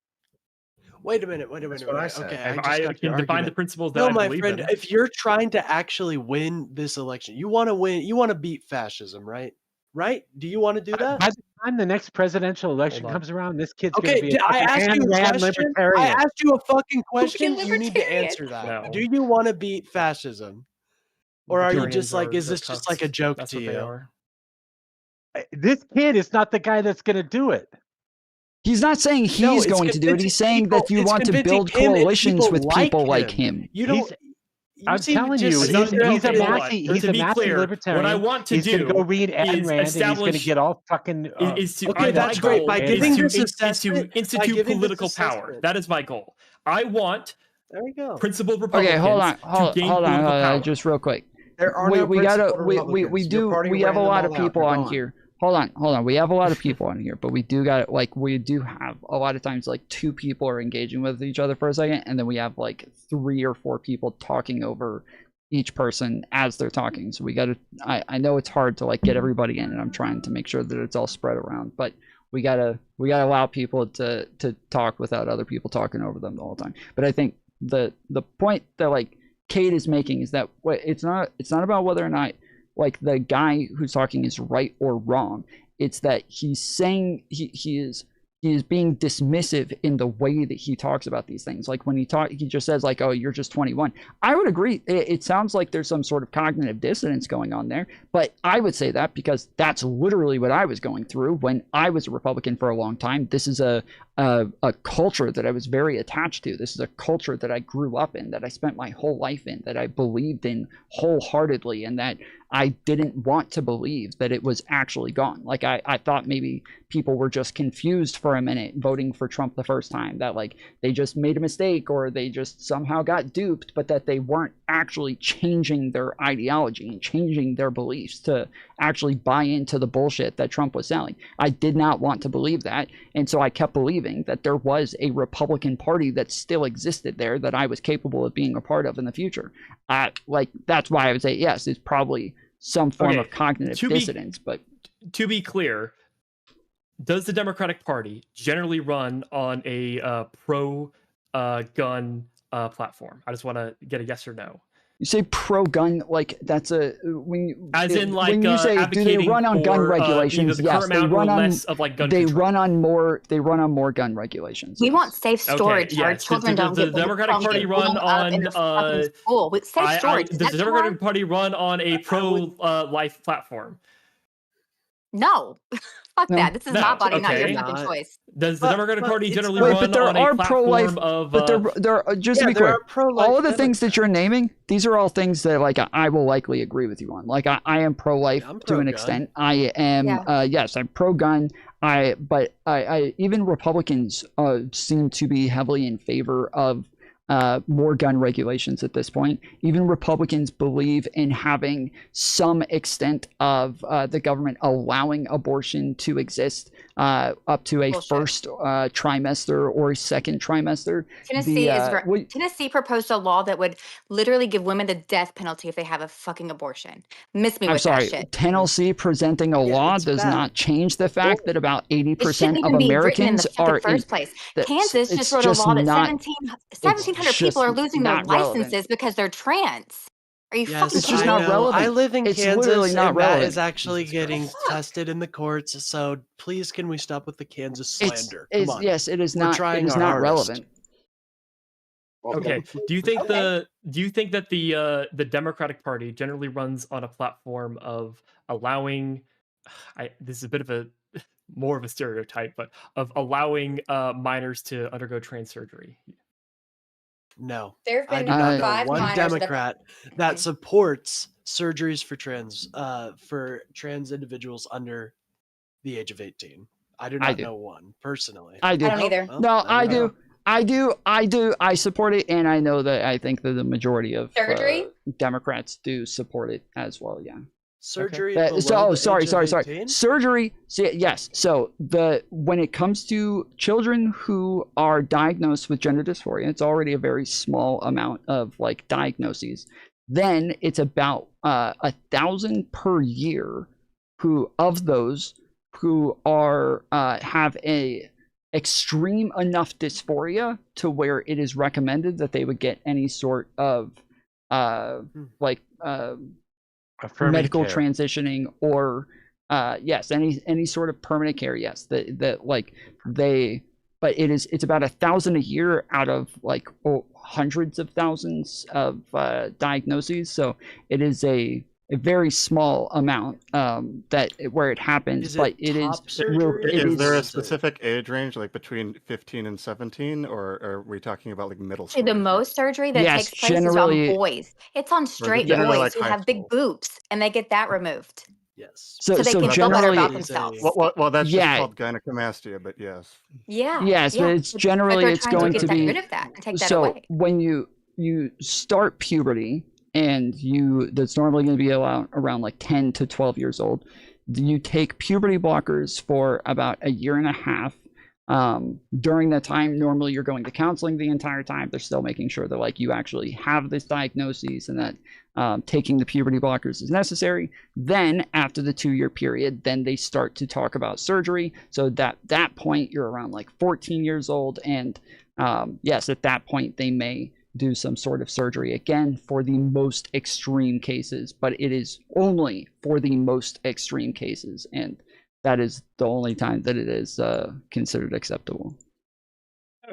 Wait a minute. what I Okay, said. I If just I got your can define the argument. principles that No, I my believe friend, in. if you're trying to actually win this election, you want to win, you want to beat fascism, right? Right? Do you want to do that? By the time the next presidential election Hold on. comes around, this kid's going to Okay, be a I fucking asked you a Ayn Rand question. I libertarian. asked you a fucking question. Fucking You need to libertarian. answer that. No. Do you want to beat fascism? Or are you Libertarians just like, are is this just like a cucks. joke That's to what they you? are. This kid is not the guy that's going to do it. He's not saying he's No, it's going to do it. He's convincing saying people. that you It's want to convincing build him and coalitions people with people like him. You don't. He's- I'm seem telling just you, It's not- he's a okay, hold on. Nazi. To He's a be Nazi clear, libertarian. what I want to he's going to go do read Ayn is Rand, and he's going to establish- get all fucking. Is to, Okay, that's my great. goal By is giving to this in- assessment- to institute giving this political power. assessment. That is my goal. I want There we go. principled Republicans Okay, hold on, to gain political power. just real quick. There are we, no we gotta principled we Republicans. do Your party we have a ran them lot of all out. people They're on gone. here. Hold on. We have a lot of people on here, but we do got like we do have a lot of times like two people are engaging with each other for a second, and then we have like 3 or 4 people talking over each person as they're talking. So we gotta I know it's hard to like get everybody in, and I'm trying to make sure that it's all spread around, but we gotta allow people to talk without other people talking over them the whole time. But I think the point that like Kate is making is that it's not about whether or not like the guy who's talking is right or wrong. It's that he's saying he is being dismissive in the way that he talks about these things. Like when he just says like, oh, you're just 21. I would agree. It sounds like there's some sort of cognitive dissonance going on there, but I would say that because that's literally what I was going through when I was a Republican for a long time. This is a culture that I was very attached to. This is a culture that I grew up in, that I spent my whole life in, that I believed in wholeheartedly, and that I didn't want to believe that it was actually gone. Like I thought maybe people were just confused for a minute voting for Trump the first time, that like they just made a mistake or they just somehow got duped, but that they weren't actually changing their ideology and changing their beliefs to actually buy into the bullshit that Trump was selling. I did not want to believe that, and so I kept believing that there was a Republican Party that still existed there that I was capable of being a part of in the future. Like that's why I would say yes, it's probably some form of cognitive dissonance. But to be clear, does the Democratic Party generally run on a pro-gun platform? I just want to get a yes or no. You say pro-gun, like that's a when you say do they run on gun regulations? Yes, they run on less of like gun they control. Run on more gun regulations. We want safe storage. Okay, Our yes. children Does the Democratic Party run on school with safe storage? Does the Democratic Party run on a pro-life platform? No. Fuck that. This is my body, not your fucking choice. Does the Democratic Party generally run on a platform of... But there are, just to be clear, all of the things that you're naming, these are all things that like I will likely agree with you on. Like I am pro-life to an extent. I am, yes, I'm pro-gun. But even Republicans seem to be heavily in favor of more gun regulations at this point. Even Republicans believe in having some extent of the government allowing abortion to exist up to a first trimester or second trimester. Tennessee proposed a law that would literally give women the death penalty if they have a fucking abortion. Miss me with that shit. Tennessee presenting a law does not change the fact that about 80% of Americans are in the first place. Kansas just wrote a law that 1,700 people are losing their licenses because they're trans. Are you fucking It's just not relevant. I live in It's Kansas, literally not and relevant. that is actually getting tested in the courts. So please, can we stop with the Kansas slander? Come on. Yes, it is We're not. trying It is our not hardest. relevant. Okay. Do you think that the Democratic Party generally runs on a platform of allowing? This is a bit of a more of a stereotype, but of allowing minors to undergo trans surgery. No, There have I been do not know 5 one minors that have- Democrat that supports surgeries for trans individuals under the age of 18. I do not know one personally. I do. I don't either. No, I do. I do. I support it, and I know that I think that the majority of Surgery? Democrats do support it as well. Yeah. Surgery So, below the sorry. age of 18? Surgery. Yes. So when it comes to children who are diagnosed with gender dysphoria, it's already a very small amount of like diagnoses. Then it's about 1,000 per year who are have a extreme enough dysphoria to where it is recommended that they would get any sort of medical care. transitioning or yes, any sort of permanent care. Yes, that like but it's about 1,000 a year out of like hundreds of thousands of diagnoses. So it is a very small amount that where it happens, but it is Is there a specific age range, like between 15 and 17, or are we talking about like middle school? The most surgery that Yes, takes place is on generally- boys. It's on straight generally boys like who high have big boobs, and they get that removed. Yes. So they can feel better about themselves. Well, that's just Yeah. called gynecomastia, but yes. Yeah. Yes, yeah. but it's But generally they're it's trying going to to get be rid of that and take that so away. when you start puberty and that's normally going to be around like 10 to 12 years old. You take puberty blockers for about a year and a half. During that time, normally you're going to counseling the entire time. They're still making sure that like you actually have this diagnosis and that taking the puberty blockers is necessary. Then after the 2-year period, then they start to talk about surgery. So that point you're around like 14 years old, and yes, at that point they may do some sort of surgery again for the most extreme cases, but it is only for the most extreme cases, and that is the only time that it is considered acceptable.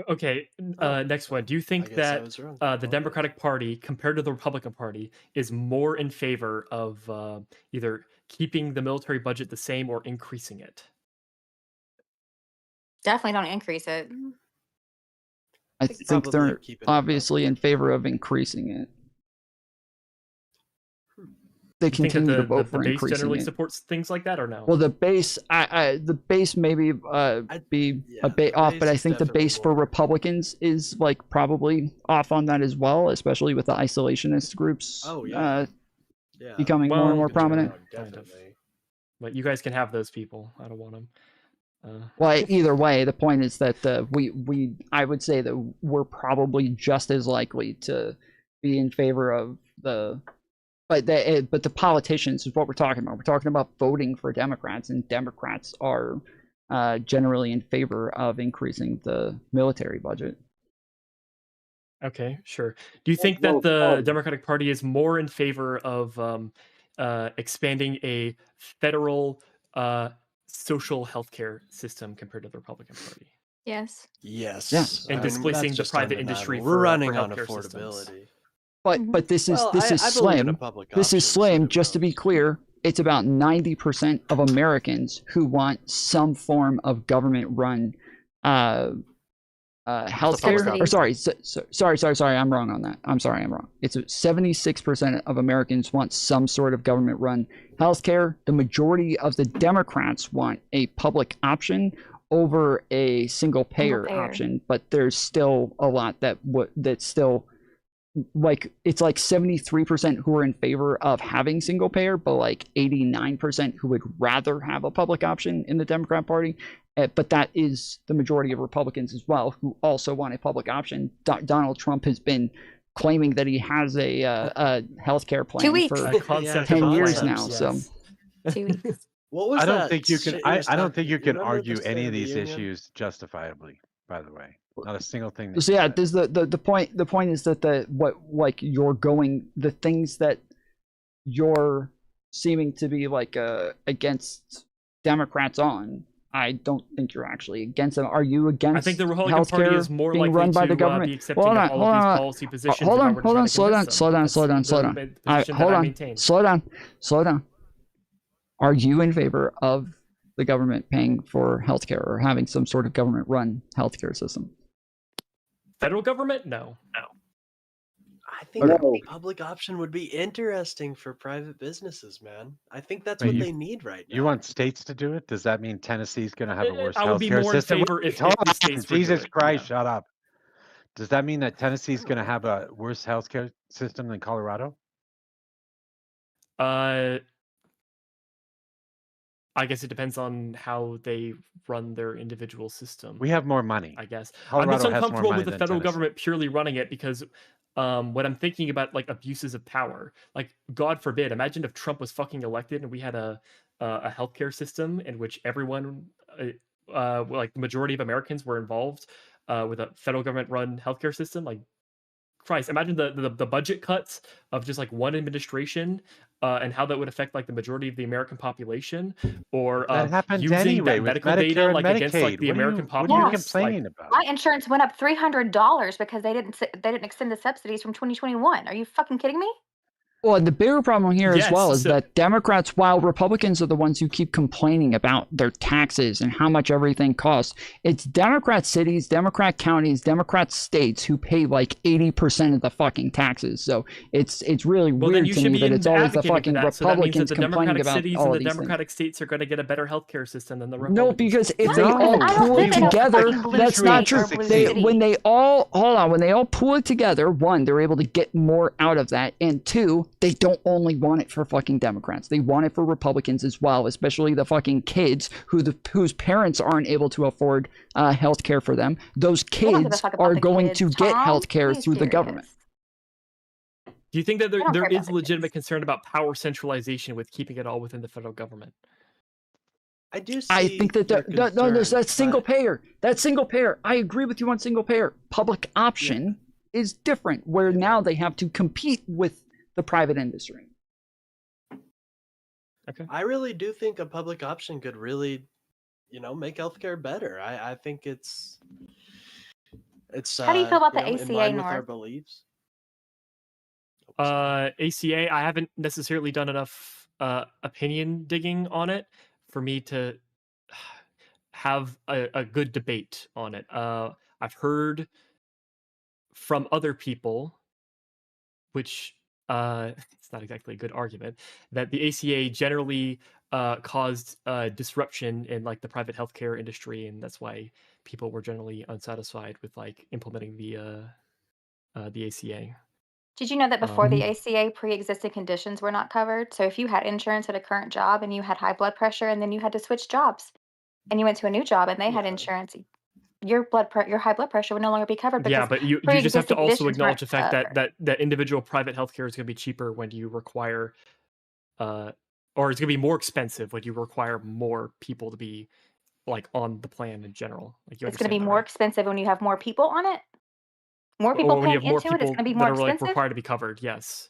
Okay, next one. Do you think guess I that was wrong. the Democratic Party, compared to the Republican Party, is more in favor of either keeping the military budget the same or increasing it? Definitely don't increase it. I think probably they're keep it obviously in favor of increasing it. They You think that continue to the vote for base increasing generally it. supports things like that, or no? Well, the base may be a bit off, but I think the base for Republicans is like probably off on that as well, especially with the isolationist groups becoming more and more prominent. Kind of. But you guys can have those people. I don't want them. Well, either way, the point is that I would say that we're probably just as likely to be in favor of but the politicians is what we're talking about. We're talking about voting for Democrats, and Democrats are generally in favor of increasing the military budget. Okay, sure. Do you think that the Democratic Party is more in favor of expanding a federal social healthcare system compared to the Republican Party? Yes. Yes. Yes. And I mean, displacing that's the just private undeniable. industry We're for running for on healthcare affordability. systems. But this is Well, this is I believe in slim. a public This is option, slim. Just to be clear, it's about 90% of Americans who want some form of government-run healthcare. Or sorry, I'm wrong on that. I'm wrong. It's 76% of Americans want some sort of government-run healthcare. The majority of the Democrats want a public option over a single-payer option, but there's still a lot that's still like it's like 73% who are in favor of having single payer, but like 89% who would rather have a public option in the Democrat Party. But that is the majority of Republicans as well, who also want a public option. Donald Trump has been claiming that he has a healthcare plan 2 weeks. for 10 years now. So 2 weeks. What was I don't that think you can. shit I was don't talking- think you you can remember argue the State any of of the these Union? issues justifiably. By the way, not a single thing. That So yeah, there's the point is that the things that you're seeming to be like against Democrats on, I don't think you're actually against them. Are you against? I think the Republican Party healthcare is more being likely run by to the government? be accepting Hold of on, all hold of these on, policy positions. hold if I on, were to hold try on, to slow convince down, them. slow down, That's slow down, the slow down. position Hold that I on, maintain. slow down. Are you in favor of the government paying for healthcare or having some sort of government-run healthcare system? Federal government? No. I think No. a public option would be interesting for private businesses, man. I think that's Wait, what you- they need right now. You want states to do it? Does that mean Tennessee's going to have a worse I would be healthcare more in system? favor Wait, if hold the on, states would do Jesus it, Christ, yeah. shut up. Does that mean that Tennessee's going to have a worse healthcare system than Colorado? I guess it depends on how they run their individual system. We have more money. I guess Colorado I'm just has more uncomfortable money with the than federal Tennessee. government purely running it because when I'm thinking about like abuses of power, like God forbid, imagine if Trump was fucking elected and we had a healthcare system in which everyone, like the majority of Americans, were involved with a federal government run healthcare system. Like, Christ, imagine the budget cuts of just like one administration and how that would affect like the majority of the American population, or That happened using anyway that with medical data Medicare and like against like Medicaid. the What are American you populace. complaining about? My insurance went up $300 because they didn't extend the subsidies from 2021. Are you fucking kidding me? Well, the bigger problem here as Yes, well is so- that Democrats, while Republicans are the ones who keep complaining about their taxes and how much everything costs, it's Democrat cities, Democrat counties, Democrat states who pay like 80% of the fucking taxes. So it's really Well, then weird you to should me be that it's always the advocating for fucking that. So that means that Republicans the complaining Democratic about cities all and of the these things. Democratic states are going to get a better healthcare system than the No, Republicans. because if they No, all I don't pool live it in a together, fucking blue that's not state or true. blue They, city. when they all when they all pool it together, one, they're able to get more out of that, and two, they don't only want it for fucking Democrats. They want it for Republicans as well, especially the fucking kids whose parents aren't able to afford health care for them. Those They don't give a kids fuck about are the going kids, to get Tom. health care Be through the government. serious. Do you think that They don't there care about is the legitimate concern about power centralization with keeping it all within the federal government? I do see. I think that your no, there's concern, that single but- payer. That single payer. I agree with you on single payer. Public option is different, where now they have to compete with the private industry. Okay. I really do think a public option could really, make healthcare better. I think it's How do you feel about the in ACA, line with our North? beliefs. ACA, I haven't necessarily done enough opinion digging on it for me to have a good debate on it. I've heard from other people, which it's not exactly a good argument, that the ACA generally caused disruption in like the private healthcare industry, and that's why people were generally unsatisfied with like implementing the ACA. Did you know that before Um, the ACA, pre-existing conditions were not covered? So if you had insurance at a current job and you had high blood pressure, and then you had to switch jobs, and you went to a new job and they had insurance, your high blood pressure would no longer be covered Yeah, because but you just have to pre-existing also conditions acknowledge weren't the fact covered. that individual private healthcare is going to be cheaper when you require, or it's going to be more expensive when you require more people to be like on the plan in general. Like you It's going to understand be that, more right? expensive when you have more people on it. More Or people when you paying have more into it, it's people going to be that more are like expensive. required to be covered. Yes.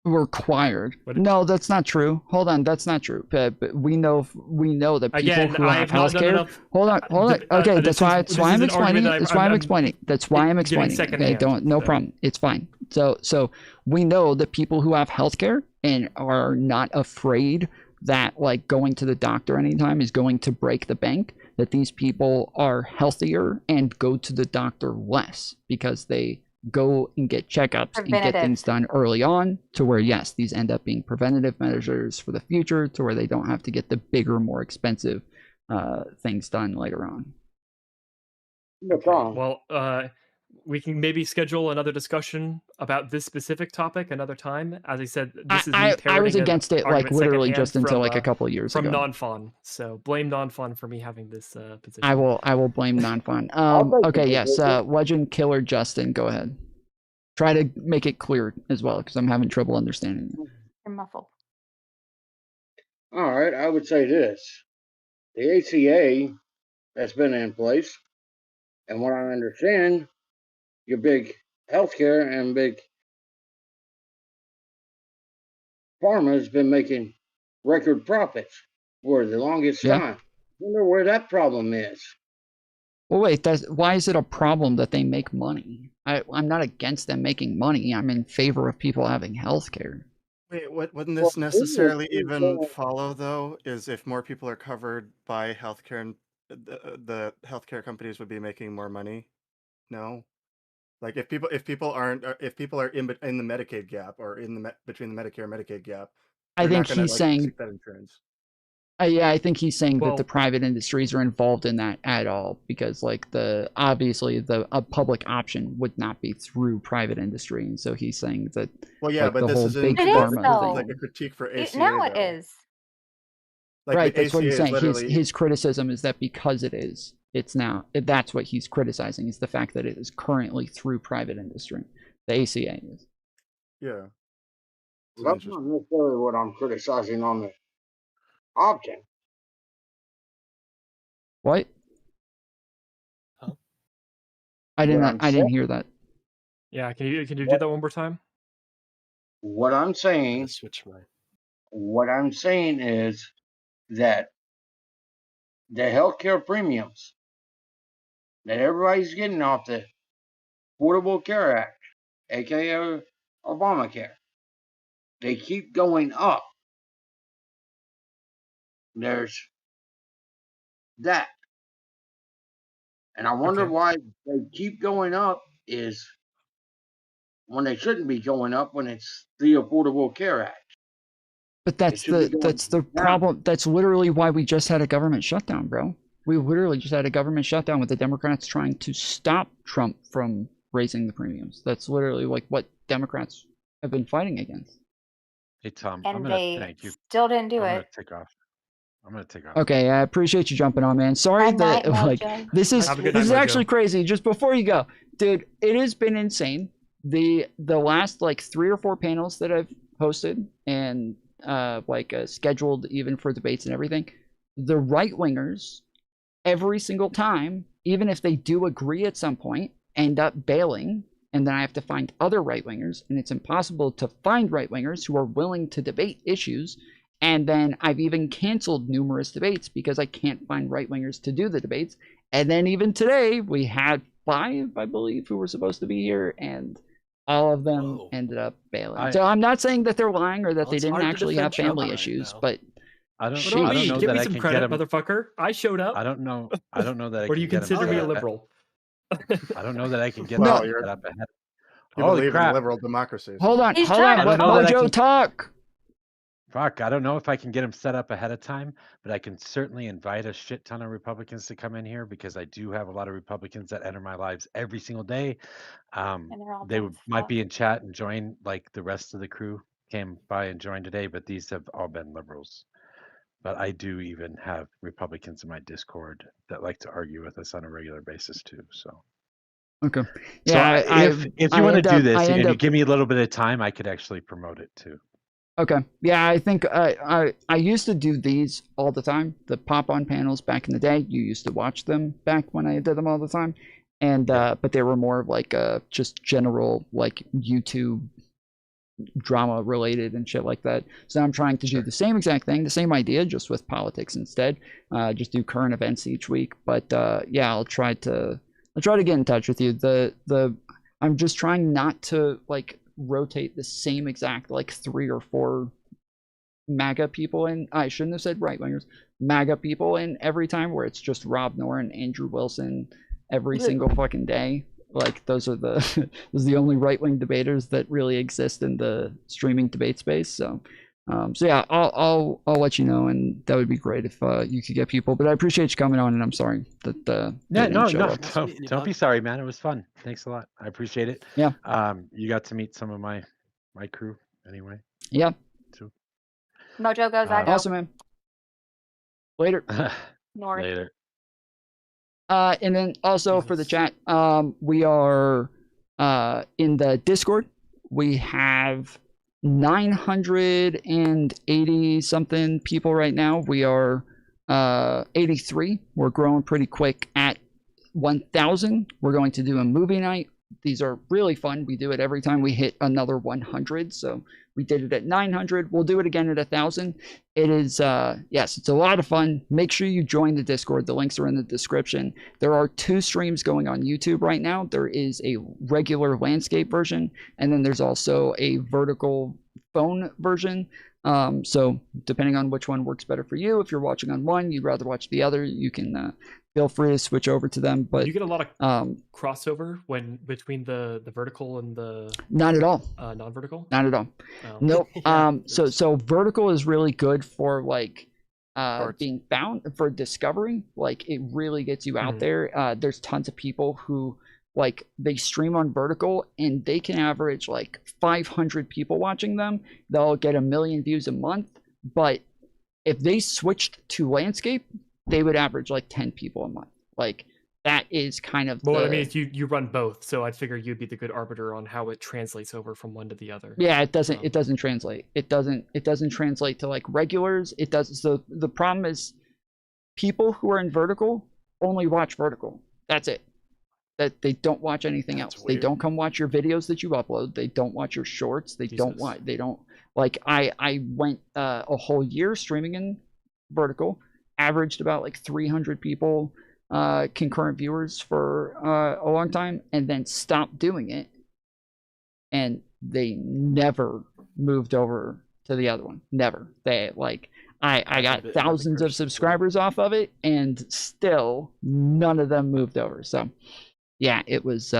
Required. What- No, that's not true. Hold on, that's not true. But we know that people Again, who I have have not done healthcare. enough. Hold on. Okay, This that's why I'm is an explaining argument it. that That's why I'm explaining. That's why I'm giving explaining. Okay, secondhand, don't. No so. problem. It's fine. So we know that people who have healthcare and are not afraid that like going to the doctor anytime is going to break the bank, that these people are healthier and go to the doctor less because they go and get checkups and get Preventative. things done early on, to where yes, these end up being preventative measures for the future, to where they don't have to get the bigger, more expensive things done later on. No problem. Well, we can maybe schedule another discussion about this specific topic another time. As I said, this is me I was parroting an against it like argument literally secondhand just until from, like a couple of years from ago. non-fun. So blame non-fun for me having this position. I will blame non-fun. Okay, yes, Legend Killer Justin, go ahead. Try to make it clear as well, because I'm having trouble understanding it. You're muffled. All right, I would say this. The ACA that's been in place, and what I understand, your big healthcare and big pharma has been making record profits for the longest Yeah. time. I wonder where that problem is. Well, wait, why is it a problem that they make money? I'm not against them making money. I'm in favor of people having health care. Wait, wouldn't this necessarily even follow, though, is if more people are covered by healthcare, and the healthcare companies would be making more money? No? Like if people are in the Medicaid gap or in the between the Medicare and Medicaid gap, I they're not think gonna he's saying seek that insurance. Yeah, I think he's saying that Well- the private industries are involved in that at all because, like, obviously a public option would not be through private industry, and so he's saying that. Well, yeah, like, but the this whole isn't big It is, pharma though. like a thing. critique for ACA. Now it though. is. Like Right, the that's what he's ACA saying. is literally His criticism is that because it is, it's now. That's what he's criticizing is the fact that it is currently through private industry. The ACA is. yeah. That's not necessarily what I'm criticizing on the option. What? Huh? I didn't. What I'm I didn't saying- hear that. Yeah, can you do What- that one more time? What I'm saying. Switch my. What I'm saying is that the healthcare premiums that everybody's getting off the Affordable Care Act, aka Obamacare, they keep going up. There's that. And I wonder why they keep going up is when they shouldn't be going up when it's the Affordable Care Act. But that's should be the going down. problem. That's literally why we just had a government shutdown, bro. We literally just had a government shutdown with the Democrats trying to stop Trump from raising the premiums. That's literally like what Democrats have been fighting against. Hey Tom, And I'm gonna they thank you. still didn't do I'm gonna it. take off. I'm gonna take off. Okay, I appreciate you jumping on, man. Sorry Good night, that like Mojo. this is Have a good this is night, Mojo. actually crazy. Just before you go, dude, it has been insane. The last like 3 or 4 panels that I've hosted and scheduled even for debates and everything, the right wingers every single time, even if they do agree at some point, end up bailing, and then I have to find other right wingers, and it's impossible to find right wingers who are willing to debate issues. And then I've even canceled numerous debates because I can't find right wingers to do the debates. And then even today, we had 5, I believe, who were supposed to be here, and all of them ended up bailing. So I'm not saying that they're lying or that they it's didn't hard to actually have defend Trump family right issues, now. but I don't. What about I don't me? know Give that me I some can credit, get him. motherfucker. I showed up. I don't know. I don't know that I Or can do you get him. consider me a set up- liberal? I don't know that I can get Well, him you're- set up ahead. You Holy believe crap! in liberal democracy. hold on, He's hold trying on. to Let I don't know that I Mojo can- talk. Fuck, I don't know if I can get him set up ahead of time, but I can certainly invite a shit ton of Republicans to come in here because I do have a lot of Republicans that enter my lives every single day. And they're all They dumb as might fuck. be in chat and join, like the rest of the crew came by and joined today, but these have all been liberals. But I do even have Republicans in my Discord that like to argue with us on a regular basis too. So, Okay. so Yeah, if I you want to end do up- this I and end you up- give me a little bit of time, I could actually promote it too. Okay. Yeah, I think I used to do these all the time. The pop-on panels back in the day. You used to watch them back when I did them all the time. And but they were more of like just general like YouTube drama related and shit like that. So I'm trying to do the same exact thing, the same idea, just with politics instead. Just do current events each week. But yeah, I'll try to get in touch with you. I'm just trying not to like rotate the same exact like 3 or 4 MAGA people in. I shouldn't have said right wingers. MAGA people in every time, where it's just Rob Noor and Andrew Wilson every single fucking day. Like those are those are the only right wing debaters that really exist in the streaming debate space. So yeah, I'll let you know, and that would be great if you could get people. But I appreciate you coming on, and I'm sorry that Yeah, they no, didn't show up. don't be sorry, man. It was fun. Thanks a lot. I appreciate it. Yeah. You got to meet some of my crew anyway. Yeah. Too. Mojo goes, I go. Awesome, man. Later. Nori. Later. And then also for the chat, we are in the Discord. We have 980 something people right now. We are 83. We're growing pretty quick. At 1,000, we're going to do a movie night. These are really fun. We do it every time we hit another 100. So we did it at 900. We'll do it again at 1,000. It is, yes, it's a lot of fun. Make sure you join the Discord. The links are in the description. There are 2 streams going on YouTube right now. There is a regular landscape version, and then there's also a vertical phone version. So depending on which one works better for you, if you're watching on one, you'd rather watch the other, you can feel free to switch over to them. But you get a lot of crossover when between the vertical and the not at all non-vertical. Not at all. Oh. Nope. So vertical is really good for like being found for discovery. Like it really gets you out there. There's tons of people who like they stream on vertical and they can average like 500 people watching them. They'll get 1 million views a month, but if they switched to landscape, they would average like 10 people a month. Like that is kind of Well, what I mean is you run both, so I figure you'd be the good arbiter on how it translates over from one to the other. Yeah, it doesn't translate. It doesn't translate to like regulars. It doesn't. So the problem is people who are in vertical only watch vertical. That's it. That they don't watch anything else. Weird. They don't come watch your videos that you upload. They don't watch your shorts. They don't watch. They don't like. I went a whole year streaming in vertical, averaged about like 300 people concurrent viewers for a long time, and then stopped doing it, and they never moved over to the other one. Never. They like I got thousands of subscribers off of it, and still none of them moved over. So yeah, it was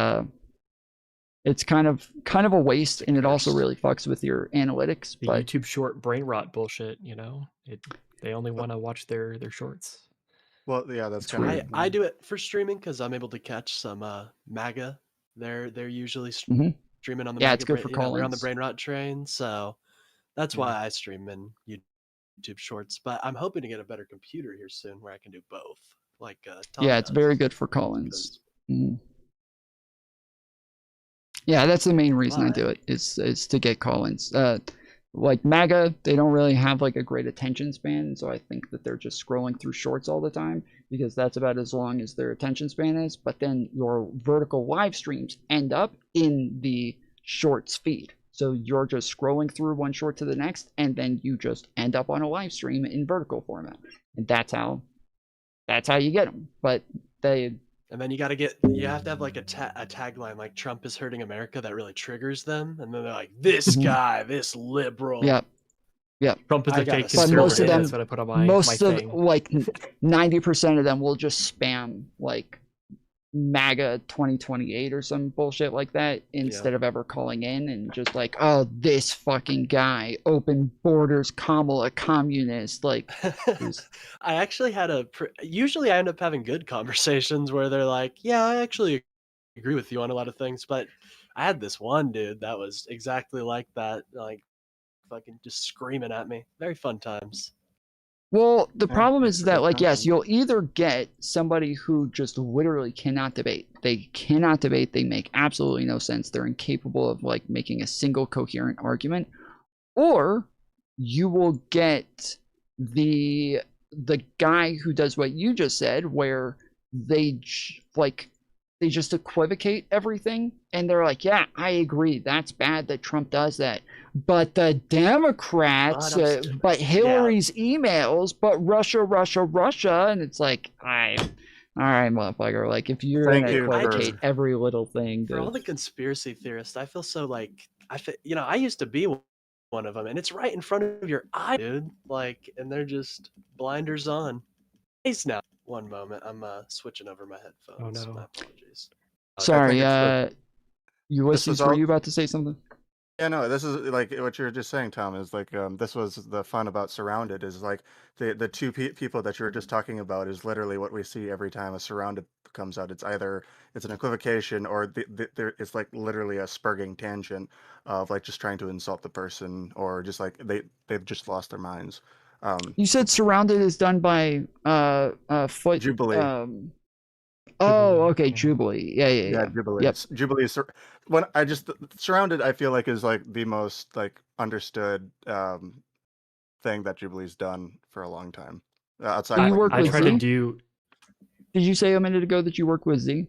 it's kind of a waste, and it also really fucks with your analytics. The but YouTube short brain rot bullshit, you know, they only want to watch their shorts. Well, yeah, that's kind of. I do it for streaming because I'm able to catch some MAGA. They're usually streaming on the it's good for they're on the call-ins. brain rot train, so that's why I stream in YouTube Shorts. But I'm hoping to get a better computer here soon where I can do both. Like Tom yeah, it's does, very good for call-ins. Yeah, that's the main reason I do it is to get call-ins. Like MAGA, they don't really have like a great attention span, so I think that they're just scrolling through shorts all the time because that's about as long as their attention span is. But then your vertical live streams end up in the shorts feed. So you're just scrolling through one short to the next, and then you just end up on a live stream in vertical format. And that's how you get them. But and then you have to have like a tagline like Trump is hurting America that really triggers them, and then they're like, this guy, this liberal. Yeah. Trump is a fake but most of them, that's what I put on my thing. Like 90% of them will just spam like MAGA 2028 or some bullshit like that instead of ever calling in and just like, oh, this fucking guy, open borders, Kamala, communist. Like, I actually had usually I end up having good conversations where they're like, yeah, I actually agree with you on a lot of things, but I had this one dude that was exactly like that, like fucking just screaming at me. Very fun times. Well, the problem is that, like, yes, you'll either get somebody who just literally cannot debate. They cannot debate. They make absolutely no sense. They're incapable of, like, making a single coherent argument. Or you will get the guy who does what you just said, where they, they just equivocate everything. And they're like, yeah, I agree. That's bad that Trump does that. But the Democrats, but Hillary's emails, but Russia. And it's like, all right, motherfucker. Like, if you're going to equivocate every little thing. For all the conspiracy theorists, I feel so like, I used to be one of them, and it's right in front of your eye, dude. Like, and they're just blinders on. Please now. One moment. I'm switching over my headphones. Oh, no. My apologies. Sorry, Ulysses, were you about to say something? Yeah, no, this is like what you were just saying, Tom, is like this was the fun about Surrounded is like the two people that you were just talking about is literally what we see every time a Surrounded comes out. It's either it's an equivocation or it's like literally a spurging tangent of like just trying to insult the person or just like they've just lost their minds. You said Surrounded is done by Foot Jubilee. Oh, okay, Jubilee. Yeah. Jubilee. Yep. Jubilee. When I just Surrounded, I feel like is like the most like understood thing that Jubilee's done for a long time. Outside, you work with try Z? to do. Did you say a minute ago that you work with Z?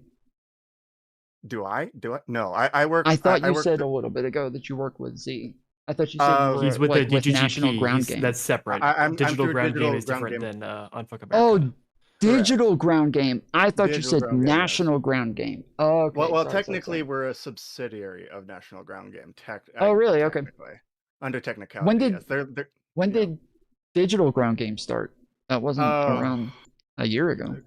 Do I? No, I work. I thought you work said a little bit ago that you work with Z. I thought you said you were, he's with like, the with DGGP. National Ground Game. That's separate. Digital Ground Game is different than Unfuck America. Oh, Digital Ground Game. I thought you Digital said Ground Game, National Ground Game. Oh, okay. Well, sorry. technically, we're a subsidiary of National Ground Game. Oh, really? Okay. Under technicality. When did yes. when did Digital Ground Game start? That wasn't around a year ago.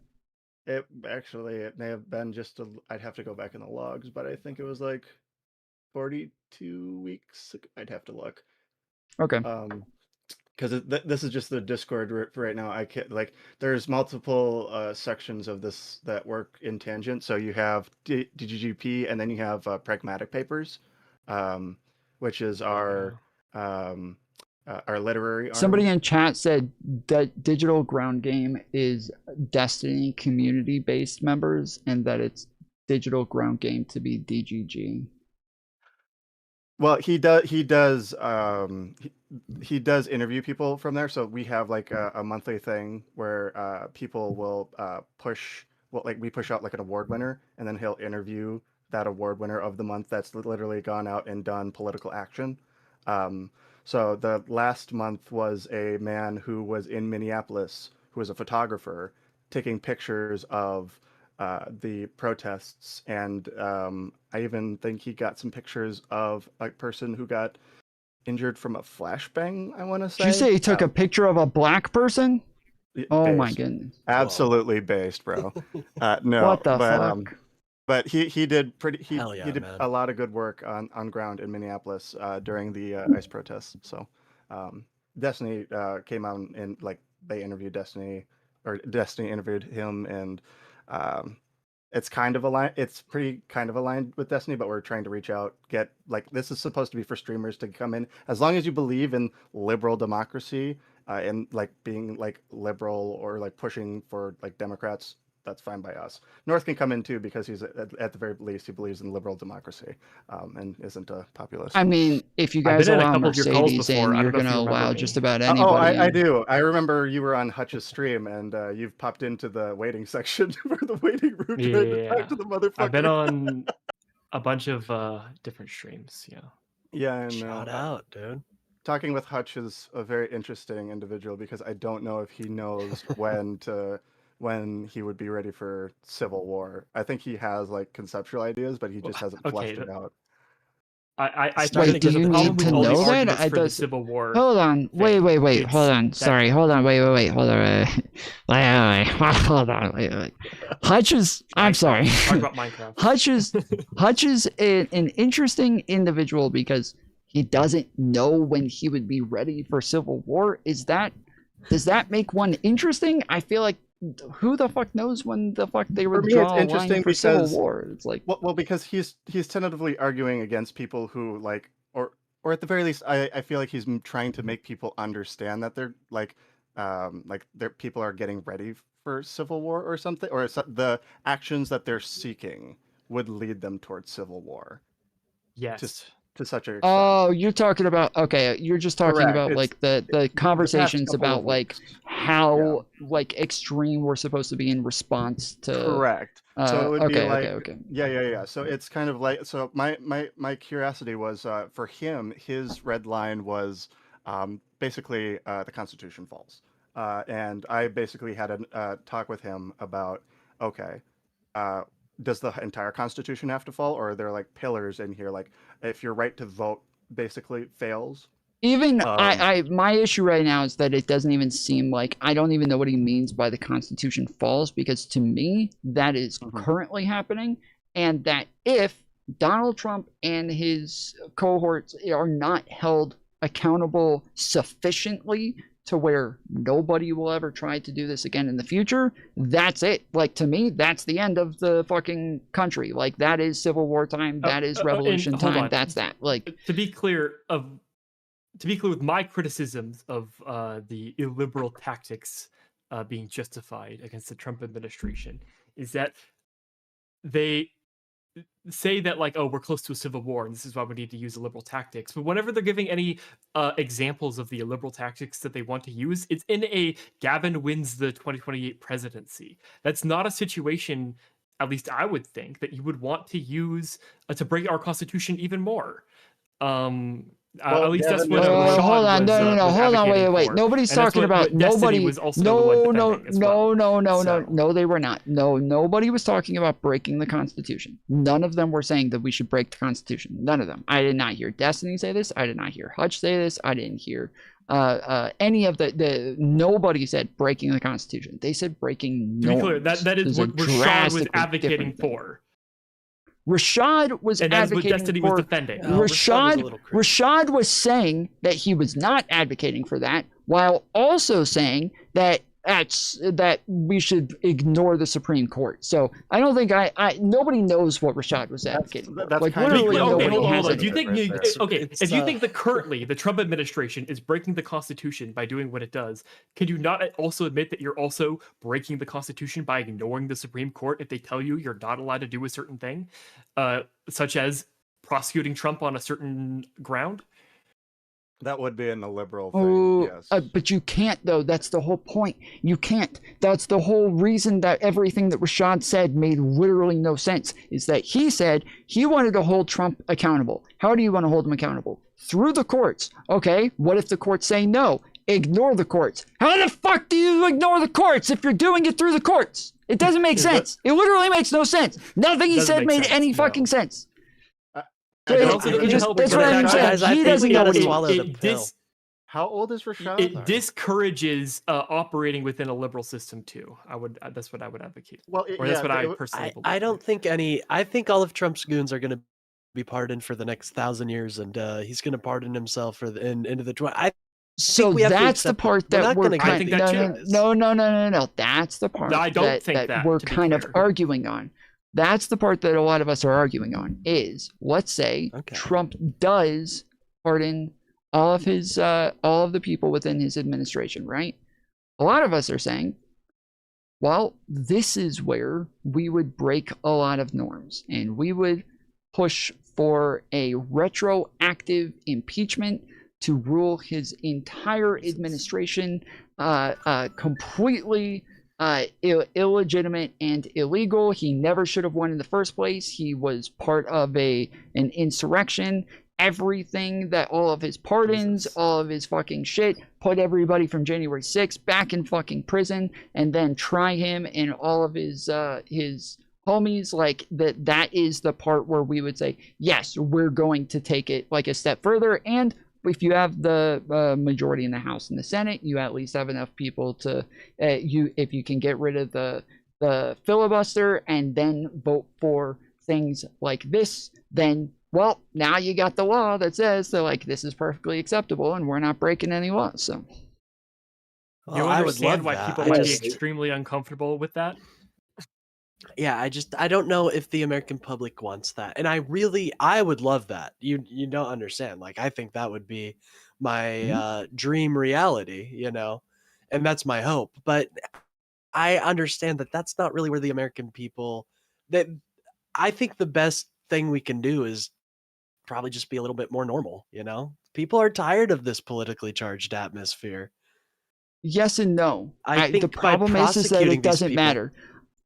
It may have been just I'd have to go back in the logs, but I think it was like 42 weeks. I'd have to look. Okay. because this is just the Discord right now. I can't like there's multiple sections of this that work in tangent. So you have DGGP, and then you have pragmatic papers, which is our literary arm. Somebody in chat said that Digital Ground Game is Destiny community based members, and that it's Digital Ground Game to be DGG. Well, he does interview people from there. So we have like a monthly thing where people will we push out like an award winner, and then he'll interview that award winner of the month that's literally gone out and done political action. So the last month was a man who was in Minneapolis, who was a photographer, taking pictures of the protests, and I even think he got some pictures of a person who got injured from a flashbang, I want to say. Did you say he took a picture of a black person? Oh my Based. goodness. Absolutely based, bro. No, What the fuck? But he did he Hell yeah, did man. a lot of good work on ground in Minneapolis during the ICE protests. So Destiny came out and like they interviewed Destiny, or Destiny interviewed him, and it's kind of aligned. It's pretty kind of aligned with Destiny, but we're trying to reach out, get like this is supposed to be for streamers to come in as long as you believe in liberal democracy and like being like liberal or like pushing for like Democrats. That's fine by us. North can come in too because he's at the very least he believes in liberal democracy and isn't a populist. I mean, if you I've guys been in a allow couple of your calls Mercedes before. in, I you're don't know if gonna you remember allow me. just about Oh, anybody. I in. do. I remember you were on Hutch's stream, and you've popped into the waiting section for the waiting room trying to talk to the motherfucker. I've been on a bunch of different streams. Yeah. Yeah, and Shout out, dude. talking with Hutch is a very interesting individual because I don't know if he knows when he would be ready for civil war. I think he has like conceptual ideas, but he just hasn't fleshed it out. I Wait, do you need to know that? I for the Civil War. Hold on. Wait. Hold on. Sorry. Hold on. Wait. Hold on. Wait. Hold on. Wait. Hutch is. I'm sorry. Talk about Minecraft. Hutch is an interesting individual because he doesn't know when he would be ready for civil war. Does that make one interesting? I feel like who the fuck knows when the fuck they would draw a line for civil war? It's like well because he's tentatively arguing against people who like or at the very least I feel like he's trying to make people understand that they're like their people are getting ready for civil war or something, or the actions that they're seeking would lead them towards civil war. Yes. To such a extent. Oh, you're talking about you're just talking Correct. about It's like the conversations couple about of like weeks. how like extreme we're supposed to be in response to Correct. So it would be like okay. Yeah. So it's kind of like so my curiosity was for him, his red line was basically the Constitution falls. And I basically had a talk with him about does the entire Constitution have to fall, or are there like pillars in here, like if your right to vote basically fails? Even my issue right now is that it doesn't even seem like I don't even know what he means by the Constitution falls, because to me that is currently happening, and that if Donald Trump and his cohorts are not held accountable sufficiently to where nobody will ever try to do this again in the future, that's it. Like, to me, that's the end of the fucking country. Like, that is civil war time. That is revolution time. That's that. Like, to be clear with my criticisms of the illiberal tactics being justified against the Trump administration, is that they say that like, oh, we're close to a civil war and this is why we need to use illiberal tactics, but whenever they're giving any examples of the illiberal tactics that they want to use, it's in a Gavin wins the 2028 presidency. That's not a situation, at least I would think, that you would want to use to break our Constitution even more. At least that's what Rashad hold on, was, no, hold on, wait. for. Nobody's And that's talking what about Destiny nobody. was also the one defending as well. No, they were not. No, nobody was talking about breaking the Constitution. None of them were saying that we should break the Constitution. None of them. I did not hear Destiny say this. I did not hear Hutch say this. I didn't hear any of the nobody said breaking the Constitution. They said breaking norms. To be clear, that is what Rashad was advocating for. Rashad was And that's what advocating Destiny for. was defending. Rashad was saying that he was not advocating for that, while also saying that that we should ignore the Supreme Court. So I don't think nobody knows what Rashad was advocating for. That's Like kind of literally the Okay, nobody hold has on. any Do you think right there. okay? If you think that currently the Trump administration is breaking the Constitution by doing what it does, can you not also admit that you're also breaking the Constitution by ignoring the Supreme Court if they tell you you're not allowed to do a certain thing, such as prosecuting Trump on a certain ground? That would be in the liberal thing, Oh, yes. but you can't though. That's the whole point. You can't. That's the whole reason that everything that Rashad said made literally no sense. Is that he said he wanted to hold Trump accountable. How do you want to hold him accountable? Through the courts. Okay, what if the courts say no? Ignore the courts. How the fuck do you ignore the courts if you're doing it through the courts? It doesn't make sense. It literally makes no sense. Nothing he said made any fucking sense. That's what I'm saying. He doesn't know what he wants. How old is Rashad? It discourages operating within a liberal system too. That's what I would advocate. Well, or that's what I personally believe. I don't think any. I think all of Trump's goons are going to be pardoned for the next 1,000 years, and he's going to pardon himself for into the 20. So that's the part that we're kind of no. That's the part I don't think that we're kind of arguing on. That's the part that a lot of us are arguing on. Is let's say Trump does pardon all of the people within his administration, right? A lot of us are saying, well, this is where we would break a lot of norms, and we would push for a retroactive impeachment to rule his entire administration completely illegitimate and illegal. He never should have won in the first place. He was part of an insurrection. Everything that all of his pardons, all of his fucking shit, put everybody from January 6th back in fucking prison, and then try him and all of his homies. Like that is the part where we would say, yes, we're going to take it like a step further. And if you have the majority in the House and the Senate, you at least have enough people to if you can get rid of the filibuster and then vote for things like this, then well, now you got the law that says that like this is perfectly acceptable and we're not breaking any laws. So you understand why people might be extremely uncomfortable with that? Yeah, I don't know if the American public wants that. And I would love that. You don't understand. Like, I think that would be my dream reality, you know, and that's my hope. But I understand that that's not really where the American people, that I think the best thing we can do is probably just be a little bit more normal, you know? People are tired of this politically charged atmosphere. Yes and no. I think the problem is that it doesn't people, matter.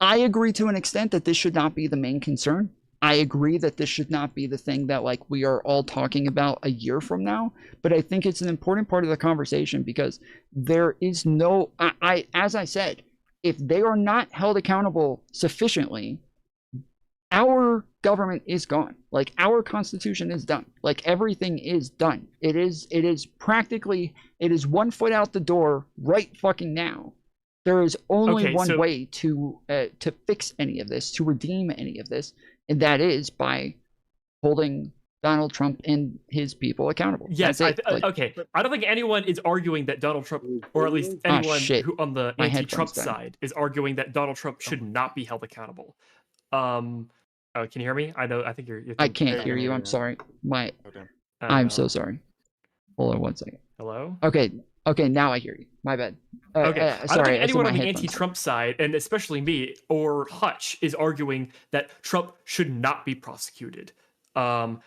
I agree to an extent that this should not be the main concern. I agree that this should not be the thing that like we are all talking about a year from now, but I think it's an important part of the conversation because there is no, as I said, if they are not held accountable sufficiently, our government is gone. Like our constitution is done. Like everything is done. It is practically, it is 1 foot out the door right fucking now. There is only one way to fix any of this, to redeem any of this, and that is by holding Donald Trump and his people accountable. Yes, okay. I don't think anyone is arguing that Donald Trump, or at least anyone who on the anti-Trump side, is arguing that Donald Trump should not be held accountable. Oh, can you hear me? I think you're I can't hear you. I'm sorry. I'm so sorry. Hold on 1 second. Hello? Okay, now I hear you. My bad. Okay. Sorry, I don't think anyone on the anti-Trump side, and especially me or Hutch, is arguing that Trump should not be prosecuted.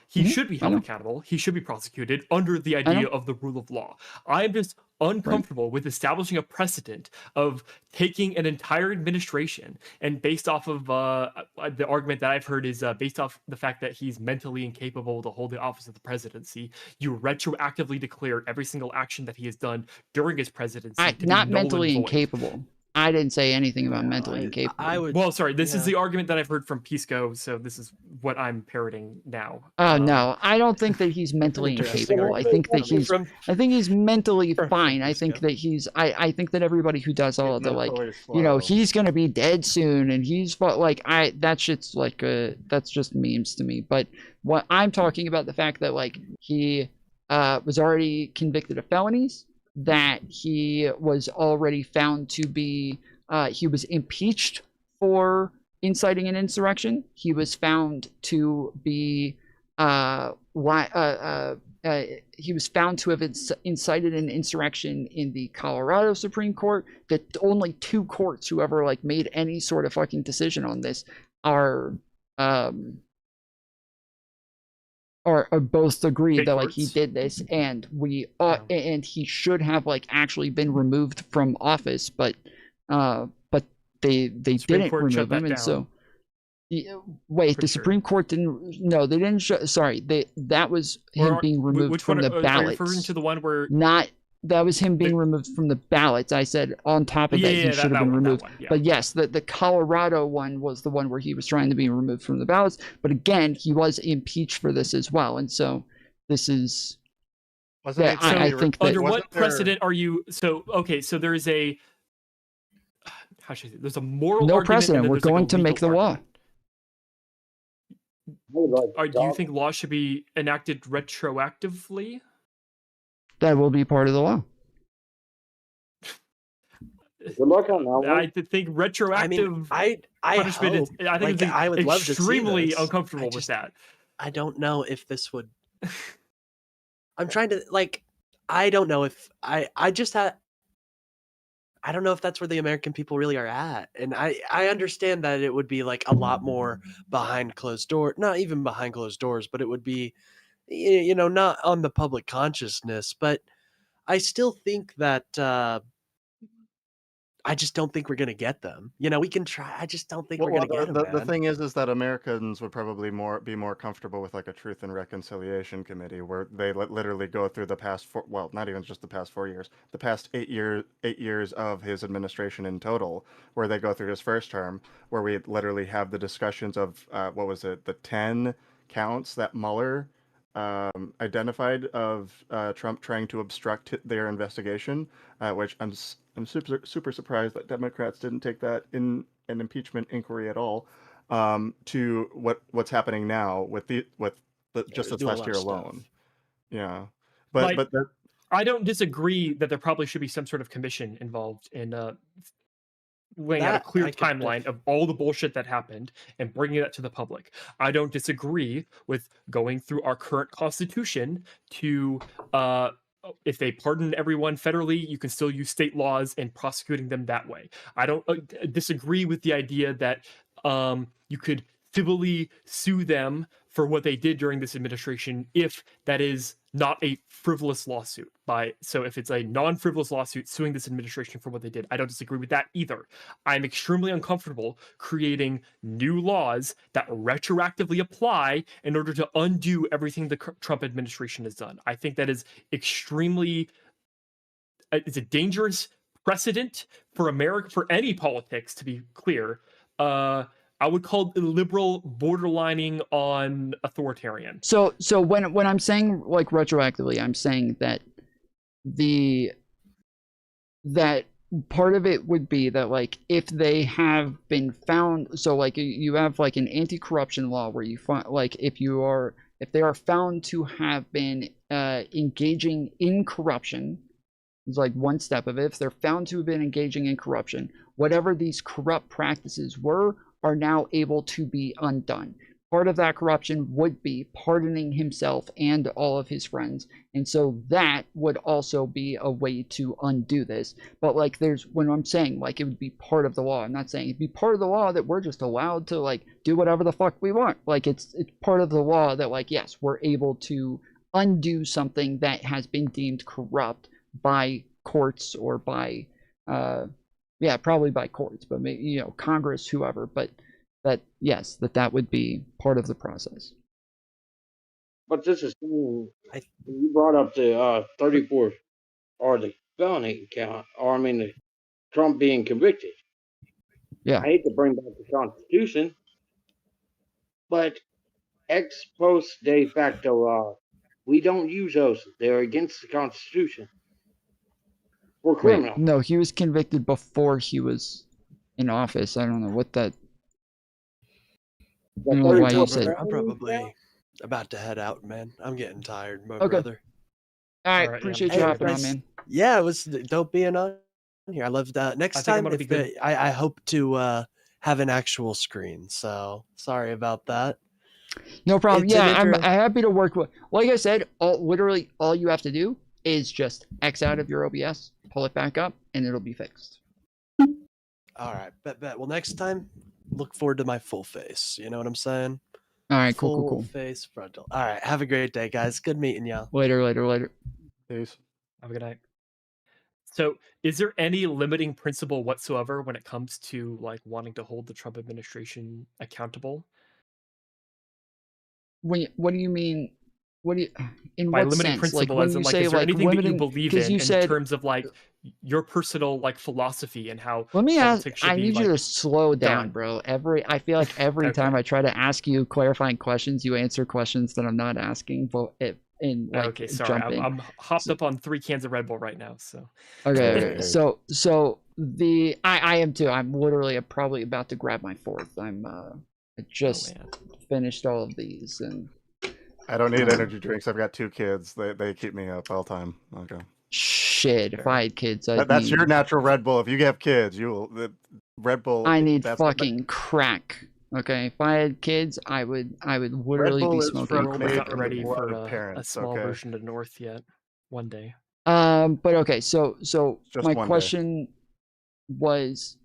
He should be held accountable. He should be prosecuted under the idea of the rule of law. I am just uncomfortable with establishing a precedent of taking an entire administration and based off of the argument that I've heard is based off the fact that he's mentally incapable to hold the office of the presidency. You retroactively declare every single action that he has done during his presidency to not be null mentally and void. incapable. I didn't say anything about mentally incapable. I would. Well, sorry, this is yeah. the argument that I've heard from Pisco, so this is what I'm parroting now. Oh no, I don't think that he's mentally interesting incapable. I argument think that coming he's from- I think he's mentally from fine. I think Pisco. that he's I think that everybody who does all of the like mentally you know, slow. he's gonna be dead soon and he's like that shit's like that's just memes to me. But what I'm talking about the fact that like he was already convicted of felonies, that he was already found to be he was impeached for inciting an insurrection. He was found to be he was found to have incited an insurrection in the Colorado Supreme Court. That only 2 courts who ever like made any sort of fucking decision on this are both agreed that like he did this, and and he should have like actually been removed from office, but they didn't remove him, and so wait, the Supreme Court didn't. No, they didn't. Sorry, that was him being removed from the ballots. Are you referring to the one where not? That was him being removed from the ballots. I said on top of that he should have been removed. But yes, the Colorado one was the one where he was trying to be removed from the ballots. But again, he was impeached for this as well, and so this is. Wasn't I think that under what precedent are you? So okay, so there is a. How should I say? There's a moral no argument, precedent. and then We're there's, like, going a to make the legal law. Do you think laws should be enacted retroactively? That will be part of the law. Good luck on that one. I think retroactive punishment is. I think it's I would love to see extremely this. uncomfortable with that. I don't know if this would. I'm trying to like. I don't know if I just had. I don't know if that's where the American people really are at. And I understand that it would be like a lot more behind closed doors, not even behind closed doors, but it would be, you know, not on the public consciousness. But I still think that I just don't think we're going to get them. You know, we can try. I just don't think we're going to get them. The thing is that Americans would probably be more comfortable with like a Truth and Reconciliation Committee where they literally go through the past not even just the past 4 years, the past 8 years of his administration in total, where they go through his first term, where we literally have the discussions of what was it, the 10 counts that Mueller identified of Trump trying to obstruct their investigation, which I'm super surprised that Democrats didn't take that in an impeachment inquiry at all. To what's happening now with just this last year alone. Yeah, but I don't disagree that there probably should be some sort of commission involved in laying out a clear timeline of all the bullshit that happened and bringing that to the public. I don't disagree with going through our current constitution to if they pardon everyone federally, you can still use state laws and prosecuting them that way. I don't disagree with the idea that you could civilly sue them for what they did during this administration if that is not a frivolous lawsuit. So if it's a non-frivolous lawsuit suing this administration for what they did, I don't disagree with that either. I'm extremely uncomfortable creating new laws that retroactively apply in order to undo everything the Trump administration has done. I think that is extremely, it's a dangerous precedent for America, for any politics, to be clear. I would call it liberal borderlining on authoritarian. So when I'm saying like retroactively, I'm saying that that part of it would be that like if they have been found, so like you have like an anti-corruption law where you find like if they are found to have been engaging in corruption, it's like one step of it. If they're found to have been engaging in corruption, whatever these corrupt practices were are now able to be undone. Part of that corruption would be pardoning himself and all of his friends. And so that would also be a way to undo this. But like when I'm saying like it would be part of the law, I'm not saying it'd be part of the law that we're just allowed to like do whatever the fuck we want. Like it's part of the law that like, yes, we're able to undo something that has been deemed corrupt by courts or by yeah, probably by courts, but maybe, you know, Congress, whoever, but that, yes, that would be part of the process. But this is, you brought up the 34th, or the felony count, or I mean, Trump being convicted. Yeah. I hate to bring back the Constitution, but ex post de facto law, we don't use those. They're against the Constitution. We're Wait, criminal. no, he was convicted before he was in office. I don't know what that. I don't know why you said. I'm probably about to head out, man. I'm getting tired, my Okay. brother. All right, Alright, yeah, appreciate I'm you sure hopping on, Nice- man. Yeah, it was dope being on here. I loved that. Next think I'm time, gonna be good. I hope to have an actual screen. So sorry about that. No problem. It's an Yeah, I'm intro. happy to work with. Like I said, literally all you have to do is just X out of your OBS, pull it back up, and it'll be fixed. All right, bet. Well, next time, look forward to my full face. You know what I'm saying? All right, Full cool. face frontal. All right, have a great day, guys. Good meeting y'all. Later. Peace. Have a good night. So, is there any limiting principle whatsoever when it comes to like wanting to hold the Trump administration accountable? What do you mean? What do you? In By what limiting sense? Like principle, when as in you like, say is there like anything that you limiting? believe Because you in said. terms of like your personal like philosophy and how Let me ask. politics should I be need like you to slow down, done? bro. I feel like every Okay. time I try to ask you clarifying questions, you answer questions that I'm not asking. But like Okay, sorry, jump in. I'm hopped up on 3 cans of Red Bull right now. So Okay. So I am too. I'm literally probably about to grab my fourth. I just finished all of these and. I don't need energy drinks. I've got 2 kids. They keep me up all the time. Okay. Shit, if I had kids, I'd That's need, your natural Red Bull. If you have kids, Red Bull. I need that's fucking crack. Okay, if I had kids, I would literally Bull be is smoking from- we're crack. not ready blood for of a parents, small okay? version of North yet. One day. But okay, so Just my one day. question was,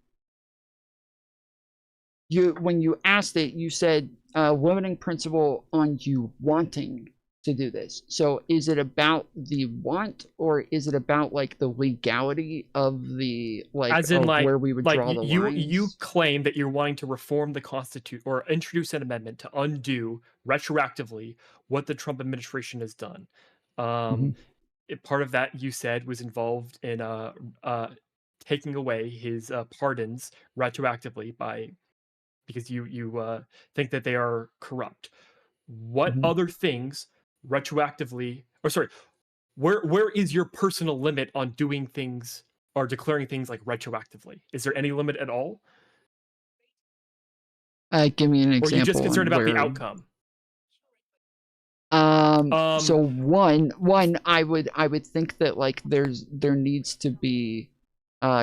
when you asked it, you said limiting principle on you wanting to do this. So is it about the want, or is it about like the legality of the As in, of like, where we would draw the you lines? claim that you're wanting to reform the Constitution or introduce an amendment to undo retroactively what the Trump administration has done. Part of that you said was involved in taking away his pardons retroactively because you think that they are corrupt. What other things retroactively, or sorry, where is your personal limit on doing things or declaring things like retroactively? Is there any limit at all? Give me an example. Or are you just concerned on about the where- outcome? So one, I would think that like there needs to be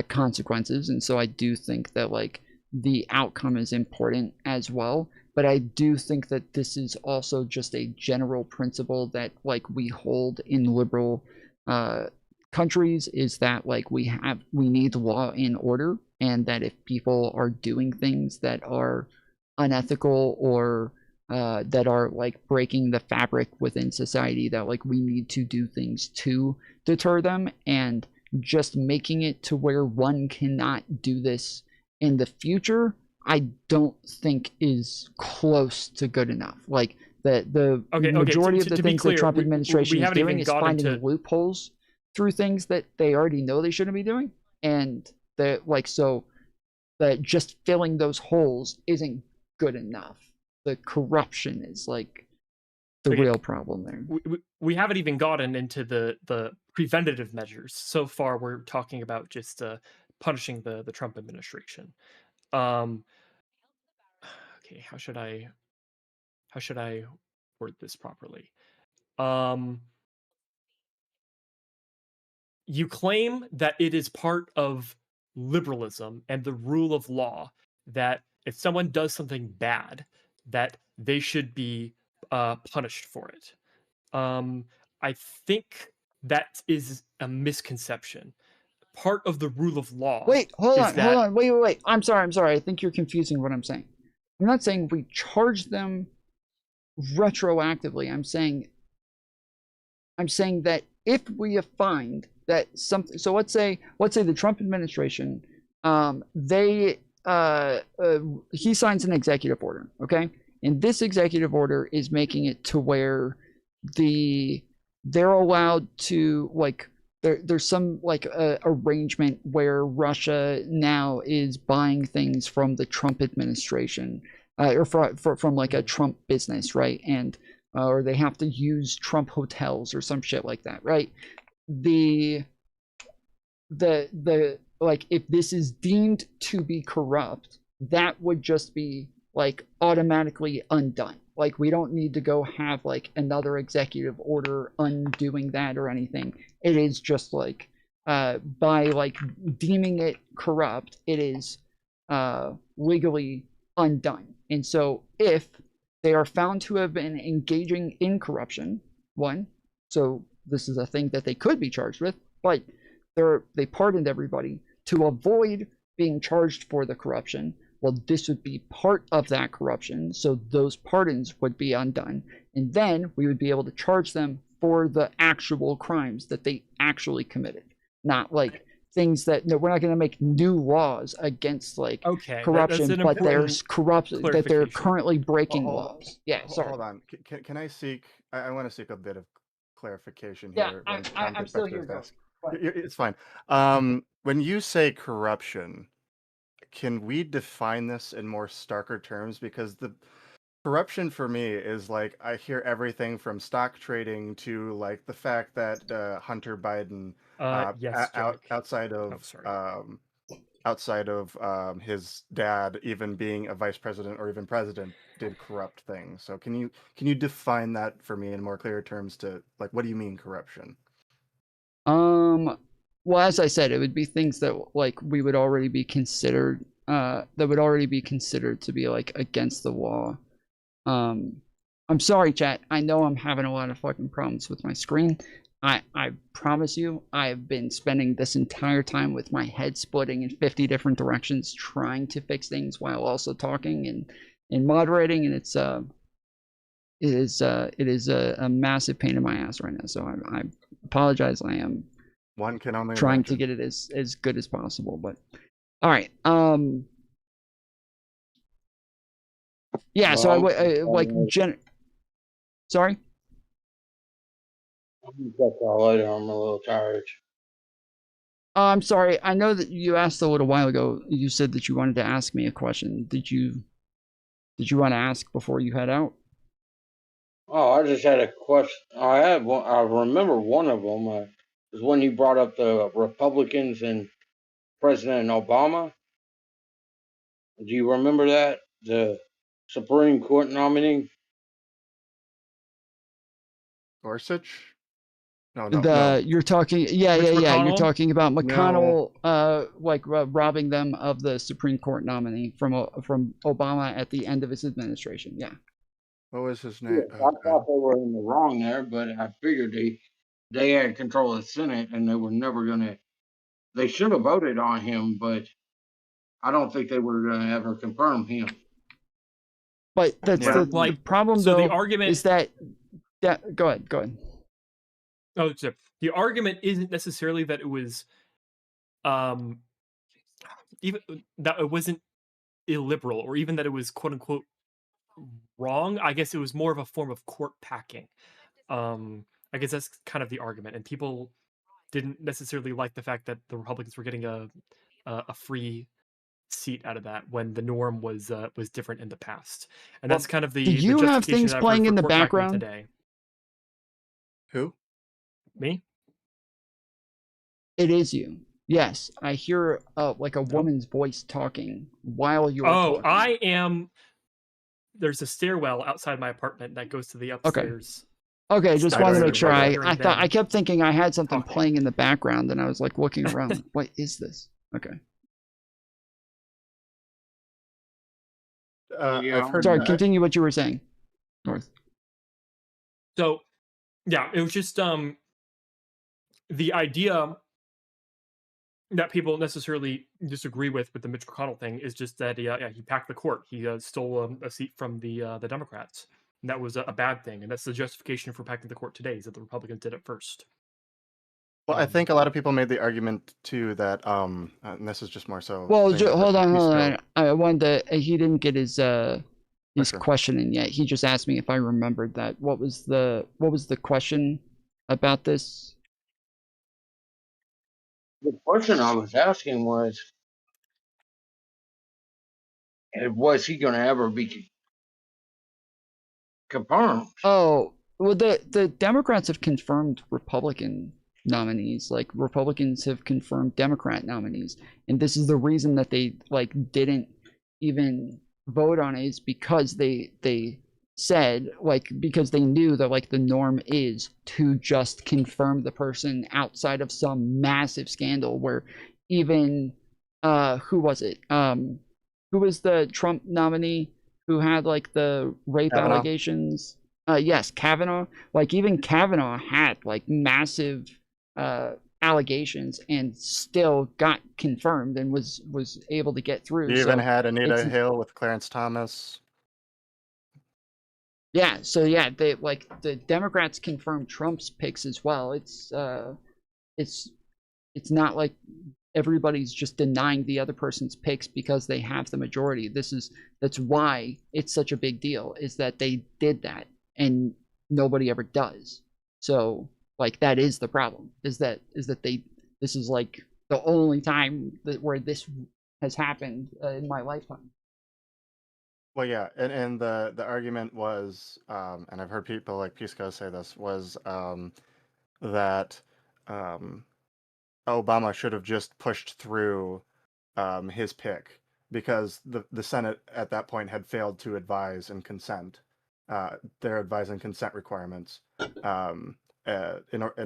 consequences, and so I do think that like the outcome is important as well. But I do think that this is also just a general principle that like we hold in liberal countries, is that like we need law and order, and that if people are doing things that are unethical or that are like breaking the fabric within society, that like we need to do things to deter them, and just making it to where one cannot do this in the future, I don't think is close to good enough. Like the majority of the to be things clear, the Trump we administration is haven't doing even is gotten finding to loopholes through things that they already know they shouldn't be doing, and that like so that just filling those holes isn't good enough. The corruption is like the real problem there. We haven't even gotten into the preventative measures. So far, we're talking about just punishing the Trump administration. Okay, how should I word this properly? You claim that it is part of liberalism and the rule of law that if someone does something bad, that they should be punished for it. I think that is a misconception. Part of the rule of law. Wait, hold on. Wait. I'm sorry. I think you're confusing what I'm saying. I'm not saying we charge them retroactively. I'm saying that if we find that something, so let's say the Trump administration, he signs an executive order, okay? And this executive order is making it to where they're allowed to, like, there's some like arrangement where Russia now is buying things from the Trump administration, or from like a Trump business, right? And or they have to use Trump hotels or some shit like that, right? The like, if this is deemed to be corrupt, that would just be like automatically undone. Like, we don't need to go have like another executive order undoing that or anything. It is just like by like deeming it corrupt, it is legally undone. And so if they are found to have been engaging in corruption, one, so this is a thing that they could be charged with, but they pardoned everybody to avoid being charged for the corruption. Well, this would be part of that corruption, so those pardons would be undone, and then we would be able to charge them for the actual crimes that they actually committed, not like things that, no, we're not going to make new laws against like corruption, but there's corruption that they're currently breaking laws. Yeah, sorry. Hold on. Can I seek? I want to seek a bit of clarification Yeah, here. I'm still here. It's fine. When you say corruption, can we define this in more starker terms? Because the corruption for me is like, I hear everything from stock trading to like the fact that Hunter Biden, Yes, outside of his dad even being a vice president or even president, did corrupt things. So can you define that for me in more clear terms to like, what do you mean corruption? Well, as I said, it would be things that like we would already be considered that would already be considered to be like against the law. I'm sorry, chat. I know I'm having a lot of fucking problems with my screen. I promise you, I have been spending this entire time with my head splitting in 50 different directions trying to fix things while also talking and moderating, and it is a massive pain in my ass right now. So I apologize. I am one can only trying imagine. to get it as good as possible, but all right. Yeah, Well, so I like sorry? I'll catch y'all later. I'm a little tired. I'm sorry. I know that you asked a little while ago. You said that you wanted to ask me a question. Did you want to ask before you head out? Oh, I just had a question. I had one. I remember one of them was when you brought up the Republicans and President Obama. Do you remember that? The Supreme Court nominee? Gorsuch? No. You're talking, yeah. You're talking about No. McConnell, robbing them of the Supreme Court nominee from Obama at the end of his administration. Yeah. What was his Yeah, name? I thought they were in the wrong there, but I figured they had control of the Senate and they were never gonna. They should have voted on him, but I don't think they were gonna ever confirm him. But that's the problem, so though, the argument is that go ahead. Oh, so the argument isn't necessarily that it was, even that it wasn't illiberal, or even that it was quote unquote wrong. I guess it was more of a form of court packing. I guess that's kind of the argument, and people didn't necessarily like the fact that the Republicans were getting a free seat out of that when the norm was different in the past, and that's kind of the. Do you the have things that I've heard playing for in the court packing background? today? Who? Me? It is you. Yes, I hear like a woman's voice talking while you're Oh, talking. I am. There's a stairwell outside my apartment that goes to the upstairs. Okay, just wanted to make sure. I Hearing thought, them I kept thinking I had something talking. playing in the background, and I was like looking around. Like, what is this? Okay. I've heard. Sorry, continue what you were saying, North. So, yeah, it was just the idea that people necessarily disagree with the Mitch McConnell thing is just that he packed the court. He stole a seat from the Democrats, and that was a bad thing. And that's the justification for packing the court today, is that the Republicans did it first. Well, I think a lot of people made the argument too that, and this is just more so. Well, saying that hold he's still- on. I wanted to. He didn't get his sure. question in yet. He just asked me if I remembered that. What was the question about this? The question I was asking was he going to ever be confirmed? Oh, well, the Democrats have confirmed Republican nominees. Like Republicans have confirmed Democrat nominees, and this is the reason that they like didn't even vote on it, is because they said, like, because they knew that like the norm is to just confirm the person outside of some massive scandal where even who was it, who was the Trump nominee who had like the rape Kavanaugh. allegations? Yes, Kavanaugh. Like even Kavanaugh had like massive allegations and still got confirmed and was able to get through. You even So had Anita it's Hill with Clarence Thomas. yeah. So yeah, they like the Democrats confirmed Trump's picks as well. It's not like everybody's just denying the other person's picks because they have the majority. That's why it's such a big deal, is that they did that and nobody ever does. So like that is the problem, is that this is like the only time that where this has happened in my lifetime. Well, yeah, and the argument was, and I've heard people like Pisco say this, was that Obama should have just pushed through his pick because the Senate at that point had failed to advise and consent their advise and consent requirements in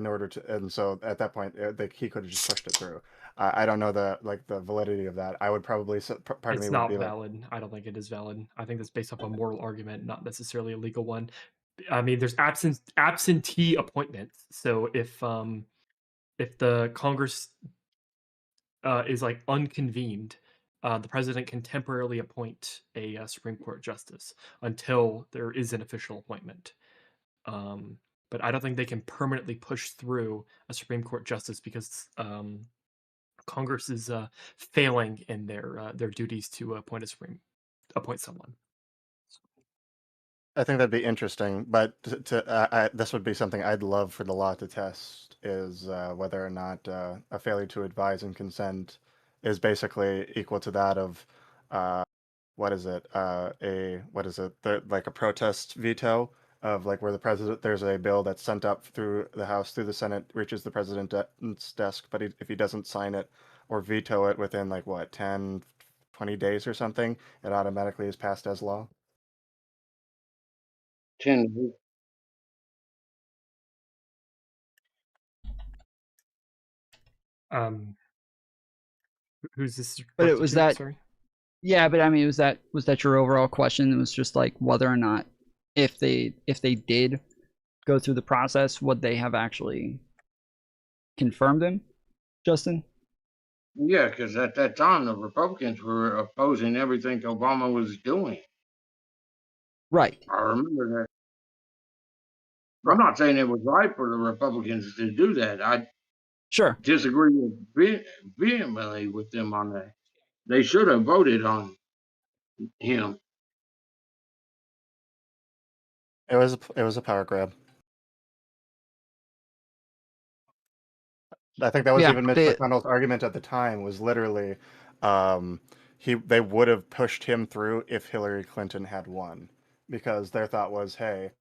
order to, and so at that point he could have just pushed it through. I don't know the validity of that. I would probably part of me It's would not be like, valid. I don't think it is valid. I think that's based off a moral argument, not necessarily a legal one. I mean, there's absentee appointments. So if the Congress is like unconvened, the president can temporarily appoint a Supreme Court justice until there is an official appointment. But I don't think they can permanently push through a Supreme Court justice because Congress is failing in their duties to appoint someone. I think that'd be interesting, but this would be something I'd love for the law to test, is whether or not a failure to advise and consent is basically equal to that of what is it? Like a protest veto of like where the president, there's a bill that's sent up through the House, through the Senate, reaches the president's desk, but if he doesn't sign it or veto it within like what, 10, 20 days or something, it automatically is passed as law. 10. Who's this But it directed was to? that Sorry. Yeah, but I mean, was that your overall question? It was just like whether or not if they did go through the process, would they have actually confirmed him, Justin? Yeah, because at that time the Republicans were opposing everything Obama was doing. Right. I remember that. I'm not saying it was right for the Republicans to do that. I disagree vehemently with them on that. They should have voted on him. It was a power grab. I think that was even Mitch McConnell's argument at the time, was literally they would have pushed him through if Hillary Clinton had won, because their thought was, hey,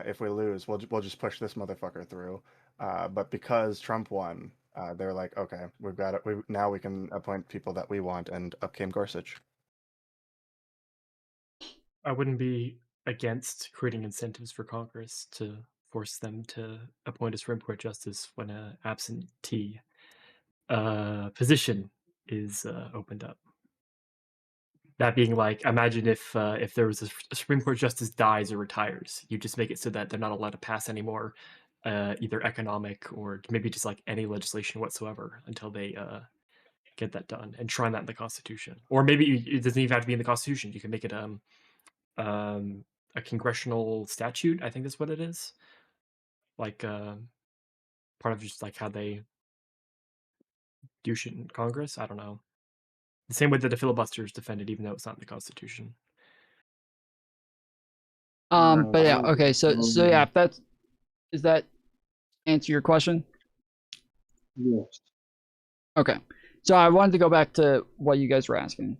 if we lose, we'll just push this motherfucker through. But because Trump won, they're like, okay, we've got it. Now we can appoint people that we want, and up came Gorsuch. I wouldn't be against creating incentives for Congress to force them to appoint a Supreme Court justice when an absentee position is opened up. That being like, imagine if there was a Supreme Court justice dies or retires, you just make it so that they're not allowed to pass any more either economic or maybe just like any legislation whatsoever until they get that done, and shrine that in the Constitution. Or maybe it doesn't even have to be in the Constitution. You can make it a congressional statute. I think that's what it is. Like part of just like how they do shit in Congress. I don't know. The same way that the filibuster is defended, even though it's not in the Constitution. But yeah, okay. So yeah, if does that answer your question? Yes. Okay. So I wanted to go back to what you guys were asking.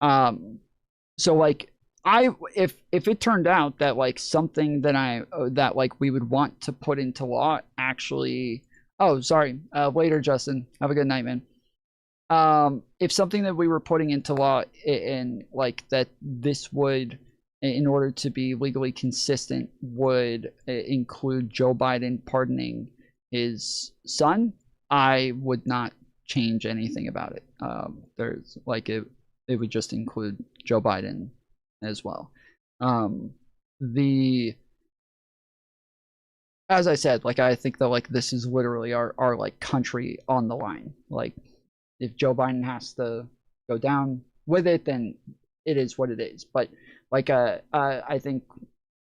So like if it turned out that like something that like we would want to put into law actually, oh sorry, later Justin, have a good night, man. If something that we were putting into law and like that this would, in order to be legally consistent, would include Joe Biden pardoning his son, I would not change anything about it. There's like it would just include Joe Biden as well. The As I said, like I think that like this is literally our like country on the line. Like if Joe Biden has to go down with it, then it is what it is. But like I think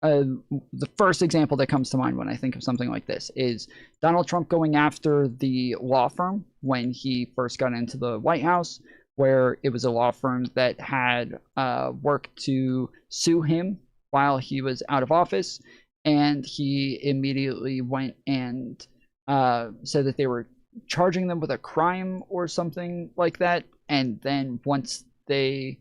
the first example that comes to mind when I think of something like this is Donald Trump going after the law firm when he first got into the White House, where it was a law firm that had worked to sue him while he was out of office, and he immediately went and said that they were charging them with a crime or something like that. And then once they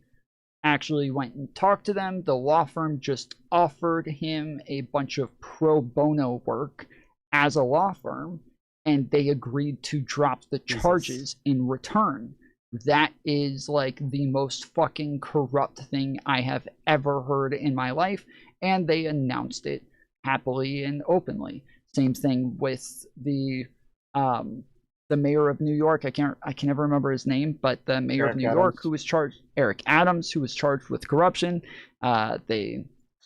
actually went and talked to them, the law firm just offered him a bunch of pro bono work as a law firm, and they agreed to drop the charges in return. That is like the most fucking corrupt thing I have ever heard in my life, and they announced it happily and openly. Same thing with the mayor of New York. I can never remember his name, but the mayor of New York who was charged, Eric Adams, who was charged with corruption. They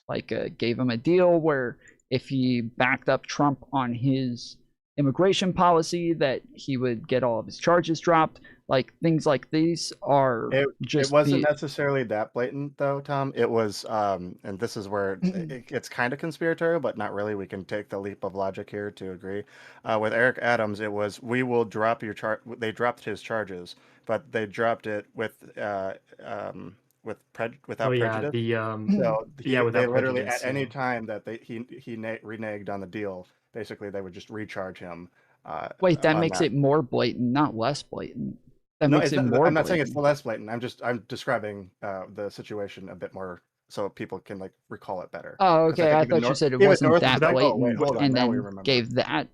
like gave him a deal where if he backed up Trump on his immigration policy, that he would get all of his charges dropped. Like things like these are It just wasn't necessarily that blatant though, Tom. It was, and this is where it's kind of conspiratorial, but not really. We can take the leap of logic here to agree. With Eric Adams, it was we will drop your They dropped his charges, but they dropped it without prejudice. So without they literally prejudice, at any time that he reneged on the deal, basically they would just recharge him. Wait, that on makes it more blatant, not less blatant. That No, makes it more I'm not saying blatant. it's less blatant. I'm describing the situation a bit more so people can like recall it better. Oh, 'Cause okay. I even thought you North, said it even wasn't North that was like, oh wait, blatant hold on, and now we then remember. gave that.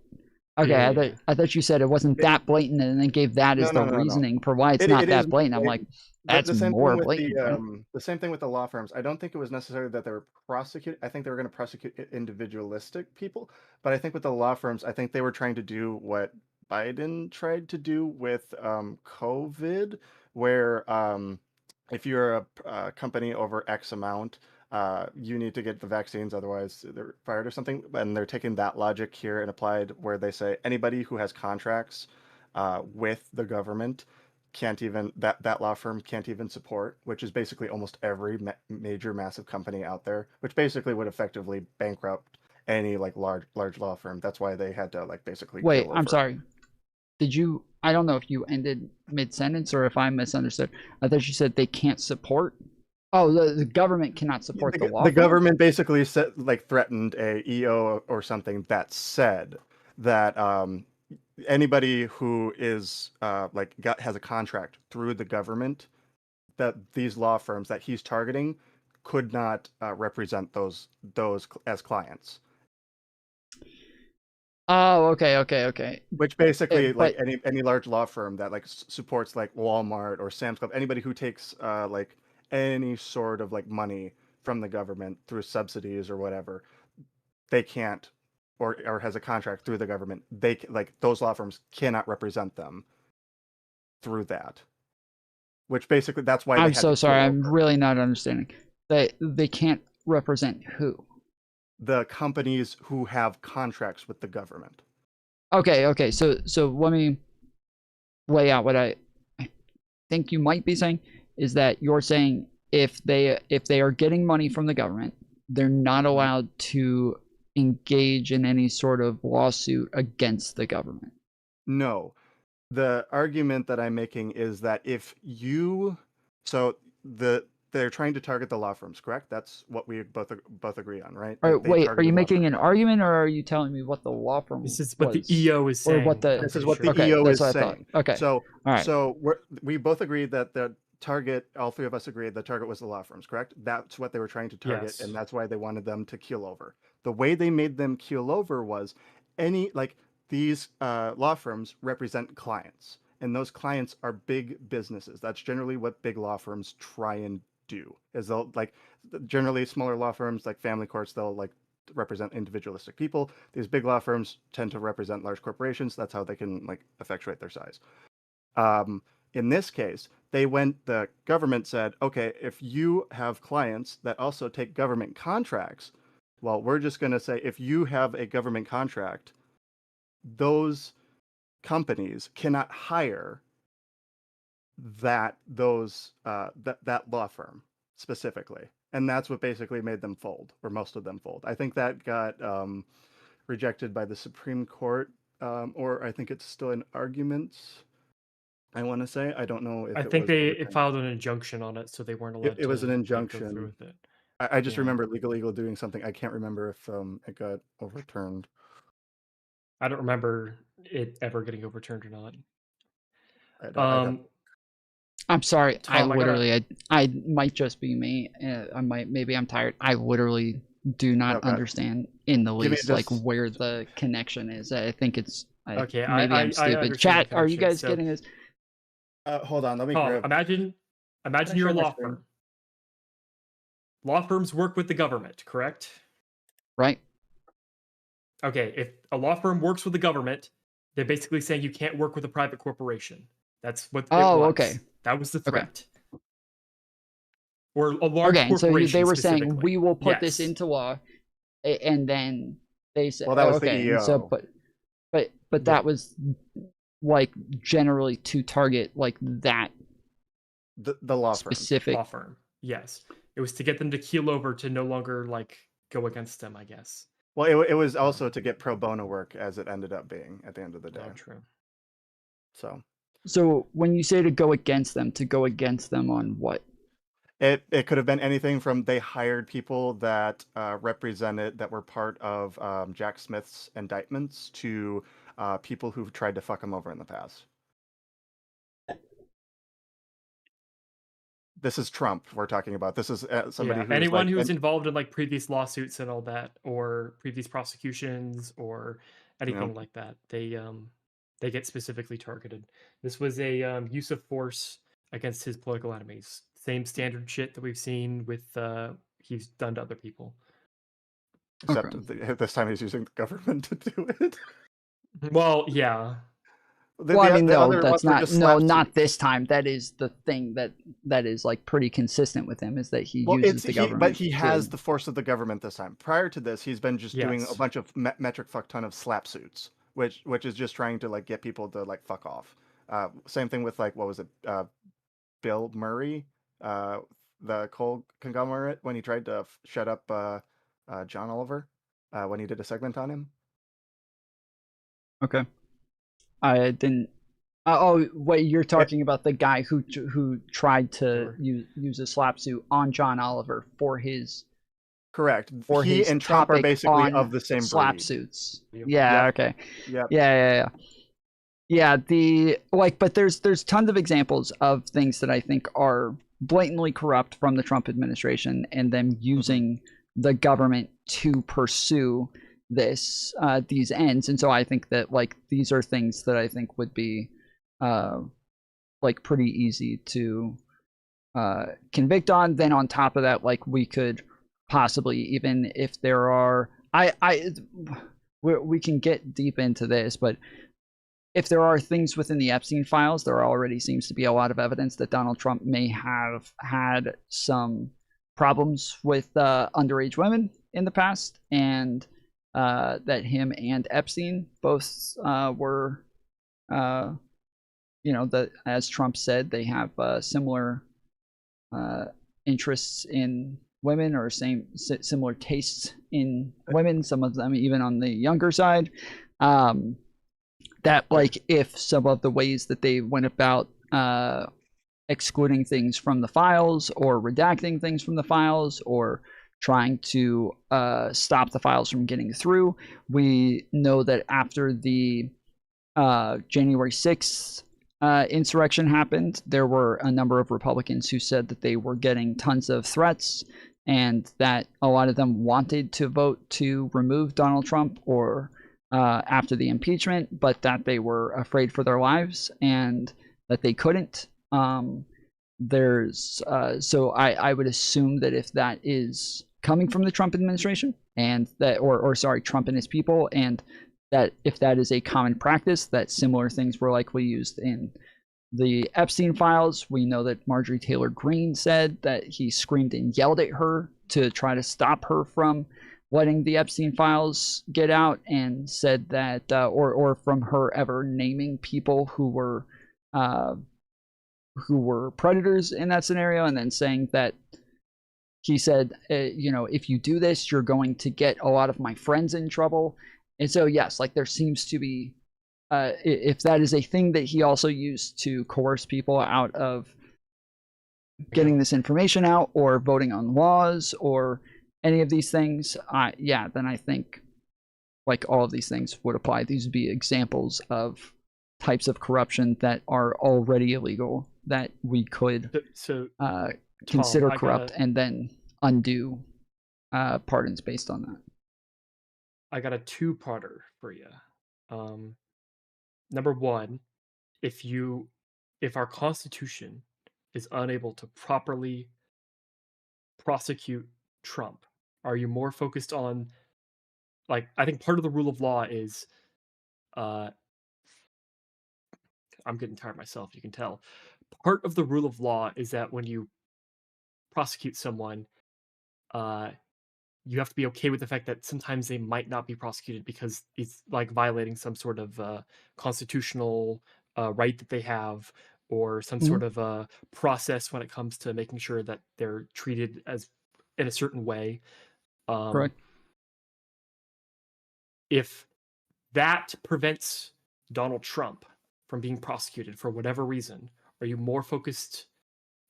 Okay, Yeah. I thought you said it wasn't that blatant and then gave that as the No. reasoning for why it's It not is that more blatant. I'm like, blatant. that's The same more thing with blatant, right? the same thing with the law firms. I don't think it was necessarily that they were prosecute. I think they were going to prosecute individualistic people, but I think with the law firms, I think they were trying to do what Biden tried to do with COVID, where if you're a company over X amount, you need to get the vaccines, otherwise they're fired or something. And they're taking that logic here and applied where they say anybody who has contracts with the government can't even that law firm can't even support, which is basically almost every major massive company out there, which basically would effectively bankrupt any like large law firm. That's why they had to like basically Wait, kill I'm over. sorry. Did you? I don't know if you ended mid-sentence or if I misunderstood. I thought you said they can't support. Oh, the government cannot support the law The firm? government basically said, like, threatened a EO or something that said that anybody who is has a contract through the government, that these law firms that he's targeting could not represent those as clients. Oh, okay. Which basically, like but any large law firm that like supports like Walmart or Sam's Club, anybody who takes like any sort of like money from the government through subsidies or whatever, they can't, or has a contract through the government. They like those law firms cannot represent them through that. Which basically that's why they I'm had so to sorry. kill I'm really not understanding. They can't represent who? the companies who have contracts with the government. Okay. So let me lay out what I think you might be saying is that you're saying if they are getting money from the government, they're not allowed to engage in any sort of lawsuit against the government. No. The argument that I'm making is that if you, so they're trying to target the law firms, correct? That's what we both agree on, right? All right, They wait, are targeted you law making firms. an argument, or are you telling me what the law firm This is what the was? EO is Or saying. what the... This is what the Okay, EO that's is what I thought. saying. Okay. So, all right. so we both agreed that the target, all three of us agreed the target was the law firms, correct? That's what they were trying to target, Yes. and that's why they wanted them to keel over. The way they made them keel over was these law firms represent clients, and those clients are big businesses. That's generally what big law firms try and do. Is they'll generally smaller law firms like family courts, they'll represent individualistic people. These big law firms tend to represent large corporations. That's how they can effectuate their size. In this case, the government said, okay, if you have clients that also take government contracts, well, we're just going to say if you have a government contract, those companies cannot hire that law firm specifically. And that's what basically made them fold, or most of them fold. I think that got rejected by the Supreme Court, or I think it's still in arguments. I want to say, I don't know if I think they filed an injunction on it, so they weren't allowed it was to an go injunction. through with it. I just Yeah. remember Legal Eagle doing something. I can't remember if it got overturned. I don't remember it ever getting overturned or not. I'm sorry. Tom, I might just be me. Maybe I'm tired. I literally do not understand in the least where the connection is. I think it's okay. Maybe I'm stupid. Chat, are you guys getting this? Hold on, let me Tom, grab. imagine you're a law firm. Law firms work with the government, correct? Right. Okay, if a law firm works with the government, they're basically saying you can't work with a private corporation. That's what it was. Okay. That was the threat. Or a large corporation. Okay, so they were saying we will put Yes. this into law, and then they said, Well, that was the okay. EO. So, but that was generally to target that the law firm. Specific law firm. Yes, it was to get them to keel over to no longer go against them, I guess. Well, it was also to get pro bono work, as it ended up being at the end of the day. Oh, true. So when you say to go against them on what? It could have been anything from they hired people that represented, that were part of Jack Smith's indictments, to people who've tried to fuck him over in the past. This is Trump we're talking about. This is somebody who's anyone who's involved in previous lawsuits and all that, or previous prosecutions, or anything like that. They get specifically targeted. This was a use of force against his political enemies. Same standard shit that we've seen with he's done to other people. Except this time he's using the government to do it. Well, yeah. That's not. No, not this time. That is the thing that is pretty consistent with him, is that he uses the government. But he has the force of the government this time. Prior to this, he's been just doing a bunch of metric fuck ton of slap suits, which is just trying to get people to fuck off. Same thing with what was it, Bill Murray, the coal conglomerate, when he tried to shut up John Oliver when he did a segment on him. Okay. I didn't. Oh wait, you're talking about the guy who tried to use a slap suit on John Oliver for his. Correct. For he his and Trump are basically of the same slap breed. suits. Yep. Yeah. Okay. Yep. Yeah. But there's tons of examples of things that I think are blatantly corrupt from the Trump administration, and them using the government to pursue these ends. And so I think that these are things that I think would be pretty easy to convict on. Then on top of that, we could possibly, even if there are we can get deep into this, but if there are things within the Epstein files, there already seems to be a lot of evidence that Donald Trump may have had some problems with underage women in the past, and that him and Epstein both were, that, as Trump said, they have similar interests in women, or similar tastes in women, some of them even on the younger side. That if some of the ways that they went about excluding things from the files or redacting things from the files or trying to stop the files from getting through. We know that after the January 6th insurrection happened, there were a number of Republicans who said that they were getting tons of threats and that a lot of them wanted to vote to remove Donald Trump or after the impeachment, but that they were afraid for their lives and that they couldn't. So I would assume that if that is coming from the Trump administration and that, or sorry, Trump and his people, and that if that is a common practice, that similar things were likely used in the Epstein files. We know that Marjorie Taylor Greene said that he screamed and yelled at her to try to stop her from letting the Epstein files get out, and said that, or from her ever naming people who were predators in that scenario, and then saying that he said, if you do this, you're going to get a lot of my friends in trouble. And so, yes, like there seems to be, if that is a thing that he also used to coerce people out of getting this information out or voting on laws or any of these things, then I think like all of these things would apply. These would be examples of types of corruption that are already illegal that we could consider corrupt and then undo pardons based on that. I got a two-parter for you. Number one, if our Constitution is unable to properly prosecute Trump, are you more focused on, like, I think part of the rule of law is, I'm getting tired myself, you can tell. Part of the rule of law is that when you prosecute someone, you have to be okay with the fact that sometimes they might not be prosecuted because it's like violating some sort of constitutional right that they have, or some sort of process when it comes to making sure that they're treated as in a certain way. Correct. If that prevents Donald Trump from being prosecuted for whatever reason, are you more focused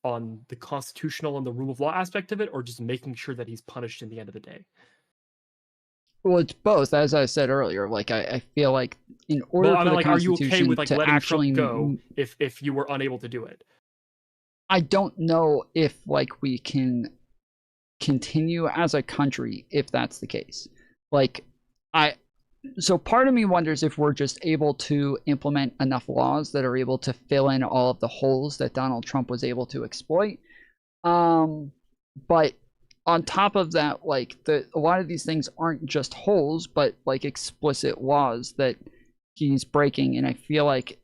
on the constitutional and the rule of law aspect of it, or just making sure that he's punished in the end of the day? Well, it's both, as I said earlier. Like I feel like in order for the are you Constitution okay with like to letting actually Trump go if you were unable to do it? I don't know if like we can continue as a country if that's the case. Like so part of me wonders if we're just able to implement enough laws that are able to fill in all of the holes that Donald Trump was able to exploit. But on top of that, like a lot of these things aren't just holes, but like explicit laws that he's breaking. And I feel like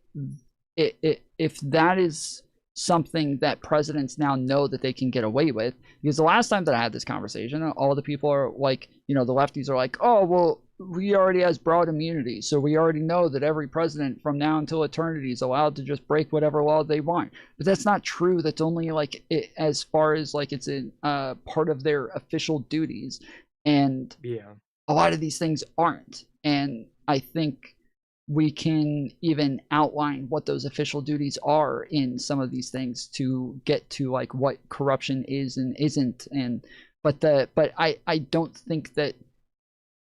if that is something that presidents now know that they can get away with, because the last time that I had this conversation, all the people are like, the lefties are like, oh, well, we already has broad immunity, so we already know that every president from now until eternity is allowed to just break whatever law they want. But that's not true. That's only like as far as like it's a part of their official duties, and a lot of these things aren't. And I think we can even outline what those official duties are in some of these things to get to like what corruption is and isn't. And but I don't think that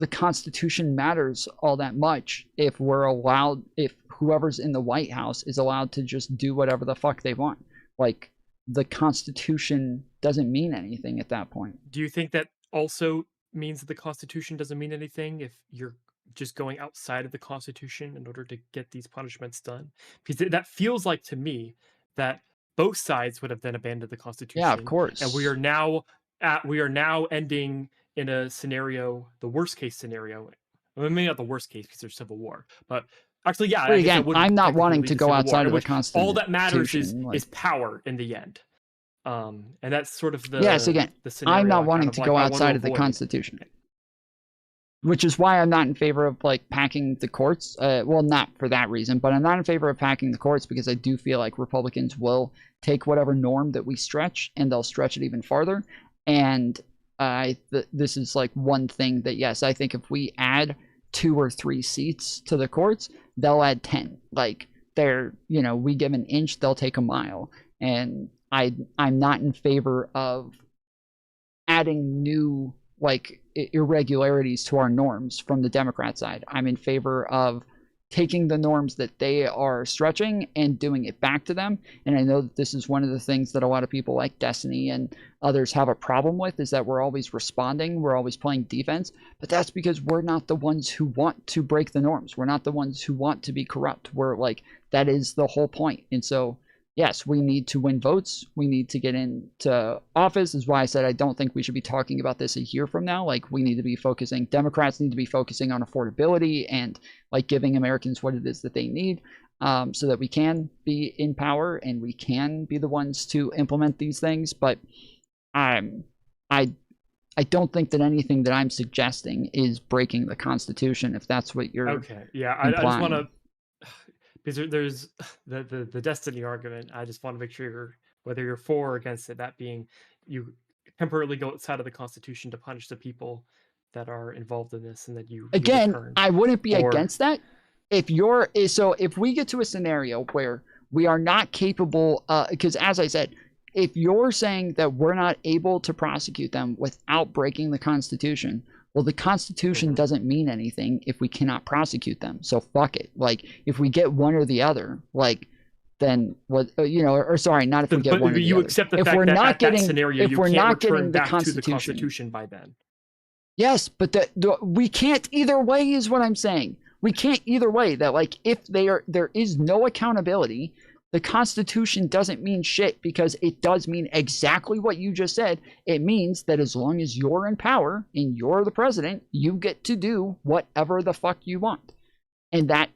the Constitution matters all that much if whoever's in the White House is allowed to just do whatever the fuck they want. Like the Constitution doesn't mean anything at that point. Do you think that also means that the Constitution doesn't mean anything if you're just going outside of the Constitution in order to get these punishments done? Because that feels like to me that both sides would have then abandoned the Constitution. Yeah, of course. And we are now ending in a scenario, the worst case scenario. Well, maybe not the worst case because there's civil war, but actually, yeah. But again, I'm not wanting to go outside of the Constitution. All that matters is power in the end. And that's sort of the again, the scenario I'm not wanting to go outside of the Constitution, which is why I'm not in favor of like packing the courts. Well, not for that reason, but I'm not in favor of packing the courts because I do feel like Republicans will take whatever norm that we stretch and they'll stretch it even farther. And this is like one thing that, yes, I think if we add 2 or 3 seats to the courts, they'll add 10. Like we give an inch, they'll take a mile. and I'm not in favor of adding new like irregularities to our norms from the Democrat side. I'm in favor of taking the norms that they are stretching and doing it back to them. And I know that this is one of the things that a lot of people like Destiny and others have a problem with, is that we're always responding, we're always playing defense, but that's because we're not the ones who want to break the norms. We're not the ones who want to be corrupt. We're like, that is the whole point. And so yes, we need to win votes. We need to get into office. Is why I said I don't think we should be talking about this a year from now. Like, we need to be focusing, Democrats need to be focusing on affordability and like giving Americans what it is that they need, so that we can be in power and we can be the ones to implement these things. But I don't think that anything that I'm suggesting is breaking the Constitution, if that's what you're Okay. Yeah. I just want to, because there's the Destiny argument. I just want to make sure whether you're for or against it, that being you temporarily go outside of the Constitution to punish the people that are involved in this, and that you again, return. I wouldn't be Or- against that. If we get to a scenario where we are not capable, because as I said, if you're saying that we're not able to prosecute them without breaking the Constitution, well, the Constitution doesn't mean anything if we cannot prosecute them. So fuck it. Like, if we get one or the other, like, then what, or sorry, not if we get But one or the you other. accept the If fact we're that not at getting, that scenario, if you we're can't not return getting the back to the Constitution, Constitution by then. yes, but we can't either way is what I'm saying. We can't either way. That like, if there is no accountability, the Constitution doesn't mean shit, because it does mean exactly what you just said. It means that as long as you're in power and you're the president, you get to do whatever the fuck you want. And that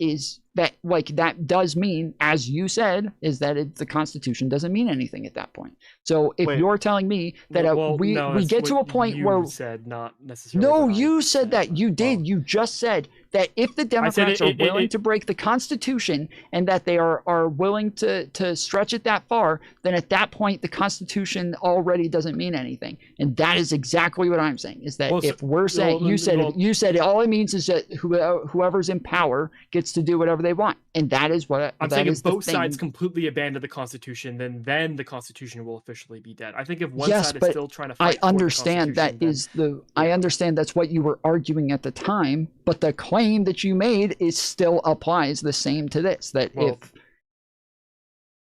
does mean, as you said, is that the Constitution doesn't mean anything at that point. So if you're telling me that we get to a point where said, not necessarily. no, you said that. You did. You just said that if the Democrats are willing to break the Constitution and that they are willing to stretch it that far, then at that point the Constitution already doesn't mean anything. And that is exactly what I'm saying. Is that if we're saying, you said all it means is that whoever's in power gets to do whatever they want, and that is what I'm saying. If both sides completely abandon the Constitution, then the Constitution will officially be dead. I think if one side is still trying to fight I understand for the Constitution, I understand that's what you were arguing at the time, but the claim that you made still applies the same to this. That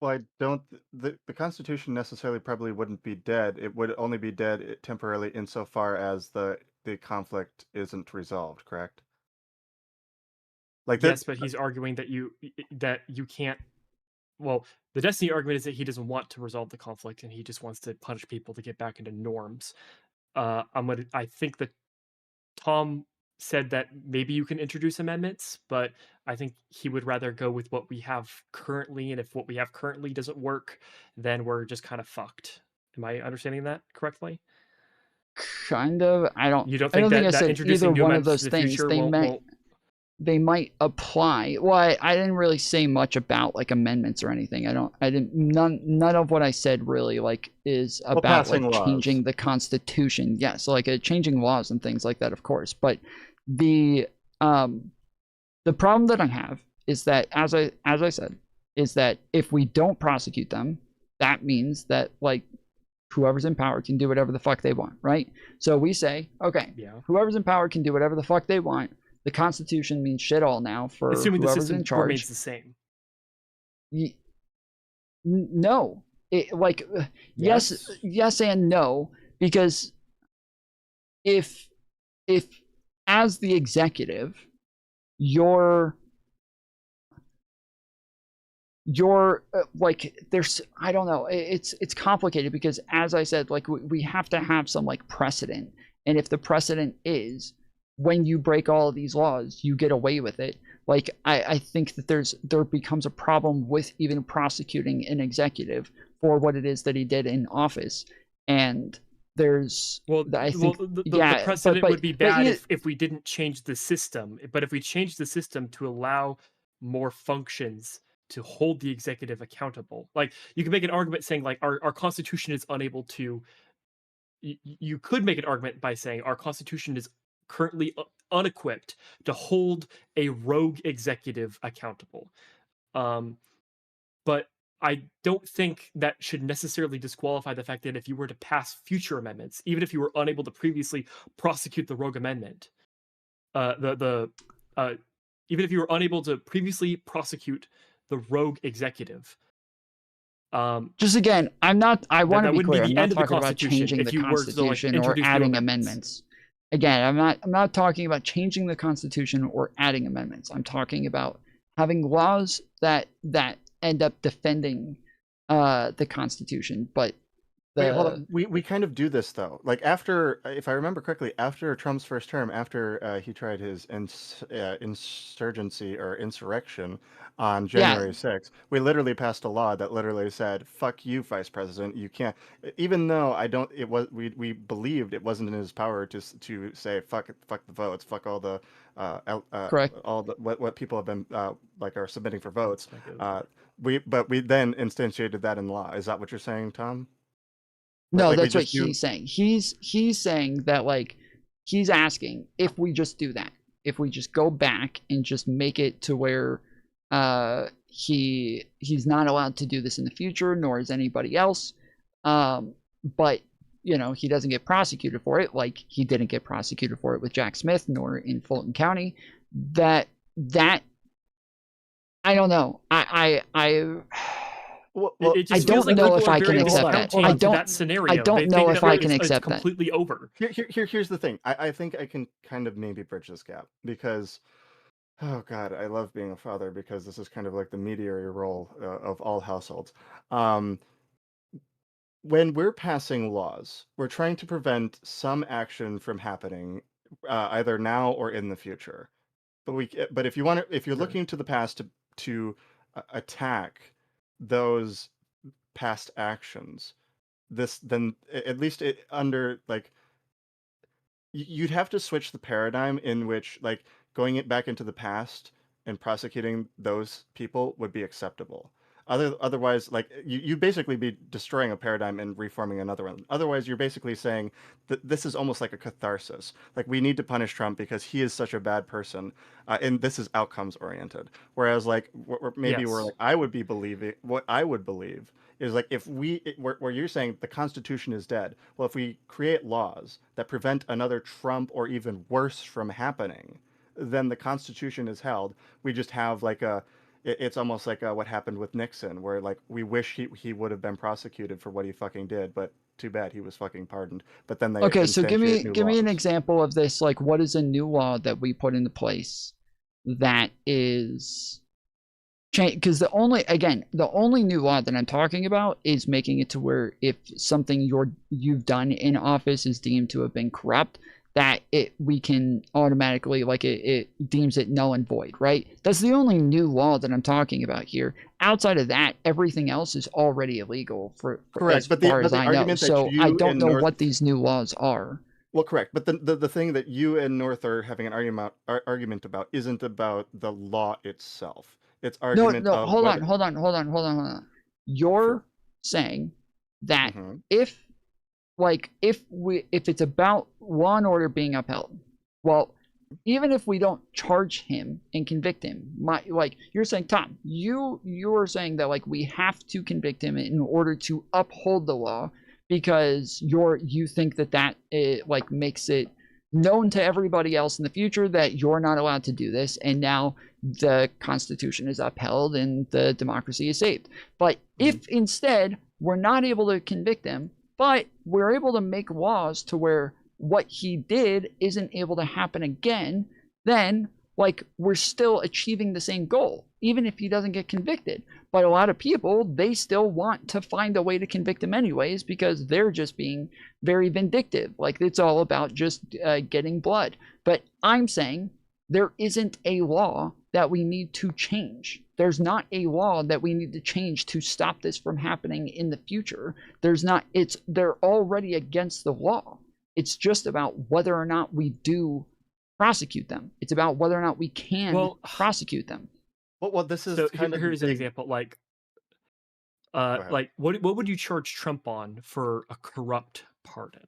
I don't. The Constitution necessarily probably wouldn't be dead. It would only be dead temporarily insofar as the conflict isn't resolved. Correct? Like yes, but he's arguing that you can't. Well, the Destiny argument is that he doesn't want to resolve the conflict and he just wants to punish people to get back into norms. I think that Tom said that maybe you can introduce amendments, but I think he would rather go with what we have currently, and if what we have currently doesn't work, then we're just kind of fucked. Am I understanding that correctly? Kind of. I don't think think I that said introducing either new one of amendments those to the things. future They might apply. Well, I didn't really say much about like amendments or anything. None of what I said really like is about like changing the Constitution. Yeah, so like changing laws and things like that, of course. But the problem that I have is that, as I said, is that if we don't prosecute them, that means that like whoever's in power can do whatever the fuck they want, right? So we say, okay, whoever's in power can do whatever the fuck they want. The Constitution means shit all now for assuming the whoever's system in charge. remains the same. No, yes and no, because if as the executive, you're like, there's, I don't know, it's complicated, because as I said, like we have to have some like precedent, and if the precedent is when you break all of these laws, you get away with it. Like, I think that there becomes a problem with even prosecuting an executive for what it is that he did in office. And there's, I think, the precedent would be bad if we didn't change the system. But if we change the system to allow more functions to hold the executive accountable, like you can make an argument saying like our Constitution is unable to. You could make an argument by saying our Constitution is currently unequipped to hold a rogue executive accountable. But I don't think that should necessarily disqualify the fact that if you were to pass future amendments, even if you were unable to previously prosecute the rogue amendment, even if you were unable to previously prosecute the rogue executive, just again, I want to that be wouldn't be clear. I'm the not end of the talking about Constitution changing if the you were to like Constitution or introduce new adding amendments. Again, I'm not talking about changing the Constitution or adding amendments. I'm talking about having laws that end up defending the Constitution. But Wait, hold on. We kind of do this though. Like after, if I remember correctly, after Trump's first term, after he tried his insurgency or insurrection on January 6th, we literally passed a law that literally said, "Fuck you, Vice President. You can't." Even though we believed it wasn't in his power to say fuck the votes, fuck all the correct, all the what people have been like are submitting for votes. We then instantiated that in law. Is that what you're saying, Tom? No, that's what he's saying. He's saying that like he's asking if we just do that, if we just go back and just make it to where he's not allowed to do this in the future, nor is anybody else. But you know, he doesn't get prosecuted for it, like he didn't get prosecuted for it with Jack Smith, nor in Fulton County. That I don't know. I don't know if I can accept that. I don't know if I can accept that. Completely over. Here's the thing. I think I can kind of maybe bridge this gap because, oh God, I love being a father because this is kind of like the mediator role of all households. When we're passing laws, we're trying to prevent some action from happening either now or in the future. But if you're looking to the past to attack those past actions, then at least under like you'd have to switch the paradigm in which like going back into the past and prosecuting those people would be acceptable. Otherwise, like you'd basically be destroying a paradigm and reforming another one. Otherwise, you're basically saying that this is almost like a catharsis. Like we need to punish Trump because he is such a bad person, and this is outcomes oriented. Whereas, like what I would believe is like if where you're saying the Constitution is dead. Well, if we create laws that prevent another Trump or even worse from happening, then the Constitution is held. We just have like it's almost like what happened with Nixon, where like we wish he would have been prosecuted for what he fucking did, but too bad he was fucking pardoned. But then they so give me an example of this. Like, what is a new law that we put into place that is change? Because the only new law that I'm talking about is making it to where if something you've done in office is deemed to have been corrupt, that we can automatically, like it deems it null and void, right? That's the only new law that I'm talking about here. Outside of that, everything else is already illegal for as far as I know. So I don't know what these new laws are. Well, correct, but the thing that you and North are having an argument about isn't about the law itself. It's argument. No, hold on. You're saying that if it's about law and order being upheld, well, even if we don't charge him and convict him, you're saying, Tom, you're saying that like we have to convict him in order to uphold the law because you think that like makes it known to everybody else in the future that you're not allowed to do this, and now the Constitution is upheld and the democracy is saved. But if instead we're not able to convict him, but we're able to make laws to where what he did isn't able to happen again, then like we're still achieving the same goal, even if he doesn't get convicted. But a lot of people, they still want to find a way to convict him anyways because they're just being very vindictive. Like it's all about just getting blood. But I'm saying there isn't a law that we need to change. There's not a law that we need to change to stop this from happening in the future. They're already against the law. It's just about whether or not we do prosecute them. It's about whether or not we can prosecute them. Well, this is here's an example. Like what would you charge Trump on for a corrupt pardon?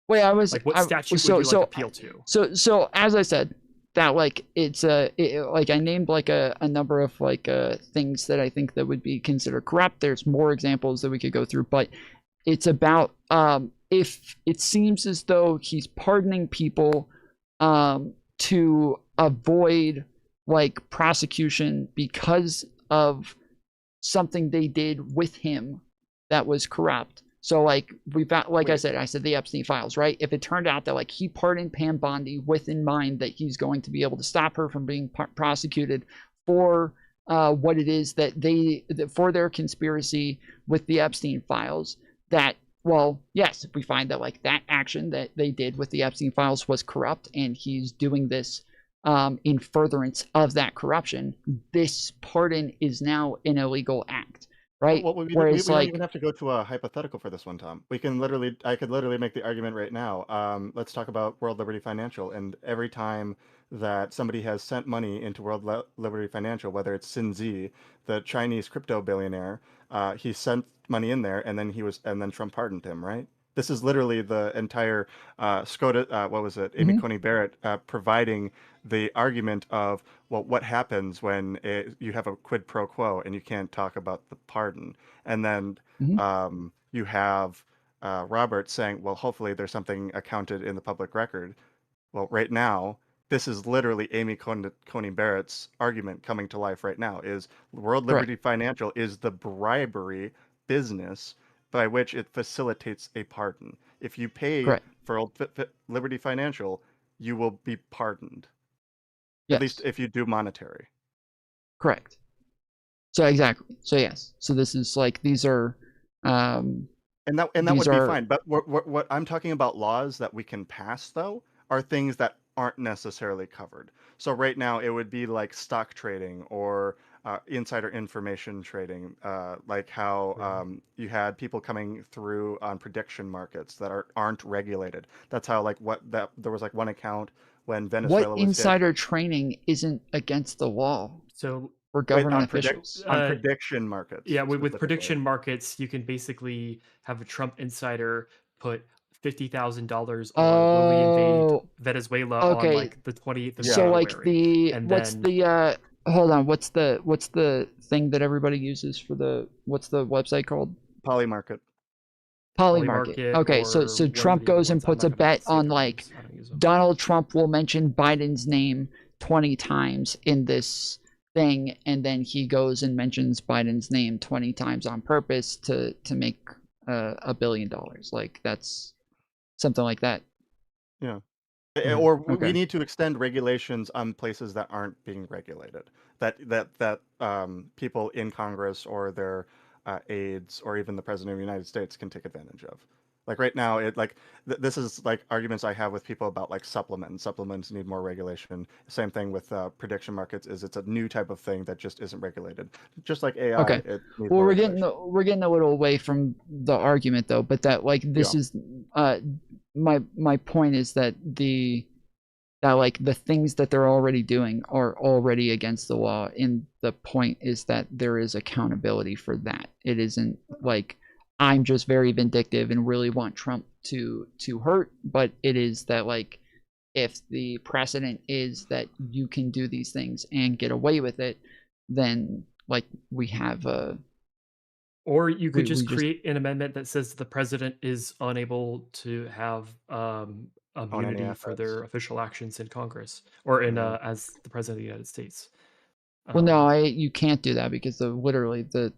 Wait, what statute would you appeal to? So as I said, that like like I named like a number of like things that I think that would be considered corrupt. There's more examples that we could go through, but it's about if it seems as though he's pardoning people to avoid like prosecution because of something they did with him that was corrupt. So like we've got, like I said the Epstein files, right? If it turned out that like he pardoned Pam Bondi with in mind that he's going to be able to stop her from being prosecuted for what it is that for their conspiracy with the Epstein files, that, well, yes, if we find that like that action that they did with the Epstein files was corrupt and he's doing this in furtherance of that corruption, this pardon is now an illegal act. Right. Well, we Whereas don't like even have to go to a hypothetical for this one, Tom. I could literally make the argument right now. Let's talk about World Liberty Financial. And every time that somebody has sent money into World Liberty Financial, whether it's Sin Zi, the Chinese crypto billionaire, he sent money in there, and then Trump pardoned him, right? This is literally the entire Amy Coney Barrett providing the argument of, well, what happens when you have a quid pro quo and you can't talk about the pardon, and then you have Robert saying, well, hopefully there's something accounted in the public record. Well, right now, this is literally Amy Coney Barrett's argument coming to life right now. Is World Liberty Financial is the bribery business by which it facilitates a pardon. If you pay for Liberty Financial, you will be pardoned. Yes. At least if you do monetary. Correct. So exactly. So yes. So this is like, these are and that would be fine. But what I'm talking about, laws that we can pass though, are things that aren't necessarily covered. So right now it would be like stock trading or insider information trading, like how you had people coming through on prediction markets that aren't regulated. That's how there was like one account when Venezuela what was insider trading isn't against the law. So for government officials on prediction markets. Yeah, with prediction markets, you can basically have a Trump insider put $50,000 on when we invade Venezuela on like the 20th of so January. like what's the thing that everybody uses for what's the website called? Polymarket. Polymarket. Okay, so Trump goes and puts a bet on like Donald Trump will mention Biden's name 20 times in this thing, and then he goes and mentions Biden's name 20 times on purpose to make $1 billion. Like that's something like that. Yeah. Or we need to extend regulations on places that aren't being regulated. That people in Congress or their aides or even the president of the United States can take advantage of. Like right now, this is like arguments I have with people about like supplements. Supplements need more regulation. Same thing with prediction markets. It's a new type of thing that just isn't regulated. Just like AI. Okay. Well, we're getting a little away from the argument though, but that like this is my point is that like the things that they're already doing are already against the law, and the point is that there is accountability for that. It isn't like I'm just very vindictive and really want Trump to hurt, but it is that like if the precedent is that you can do these things and get away with it, then like we have a or you could just create an amendment that says the president is unable to have immunity for their official actions in Congress or in as the president of the United States. Well, no, you can't do that because literally the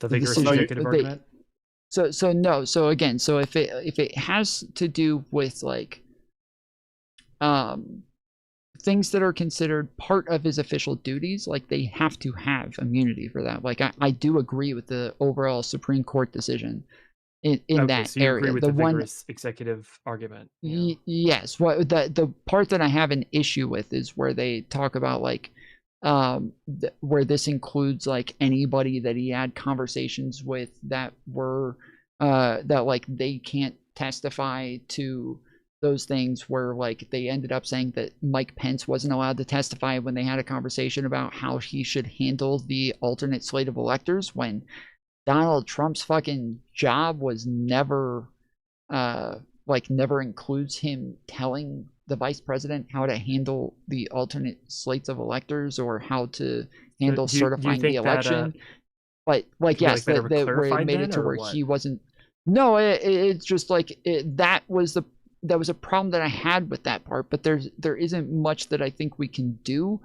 vigorous executive argument. So no. So again, so if it has to do with like things that are considered part of his official duties, like they have to have immunity for that. Like I do agree with the overall Supreme Court decision in that so you area. Agree with the vigorous executive argument. Yeah. Yes. What the part that I have an issue with is where they talk about like where this includes like anybody that he had conversations with that were that like they can't testify to those things, where like they ended up saying that Mike Pence wasn't allowed to testify when they had a conversation about how he should handle the alternate slate of electors, when Donald Trump's fucking job was never never includes him telling the vice president how to handle the alternate slates of electors or how to handle do you certifying the think that election. But like, do you feel yes, like that ever that where it clarified made it then, to or where what? he wasn't. No, it's just like that was a problem that I had with that part. But there isn't much that I think we can do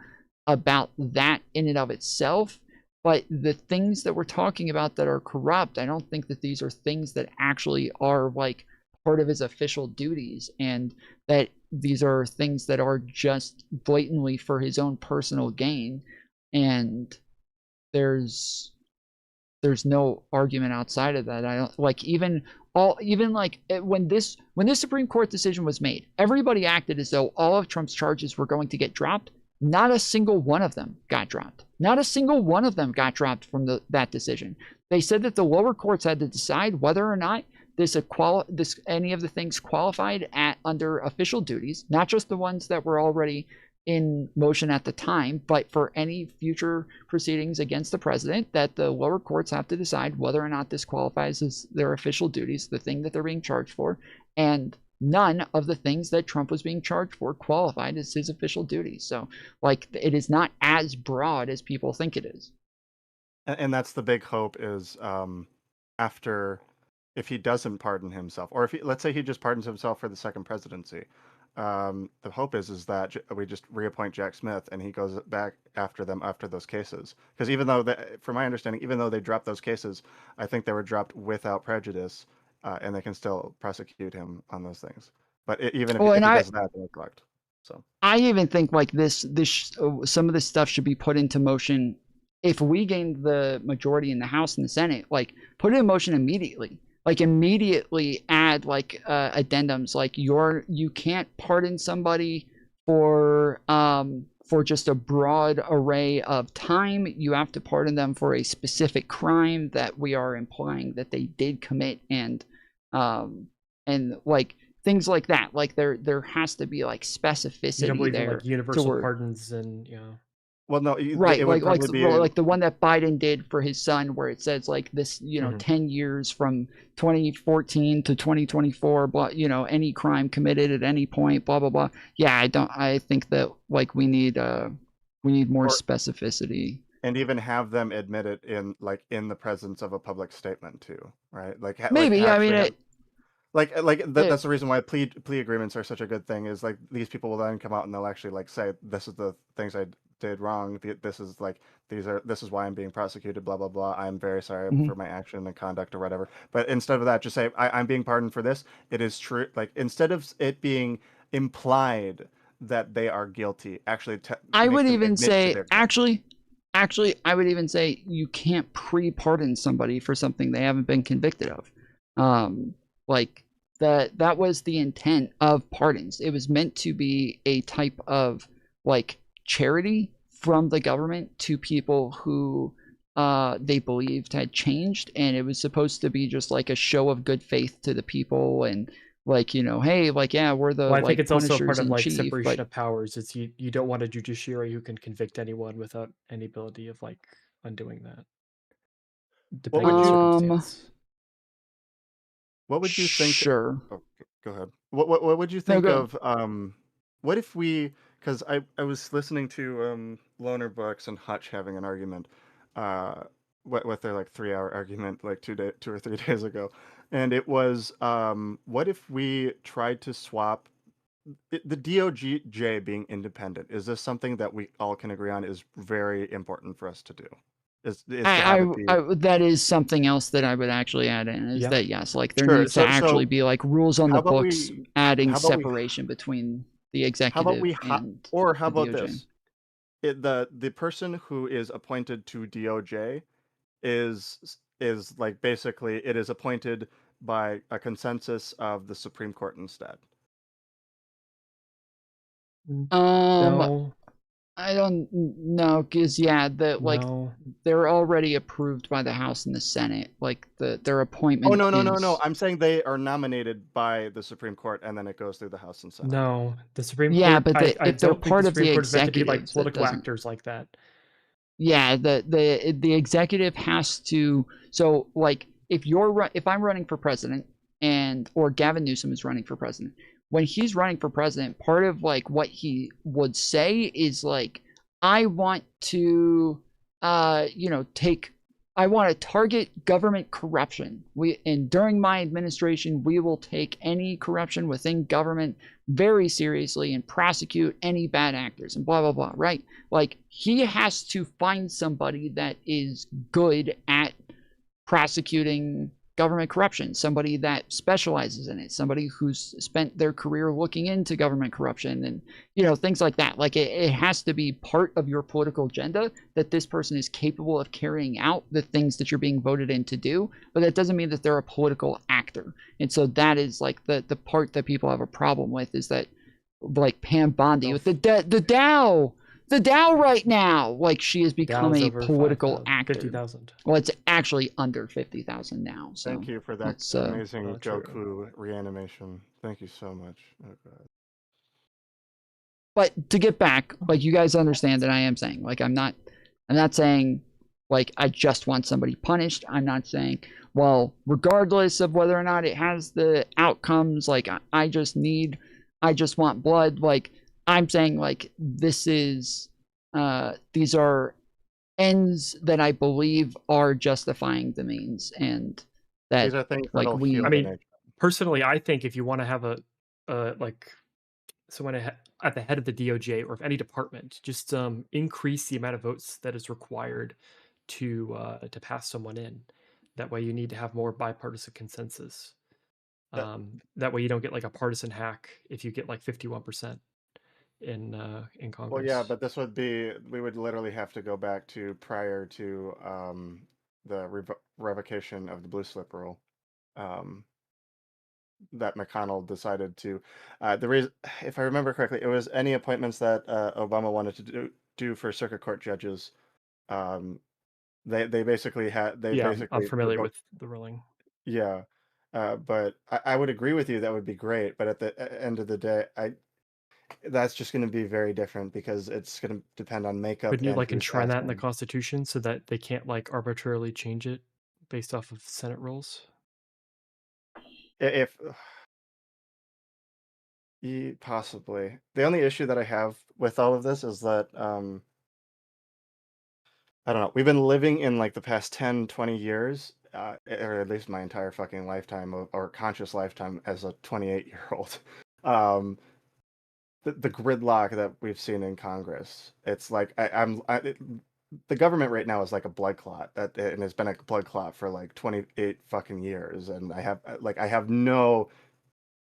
about that in and of itself. But the things that we're talking about that are corrupt, I don't think that these are things that actually are like part of his official duties, and that these are things that are just blatantly for his own personal gain. And there's no argument outside of that. I don't like even like when this Supreme Court decision was made, everybody acted as though all of Trump's charges were going to get dropped. Not a single one of them got dropped. Not a single one of them got dropped from that decision. They said that the lower courts had to decide whether or not any of the things qualified under official duties, not just the ones that were already in motion at the time, but for any future proceedings against the president, that the lower courts have to decide whether or not this qualifies as their official duties, the thing that they're being charged for. And none of the things that Trump was being charged for qualified as his official duties. So, like, it is not as broad as people think it is. And that's the big hope is after, if he doesn't pardon himself, or if let's say he just pardons himself for the second presidency, the hope is that we just reappoint Jack Smith and he goes back after them after those cases. Because even though, from my understanding, even though they dropped those cases, I think they were dropped without prejudice. And they can still prosecute him on those things. But even if he does that, they're correct. So I even think like some of this stuff should be put into motion if we gain the majority in the House and the Senate. Like, put it in motion immediately. Like, immediately add like addendums. Like, you can't pardon somebody for just a broad array of time. You have to pardon them for a specific crime that we are implying that they did commit, and like things like that. Like, there has to be like specificity You don't believe there in like universal pardons and Well, no, right, it would probably be like the one that Biden did for his son, where it says like this, 10 years from 2014 to 2024, but any crime committed at any point, blah blah blah. Yeah, I think that like we need more specificity. And even have them admit it in the presence of a public statement too, right? Like maybe, like, I mean, that's the reason why plea agreements are such a good thing. Is like these people will then come out and they'll actually like say, this is the things I did wrong. This is why I'm being prosecuted. Blah blah blah. I'm very sorry for my action and conduct or whatever. But instead of that, just say I'm being pardoned for this. It is true. Like, instead of it being implied that they are guilty, actually, I would even say actually, I would even say you can't pre-pardon somebody for something they haven't been convicted of. Like, that was the intent of pardons. It was meant to be a type of like charity from the government to people who they believed had changed, and it was supposed to be just like a show of good faith to the people, and like, hey, like, yeah, we're the I think it's also part of like chief, separation of powers. It's you don't want a judiciary who can convict anyone without any ability of like undoing that, depending on the circumstance. What would you think? Sure. Oh, go ahead. What would you think of what if we? Because I was listening to Loner Books and Hutch having an argument, with their like 3-hour argument like 2 or 3 days ago, and it was what if we tried to swap the DOJ being independent? Is this something that we all can agree on is very important for us to do? That is something else that I would actually add in, is that yes, like there needs to actually be like rules on the books adding separation between the executive and how about DOJ. this? The person who is appointed to DOJ is like basically it is appointed by a consensus of the Supreme Court instead. No. I don't know, because they're already approved by the House and the Senate, like their appointment. Oh no! I'm saying they are nominated by the Supreme Court, and then it goes through the House and Senate. No, the Supreme Court. Yeah, but I if they're don't think part the of the Supreme Court is meant to be like executive, political actors like that. Yeah, the executive has to. So like if I'm running for president or Gavin Newsom is running for president, when he's running for president, part of like what he would say is like, I want to, I want to target government corruption. And during my administration, we will take any corruption within government very seriously and prosecute any bad actors and blah, blah, blah, right? Like, he has to find somebody that is good at prosecuting government corruption, somebody that specializes in it, somebody who's spent their career looking into government corruption and, things like that. Like, it has to be part of your political agenda that this person is capable of carrying out the things that you're being voted in to do, but that doesn't mean that they're a political actor. And so that is like the part that people have a problem with, is that like Pam Bondi with the Dow right now, like she has become Dow's a over political actor. 50,000. Well, it's actually under 50,000 now. So Thank you for that it's, amazing Oh, true. Goku reanimation. Thank you so much. Oh, God. But to get back, like, you guys understand that I am saying, like, I'm not saying like I just want somebody punished. I'm not saying, well, regardless of whether or not it has the outcomes, like I just want blood. Like, I'm saying, like, this is these are ends that I believe are justifying the means, and that These are things like that'll we heal I the mean, nation. personally, I think if you want to have like someone at the head of the DOJ or of any department, just increase the amount of votes that is required to pass someone in. That way, you need to have more bipartisan consensus. That way, you don't get like a partisan hack if you get like 51% in Congress. Well, yeah, but this would be, we would literally have to go back to prior to the revocation of the blue slip rule. That McConnell decided to, the reason, if I remember correctly, it was any appointments that Obama wanted to do for circuit court judges. They basically had, Yeah, I'm basically familiar revoked. with the ruling. Yeah, but I would agree with you, that would be great. But at the end of the day, that's just going to be very different, because it's going to depend on makeup Couldn't you and like who's enshrine that in the asking. Constitution so that they can't like arbitrarily change it based off of Senate rules? If possibly. The only issue that I have with all of this is that I don't know. We've been living in like the past 10, 20 years, or at least my entire fucking lifetime or conscious lifetime as a 28-year-old. The gridlock that we've seen in Congress. It's like the government right now is like a blood clot, and it's been a blood clot for like 28 fucking years, and I have no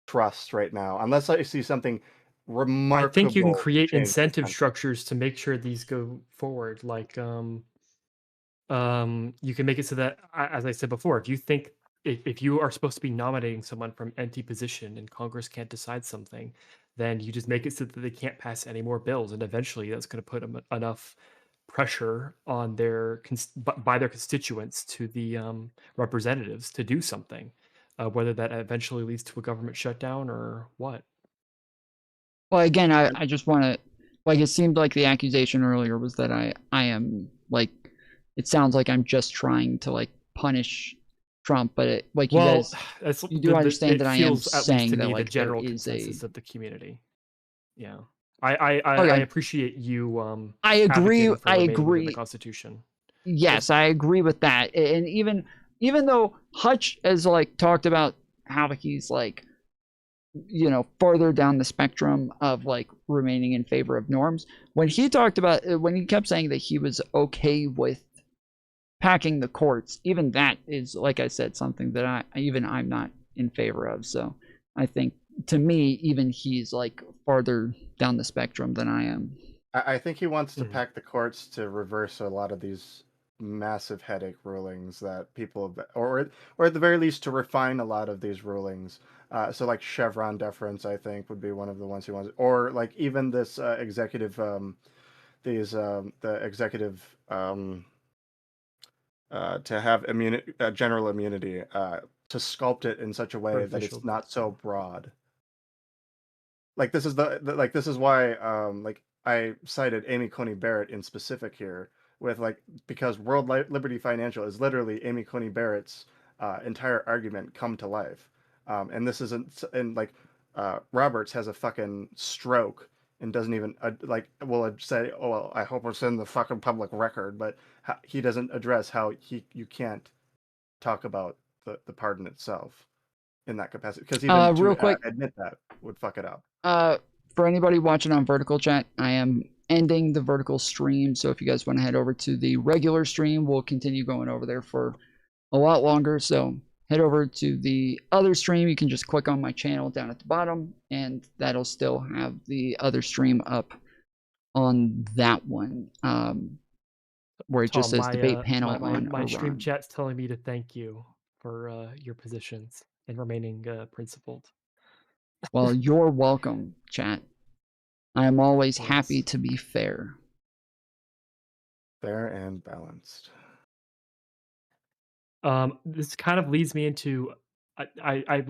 trust right now unless I see something I think you can remarkable create change the incentive country. structures to make sure these go forward. Like, you can make it so that, as I said before, if you are supposed to be nominating someone from empty position and Congress can't decide something, then you just make it so that they can't pass any more bills, and eventually that's going to put enough pressure on by their constituents to the representatives to do something, whether that eventually leads to a government shutdown or what. Well, again, I just want to, like, it seemed like the accusation earlier was that I am like, it sounds like I'm just trying to like punish Trump, but you guys, you do understand that I am saying that like there general is consensus a. of the community. Yeah, I Okay. appreciate you. I agree. advocating for I remaining within agree. the Constitution. Yes, I agree with that. And even though Hutch has like talked about how he's like, farther down the spectrum of like remaining in favor of norms, when he kept saying that he was okay with packing the courts, even that is, like I said, something that I'm not in favor of. So I think, to me, even he's like farther down the spectrum than I am. I think he wants to pack the courts to reverse a lot of these massive headache rulings that people have, or at the very least to refine a lot of these rulings. So like Chevron deference, I think, would be one of the ones he wants, or like even this executive, the executive to have general immunity, to sculpt it in such a way that it's not so broad. Like this is this is why like I cited Amy Coney Barrett in specific here, with like, because World Liberty Financial is literally Amy Coney Barrett's entire argument come to life, and this isn't, and like Roberts has a fucking stroke and doesn't even will say, "Oh well, I hope it's in the fucking public record," but he doesn't address how you can't talk about the pardon itself in that capacity, because even real to quick, admit that would fuck it up. For anybody watching on Vertical Chat, I am ending the Vertical stream, so if you guys want to head over to the regular stream, we'll continue going over there for a lot longer. So head over to the other stream. You can just click on my channel down at the bottom, and that'll still have the other stream up on that one, where it just Tom, says debate panel on my stream Iran. chat's telling me to thank you for your positions and remaining principled. Well, you're welcome, chat. I am always happy to be fair. Fair and balanced. This kind of leads me into I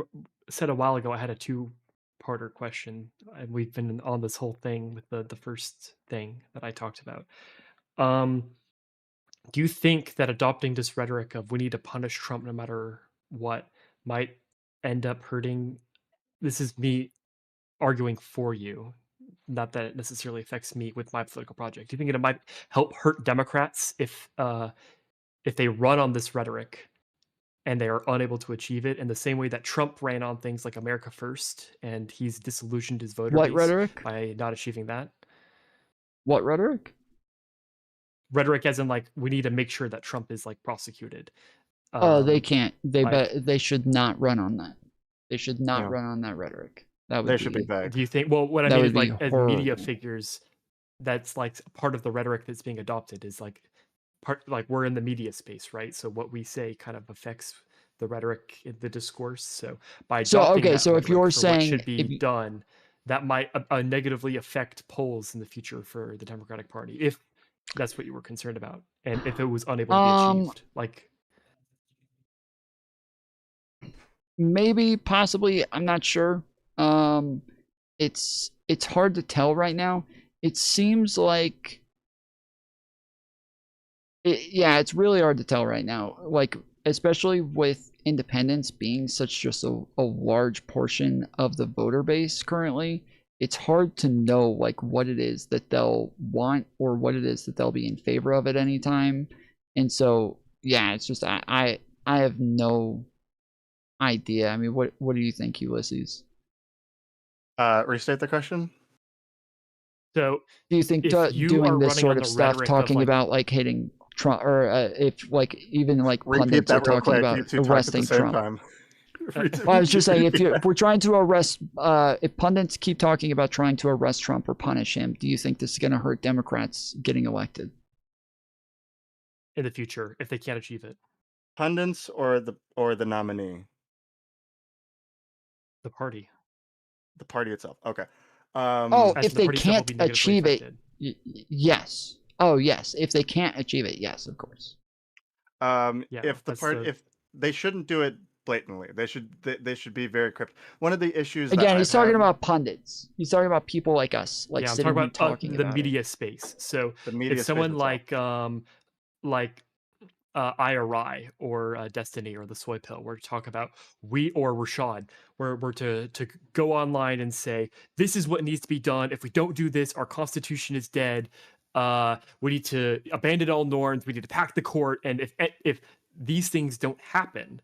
said a while ago I had a two-parter question, and we've been on this whole thing with the first thing that I talked about. Do you think that adopting this rhetoric of we need to punish Trump no matter what might end up hurting? This is me arguing for you, not that it necessarily affects me with my political project. Do you think it might help hurt Democrats if they run on this rhetoric and they are unable to achieve it in the same way that Trump ran on things like America First and he's disillusioned his voter What base rhetoric? by not achieving that? What rhetoric? Rhetoric as in like we need to make sure that Trump is like prosecuted. Oh, they can't. Like, They should not run on that. They should not Yeah. run on that rhetoric. That would They should be vague. do you think? Well, what I that mean would is like be as media horrible. figures, that's like part of the rhetoric that's being adopted is like part like we're in the media space, right? So what we say kind of affects the rhetoric in the discourse. So by So adopting okay, that so if rhetoric you're for what saying should be if you, done, that might negatively affect polls in the future for the Democratic Party, if that's what you were concerned about, and if it was unable to be achieved, like maybe, possibly, I'm not sure. It's hard to tell right now. It seems like yeah, it's really hard to tell right now. Like, especially with independents being such just a large portion of the voter base currently, it's hard to know like what it is that they'll want or what it is that they'll be in favor of at any time. And so yeah, it's just I have no idea. I mean, what do you think, Ulysses? Restate the question. so. Do you think If you are doing this running sort on of the stuff, rhetoric talking of like about like hating Trump, or if like even like Repeat pundits are that real talking quick. about You two talked at the arresting same Trump? time. Well, I was just saying, if we're trying to arrest, if pundits keep talking about trying to arrest Trump or punish him, do you think this is going to hurt Democrats getting elected in the future if they can't achieve it? Pundits or the nominee? The party. The party itself. Okay. Oh, As if the they party itself will can't be negatively achieve it, affected. yes. Oh, yes. If they can't achieve it, yes, of course. Yeah, if the that's part, the- if they shouldn't do it blatantly, they should be very cryptic. One of the issues Again, that he's I've talking had, about pundits. He's talking about people like us, like yeah, I'm sitting talking here about talking the about media space. So the media if someone space itself. like IRI or Destiny or the Soy Pill were to talk about or Rashad, we're to go online and say this is what needs to be done. If we don't do this, our constitution is dead. We need to abandon all norms. We need to pack the court. And if these things don't happen,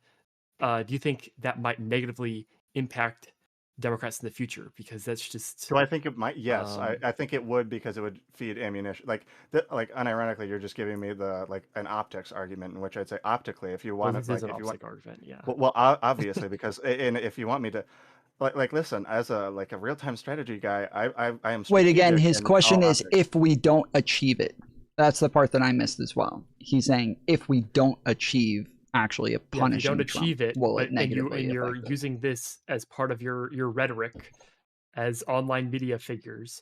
do you think that might negatively impact Democrats in the future? Because that's just. Do I think it might? Yes, I think it would, because it would feed ammunition. Like unironically, you're just giving me an optics argument, in which I'd say optically, if you want This to, is an if you want, argument, yeah. well, obviously, because and if you want me to, listen, as a real-time strategy guy, I am. Wait, again, his in question all is optics. if we don't achieve it. That's the part that I missed as well. He's saying if we don't achieve actually a Yeah, punishing if you don't Trump, achieve it, will but it negatively you're affect it? using this as part of your rhetoric as online media figures,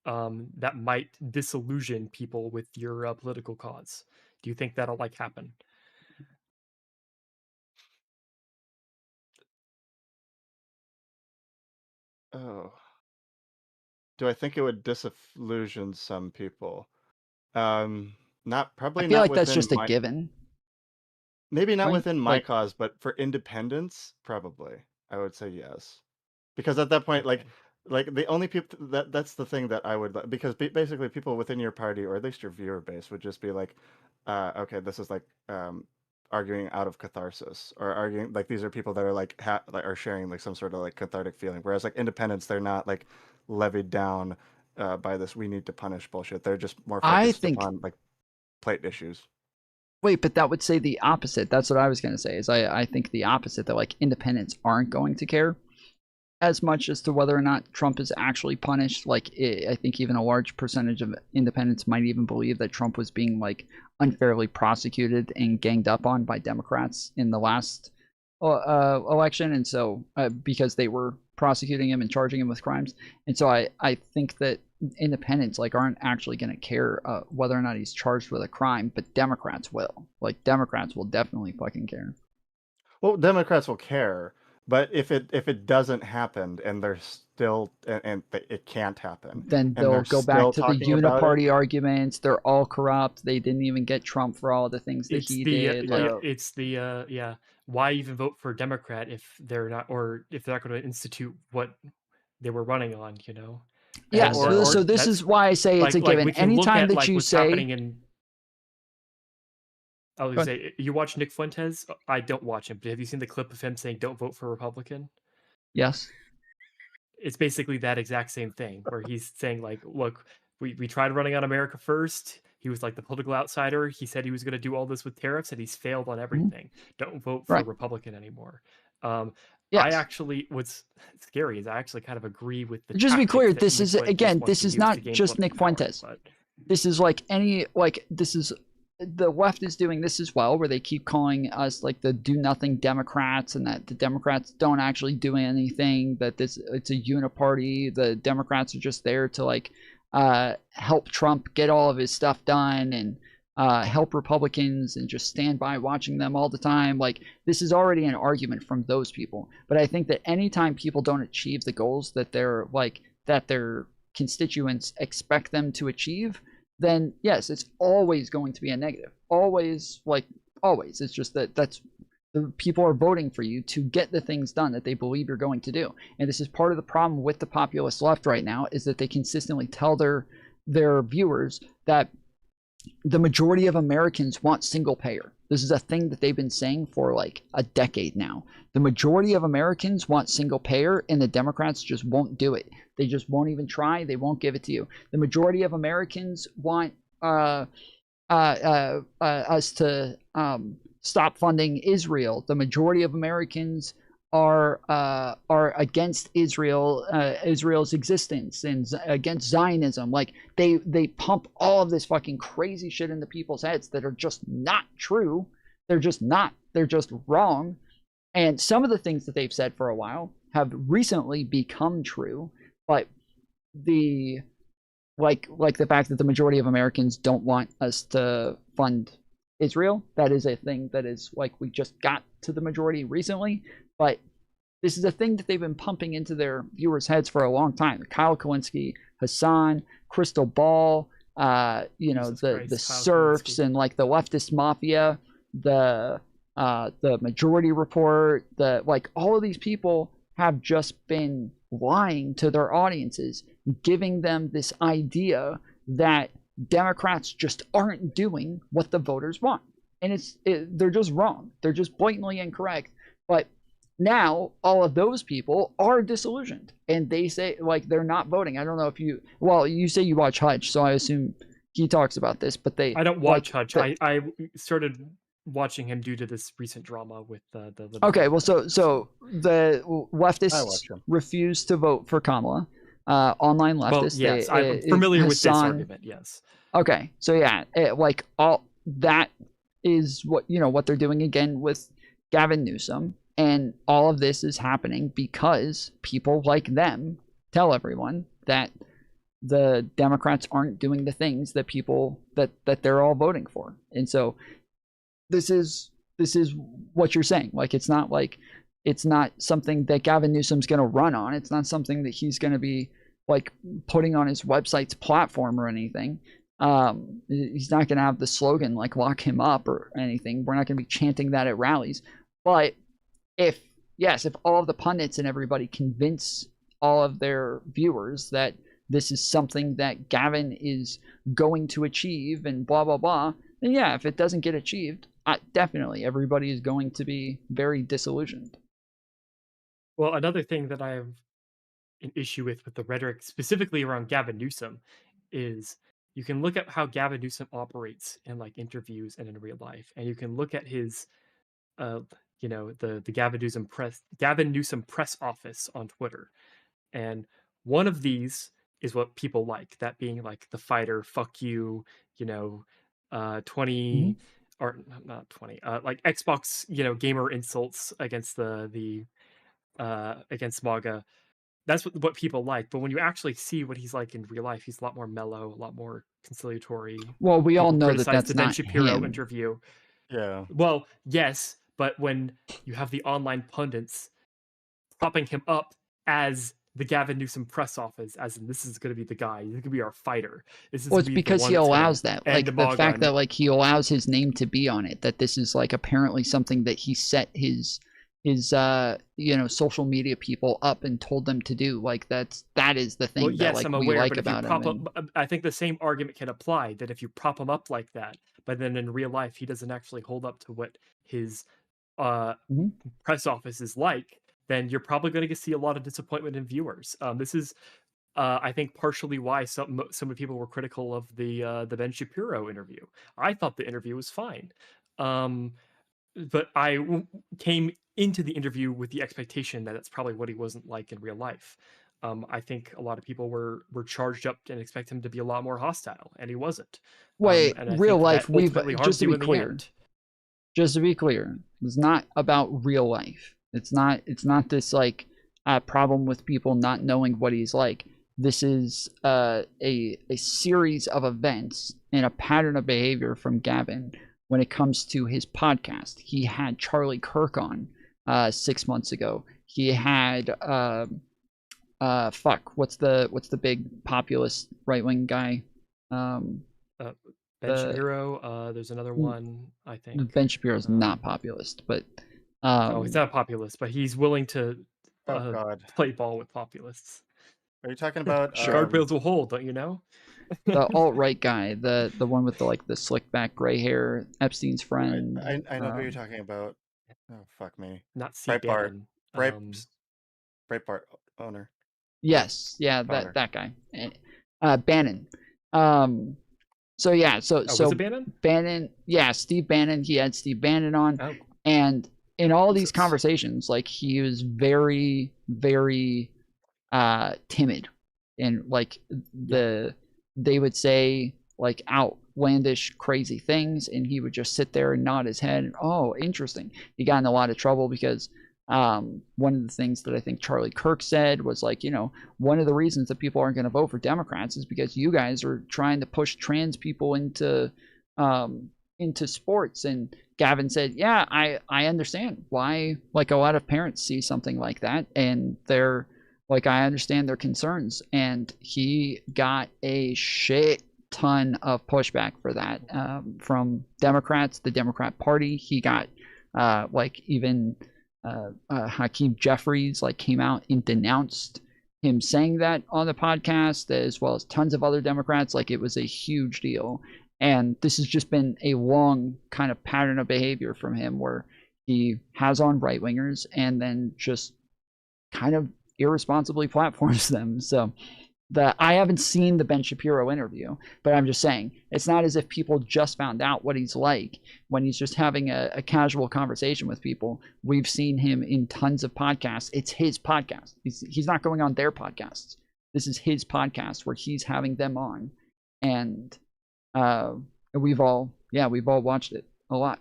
that might disillusion people with your political cause. Do you think that'll happen? Oh, do I think it would disillusion some people? Probably I feel not like that's within just a my. given. Maybe not Right? within my Like, cause, but for independents, probably. I would say yes. because at that point, like the only people that's the thing that I would because basically people within your party or at least your viewer base would just be like, okay, this is like arguing out of catharsis or arguing like these are people that are like like are sharing like some sort of like cathartic feeling, whereas like independents, they're not like levied down by this we need to punish bullshit. They're just more I focused think. upon like plate issues. Wait, but that would say the opposite. That's what I was going to say. Is I think the opposite, that like independents aren't going to care as much as to whether or not Trump is actually punished. Like I think even a large percentage of independents might even believe that Trump was being like unfairly prosecuted and ganged up on by Democrats in the last election, and so because they were prosecuting him and charging him with crimes, and so I think that independents like aren't actually going to care whether or not he's charged with a crime, but Democrats will. Like Democrats will definitely fucking care. Well, Democrats will care, but if it doesn't happen and they're still and it can't happen, Then and they'll they're go still back to the talking about it, uniparty arguments. They're all corrupt. They didn't even get Trump for all the things that It's he the did. Like, it's the yeah. Why even vote for a Democrat if they're not, or if they're not going to institute what they were running on? You know. yeah. And, So this that's is why I say it's a given. we can look Anytime at that like you what's say, happening in. I was Go gonna say, you watch Nick Fuentes? I don't watch him, but have you seen the clip of him saying "Don't vote for a Republican"? yes, It's basically that exact same thing, where he's saying like, "Look, we tried running on America first. He was like the political outsider. He said he was going to do all this with tariffs, and he's failed on everything. Don't vote for a right, Republican anymore." I yes. actually, what's scary is I actually kind of agree with the Just to be clear, tactics that this Nick is Fuentes again, wants this to is use not to gain just Nick political power, Fuentes. but This is like this is the left is doing this as well, where they keep calling us like the do nothing Democrats, and that the Democrats don't actually do anything, that it's a uniparty. The Democrats are just there to like help Trump get all of his stuff done, and help Republicans and just stand by watching them all the time. Like this is already an argument from those people. But I think that anytime people don't achieve the goals that their constituents expect them to achieve, then yes, it's always going to be a negative. Always, like always. It's just that's the people are voting for you to get the things done that they believe you're going to do. And this is part of the problem with the populist left right now, is that they consistently tell their viewers that the majority of Americans want single payer. This is a thing that they've been saying for like a decade now. The majority of Americans want single payer, and the Democrats just won't do it. They just won't even try. They won't give it to you. The majority of Americans want us to stop funding Israel. The majority of Americans are against Israel's existence, and against Zionism. Like they pump all of this fucking crazy shit into people's heads that are just not true. They're just not. They're just wrong. And some of the things that they've said for a while have recently become true. But the like the fact that the majority of Americans don't want us to fund Israel, that is a thing that is like we just got to the majority recently. But this is a thing that they've been pumping into their viewers' heads for a long time. Kyle Kalinske, Hassan, Crystal Ball, the serfs, and like the leftist mafia, the Majority Report, all of these people have just been lying to their audiences, giving them this idea that Democrats just aren't doing what the voters want. And they're just wrong. They're just blatantly incorrect. But now all of those people are disillusioned, and they say like they're not voting. I don't know if you say you watch Hutch, so I assume he talks about this, but I don't watch Hutch. I started watching him due to this recent drama with the okay, well, so the leftists refuse to vote for Kamala. Online leftists. Well, yes, I'm familiar with this argument. Yes. Okay, so yeah, all that is what they're doing again with Gavin Newsom, and all of this is happening because people like them tell everyone that the Democrats aren't doing the things that people that they're all voting for, and so this is what you're saying. Like it's not something that Gavin Newsom's going to run on. It's not something that he's going to be like putting on his website's platform or anything. He's not going to have the slogan like lock him up or anything. We're not going to be chanting that at rallies. But if yes, if all of the pundits and everybody convince all of their viewers that this is something that Gavin is going to achieve and blah, blah, blah, then yeah, if it doesn't get achieved, definitely everybody is going to be very disillusioned. Well, another thing that I have an issue with the rhetoric, specifically around Gavin Newsom, is you can look at how Gavin Newsom operates in like interviews and in real life, and you can look at his, the Gavin Newsom press office on Twitter, and one of these is what people like, that being like the fighter, fuck you, 20 or not 20, like Xbox, gamer insults against the against MAGA. That's what people like. But when you actually see what he's like in real life, he's a lot more mellow, a lot more conciliatory. Well, we all People know that criticize that's the Ben not Shapiro him. interview. Yeah. Well, yes, but when you have the online pundits propping him up as the Gavin Newsom press office, as in this is going to be the guy, he's going to be our fighter. This is Well, it's be because the one he that's gonna allows that, end like the MAGA fact and- that like he allows his name to be on it, that this is like apparently something that he set his social media people up and told them to do. Like that is the thing Well, that yes, like I'm we aware, like but if you about prop him. up, I think the same argument can apply that if you prop him up like that, but then in real life he doesn't actually hold up to what his press office is like, then you're probably going to see a lot of disappointment in viewers. This is, I think, partially why some of the people were critical of the Ben Shapiro interview. I thought the interview was fine, but I came into the interview with the expectation that that's probably what he wasn't like in real life. I think a lot of people were charged up and expect him to be a lot more hostile, and he wasn't. Wait, And I real think life, that we've ultimately harms just to you be in the clear. end. Just to be clear, it's not about real life. It's not this like problem with people not knowing what he's like. This is a series of events and a pattern of behavior from Gavin when it comes to his podcast. He had Charlie Kirk on 6 months ago. He had what's the big populist right wing guy? Ben Shapiro. There's another one, I think. Ben Shapiro's not populist, but No, he's not a populist, but he's willing to God. play ball with populists. Are you talking about guardrails will hold? Don't you know? the alt-right guy, the one with the slick back gray hair, Epstein's friend. I know who you're talking about. Oh fuck me. Not C. Breitbart. Bannon. Breitbart owner. Yes, yeah, Founder. that guy. Bannon. So yeah, so was it Bannon? Bannon, yeah, Steve Bannon. He had Steve Bannon on, and in all these conversations, like he was very, very timid, and like they would say like outlandish, crazy things, and he would just sit there and nod his head. And, oh, interesting. He got in a lot of trouble because one of the things that I think Charlie Kirk said was like, one of the reasons that people aren't going to vote for Democrats is because you guys are trying to push trans people into sports. And Gavin said, yeah, I understand why like a lot of parents see something like that, and they're like, I understand their concerns. And he got a shit ton of pushback for that from Democrats, the Democrat Party. He got even Hakeem Jeffries came out and denounced him saying that on the podcast, as well as tons of other Democrats. Like, it was a huge deal. And this has just been a long kind of pattern of behavior from him, where he has on right-wingers and then just kind of irresponsibly platforms them. So I haven't seen the Ben Shapiro interview, but I'm just saying, it's not as if people just found out what he's like when he's just having a casual conversation with people. We've seen him in tons of podcasts. It's his podcast. He's not going on their podcasts. This is his podcast where he's having them on. And we've all watched it a lot.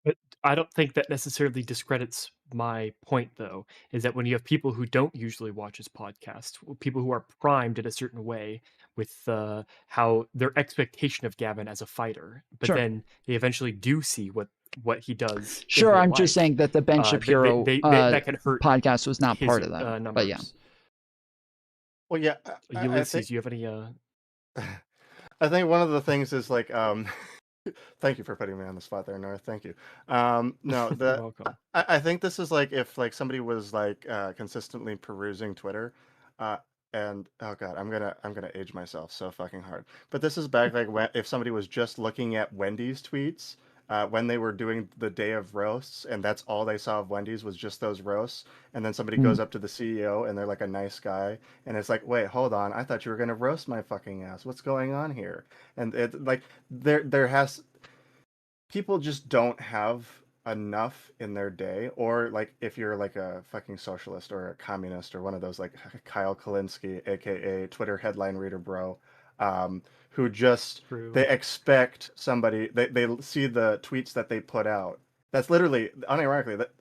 But I don't think that necessarily discredits my point, though, is that when you have people who don't usually watch his podcast, people who are primed in a certain way with how their expectation of Gavin as a fighter, but Sure. then they eventually do see what he does. in Sure, real I'm just life, saying that the Ben Shapiro that can hurt podcast was not his, part of that. numbers. But yeah. Well, yeah. Ulysses, think, you have any? I think one of the things is Thank you for putting me on the spot there, North. Thank you. No, You're welcome. I think this is like if like somebody was like consistently perusing Twitter, uh, and oh god, I'm gonna age myself so fucking hard. But this is back like when, if somebody was just looking at Wendy's tweets. When they were doing the day of roasts, and that's all they saw of Wendy's was just those roasts, and then somebody goes up to the CEO, and they're like a nice guy, and it's like, wait, hold on, I thought you were gonna roast my fucking ass. What's going on here? And it like there has people just don't have enough in their day, or like if you're like a fucking socialist or a communist or one of those like Kyle Kalinske, aka Twitter headline reader bro, who just True. they expect somebody they see the tweets that they put out. That's literally unironically that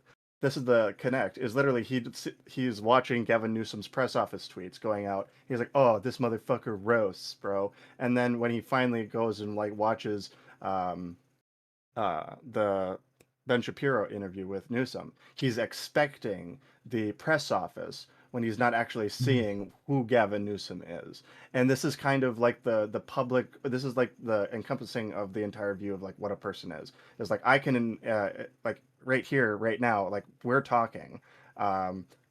this is the connect is literally he's watching Gavin Newsom's press office tweets going out. He's like, oh, this motherfucker roasts, bro. And then when he finally goes and like watches the Ben Shapiro interview with Newsom, he's expecting the press office when he's not actually seeing who Gavin Newsom is. And this is kind of like the public, this is like the encompassing of the entire view of like what a person is. It's like I can like right here, right now, like we're talking.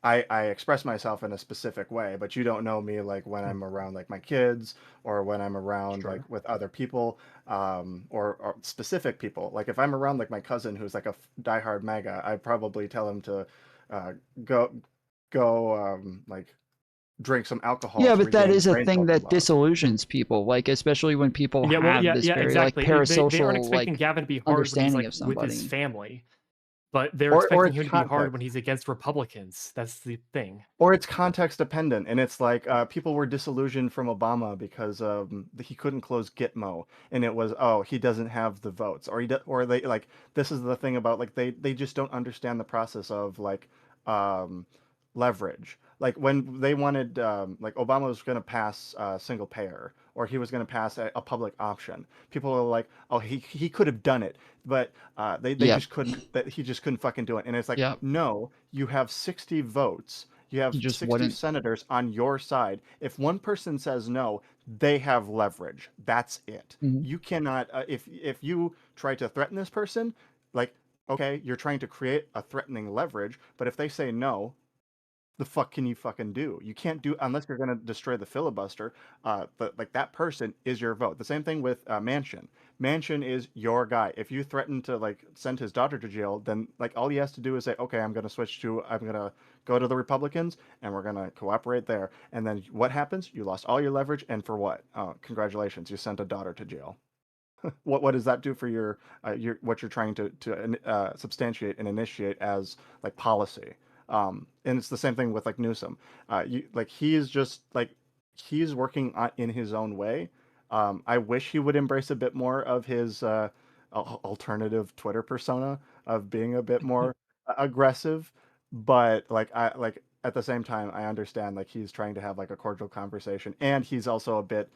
I express myself in a specific way, but you don't know me like when I'm around like my kids or when I'm around like with other people, or specific people. Like if I'm around like my cousin who's like a diehard MAGA, I probably tell him to go like drink some alcohol. Yeah, to but that regain is a brain thing health that and love. disillusions people, like especially when people Yeah, well, have this very exactly. like They aren't parasocial expecting like Gavin to be hard when he's understanding like of with his somebody. family, but they're Or expecting it's him to be hard context. when he's against Republicans. That's the thing. Or it's context dependent, and it's like people were disillusioned from Obama because he couldn't close Gitmo, and it was, oh, he doesn't have the votes, or or they like this is the thing about like they just don't understand the process of like um, leverage. Like when they wanted like Obama was going to pass single payer, or he was going to pass a public option. People are like, oh, he could have done it, but they Yep. just couldn't. That he just couldn't fucking do it. And it's like, Yep. no, you have 60 votes. You have He just 60 wouldn't. senators on your side. If one person says no, they have leverage. That's it. Mhm. You cannot if you try to threaten this person, like okay, you're trying to create a threatening leverage, but if they say no, the fuck can you fucking do? You can't do unless you're going to destroy the filibuster. But like that person is your vote. The same thing with Manchin. Manchin is your guy. If you threaten to like send his daughter to jail, then like all he has to do is say, okay, I'm going to go to the Republicans and we're going to cooperate there. And then what happens? You lost all your leverage, and for what? Congratulations, you sent a daughter to jail. What does that do for your what you're trying to substantiate and initiate as like policy? And it's the same thing with like Newsom. Like he is just like he's working in his own way. I wish he would embrace a bit more of his alternative Twitter persona of being a bit more aggressive. But like I like at the same time, I understand like he's trying to have like a cordial conversation, and he's also a bit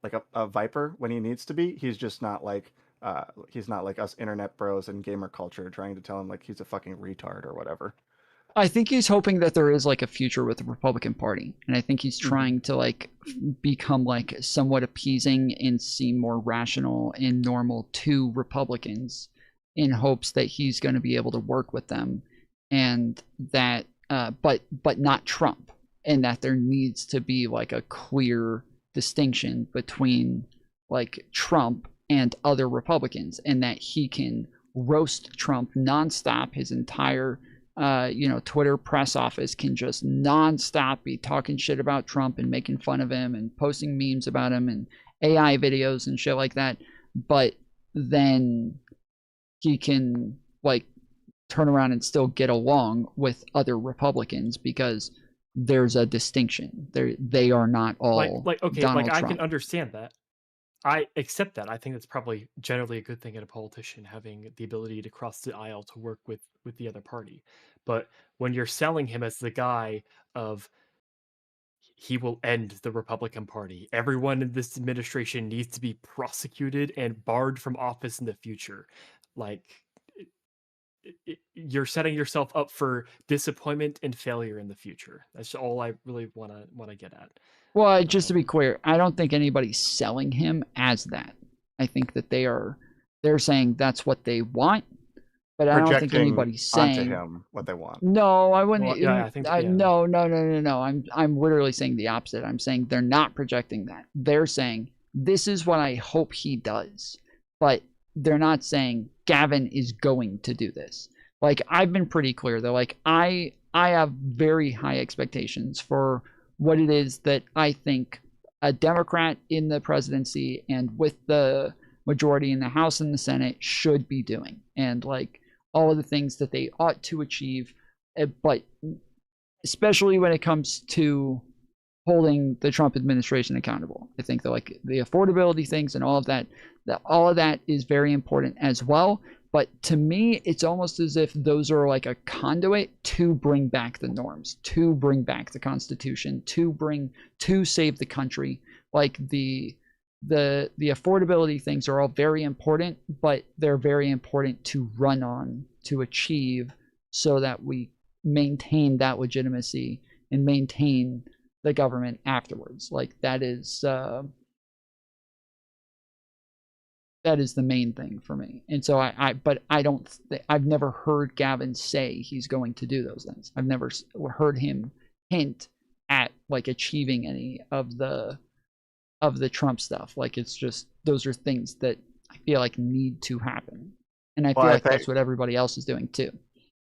like a viper when he needs to be. He's not like us internet bros and gamer culture trying to tell him like he's a fucking retard or whatever. I think he's hoping that there is like a future with the Republican Party, and I think he's trying to like become like somewhat appeasing and seem more rational and normal to Republicans, in hopes that he's going to be able to work with them, and that but not Trump, and that there needs to be like a clear distinction between like Trump and other Republicans, and that he can roast Trump nonstop. His entire Twitter press office can just nonstop be talking shit about Trump and making fun of him and posting memes about him and AI videos and shit like that. But then he can like turn around and still get along with other Republicans because there's a distinction. They are not all okay, Donald like I Trump. can understand that. I accept that. I think that's probably generally a good thing in a politician, having the ability to cross the aisle to work with the other party. But when you're selling him as the guy of he will end the Republican Party, everyone in this administration needs to be prosecuted and barred from office in the future, like you're setting yourself up for disappointment and failure in the future. That's all I really want to get at. Well, just to be clear, I don't think anybody's selling him as that. I think that they're saying that's what they want, but I don't think Projecting anybody's onto saying him what they want. no. I wouldn't. Well, yeah, I think yeah. No. I'm literally saying the opposite. I'm saying they're not projecting that. They're saying this is what I hope he does, but they're not saying Gavin is going to do this. Like, I've been pretty clear. They're like, I have very high expectations for what it is that I think a Democrat in the presidency and with the majority in the House and the Senate should be doing, and like all of the things that they ought to achieve, but especially when it comes to holding the Trump administration accountable. I think that like the affordability things and all of that is very important as well. But to me, it's almost as if those are like a conduit to bring back the norms, to bring back the Constitution, to save the country. Like the affordability things are all very important, but they're very important to run on, to achieve, so that we maintain that legitimacy and maintain the government afterwards. Like that is the main thing for me. And so I've never heard Gavin say he's going to do those things. I've never heard him hint at like achieving any of the Trump stuff. Like, it's just, those are things that I feel like need to happen. And I feel like that's what everybody else is doing too.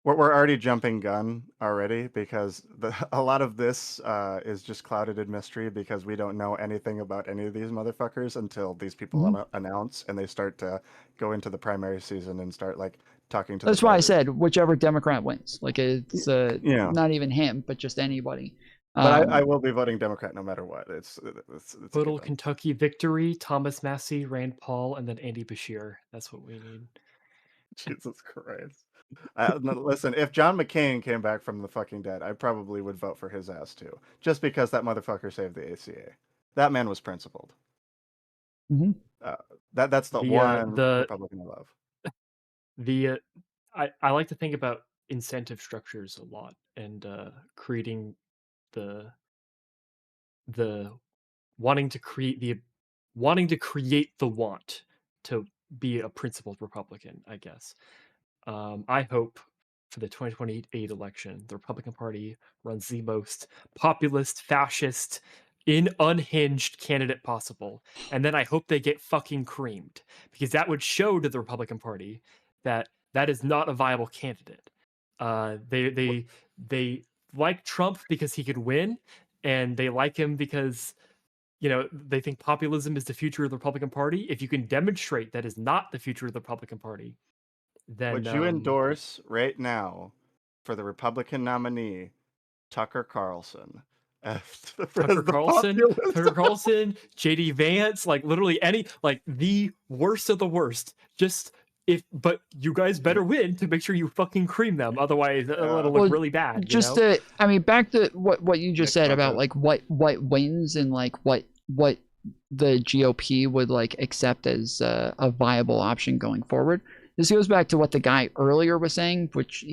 We're already jumping gun already, because a lot of this is just clouded in mystery, because we don't know anything about any of these motherfuckers until these people announce and they start to go into the primary season and start like talking to. That's why I said whichever Democrat wins. Like, it's not even him, but just anybody. But I will be voting Democrat no matter what. It's total Kentucky victory. Thomas Massey, Rand Paul, and then Andy Bashir. That's what we need. Jesus Christ. Listen, if John McCain came back from the fucking dead, I probably would vote for his ass too, just because that motherfucker saved the ACA. That man was principled. That's the one Republican I love. I like to think about incentive structures a lot, and creating the wanting to create the want to be a principled Republican, I guess. I hope for the 2028 election, the Republican Party runs the most populist, fascist, unhinged candidate possible. And then I hope they get fucking creamed, because that would show to the Republican Party that that is not a viable candidate. They like Trump because he could win, and they like him because, you know, they think populism is the future of the Republican Party. If you can demonstrate that is not the future of the Republican Party, then would you endorse right now for the Republican nominee Tucker Carlson? Tucker Carlson, JD Vance, like literally the worst of the worst. But you guys better win to make sure you fucking cream them. Otherwise, it'll look really bad. Back to what you just said about like what wins and like what the GOP would like accept as a viable option going forward. This goes back to what the guy earlier was saying, which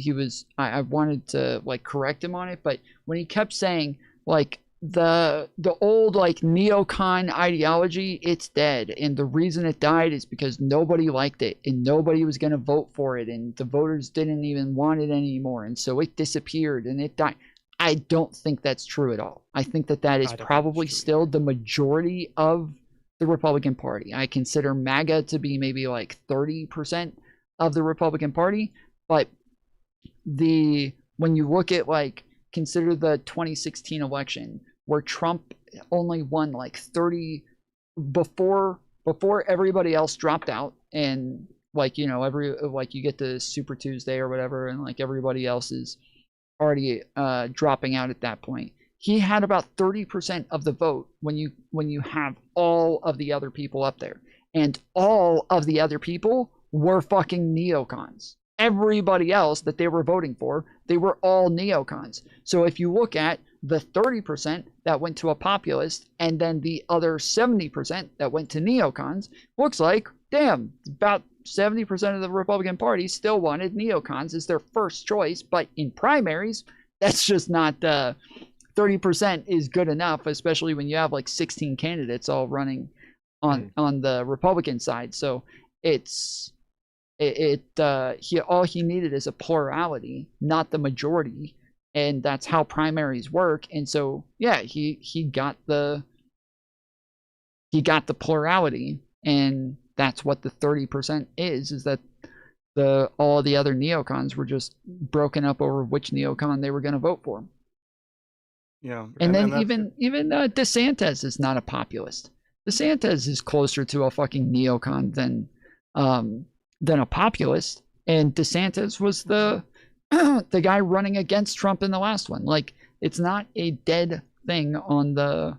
I wanted to like correct him on it, but when he kept saying like the old like neocon ideology, it's dead, and the reason it died is because nobody liked it and nobody was going to vote for it, and the voters didn't even want it anymore, and so it disappeared and it died. I don't think that's true at all. I think that is probably still the majority of the Republican Party. I consider MAGA to be maybe like 30% of the Republican Party, but when you look at like, consider the 2016 election where Trump only won like 30 before everybody else dropped out, and like, you know, you get to Super Tuesday or whatever, and like everybody else is already dropping out at that point. He had about 30% of the vote when you have all of the other people up there, and all of the other people were fucking neocons. Everybody else that they were voting for, they were all neocons. So if you look at the 30% that went to a populist and then the other 70% that went to neocons, looks like, damn, about 70% of the Republican Party still wanted neocons as their first choice. But in primaries, that's just not 30% is good enough, especially when you have like 16 candidates all running on the Republican side. So all he needed is a plurality, not the majority, and that's how primaries work. And so yeah, he got the plurality, and that's what the 30% is that all the other neocons were just broken up over which neocon they were going to vote for. Yeah, and then even DeSantis is not a populist. DeSantis is closer to a fucking neocon than a populist. And DeSantis was the the guy running against Trump in the last one. Like, it's not a dead thing on the.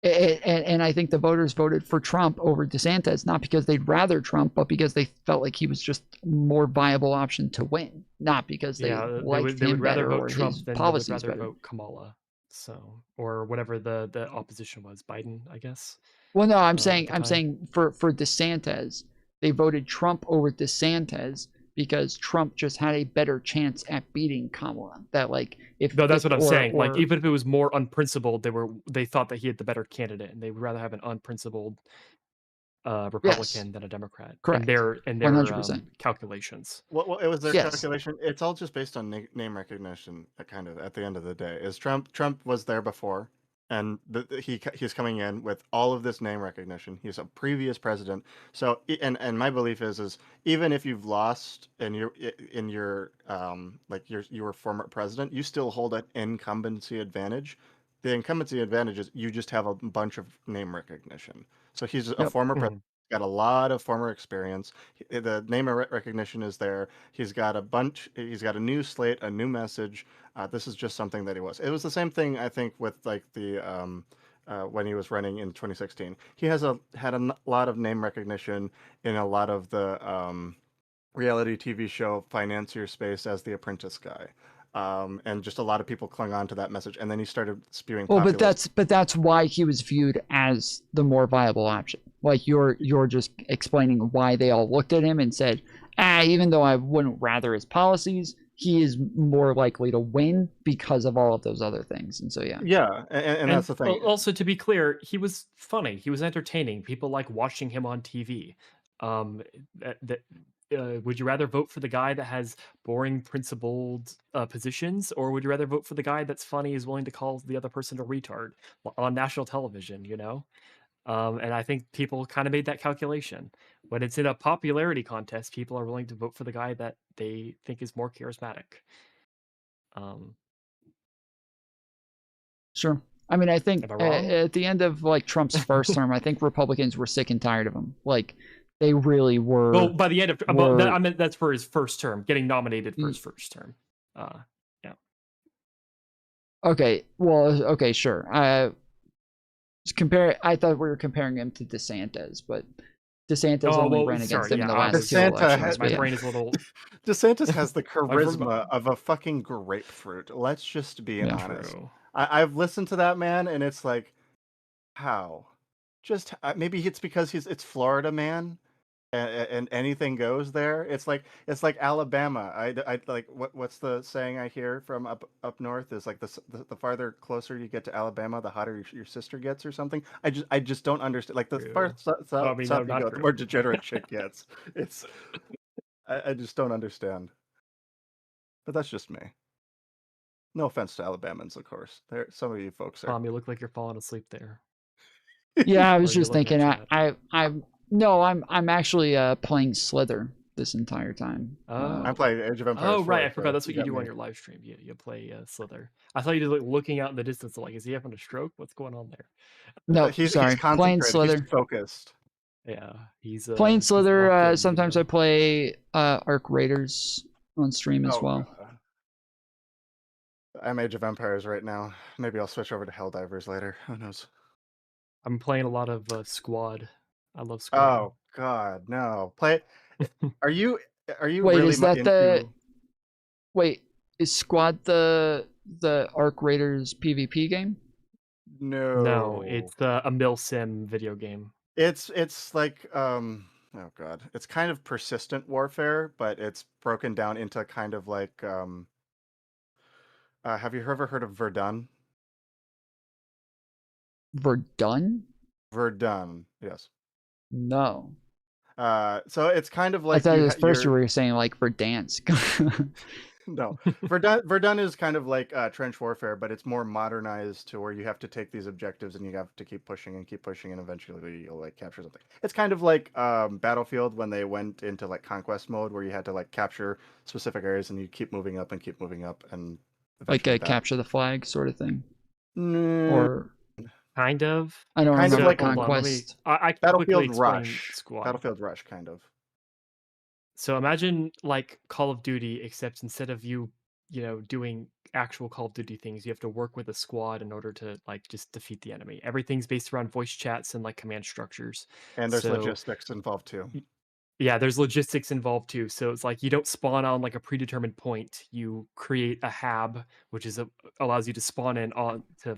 And I think the voters voted for Trump over DeSantis, not because they'd rather Trump, but because they felt like he was just a more viable option to win, not because they liked him rather better vote or Trump his than they would policies rather better. vote Kamala. So, or whatever the opposition was, Biden, I guess. Well, no, I'm at saying the time. for DeSantis, they voted Trump over DeSantis because Trump just had a better chance at beating Kamala. That, like, if No, that's what I'm saying. Like, or- even if it was more unprincipled, they thought that he had the better candidate, and they would rather have an unprincipled Republican than a Democrat. Correct. In their 100%. calculations. Well, it was their Yes. calculation. It's all just based on name recognition. Kind of at the end of the day, is Trump was there before, and he's coming in with all of this name recognition. He's a previous president. So and my belief is even if you've lost and you're in your like you were former president, you still hold an incumbency advantage. The incumbency advantage is you just have a bunch of name recognition. So he's a former president. Got a lot of former experience. The name recognition is there. He's got a new slate, a new message. This is just something that he was. It was the same thing, I think, with like the when he was running in 2016. He had a lot of name recognition in a lot of the reality TV show financier space as the apprentice guy. And just a lot of people clung on to that message. And then he started spewing Well, populism. but that's why he was viewed as the more viable option. Like, you're just explaining why they all looked at him and said, even though I wouldn't rather his policies, he is more likely to win because of all of those other things. And so Yeah, and that's the thing. Also, to be clear, he was funny. He was entertaining. People like watching him on TV. Would you rather vote for the guy that has boring, principled positions, or would you rather vote for the guy that's funny, is willing to call the other person a retard on national television? You know, and I think people kind of made that calculation. When it's in a popularity contest, people are willing to vote for the guy that they think is more charismatic. Sure. I mean, I think Am I wrong? at the end of like Trump's first term, I think Republicans were sick and tired of him. Like, they really were. Well, by the end of, I mean, that's for his first term, getting nominated for his first term. Yeah. Okay. Well, okay, sure. I thought we were comparing him to DeSantis, but DeSantis only ran against him in the last two elections. My brain is a little. DeSantis has the charisma of a fucking grapefruit. Let's just be honest. I've listened to that man, and it's like, how? Just maybe it's because it's Florida man, and anything goes there. It's like Alabama. I like what's the saying I hear from up north is like the farther closer you get to Alabama, the hotter your sister gets or something. I just don't understand. Like the farther south you go, the more degenerate shit gets. It's I just don't understand. But that's just me. No offense to Alabamans, of course. Some of you folks are. Tom, you look like you're falling asleep there. Yeah, I was just thinking. I'm actually playing Slither this entire time. I'm playing Age of Empires. Oh, right, I 4, forgot. so That's what you got do me. on your live stream. You play Slither. I thought you did like looking out in the distance, like, is he having a stroke? What's going on there? No, he's sorry, playing Slither. He's focused. Yeah, he's playing Slither. Sometimes I play Arc Raiders on stream as well. God. I'm Age of Empires right now. Maybe I'll switch over to Helldivers later. Who knows? I'm playing a lot of Squad. I love Squad. Oh God, no! Play. Are you Wait, really is that into... Wait, is Squad the Arc Raiders PvP game? No, it's a milsim video game. It's like oh God, it's kind of persistent warfare, but it's broken down into kind of like have you ever heard of Verdun? Verdun? Verdun, yes. No. So it's kind of I like thought you at first you you're were saying like for dance. no. Verdun is kind of like trench warfare, but it's more modernized to where you have to take these objectives and you have to keep pushing and keep pushing, and eventually you'll like capture something. It's kind of like Battlefield when they went into like conquest mode, where you had to like capture specific areas and you keep moving up and keep moving up, and Like eventually a capture the flag sort of thing. Mm, Or Kind of. I don't kind of remember like Hold on, let me. Conquest. I can quickly Battlefield explain Rush. Squad. Battlefield Rush, kind of. So imagine like Call of Duty, except instead of you know, doing actual Call of Duty things, you have to work with a squad in order to like just defeat the enemy. Everything's based around voice chats and like command structures. And there's So logistics involved too. yeah, there's logistics involved too. So it's like you don't spawn on like a predetermined point. You create a hab, which allows you to spawn in on to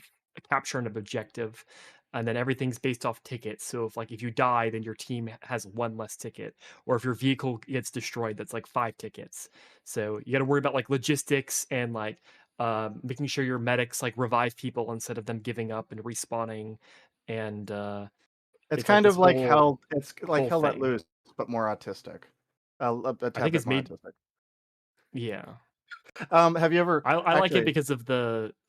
capture an objective, and then everything's based off tickets. So if you die, then your team has one less ticket, or if your vehicle gets destroyed, that's like 5 tickets. So you got to worry about like logistics and like making sure your medics like revive people instead of them giving up and respawning, and It's it's like kind this of like whole Hell. It's like Hell Let thing. Loose, but more autistic. A I tad think bit it's more made. autistic. Yeah. Have you ever I like it actually? because of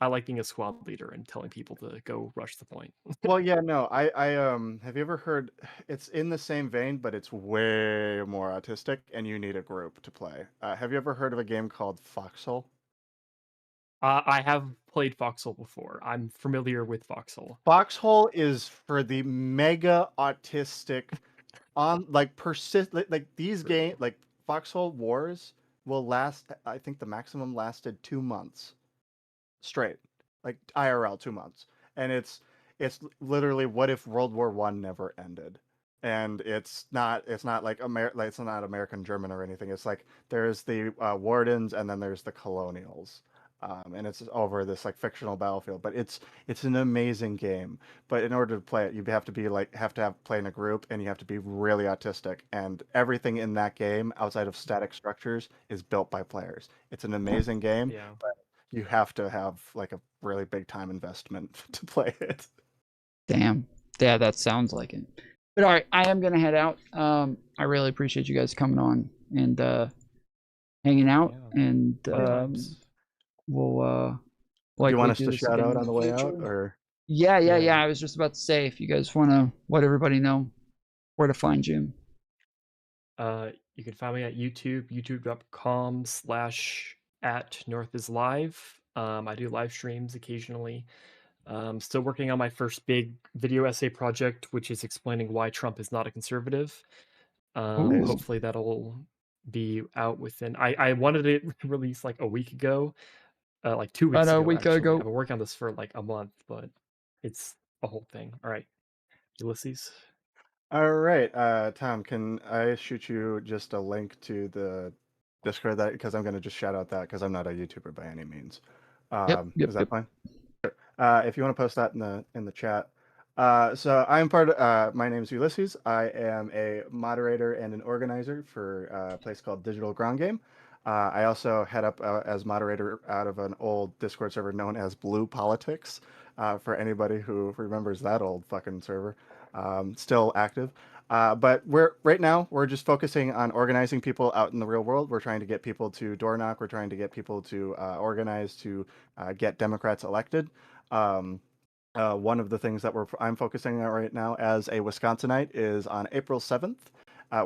I like being a squad leader and telling people to go rush the point. Well, yeah, no. Have you ever heard? It's in the same vein, but it's way more autistic, and you need a group to play. Have you ever heard of a game called Foxhole? I have played Foxhole before. I'm familiar with Foxhole. Foxhole is for the mega autistic, on like persist like these game like Foxhole Wars will last. I think the maximum lasted 2 months straight, like IRL 2 months, and it's literally what if World War One never ended, and it's not like it's not American German or anything. It's like there's the wardens and then there's the colonials. And it's over this like fictional battlefield, but it's an amazing game. But in order to play it, you have to have play in a group, and you have to be really autistic. And everything in that game, outside of static structures, is built by players. It's an amazing game, Yeah. but you have to have like a really big time investment to play it. Damn. Yeah, that sounds like it. But all right, I am gonna head out. I really appreciate you guys coming on and hanging out, and we'll Do you likely want us do to this shout again out in on the the way out, future. or? Yeah. I was just about to say, if you guys want to let everybody know where to find you. You can find me at YouTube, youtube.com/@NorthIsLive. I do live streams occasionally. Still working on my first big video essay project, which is explaining why Trump is not a conservative. Ooh. Hopefully that'll be out within. I wanted it released like a week ago, like 2 weeks About a ago week actually. ago. I've been working on this for like a month, but it's a whole thing. All right, Ulysses. All right, Tom, can I shoot you just a link to the Discord, that because I'm going to just shout out that because I'm not a YouTuber by any means. Yep. Is that fine? If you want to post that in the chat. So I'm my name is Ulysses. I am a moderator and an organizer for a place called Digital Ground Game. I also head up as moderator out of an old Discord server known as Blue Politics. For anybody who remembers that old fucking server, still active. But right now we're just focusing on organizing people out in the real world. We're trying to get people to door knock. We're trying to get people to organize to get Democrats elected. One of the things that I'm focusing on right now as a Wisconsinite is on April 7th.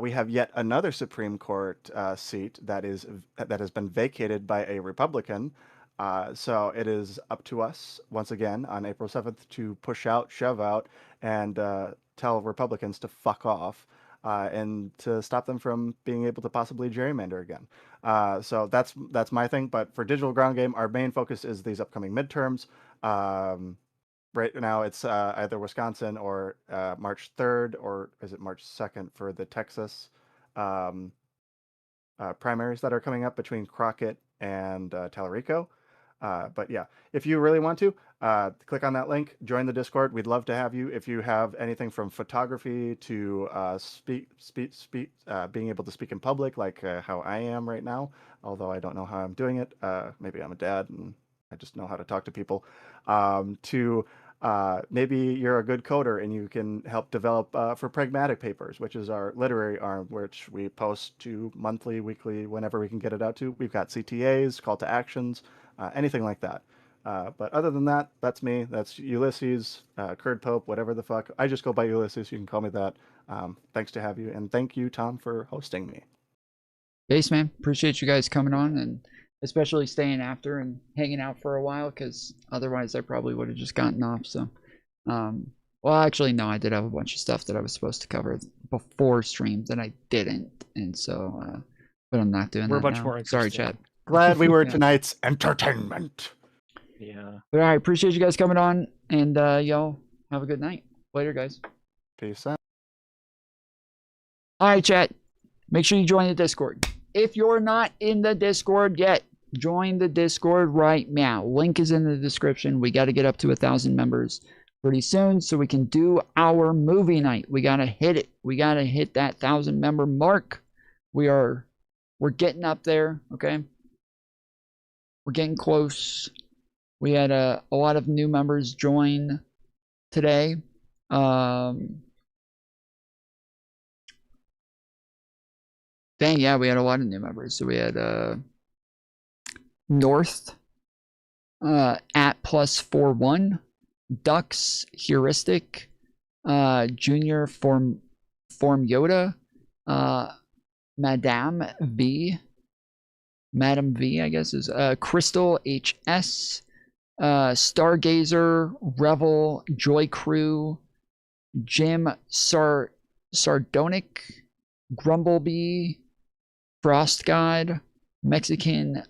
We have yet another Supreme Court seat that has been vacated by a Republican. So it is up to us once again on April 7th to push out, shove out, and tell Republicans to fuck off. And to stop them from being able to possibly gerrymander again. So that's my thing. But for Digital Ground Game, our main focus is these upcoming midterms. Right now, it's either Wisconsin or March 3rd, or is it March 2nd for the Texas primaries that are coming up between Crockett and Tallarico. But yeah, if you really want to, click on that link, join the Discord. We'd love to have you. If you have anything from photography to being able to speak in public, like how I am right now, although I don't know how I'm doing it. Maybe I'm a dad and I just know how to talk to people. To Maybe you're a good coder and you can help develop for Pragmatic Papers, which is our literary arm, which we post to monthly, weekly, whenever we can get it out to. We've got CTAs, call to actions, anything like that. But other than that, that's me. That's Ulysses, Curd Pope, whatever the fuck. I just go by Ulysses. You can call me that. Thanks to have you. And thank you, Tom, for hosting me. Base, man. Appreciate you guys coming on and especially staying after and hanging out for a while, because otherwise I probably would have just gotten off. So, well, actually, no, I did have a bunch of stuff that I was supposed to cover before stream that I didn't. And so, but I'm not doing We're that a bunch now. more Sorry, interesting. chat. Glad we were Yeah. tonight's entertainment. Yeah. But all right, appreciate you guys coming on, and y'all have a good night. Later, guys. Peace out. All right, chat. Make sure you join the Discord. If you're not in the Discord yet, join the Discord right now. Link is in the description. We got to get up to 1,000 members pretty soon so we can do our movie night. We got to hit it. We got to hit that 1,000 member mark. We're getting up there, okay? We're getting close. We had a lot of new members join today. Dang, yeah, we had a lot of new members. So we had North at +41, Ducks Heuristic, Junior Form Yoda, Madame V, I guess is Crystal HS, Stargazer, Revel, Joy Crew, Jim Sardonic, Grumblebee, Frost God, Mexican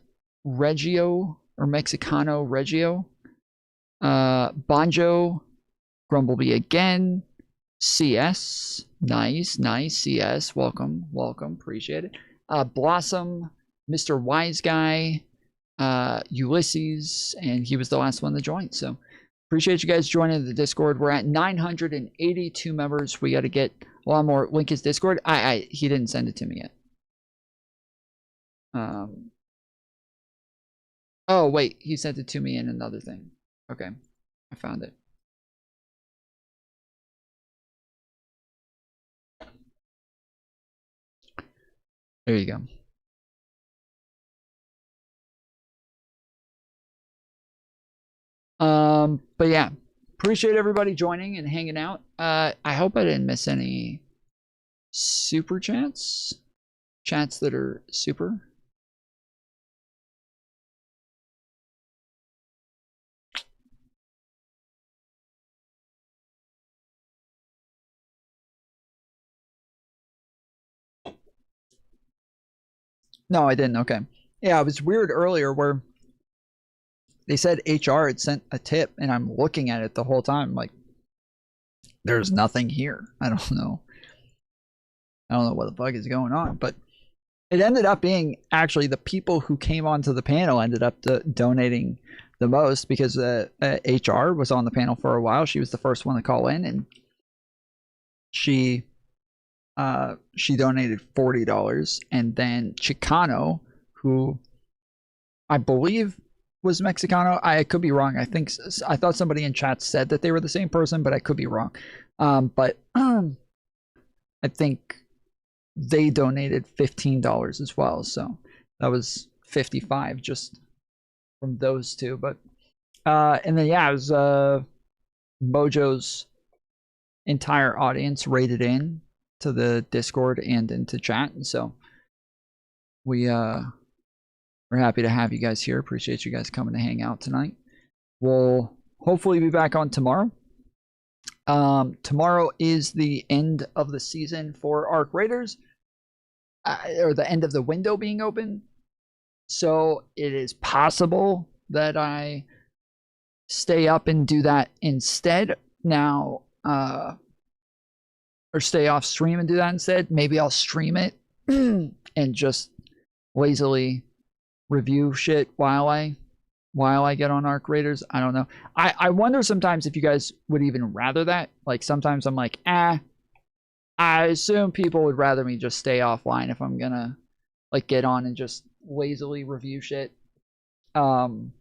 Regio or Mexicano Regio, Bonjo, Grumblebee again, CS, nice CS, welcome, appreciate it. Blossom, Mr. Wise Guy, Ulysses, and he was the last one to join. So appreciate you guys joining the Discord. We're at 982 members. We got to get a lot more. Link is Discord. He didn't send it to me yet. Oh wait, he sent it to me in another thing. Okay, I found it. There you go. But yeah, appreciate everybody joining and hanging out. I hope I didn't miss any super chats that are super. No, I didn't. Okay. Yeah, it was weird earlier where they said HR had sent a tip, and I'm looking at it the whole time like, there's nothing here. I don't know what the fuck is going on, but it ended up being actually the people who came onto the panel ended up donating the most, because HR was on the panel for a while. She was the first one to call in, and she donated $40, and then Chicano, who I believe was Mexicano. I could be wrong. I thought somebody in chat said that they were the same person, but I could be wrong. But I think they donated $15 as well. So that was 55 just from those two. But and then yeah, it was Mojo's entire audience rated in to the Discord and into chat, and so we're happy to have you guys here. Appreciate you guys coming to hang out tonight. We'll hopefully be back on tomorrow. Tomorrow is the end of the season for Arc Raiders, or the end of the window being open. So it is possible that I stay up and do that instead now, or stay off stream and do that instead. Maybe I'll stream it and just lazily review shit while I get on Arc Raiders. I don't know. I wonder sometimes if you guys would even rather that. Like sometimes I'm like, I assume people would rather me just stay offline if I'm gonna like get on and just lazily review shit. But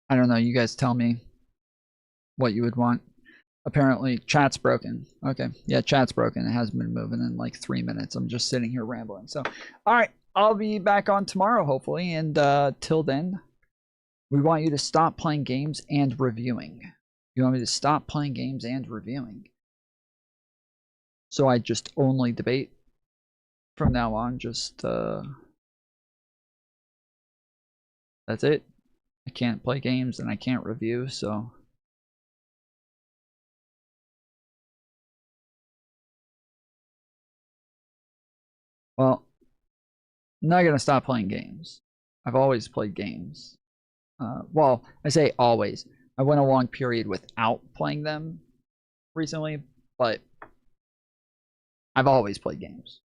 I don't know. You guys tell me what you would want. Apparently, chat's broken. Okay. Yeah, chat's broken. It hasn't been moving in like 3 minutes. I'm just sitting here rambling. So, all right. I'll be back on tomorrow, hopefully. And till then, we want you to stop playing games and reviewing. You want me to stop playing games and reviewing. So I just only debate from now on. Just, that's it. I can't play games and I can't review, so. Well, I'm not going to stop playing games. I've always played games. Well, I say always. I went a long period without playing them recently, but I've always played games.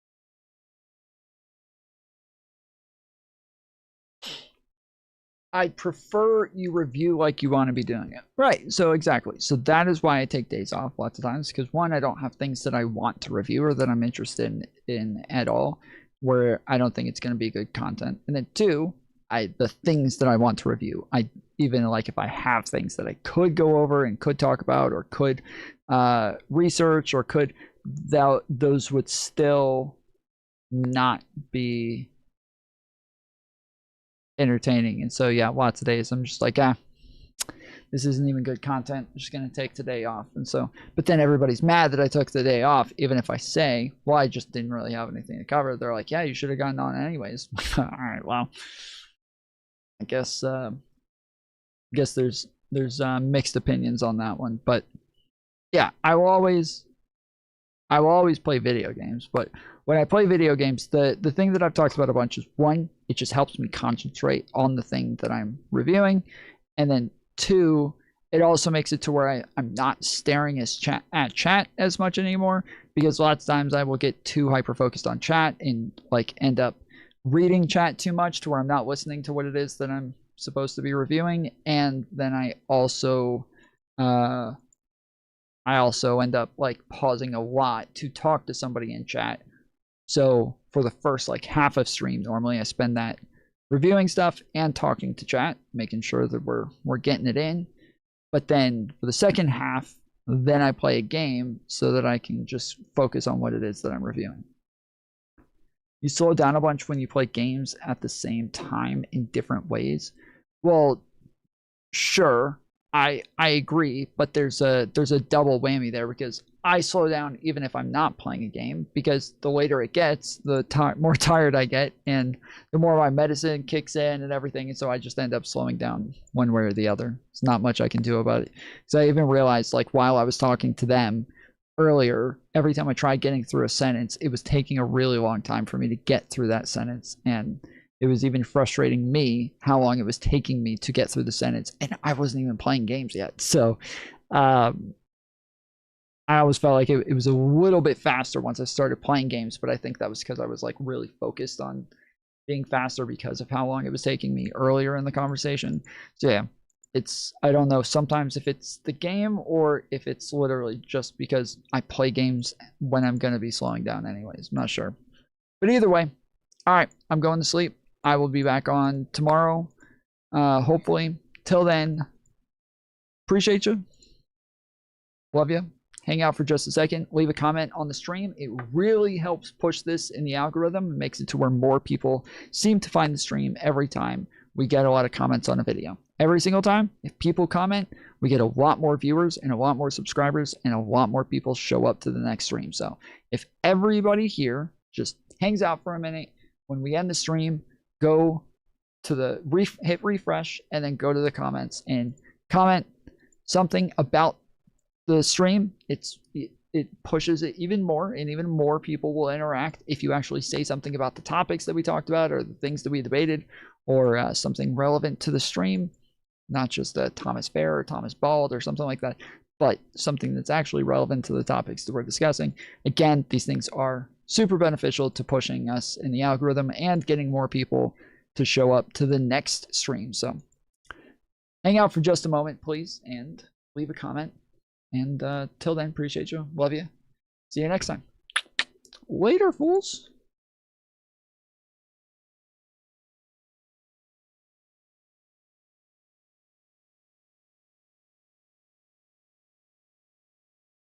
I prefer you review like you want to be doing it. Right, so exactly. So that is why I take days off lots of times, because one, I don't have things that I want to review or that I'm interested in at all, where I don't think it's going to be good content. And then two, the things that I want to review, I even like if I have things that I could go over and could talk about or could research or could, those would still not be entertaining. And so yeah, lots of days I'm just like, this isn't even good content. I'm just gonna take today off. And so, but then everybody's mad that I took the day off, even if I say, well, I just didn't really have anything to cover. They're like, yeah, you should have gotten on anyways. All right, well, I guess there's mixed opinions on that one. But yeah, I will always play video games. But when I play video games, the thing that I've talked about a bunch is one, it just helps me concentrate on the thing that I'm reviewing. And then two, it also makes it to where I'm not staring at chat as much anymore, because lots of times I will get too hyper focused on chat and like end up reading chat too much to where I'm not listening to what it is that I'm supposed to be reviewing. And then I also end up like pausing a lot to talk to somebody in chat. So for the first like half of stream, normally I spend that reviewing stuff and talking to chat, making sure that we're getting it in. But then for the second half, then I play a game so that I can just focus on what it is that I'm reviewing. You slow down a bunch when you play games at the same time in different ways. Well, sure, I agree, but there's a double whammy there, because I slow down even if I'm not playing a game, because the later it gets, the more tired I get, and the more my medicine kicks in and everything, and so I just end up slowing down one way or the other. There's not much I can do about it. So I even realized, like, while I was talking to them earlier, every time I tried getting through a sentence, it was taking a really long time for me to get through that sentence, and it was even frustrating me how long it was taking me to get through the sentence, and I wasn't even playing games yet. So I always felt like it was a little bit faster once I started playing games, but I think that was because I was like really focused on being faster because of how long it was taking me earlier in the conversation. So yeah, I don't know sometimes if it's the game or if it's literally just because I play games when I'm going to be slowing down anyways. I'm not sure. But either way, all right, I'm going to sleep. I will be back on tomorrow, hopefully. Till then, appreciate you. Love you. Hang out for just a second. Leave a comment on the stream. It really helps push this in the algorithm. It makes it to where more people seem to find the stream every time we get a lot of comments on a video. Every single time, if people comment, we get a lot more viewers and a lot more subscribers and a lot more people show up to the next stream. So if everybody here just hangs out for a minute, when we end the stream, go to the hit refresh and then go to the comments and comment something about the stream. It pushes it even more, and even more people will interact if you actually say something about the topics that we talked about or the things that we debated, or something relevant to the stream, not just Thomas Fair or Thomas Bald or something like that, but something that's actually relevant to the topics that we're discussing. Again, these things are super beneficial to pushing us in the algorithm and getting more people to show up to the next stream. So hang out for just a moment, please, and leave a comment. And till then, appreciate you. Love you. See you next time. Later, fools.